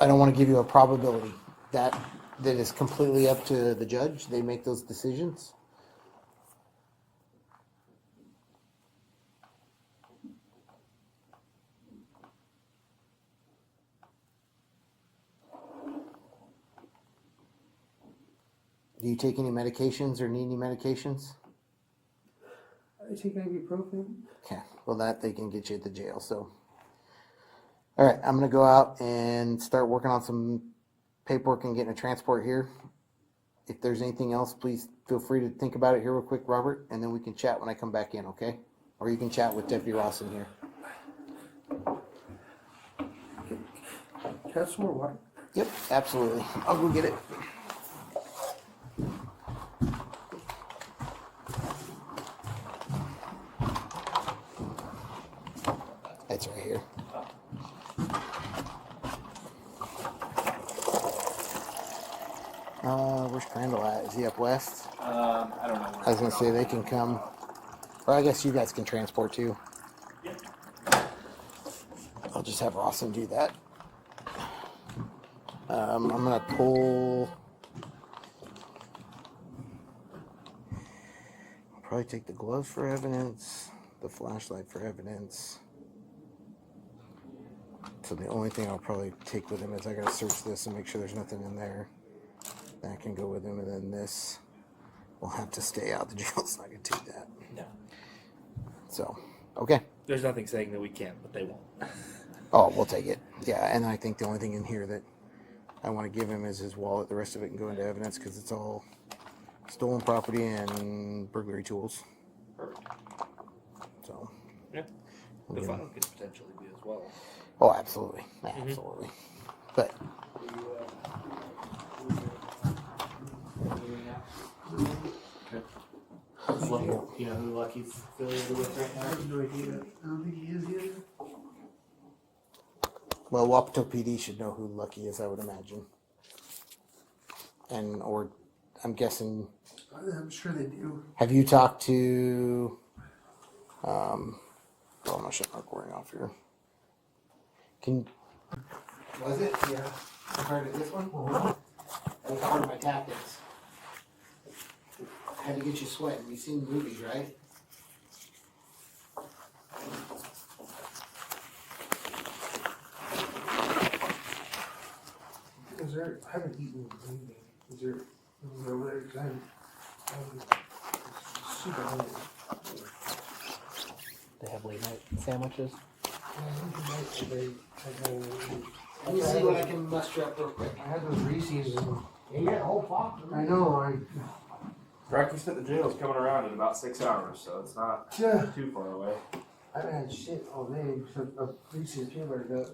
a probability. That is completely up to the judge. They make those decisions. Do you take any medications or need any medications? I take ibuprofen. Okay, well that they can get you at the jail. So, all right, I'm gonna go out and start working on some paperwork and getting a transport here. If there's anything else, please feel free to think about it here real quick, Robert, and then we can chat when I come back in, okay? Or you can chat with Deputy Ross in here. Can I have some more water? Yep, absolutely. I'll go get it. It's right here. Where's Crandall at? Is he up west? I don't know. I was gonna say they can come, or I guess you guys can transport too. I'll just have Rawson do that. I'm gonna pull. I'll probably take the gloves for evidence, the flashlight for evidence. So the only thing I'll probably take with him is I gotta search this and make sure there's nothing in there. That can go with him, and then this will have to stay out. The jail's not gonna take that. No. So, okay. There's nothing saying that we can't, but they won't. Oh, we'll take it. Yeah, and I think the only thing in here that I want to give him is his wallet. The rest of it can go into evidence because it's all stolen property and burglary tools. Perfect. So, Yeah. The file could potentially be as well. oh, absolutely, absolutely. But You know who Lucky's affiliated with right I now? have no idea. I don't think he is either. well, Wapato PD should know who Lucky is, I would imagine. And or I'm guessing. I'm sure they do. Have you talked to? I'm gonna shut my recording off here. Can. Was it? Yeah. Compared to this one? That was part of my tactics. Had to get you sweating. You've seen movies, right? Is there? I haven't eaten anything. Is there? Over there? 'Cause I'm super hungry. They have late night sandwiches. Let me see what I can muster up real quick. I had those Reese's and You got a whole pot. I know. Breakfast at the jail is coming around in about 6 hours, so it's not too far away. I haven't had shit all day except a Reese's peanut butter cup.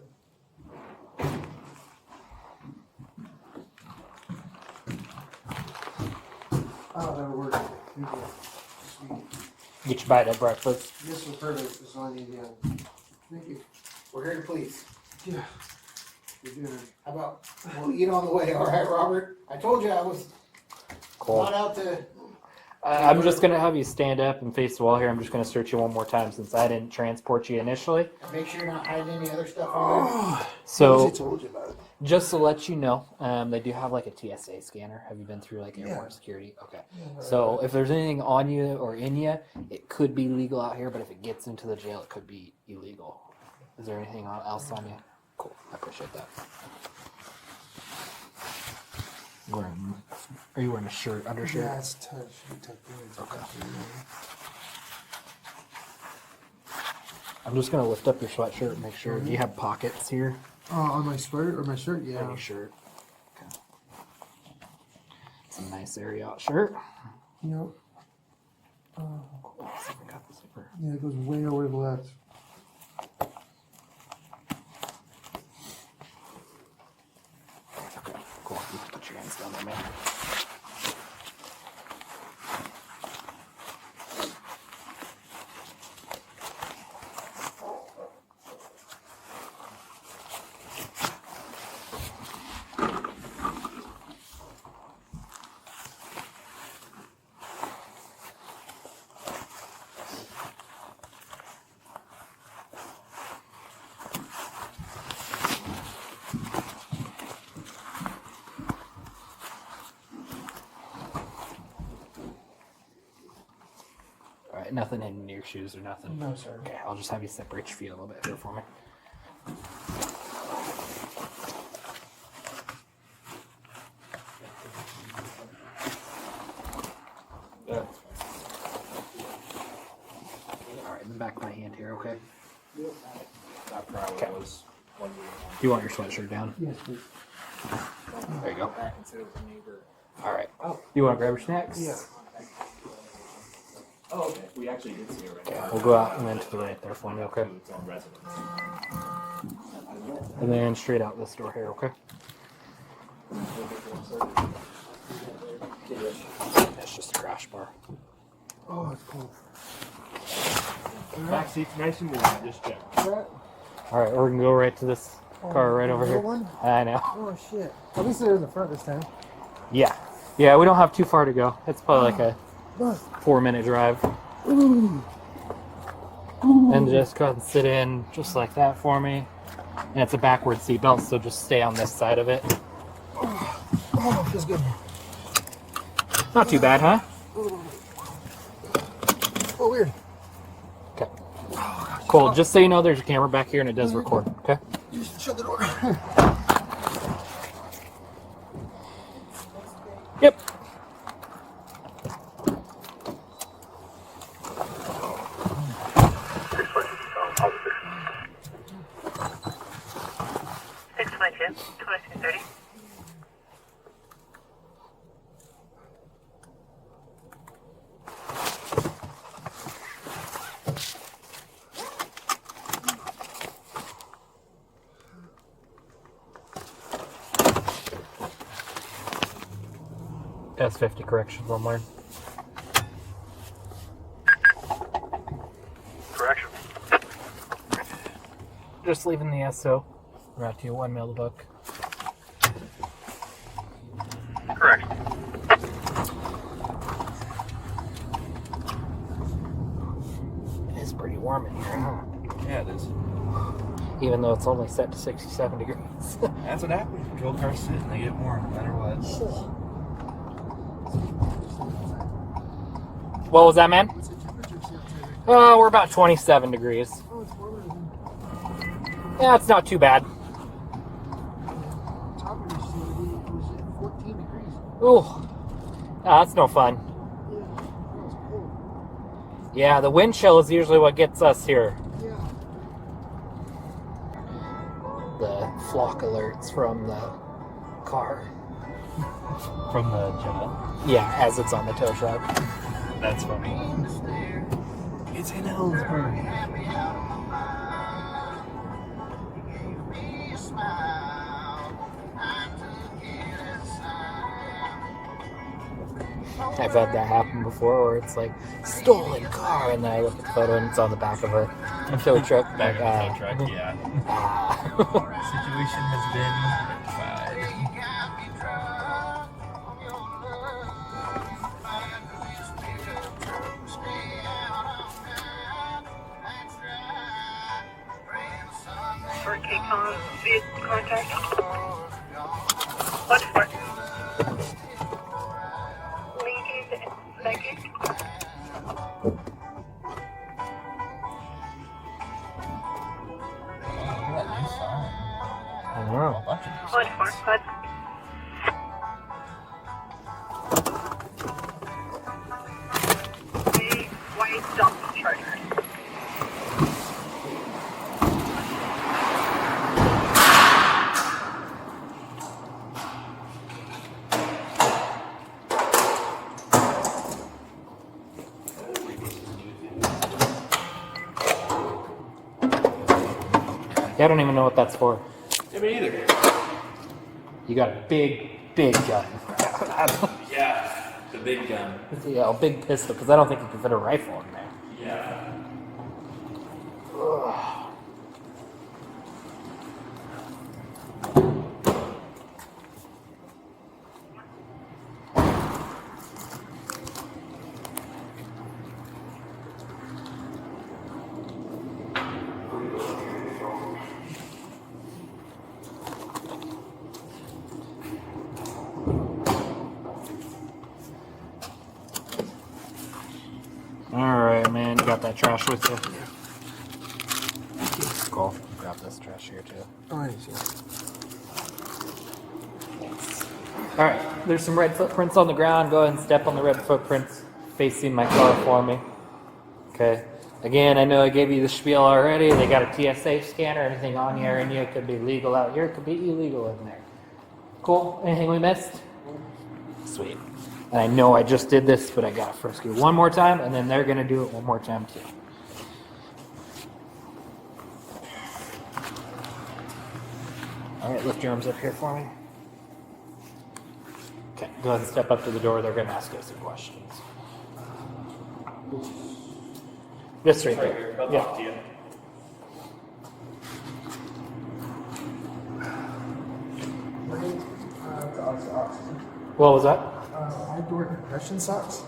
Oh, that'll work. Thank you. Sweet. Get your bite at breakfast. This was perfect. That's all I need. Thank you. We're here to please. Yeah. You're doing it. How about we'll eat on the way, all right, Robert? I told you I was not out to. I'm just gonna have you stand up and face the wall here. I'm just gonna search you one more time since I didn't transport you initially. Make sure you're not hiding any other stuff on there. So, told you about it. just to let you know, they do have like a TSA scanner. Have you been through like airport security? Okay. So if there's anything on you or in you, it could be legal out here, but if it gets into the jail, it could be illegal. Is there anything else on you? Cool. I appreciate that. Are you wearing a shirt, undershirt? Yeah, it's tough. Should be tucked in. Okay. I'm just gonna lift up your sweatshirt and make sure. Do you have pockets here? On my sweater or my shirt? On Yeah. your shirt. Okay. It's a nice Ariat shirt. Yep. Cool. Let's see if we got the zipper. Yeah, it goes way over to the left. Put your hands down there, man. Alright, nothing in your shoes or nothing? No, sir. Okay, I'll just have you separate your feet a little bit here for me. Yeah. Alright, in the back of my hand here, okay? That probably Okay. was one we were You want your sweatshirt down? Yes, please. There you go. back and said it was a neighbor. Alright. Oh. You want to grab your snacks? Yeah. Oh, okay. We actually did see it right Okay, now. we'll go out and then to the right there for me, okay? Its own residence. And then straight out this door here, okay? That's just a crash bar. Oh, it's cold. Back seat's nice and warm. Just check. Alright, we're gonna go right to this car right over here. Little one? I know. Oh shit. At least they're in the front this time. Yeah. Yeah, we don't have too far to go. It's probably like a 4-minute drive. And just go ahead and sit in just like that for me. And it's a backward seat belt, so just stay on this side of it. Oh, feels good. Not too bad, huh? Oh, weird. Okay. Cool. Just so you know, there's a camera back here and it does record, okay? Just shut the door. Yep. That's 50 corrections on mine. Correction. Just leaving the SO. Route to you, 1 mil the book. Correction. It is pretty warm in here, huh? Yeah, it is. Even though it's only set to 67 degrees. That's what happens. Patrol cars sit and they get warm no matter what. What was that, man? Oh, we're about 27 degrees. Oh, it's warmer than Yeah, it's not too bad. top of this thing. It was at 14 degrees. Ooh. Ah, that's no fun. Yeah. It was cold. Yeah, the wind chill is usually what gets us here. Yeah. The flock alerts from the car. From the jet. Yeah, as it's on the tow truck. That's funny. It's in Ellensburg. I've had that happen before where it's like, stolen car, and then I look at the photo and it's on the back of a tow truck. Back Like, of the tow truck, yeah. Situation has been rectified. For KCOM, vehicle contact. What's for? Lincoln, thank you. I don't know. What's for? What? The white dump charger. Yeah, I don't even know what that's for. Yeah, me either. You got a big big gun. Yeah, the big gun. Yeah, a big pistol, because I don't think you can fit a rifle in there. Yeah. Alright, man, you got that trash with you? Cool. Grab this trash here, too. Oh, I see. Alright, there's some red footprints on the ground. Go ahead and step on the red footprints facing my car for me. Okay. Again, I know I gave you the spiel already. They got a TSA scanner. Anything on here in you could be legal out here. It could be illegal in there. Cool. Anything we missed? Sweet. And I know I just did this, but I got to frisk you one more time, and then they're going to do it one more time, too. Alright, lift your arms up here for me. Okay, go ahead and step up to the door. They're going to ask you some questions. Just right there. Yeah. What was that? Outdoor compression socks.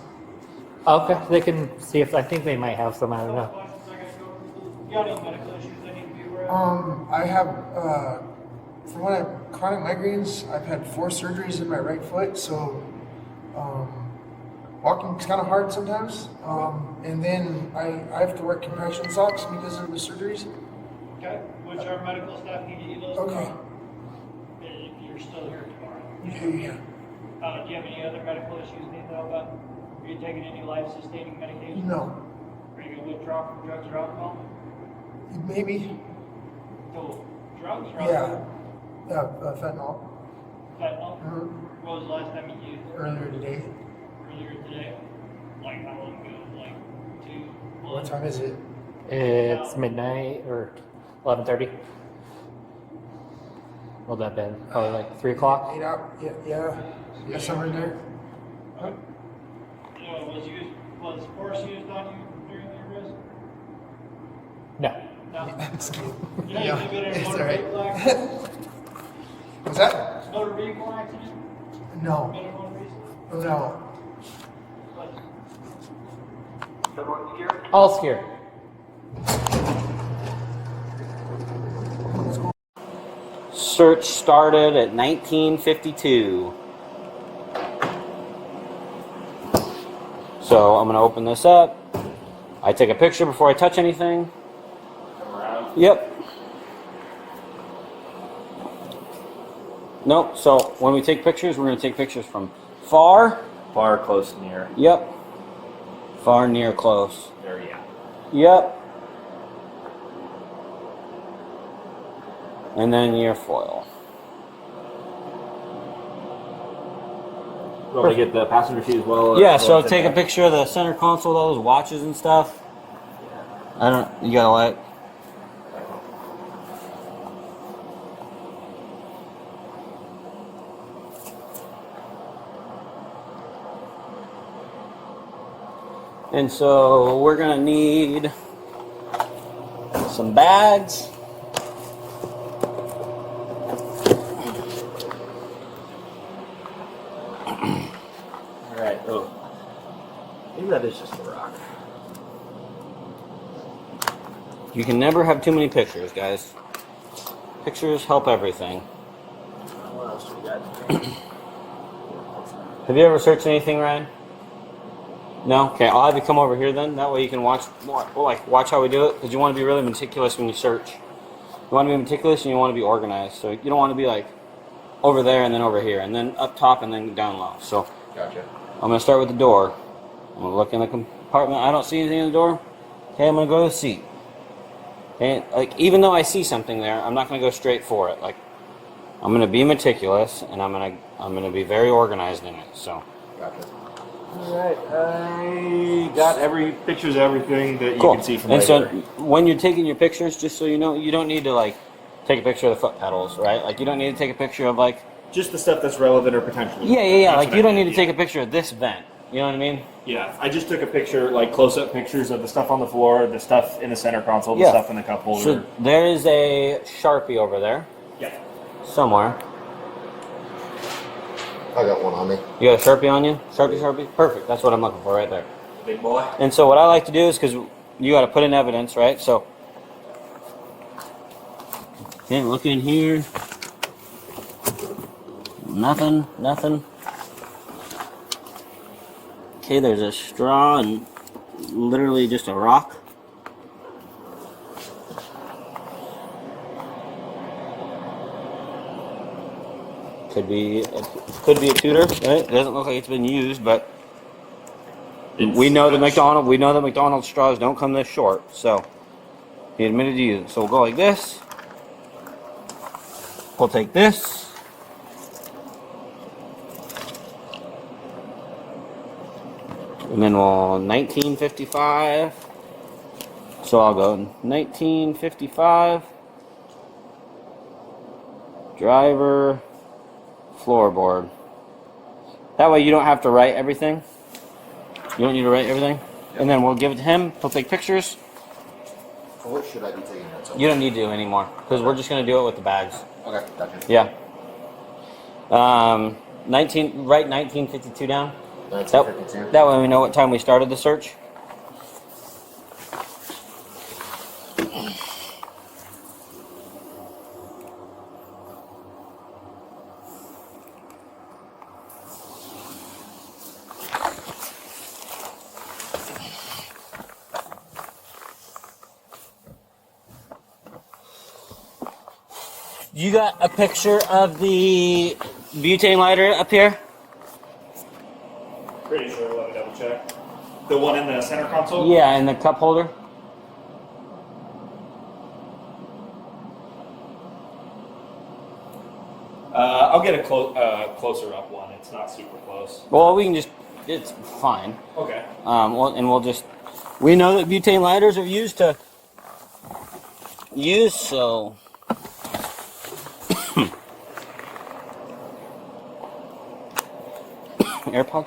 Okay, they can see if I think they might have some. I don't know. I have, from what I've chronic migraines, I've had 4 surgeries in my right foot, so walking's kind of hard sometimes. And then I have to wear compression socks because of the surgeries. Okay, which our medical staff can get you those. Okay. If you're still here tomorrow. Yeah. Do you have any other medical issues you need to know about? Are you taking any life-sustaining medication? No. Are you going to withdraw from drugs or alcohol? Maybe. So, drugs or Yeah. alcohol? Fentanyl. Fentanyl? Mhm. What was the last time you used it? Earlier today. Earlier today? Like how long ago? Like 2 What months? time is it? It's midnight or 11:30. What would that been? Probably like 3 o'clock. 8 out. Yeah, somewhere in there. Was force used on you during your risk? No. No. You Yeah, know, you've been in a it's motor all right. vehicle accident? What's that? Motor vehicle accident? No. Been in one recently? No. All scared. Search started at 1952. So I'm going to open this up. I take a picture before I touch anything. Come around. Yep. Nope. So when we take pictures, we're going to take pictures from far. Far, close, near. Yep. Far, near, close. There, yeah. Yep. And then your foil. You want me to get the passenger seat as well? Yeah, so take a picture of the center console with all those watches and stuff. You gotta let. And so we're gonna need some bags. Alright, oh. Maybe that is just a rock. You can never have too many pictures, guys. Pictures help everything. What else do we got? Have you ever searched anything, Ryan? No? Okay, I'll have you come over here then. That way you can watch how we do it. Because you want to be really meticulous when you search. You want to be meticulous and you want to be organized. So you don't want to be like over there and then over here. And then up top and then down low. So Gotcha. I'm going to start with the door. I'm going to look in the compartment. I don't see anything in the door. Okay, I'm going to go to the seat. Okay, like even though I see something there, I'm not going to go straight for it. Like I'm going to be meticulous and I'm going to be very organized in it. So Gotcha. Alright, I got pictures of everything that you cool. can see from and right so here. when you're taking your pictures, just so you know, you don't need to like take a picture of the foot pedals, right? Like you don't need to take a picture of like Just the stuff that's relevant or potentially. Yeah. That's Like what you I don't did, need to take a picture of this vent. You know what I mean? Yeah, I just took a picture, like close-up pictures of the stuff on the floor, the stuff in the center console, the stuff in the cup holder. So there is a Sharpie over there. Yeah. Somewhere. I got one on me. You got a Sharpie on you? Sharpie? Perfect. That's what I'm looking for right there. Big boy. And so what I like to do is, because you got to put in evidence, right? So, okay, look in here. Nothing. Okay, there's a straw and literally just a rock. Could be a tutor, right? It doesn't look like it's been used, but we know that McDonald's straws don't come this short, so he admitted to use it. So we'll go like this. We'll take this. And then we'll 1955. So I'll go 1955. Driver. Floorboard. That way you don't have to write everything. You don't need to write everything. And then we'll give it to him. He'll take pictures. So what should I be taking notes of? You don't need to anymore because we're just going to do it with the bags. Okay, gotcha. Yeah. 1952 down. 1952. That way we know what time we started the search. You got a picture of the butane lighter up here? Pretty sure. Let me double check. The one in the center console? Yeah, and the cup holder. I'll get a closer up one. It's not super close. Well, we can just, it's fine. Okay. We know that butane lighters are used to use, so. AirPod?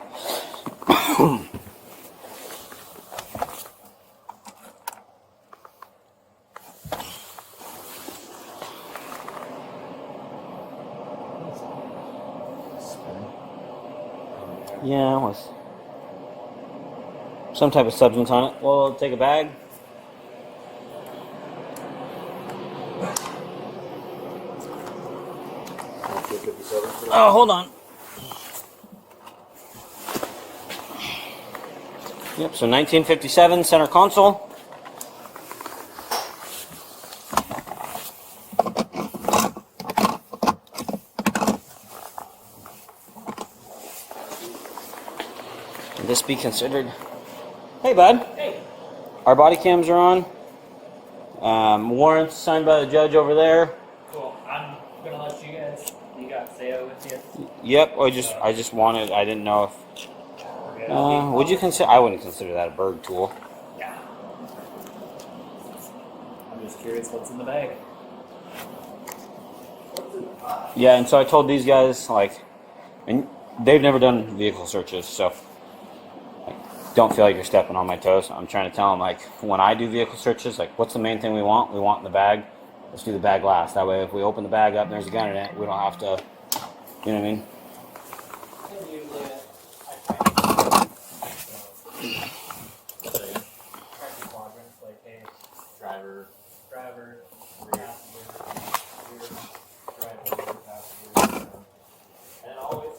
Yeah, it was some type of substance on it. We'll take a bag. Oh, hold on. Yep, so 1957 center console. Can this be considered? Hey, bud. Hey. Our body cams are on. Warrants signed by the judge over there. Cool. I'm gonna let you guys. You got Theo with you. Yep. I just wanted. I didn't know if. Would you consider? I wouldn't consider that a bird tool. Yeah. I'm just curious what's in the bag. Yeah, and so I told these guys and they've never done vehicle searches, so don't feel like you're stepping on my toes. I'm trying to tell them when I do vehicle searches, what's the main thing we want? We want in the bag. Let's do the bag last. That way, if we open the bag up and there's a gun in it, we don't have to. You know what I mean? Driver, rear passenger, and always.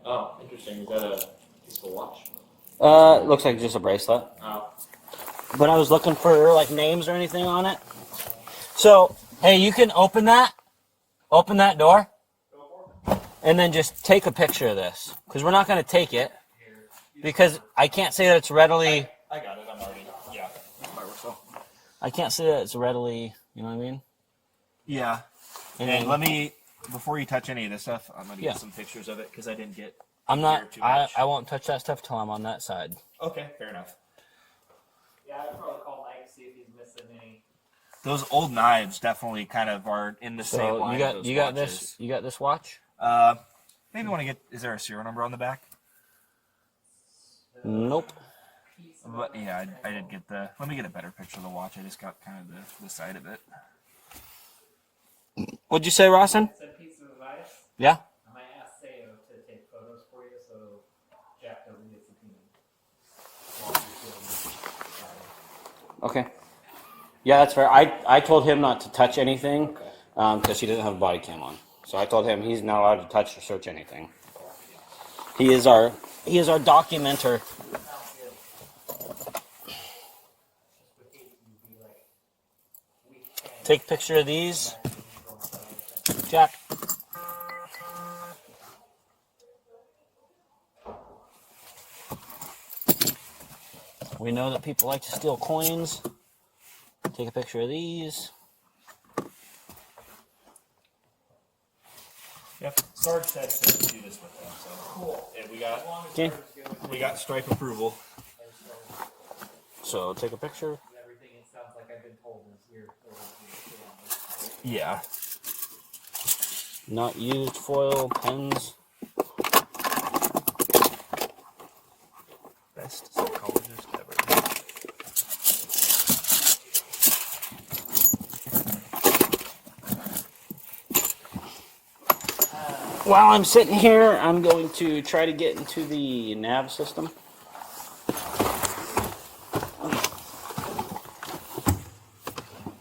Oh, interesting. Is that a useful watch? It looks like just a bracelet. Oh. But I was looking for names or anything on it. So, hey, you can open that door, and then just take a picture of this. Because we're not going to take it, because I can't say that it's readily... I got it. I'm already, yeah. I can't say that it's readily, you know what I mean? Yeah. And And then- let me before you touch any of this stuff, I'm gonna Yeah. get some pictures of it because I didn't get. I'm here not. too I much. won't touch that stuff till I'm on that side. Okay, fair enough. Yeah, I'd probably call Mike, see if he's missing any. Those old knives definitely kind of are in the same So line. you as got those you got watches. this you got this watch? Maybe want to get. Is there a serial number on the back? Nope. But yeah, I did get the. Let me get a better picture of the watch. I just got kind of the side of it. What'd you say, Rawson? It's a piece of advice. Yeah. I might ask Sayo to take photos for you so Jack doesn't get subpoenaed. Okay. Yeah, that's fair. I told him not to touch anything because he doesn't have a body cam on. So I told him he's not allowed to touch or search anything. He is our documenter. Take a picture of these, Jack. We know that people like to steal coins. Take a picture of these. Yep. Sarge said to do this with them. So cool. And Okay. we got stripe approval. So take a picture. Everything it sounds like I've been told is here. Yeah. Not used foil pens. Best psychologist ever. While I'm sitting here, I'm going to try to get into the nav system.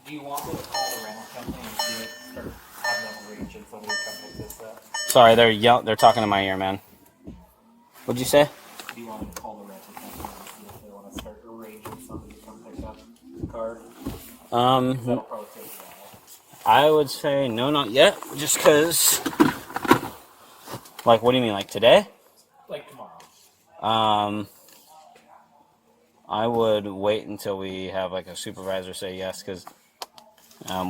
Do you want me to call the rental company and see it, or have them arrange it so we come pick this up? Sorry, they're talking in my ear, man. What'd you say? Do you want me to call the rental company and see if they want to start arranging somebody to come pick up the car? That'll probably take a while. I would say no, not yet. Just because, like, what do you mean, like today? Like tomorrow. I would wait until we have like a supervisor say yes, because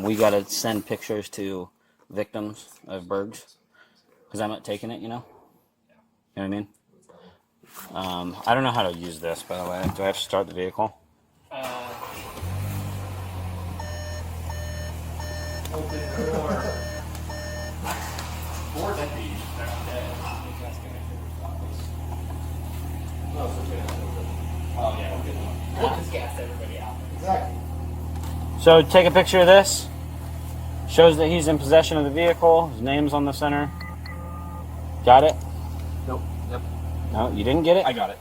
we gotta send pictures to victims of burgs, because I'm not taking it, you know. You know what I mean? I don't know how to use this, by the way. Do I have to start the vehicle? Open the door. Or that be Oh yeah, good one. We'll just gas everybody out. Exactly. So take a picture of this. Shows that he's in possession of the vehicle. His name's on the center. Got it? Nope. Yep. No, you didn't get it? I got it.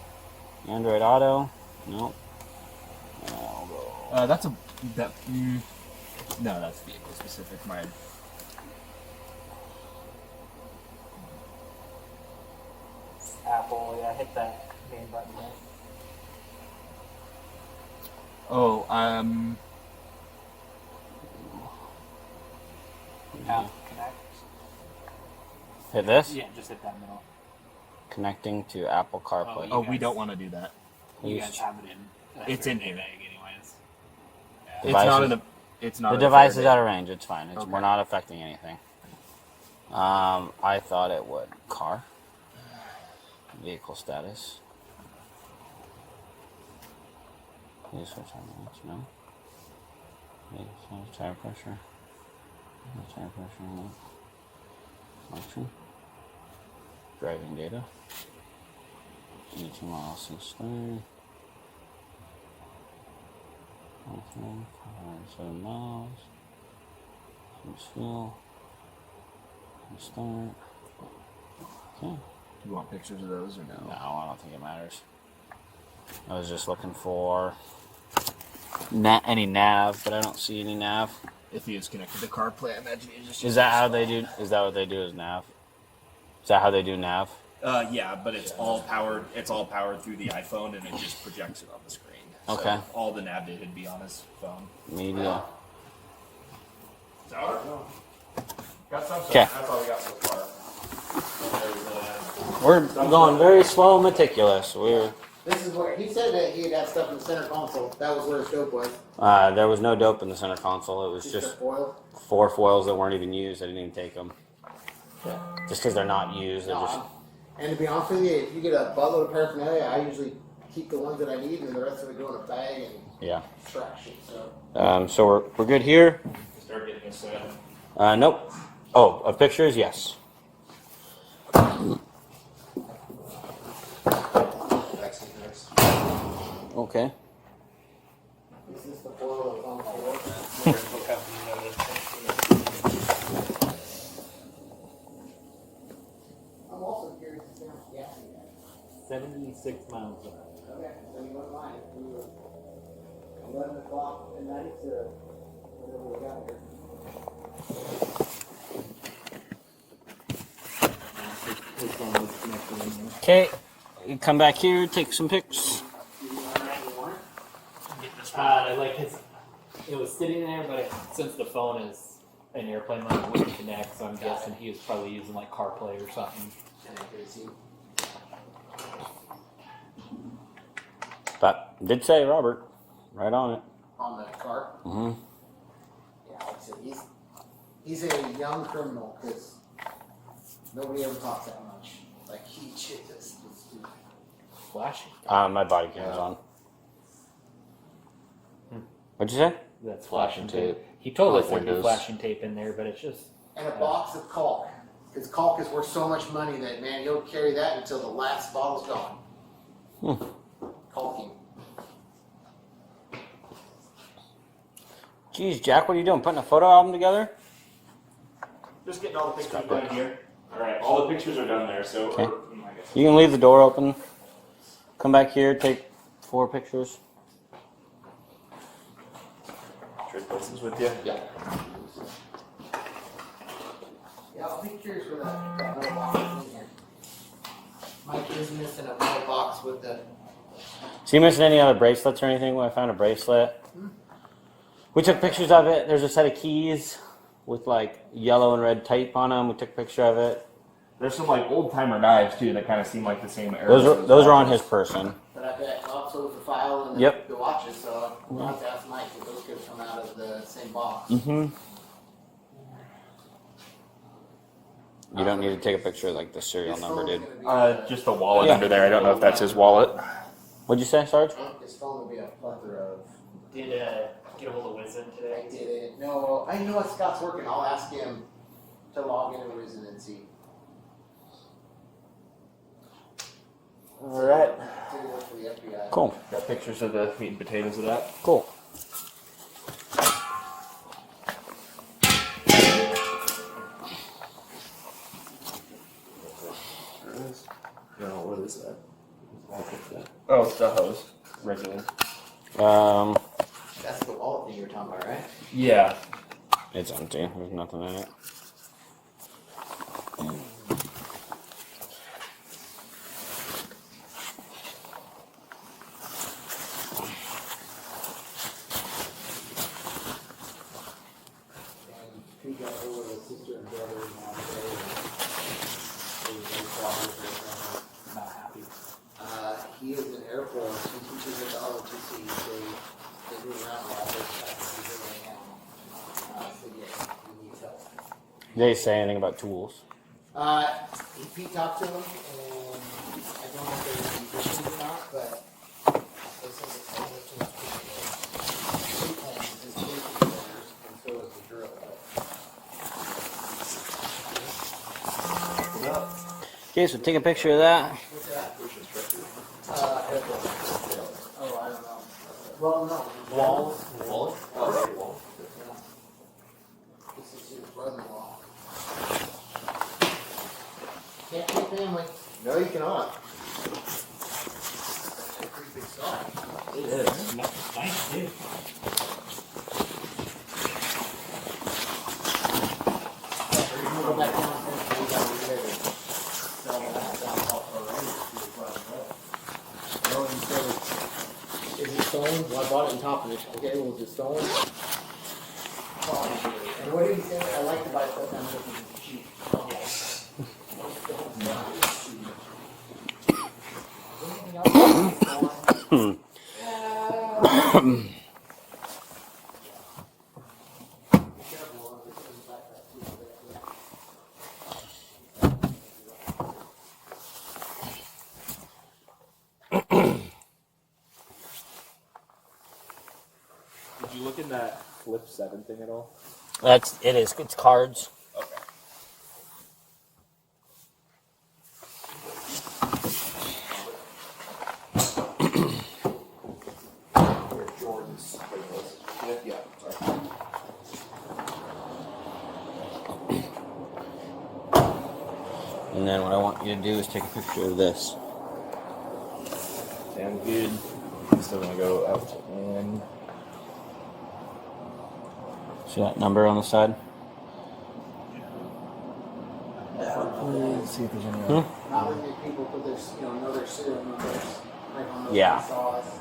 Android Auto. Nope. That's a that. No, that's vehicle specific. Mine. Apple, yeah, hit that main button there. Oh, App connect. Hit this? Yeah, just hit that middle. Connecting to Apple CarPlay. Oh, we don't want to do that. You guys have it in. It's in here. Anyways. It's not in a. It's not. The in a device fair is out of range. It's fine. Okay. We're not affecting anything. I thought it would. Car. Vehicle status. Please switch on lights. No. Tire pressure. Tire pressure. No. Function. Driving data. 82 miles since start. 7 miles. Since fuel. Since start. Okay. Do you want pictures of those or no? No, I don't think it matters. I was just looking for any nav, but I don't see any nav. If he is connected to CarPlay, I imagine he just. Is that how they do? Is that what they do? Is nav? Is that how they do nav? Yeah, but it's all powered. It's all powered through the iPhone, and it just projects it on the screen. So Okay. all the nav data would be on his phone. Media. Is that all? Got some. Okay. That's all we got so far. We're going very slow and meticulous. This is where he said that he had stuff in the center console. That was where his dope was. There was no dope in the center console. It was a just foil. 4 foils that weren't even used. I didn't even take them. Just because they're not used, they're just. And to be honest with you, if you get a buttload of paraphernalia, I usually keep the ones that I need, and the rest of it go in a bag and trash it. So we're good here. Start getting a set. Nope. Oh, of pictures, yes. Okay. Is this the foil that was on the floor? I'm also curious to see how much gas you got. 76 miles. Okay, so you went mine. We were 11 o'clock at night to whenever we got here. Okay. You come back here, take some pics. It was sitting there, but since the phone is an airplane mode, it wouldn't connect, so I'm guessing he was probably using like CarPlay or something. But did say Robert, right on it. On the car? Mm-hmm. Yeah, like I said, he's a young criminal because nobody ever talks that much. Like, he just Flashing. My body camera's on. What'd you say? That's Flashing tape. He told Like us there'd be Windows. flashing tape in there, but it's just. And a box of caulk. Because caulk is worth so much money that, man, you'll carry that until the last bottle's gone. Caulking. Geez, Jack, what are you doing? Putting a photo album together? Just getting all the pictures done here. All right, all the pictures are done there. So Okay. You can leave the door open. Come back here, take 4 pictures. trade places with you. Yeah. Yeah, I'll be curious where that metal box is in here. Mike is missing a metal box with the. So you missing any other bracelets or anything? When I found a bracelet. We took pictures of it. There's a set of keys with like yellow and red tape on them. We took a picture of it. There's some like old timer knives too that kind of seem like the same era. Those are on his person. But I bet also with the file and Yep. the watches, so I'll have to ask Mike if those could come out of the same box. Mm-hmm. You don't need to take a picture of like the serial number, dude. Just the wallet under there. I don't know if that's his wallet. What'd you say, Sarge? His phone will be a plethora of. Did get a hold of Wisdom today? I didn't. No, I know what Scott's working. I'll ask him to log into Risen and see. All right. Did work for the FBI. Cool. Got pictures of the meat and potatoes of that. Cool. There it is. No, what is that? Oh, it's the hose. Regular. That's the wallet thing you were talking about, right? Yeah. It's empty. There's nothing in it. He got hold of his sister and brother now today. They were very cooperative. Not happy. He is in Air Force. He teaches at the ROTC. They move around a lot. He's really now. So yeah, he needs help. Did they say anything about tools? Pete talked to him, and I don't know if they're going to be issues or not, but they said it's all too much people. Pete plans his safety measures, and so is the drill. Okay, so take a picture of that. What's that? Airport. Oh, I don't know. Well, no. Wallet? Oh, wall. This is his brother-in-law. Can't be family. No, you cannot. That's a pretty big scar. It is. Nice, dude. We're gonna go back down and we got to sell that down off already. No, he said, is it stolen? Well, I bought it on top of it. Okay, well, is it stolen? And what did he say? I like to buy stuff down there because it's cheap. Anything else stolen? 7 thing at all? It is. It's cards. Okay. Jordan's playlist. Yeah, sorry. And then what I want you to do is take a picture of this. Sounds good. I'm still gonna go out to N. See that number on the side? Let's see if there's any. Not when many people put their, know their cereal numbers. Like on the Yeah. sauce.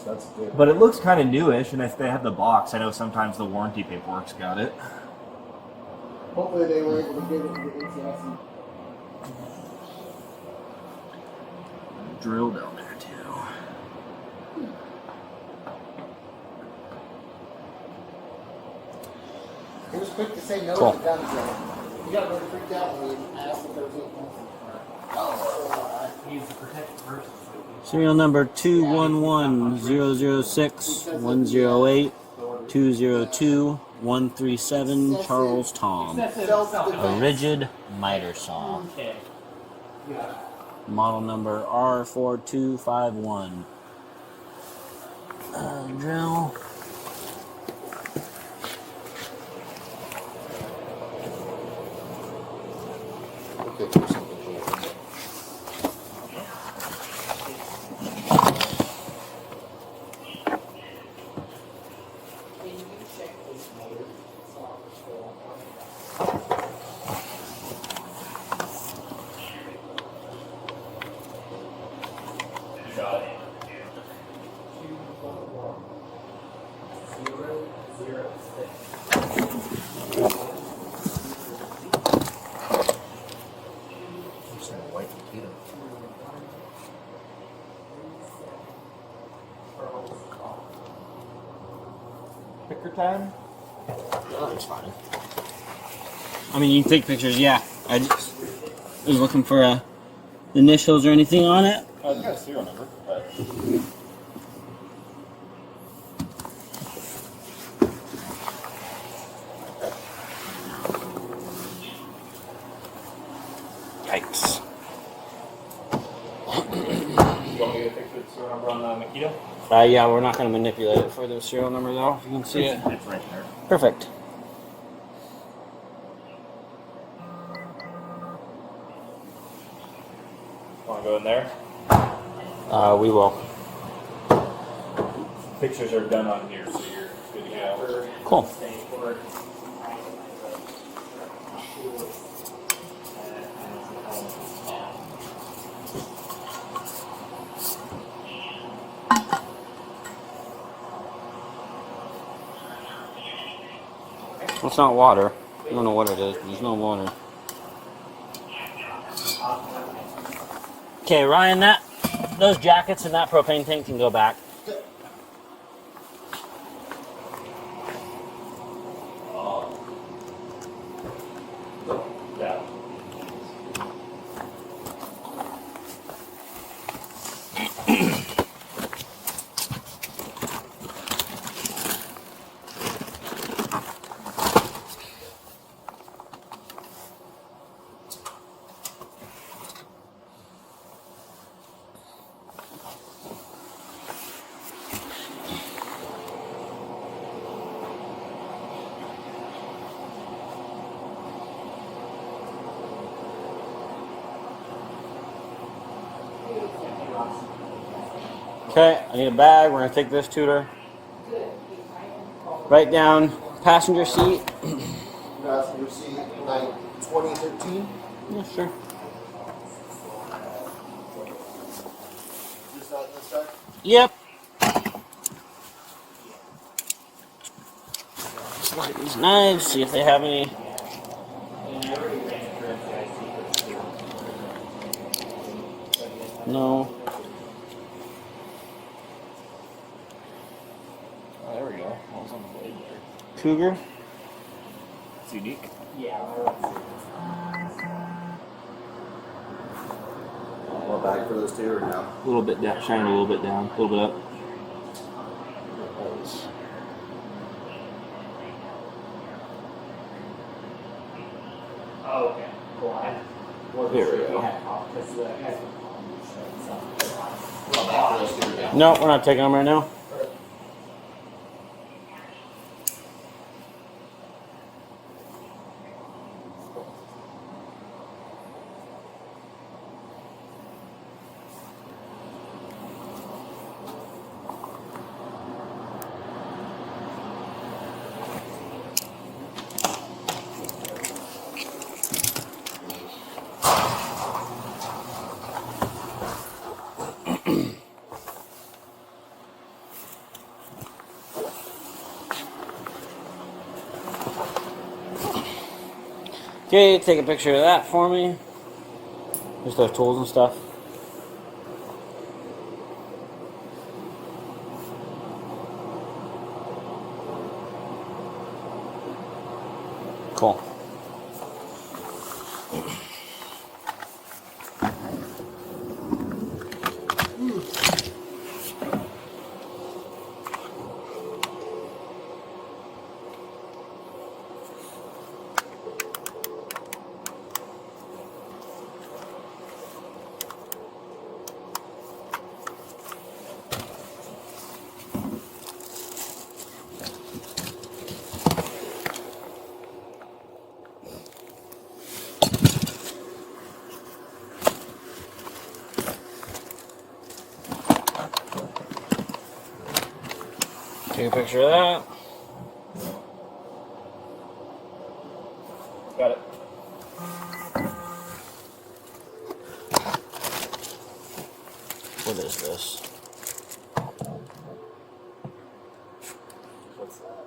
That's good. But it looks kind of newish, and if they have the box, I know sometimes the warranty paperwork's got it. Hopefully they were able to get it to the ATS. Drill down there too. He was quick to say no Cool. to the gun drill. He got really freaked out when we asked if there was anything. He's the protected person. Serial number 211-006-108-202-137, Charles Tom. A rigid miter saw. Okay. Model number R4251. Drill. Picker time? Oh, that's fine. I mean, you can take pictures, yeah. I just was looking for initials or anything on it. I've got a serial number, but. Yikes. You want me to fix the serial number on the Makita? Yeah, we're not going to manipulate it for the serial number, though, if you can see it. It's right there. Perfect. Want to go in there? We will. Pictures are done on here, so you're good to go. Cool. It's not water. I don't know what it is. There's no water. Okay, Ryan, those jackets and that propane tank can go back. Yeah. Okay, I need a bag. We're going to take this tutor. Write down passenger seat. Passenger seat, like 2013. Yeah, sure. Just that this side? Yep. Look at these knives, see if they have any. No. Oh, there we go. What was on the blade there? Cougar. It's unique. Yeah. More bag for those two or no? A little bit down, shine it a little bit down, a little bit up. Oh, okay. Cool. I wasn't Here we sure if go. you had problems, because the guys were calling me, so. No, we're not taking them right now. Okay, take a picture of that for me. Just those tools and stuff. Cool. Take a picture of that. Got it. What is this? What's that?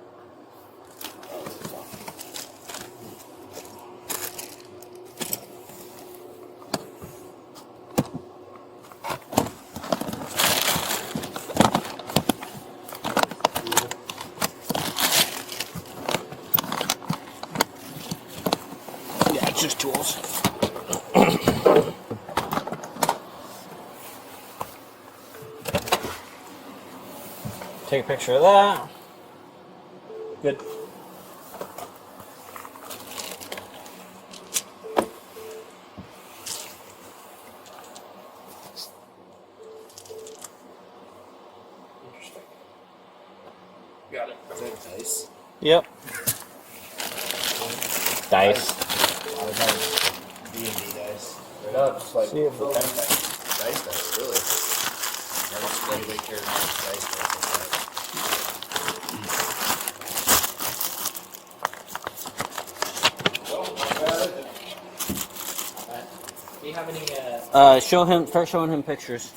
Yeah, it's just tools. Take a picture of that. Good. Interesting. Got it. Is that dice? Yep. Dice. D&D dice. No, just like See if we can- Dice, really. I don't really care about dice dice. Do you have any, start showing him pictures.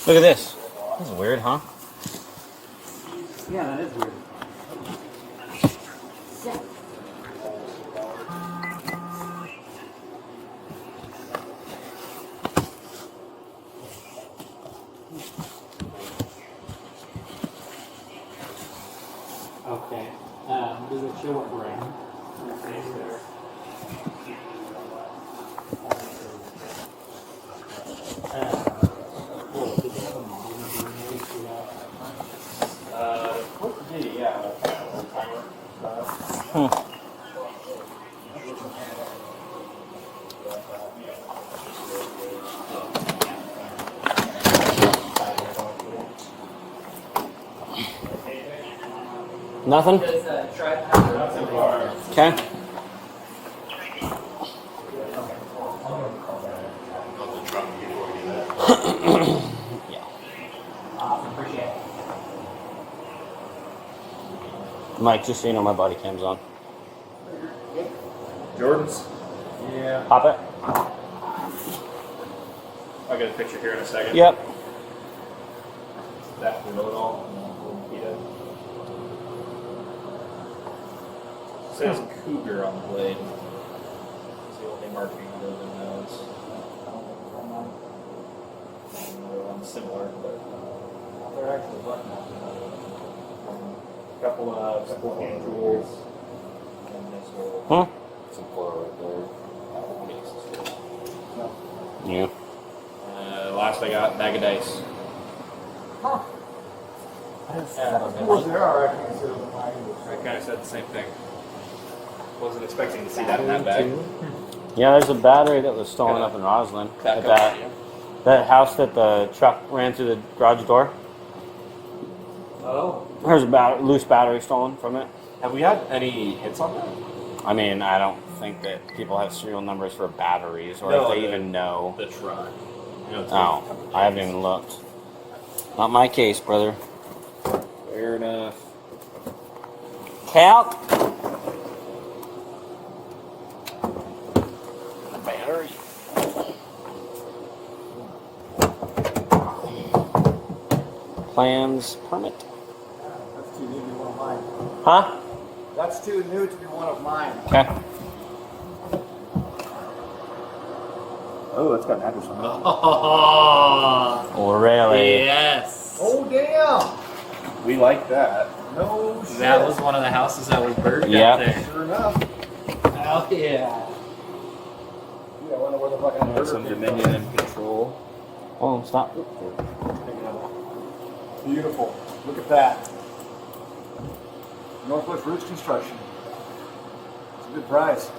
Look at this. This is weird, huh? yeah, that is weird. Okay. Does it show what brand? Nothing? Okay. Mike, just so you know, my body cam's on. Jordans. Yeah. Pop it. I'll get a picture here in a second. Yep. That below it all. says Cougar on the blade. It's the only marking other than those. I don't think it's on another one similar, but they're actually button mounted. Couple of hand tools, and this little some floor right there. Yeah. Last I got, bag of dice. Huh. I kind of said the same thing. Wasn't expecting to see that in that bag. Yeah, there's a battery that was stolen up in Roslyn. At that house that the truck ran through the garage door. Oh. There's a loose battery stolen from it. Have we had any hits on that? I mean, I don't think that people have serial numbers for batteries, or if they even know. The truck. Oh, I haven't even looked. Not my case, brother. Fair enough. Calc. The battery. Plans permit. That's too new to be one of mine. Huh? That's too new to be one of mine. Okay. Oh, that's got an address on it. Oh, really? Yes. Oh, damn. We like that. No shit. That was one of the houses that was burned Yep. there. Sure enough. Oh, yeah. Dude, I wonder where the fucking burger Some came dominion from. and control. Oh, stop. Beautiful. Look at that. Northwest Roots Construction. It's a good prize.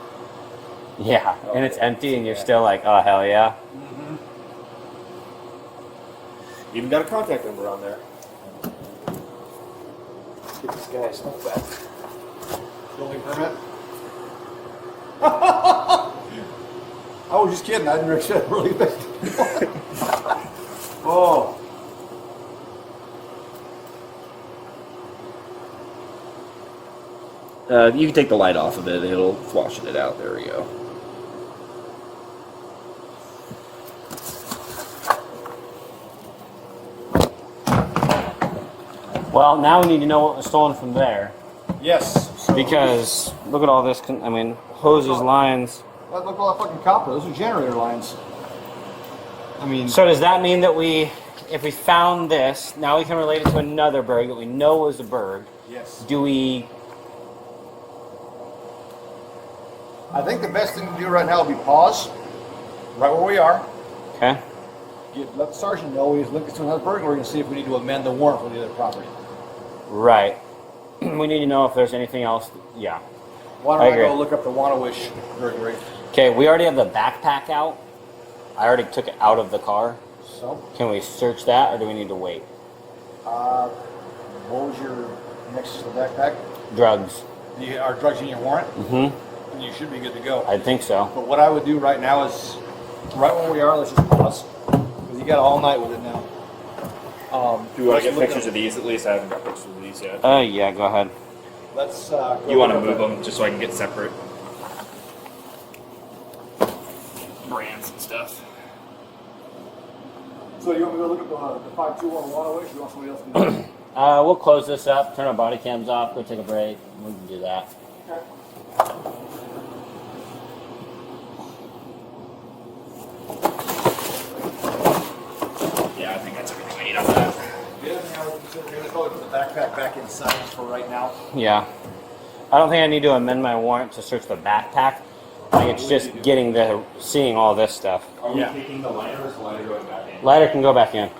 Yeah, and it's empty, and you're still like, oh, hell yeah. Even got a contact number on there. Get this guy a smoke back. Building permit. I was just kidding. I didn't really think. Oh. You can take the light off of it. It'll flush it out. There we go. Well, now we need to know what was stolen from there. Yes. So Because look at all this. I mean, hoses, lines. look at all that fucking copper. Those are generator lines. I mean, So does that mean that if we found this, now we can relate it to another berg that we know was a berg? yes. Do we? I think the best thing to do right now would be pause, right where we are. Okay. Let the sergeant know he's looking to another burglary and see if we need to amend the warrant for the other property. Right. We need to know if there's anything else. Yeah. Why I don't I agree. go look up the Wannawish burglary? Okay, we already have the backpack out. I already took it out of the car. So, Can we search that, or do we need to wait? what was your next to the backpack? Drugs. Are drugs in your warrant? Mm-hmm. And you should be good to go. I think so. But what I would do right now is, right where we are, let's just pause. Because you got all night with it now. Do you want to get pictures of these at least? I haven't got pictures of these yet. Yeah, go ahead. Let's. Go You want to look up move them just so I can get separate brands and stuff. So you want me to go look up the 521 Wannawish, or you want somebody else to do it? We'll close this up, turn our body cams off, go take a break. We can do that. Yeah, I think that's everything I need on that. The other thing I would consider doing is probably put the backpack back inside for right now. Yeah. I don't think I need to amend my warrant to search the backpack. I think it's just seeing all this stuff. Are we taking the lighter, or is the lighter going back in? Lighter can go back in.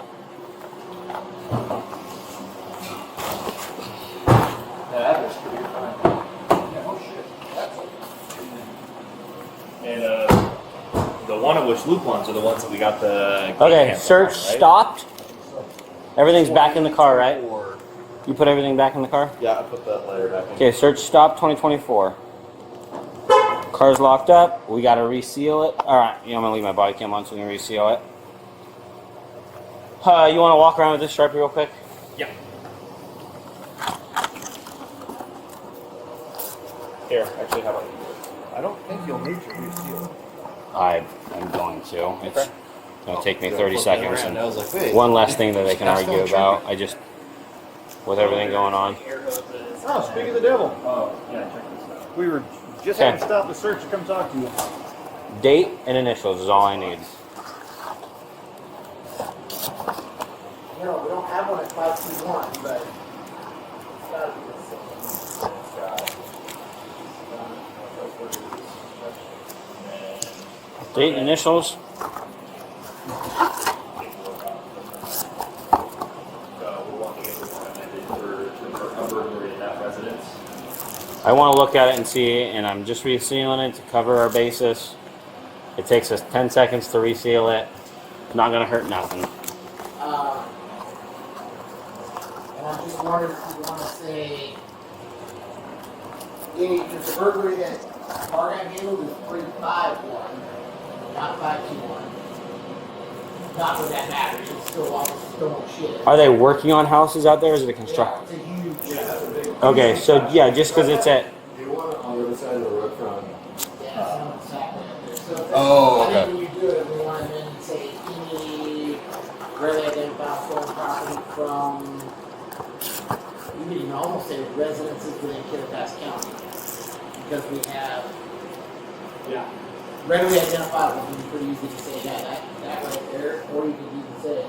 That is pretty fine. Yeah, oh shit. That's And the Wannawish loop ones are the ones that we got the. Okay, cam search on, right? stopped. Everything's back in the car, right? You put everything back in the car? Yeah, I put that lighter back in. Okay, search stop 2024. Car's locked up. We gotta reseal it. Alright, I'm gonna leave my body cam on so we can reseal it. You wanna walk around with this Sharpie real quick? Yeah. Here, actually, how about you? I don't think you'll need to reseal it. I'm going to. It's gonna take me 30 seconds. And I was like, wait. one less thing that they can That's argue not about. I just, with everything going on. Oh, speak of the devil. Oh, yeah, check this out. We were just Okay. having to stop the search to come talk to you. Date and initials is all I need. No, we don't have one at 521, but it's gotta be the same. Date and initials. I want to look at it and see, and I'm just resealing it to cover our basis. It takes us 10 seconds to reseal it. It's not going to hurt nothing. And I'm just wondering if you want to say, if the burglary that car got handled is 351, not 521. Not that that matters. It's still shit. Are they working on houses out there? Or is it a Yeah, construction? it's a huge. Okay, so yeah, just because it's at. Do you want it on the other side of the road from? Yeah, it's exactly. So Oh, I think okay. when you do it, we want to then say any rarely identified stolen property from. You can even almost say residences within Kittitas County, because we have. Yeah. Readily identifiable would be pretty easy to say that right there, or you could even say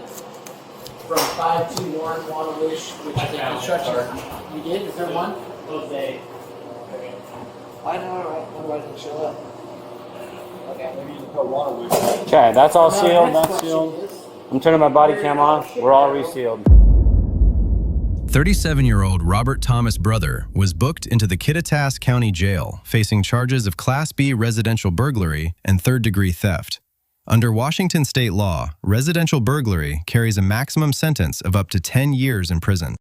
from 521 Wanna-Wish, which is a construction. You did? Is there one? Jose. I know, otherwise it'll show up. Okay. Maybe you can put water with it. Okay, that's all Now, sealed. next That's question sealed. is, I'm turning my body cam off. We're all resealed. 37-year-old Robert Thomas' brother was booked into the Kittitas County Jail, facing charges of Class B residential burglary and third-degree theft. Under Washington state law, residential burglary carries a maximum sentence of up to 10 years in prison.